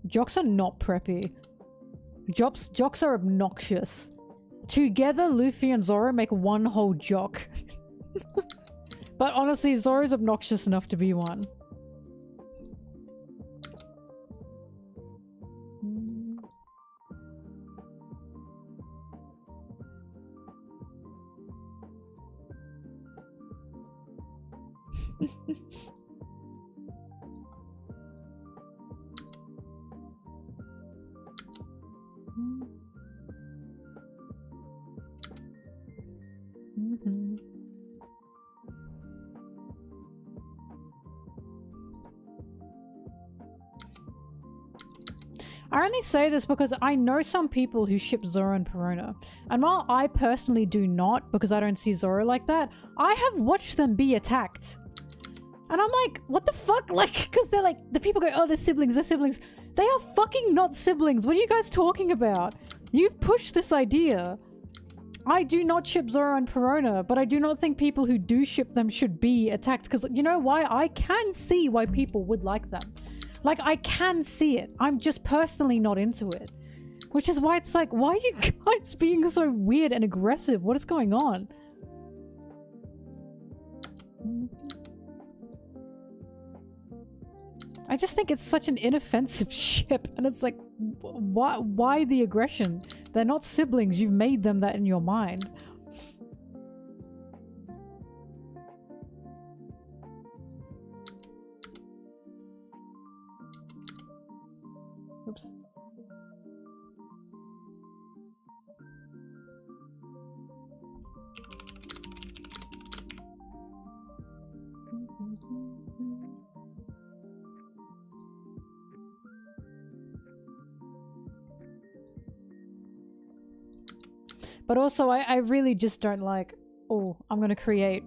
Jocks are not preppy. Jocks are obnoxious. Together, Luffy and Zoro make one whole jock. But honestly, Zoro's obnoxious enough to be one. I only say this because I know some people who ship Zoro and Perona. And while I personally do not, because I don't see Zoro like that, I have watched them be attacked. And I'm like, what the fuck? Like, because they're like, the people go, oh, they're siblings, they're siblings. They are fucking not siblings. What are you guys talking about? You've pushed this idea. I do not ship Zoro and Perona, but I do not think people who do ship them should be attacked. Because you know why? I can see why people would like them. Like, I can see it. I'm just personally not into it. Which is why it's like, why are you guys being so weird and aggressive? What is going on? I just think it's such an inoffensive ship. And it's like, why the aggression? They're not siblings. You've made them that in your mind. Oops. But also, I really just don't like, oh, I'm gonna create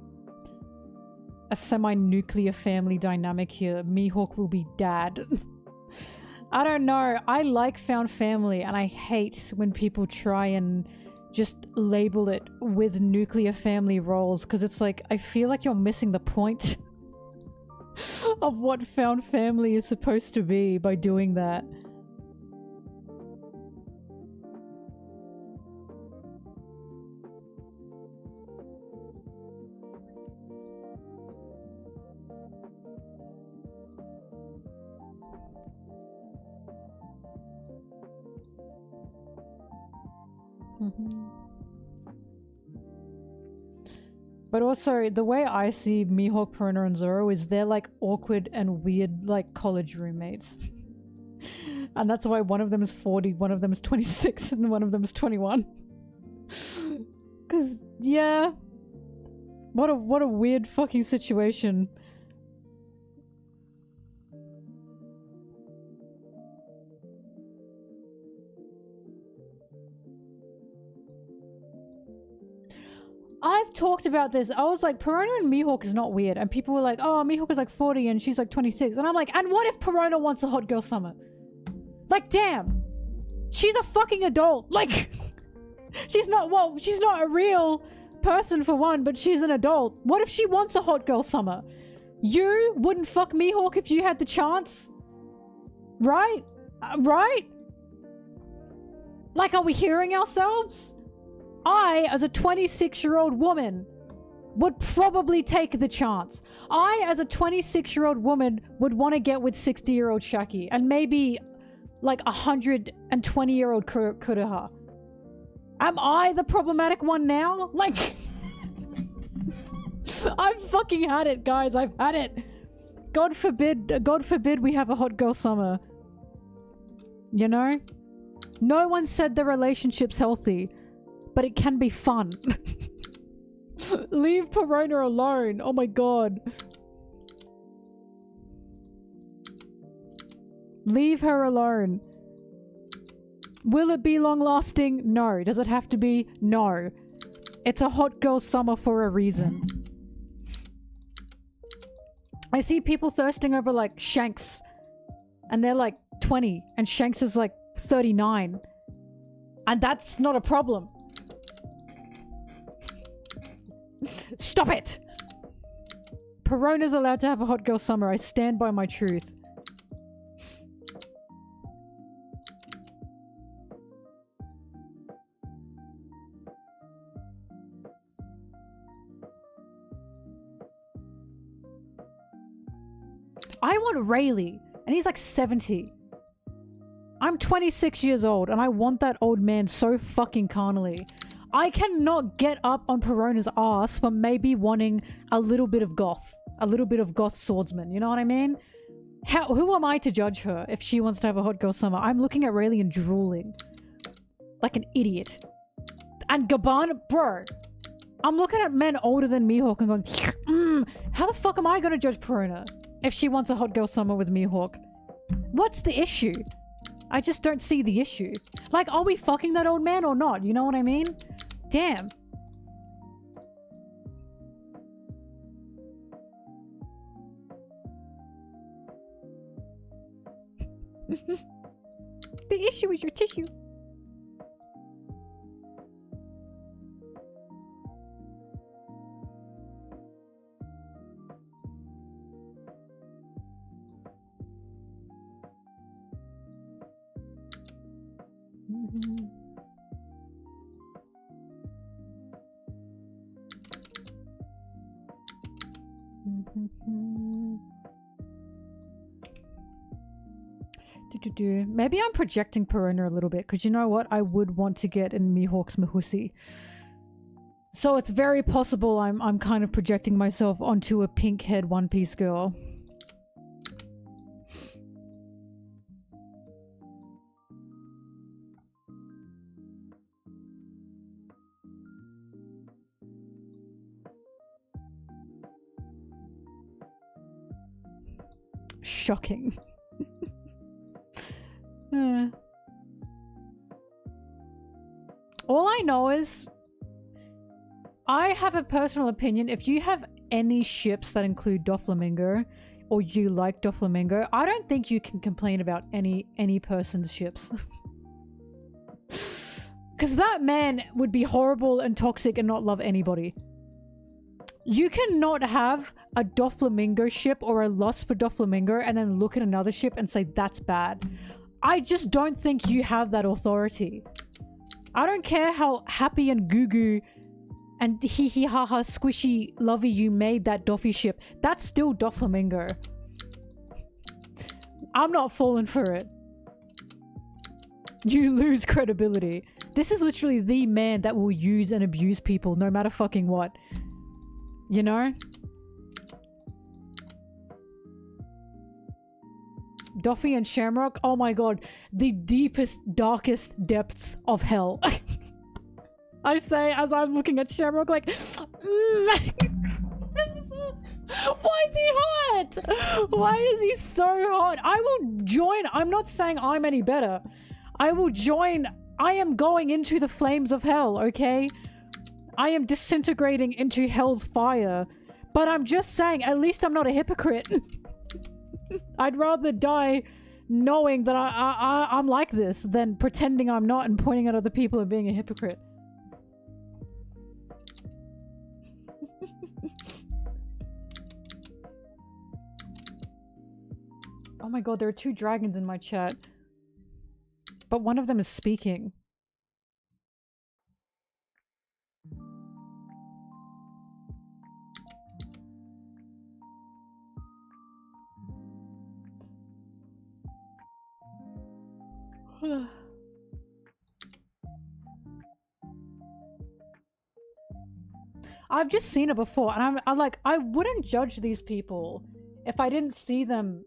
a semi-nuclear family dynamic here. Mihawk will be dad. I don't know. I like found family, and I hate when people try and just label it with nuclear family roles, because it's like, I feel like you're missing the point of what found family is supposed to be by doing that. But also, the way I see Mihawk, Perona, and Zoro is they're like awkward and weird, like college roommates. And that's why one of them is 40, one of them is 26, and one of them is 21. Cause, yeah. What a weird fucking situation. I've talked about this. I was like, Perona and Mihawk is not weird. And people were like, oh, Mihawk is like 40 and she's like 26. And I'm like, and what if Perona wants a hot girl summer? Like, damn. She's a fucking adult. Like, she's not, well, she's not a real person for one, but she's an adult. What if she wants a hot girl summer? You wouldn't fuck Mihawk if you had the chance? Right? Right? Like, are we hearing ourselves? I, as a 26-year-old woman, would probably take the chance. I, as a 26-year-old woman, would want to get with 60-year-old Shakky and maybe like 120-year-old Kuroha. Am I the problematic one now? Like, I've fucking had it, guys. I've had it. God forbid we have a hot girl summer. You know? No one said the relationship's healthy, but it can be fun. Leave Perona alone. Oh my god. Leave her alone. Will it be long lasting? No. Does it have to be? No. It's a hot girl summer for a reason. I see people thirsting over like Shanks, and they're like 20 and Shanks is like 39, and that's not a problem. Stop it! Perona's allowed to have a hot girl summer. I stand by my truth. I want Rayleigh, and he's like 70. I'm 26 years old, and I want that old man so fucking carnally. I cannot get up on Perona's ass for maybe wanting a little bit of goth. A little bit of goth swordsman, you know what I mean? Who am I to judge her if she wants to have a hot girl summer? I'm looking at Rayleigh and drooling. Like an idiot. And Gaban, bro. I'm looking at men older than Mihawk and going, how the fuck am I gonna judge Perona if she wants a hot girl summer with Mihawk? What's the issue? I just don't see the issue. Like, are we fucking that old man or not? You know what I mean? Damn. The issue is your tissue. Maybe I'm projecting Perona a little bit, because you know what? I would want to get in Mihawk's Mahusi. So it's very possible I'm kind of projecting myself onto a pink-haired One Piece girl. Shocking. All I know is I have a personal opinion. If you have any ships that include Doflamingo, or you like Doflamingo, I don't think you can complain about any person's ships. Because that man would be horrible and toxic and not love anybody. You cannot have a Doflamingo ship or a lust for Doflamingo and then look at another ship and say that's bad. I just don't think you have that authority. I don't care how happy and goo-goo and hee-hee-ha-ha squishy lovey you made that Doffy ship. That's still Doflamingo. I'm not falling for it. You lose credibility. This is literally the man that will use and abuse people no matter fucking what. You know? Doffy and Shamrock, oh my god, the deepest, darkest depths of hell. I say as I'm looking at Shamrock like, this is why is he hot? Why is he so hot? I will join. I'm not saying I'm any better. I will join. I am going into the flames of hell, okay? I am disintegrating into hell's fire. But I'm just saying, at least I'm not a hypocrite. I'd rather die knowing that I'm like this than pretending I'm not and pointing at other people and being a hypocrite. Oh my god, there are 2 dragons in my chat. But one of them is speaking. I've just seen it before, and I'm like, I wouldn't judge these people if I didn't see them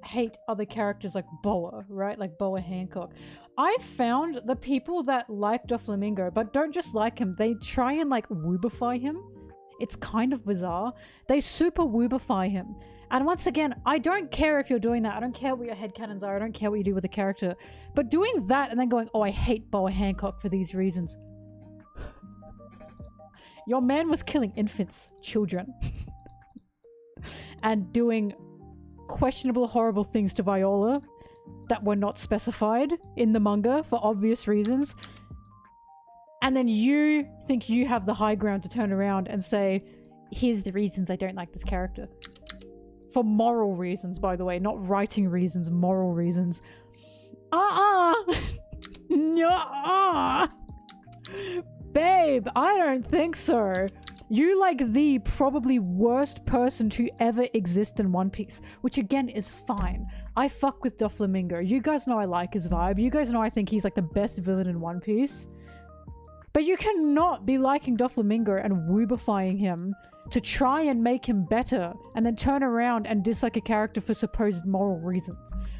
hate other characters like Boa, right? Like Boa Hancock. I found the people that like Doflamingo, but don't just like him, they try and like woobify him. It's kind of bizarre. They super woobify him. And once again, I don't care if you're doing that. I don't care what your headcanons are. I don't care what you do with the character. But doing that and then going, oh, I hate Boa Hancock for these reasons. Your man was killing infants, children. And doing questionable, horrible things to Viola that were not specified in the manga for obvious reasons. And then you think you have the high ground to turn around and say, here's the reasons I don't like this character. For moral reasons, by the way, not writing reasons, moral reasons. No. Babe, I don't think so. You like the probably worst person to ever exist in One Piece, which again is fine. I fuck with Doflamingo. You guys know I like his vibe. You guys know I think he's like the best villain in One Piece. But you cannot be liking Doflamingo and woobifying him to try and make him better and then turn around and dislike a character for supposed moral reasons.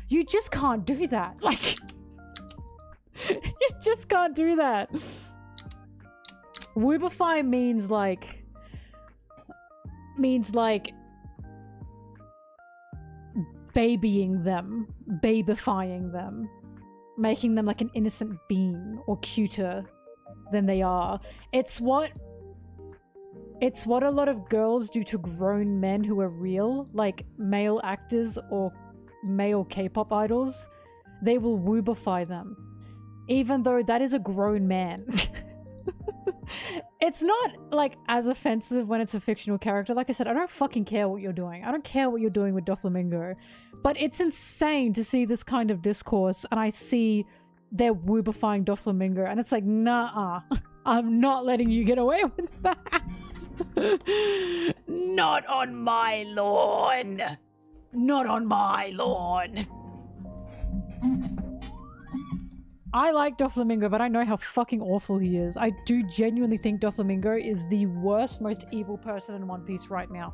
You just can't do that. Like, you just can't do that. Woobify means like babying them, babifying them, making them like an innocent being or cuter than they are. It's what a lot of girls do to grown men who are real, like male actors or male K-pop idols. They will woobify them, even though that is a grown man. It's not like as offensive when it's a fictional character. Like I said, I don't fucking care what you're doing. I don't care what you're doing with Doflamingo. But it's insane to see this kind of discourse and I see they're woobifying Doflamingo and it's like, nah, I'm not letting you get away with that. Not on my lawn. Not on my lawn. I like Doflamingo, but I know how fucking awful he is. I do genuinely think Doflamingo is the worst, most evil person in One Piece right now.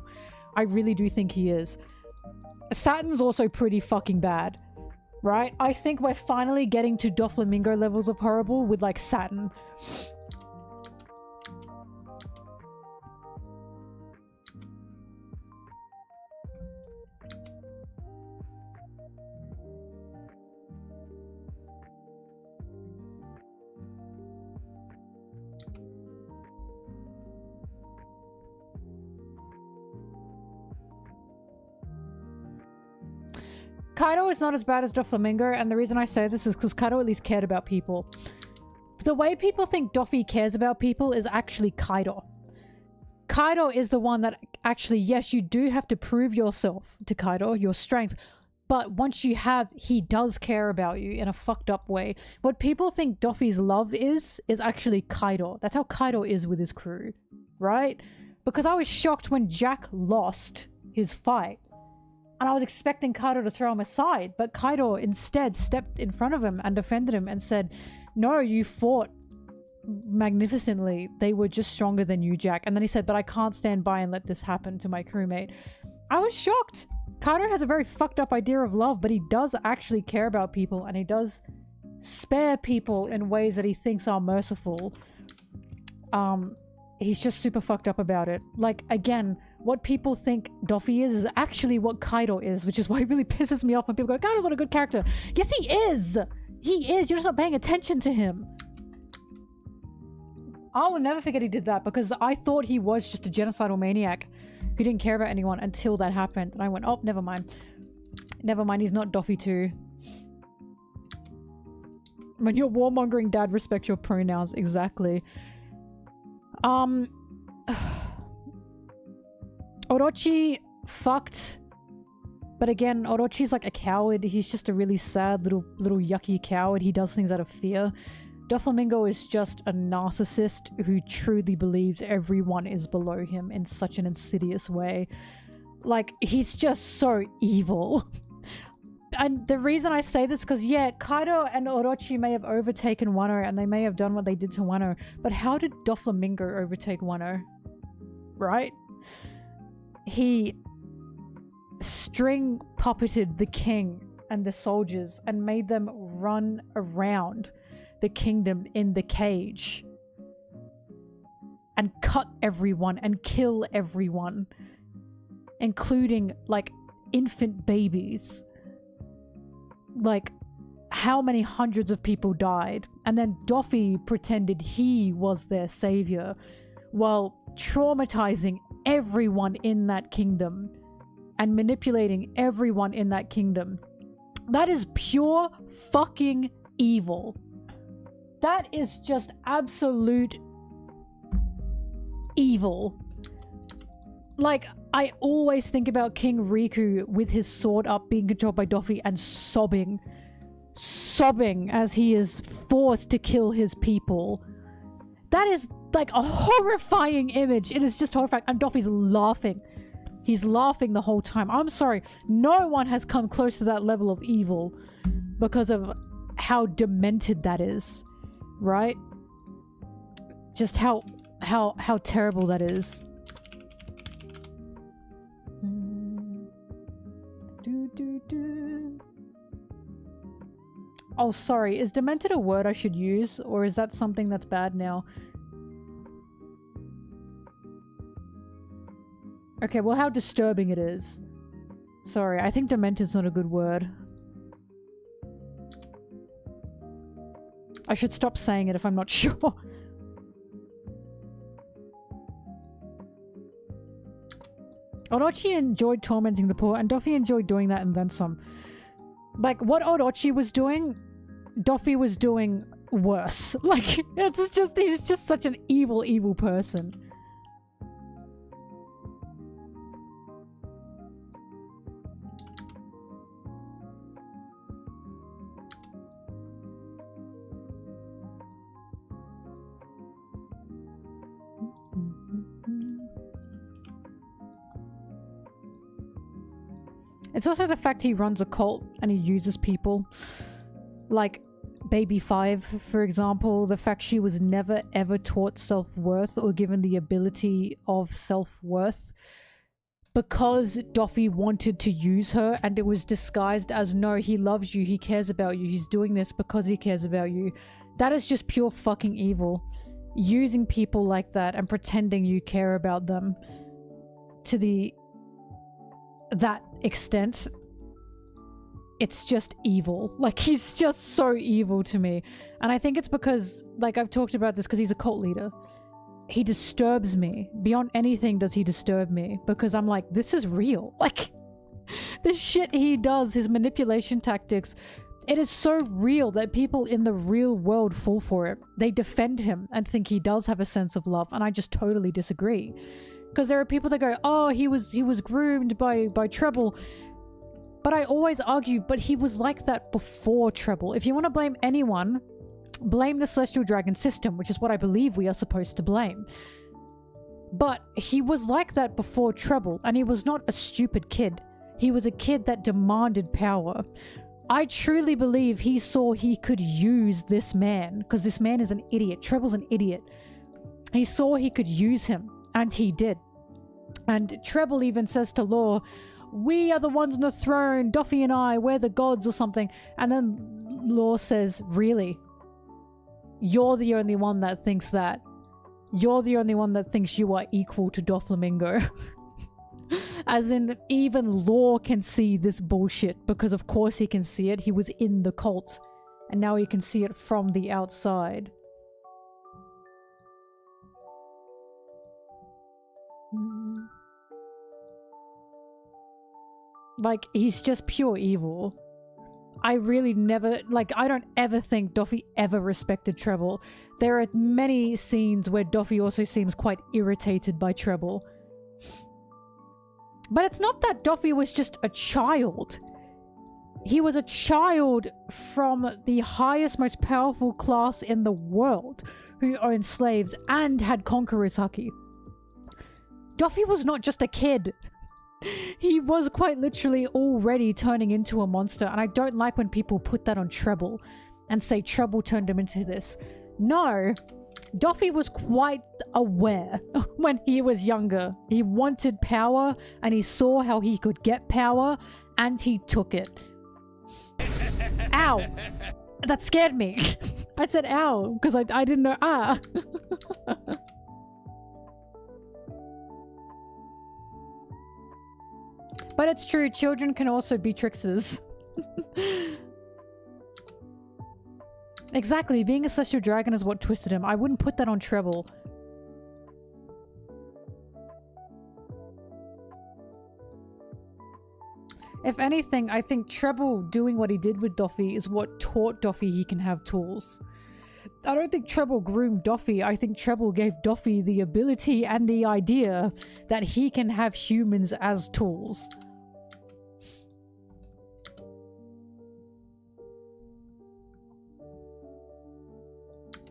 I really do think he is. Saturn's also pretty fucking bad, right? I think we're finally getting to Doflamingo levels of horrible with like Saturn. Kaido is not as bad as Doflamingo, and the reason I say this is because Kaido at least cared about people. The way people think Doffy cares about people is actually Kaido. Kaido is the one that actually, yes, you do have to prove yourself to Kaido, your strength, but once you have, he does care about you in a fucked up way. What people think Doffy's love is actually Kaido. That's how Kaido is with his crew, right? Because I was shocked when Jack lost his fight. And I was expecting Kaido to throw him aside, but Kaido instead stepped in front of him and defended him and said, no, you fought magnificently. They were just stronger than you, Jack. And then he said, but I can't stand by and let this happen to my crewmate. I was shocked. Kaido has a very fucked up idea of love, but he does actually care about people and he does spare people in ways that he thinks are merciful. He's just super fucked up about it. Like, again, what people think Doffy is actually what Kaido is, which is why it really pisses me off when people go, Kaido's not a good character. Yes, he is! He is! You're just not paying attention to him. I will never forget he did that because I thought he was just a genocidal maniac who didn't care about anyone until that happened. And I went, oh, never mind. Never mind, he's not Doffy too. When you're warmongering, dad, respect your pronouns. Exactly. Orochi fucked, but again, Orochi's like a coward. He's just a really sad little yucky coward. He does things out of fear. Doflamingo is just a narcissist who truly believes everyone is below him in such an insidious way. Like, he's just so evil. And the reason I say this, because yeah, Kaido and Orochi may have overtaken Wano and they may have done what they did to Wano, but how did Doflamingo overtake Wano? right? He string puppeted the king and the soldiers and made them run around the kingdom in the cage and cut everyone and kill everyone, including like infant babies. Like, how many hundreds of people died? And then Doffy pretended he was their savior while traumatizing everyone in that kingdom and manipulating everyone in that kingdom. That is pure fucking evil. That is just absolute evil. Like, I always think about King Riku with his sword up being controlled by Doffy and sobbing as he is forced to kill his people. That is like a horrifying image. It is just horrifying. And Doffy's laughing. He's laughing the whole time. I'm sorry. No one has come close to that level of evil because of how demented that is. Right? Just how terrible that is. Oh, sorry. Is demented a word I should use? Or is that something that's bad now? Okay, well, how disturbing it is. Sorry, I think demented's not a good word. I should stop saying it if I'm not sure. Orochi enjoyed tormenting the poor, and Doffy enjoyed doing that and then some. Like, what Orochi was doing, Doffy was doing worse. Like, it's just, he's just such an evil, evil person. It's also the fact he runs a cult and he uses people. Like Baby 5, for example. The fact she was never ever taught self-worth or given the ability of self-worth. Because Doffy wanted to use her and it was disguised as, no, he loves you, he cares about you, he's doing this because he cares about you. That is just pure fucking evil. Using people like that and pretending you care about them to that extent, it's just evil. Like, he's just so evil to me. And I think it's because, like, I've talked about this because he's a cult leader. He disturbs me. Beyond anything does he disturb me, because I'm like, this is real. Like, the shit he does, his manipulation tactics, it is so real that people in the real world fall for it. They defend him and think he does have a sense of love, and I just totally disagree. Because there are people that go, oh, he was groomed by Treble. But I always argue, but he was like that before Treble. If you want to blame anyone, blame the Celestial Dragon system, which is what I believe we are supposed to blame. But he was like that before Treble, and he was not a stupid kid. He was a kid that demanded power. I truly believe he saw he could use this man, because this man is an idiot. Treble's an idiot. He saw he could use him. And he did. And Treble even says to Law, we are the ones on the throne, Doffy and I, we're the gods or something. And then Law says, really? You're the only one that thinks that. You're the only one that thinks you are equal to Doflamingo. As in, even Law can see this bullshit, because of course he can see it. He was in the cult. And now he can see it from the outside. Like, he's just pure evil. I really never, like, I don't ever think Doffy ever respected Treble. There are many scenes where Doffy also seems quite irritated by Treble. But it's not that Doffy was just a child. He was a child from the highest, most powerful class in the world who owned slaves and had conqueror's haki. Doffy was not just a kid. He was quite literally already turning into a monster, and I don't like when people put that on Treble and say Treble turned him into this. No, Doffy was quite aware when he was younger. He wanted power and he saw how he could get power and he took it. Ow! That scared me. I said ow because I didn't know ah. But it's true, children can also be tricksters. Exactly, being a celestial dragon is what twisted him. I wouldn't put that on Treble. If anything, I think Treble doing what he did with Doffy is what taught Doffy he can have tools. I don't think Treble groomed Doffy. I think Treble gave Doffy the ability and the idea that he can have humans as tools.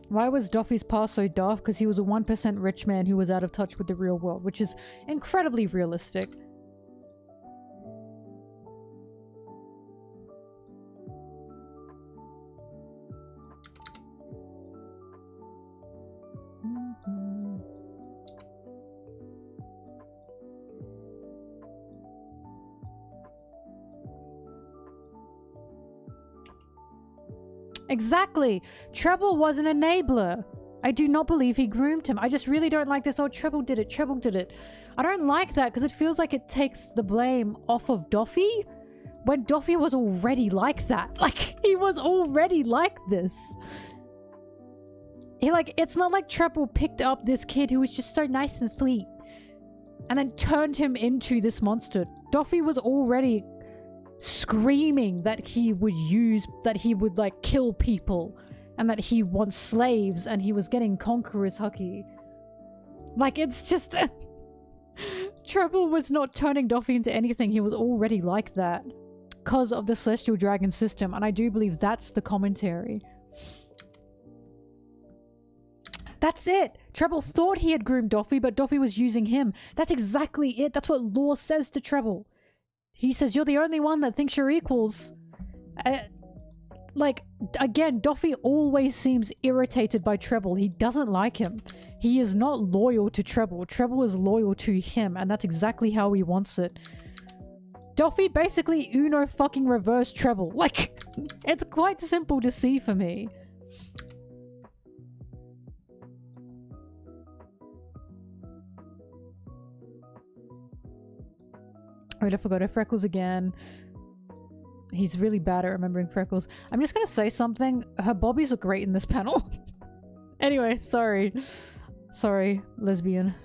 Why was Doffy's past so daft? Because he was a 1% rich man who was out of touch with the real world, which is incredibly realistic. Exactly! Treble was an enabler! I do not believe he groomed him. I just really don't like this, oh, Treble did it, Treble did it. I don't like that because it feels like it takes the blame off of Doffy when Doffy was already like that. Like, he was already like this. It's not like Treble picked up this kid who was just so nice and sweet and then turned him into this monster. Doffy was already screaming that he would like kill people and that he wants slaves and he was getting conqueror's haki. Like, it's just Treble was not turning Doffy into anything. He was already like that because of the celestial dragon system, and I do believe that's the commentary. That's it! Treble thought he had groomed Doffy, but Doffy was using him. That's exactly it. That's what Law says to Treble. He says, you're the only one that thinks you're equals. Again, Doffy always seems irritated by Treble. He doesn't like him. He is not loyal to Treble. Treble is loyal to him, and that's exactly how he wants it. Doffy basically Uno fucking reverse Treble. Like, it's quite simple to see for me. Wait, I forgot her Freckles again. He's really bad at remembering Freckles. I'm just gonna say something. Her bobbies look great in this panel. Anyway, sorry. Sorry, lesbian.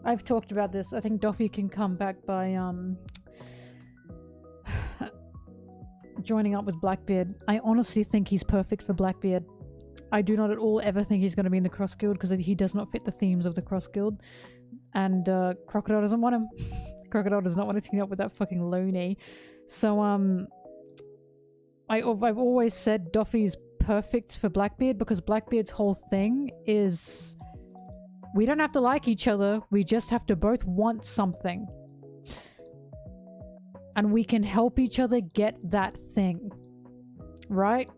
I've talked about this. I think Doffy can come back by joining up with Blackbeard. I honestly think he's perfect for Blackbeard. I do not at all ever think he's going to be in the Cross Guild because he does not fit the themes of the Cross Guild. And Crocodile doesn't want him. Crocodile does not want to team up with that fucking loony. So I've always said Doffy's perfect for Blackbeard because Blackbeard's whole thing is we don't have to like each other, we just have to both want something. And we can help each other get that thing. Right?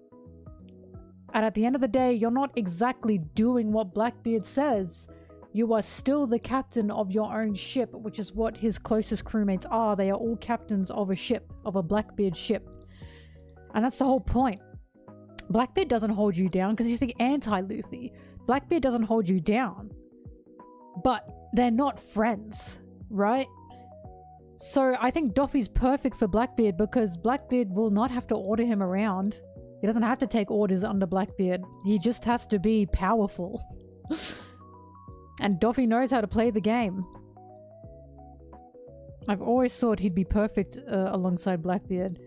And at the end of the day, you're not exactly doing what Blackbeard says. You are still the captain of your own ship, which is what his closest crewmates are. They are all captains of a ship, of a Blackbeard ship. And that's the whole point. Blackbeard doesn't hold you down because he's the anti-Luffy. Blackbeard doesn't hold you down. But they're not friends, right? So I think Doffy's perfect for Blackbeard because Blackbeard will not have to order him around. He doesn't have to take orders under Blackbeard. He just has to be powerful. And Doffy knows how to play the game. I've always thought he'd be perfect alongside Blackbeard.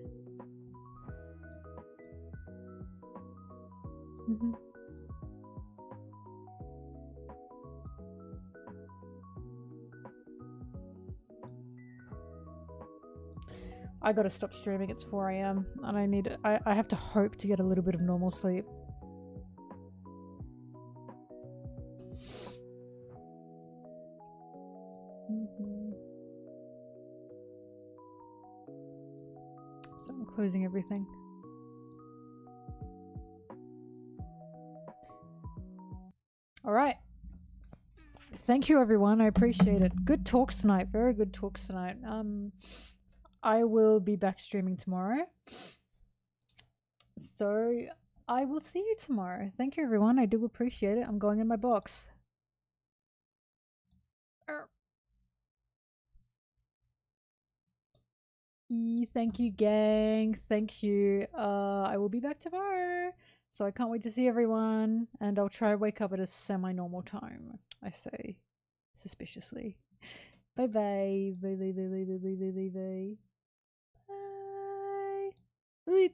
I gotta stop streaming. It's 4 a.m. and I have to hope to get a little bit of normal sleep. So I'm closing everything. All right. Thank you, everyone. I appreciate it. Good talks tonight. Very good talks tonight. I will be back streaming tomorrow. So I will see you tomorrow. Thank you, everyone. I do appreciate it. I'm going in my box. Thank you, gang. Thank you. I will be back tomorrow. So I can't wait to see everyone. And I'll try to wake up at a semi-normal time, I say. Suspiciously. Bye-bye. Bye. Bye.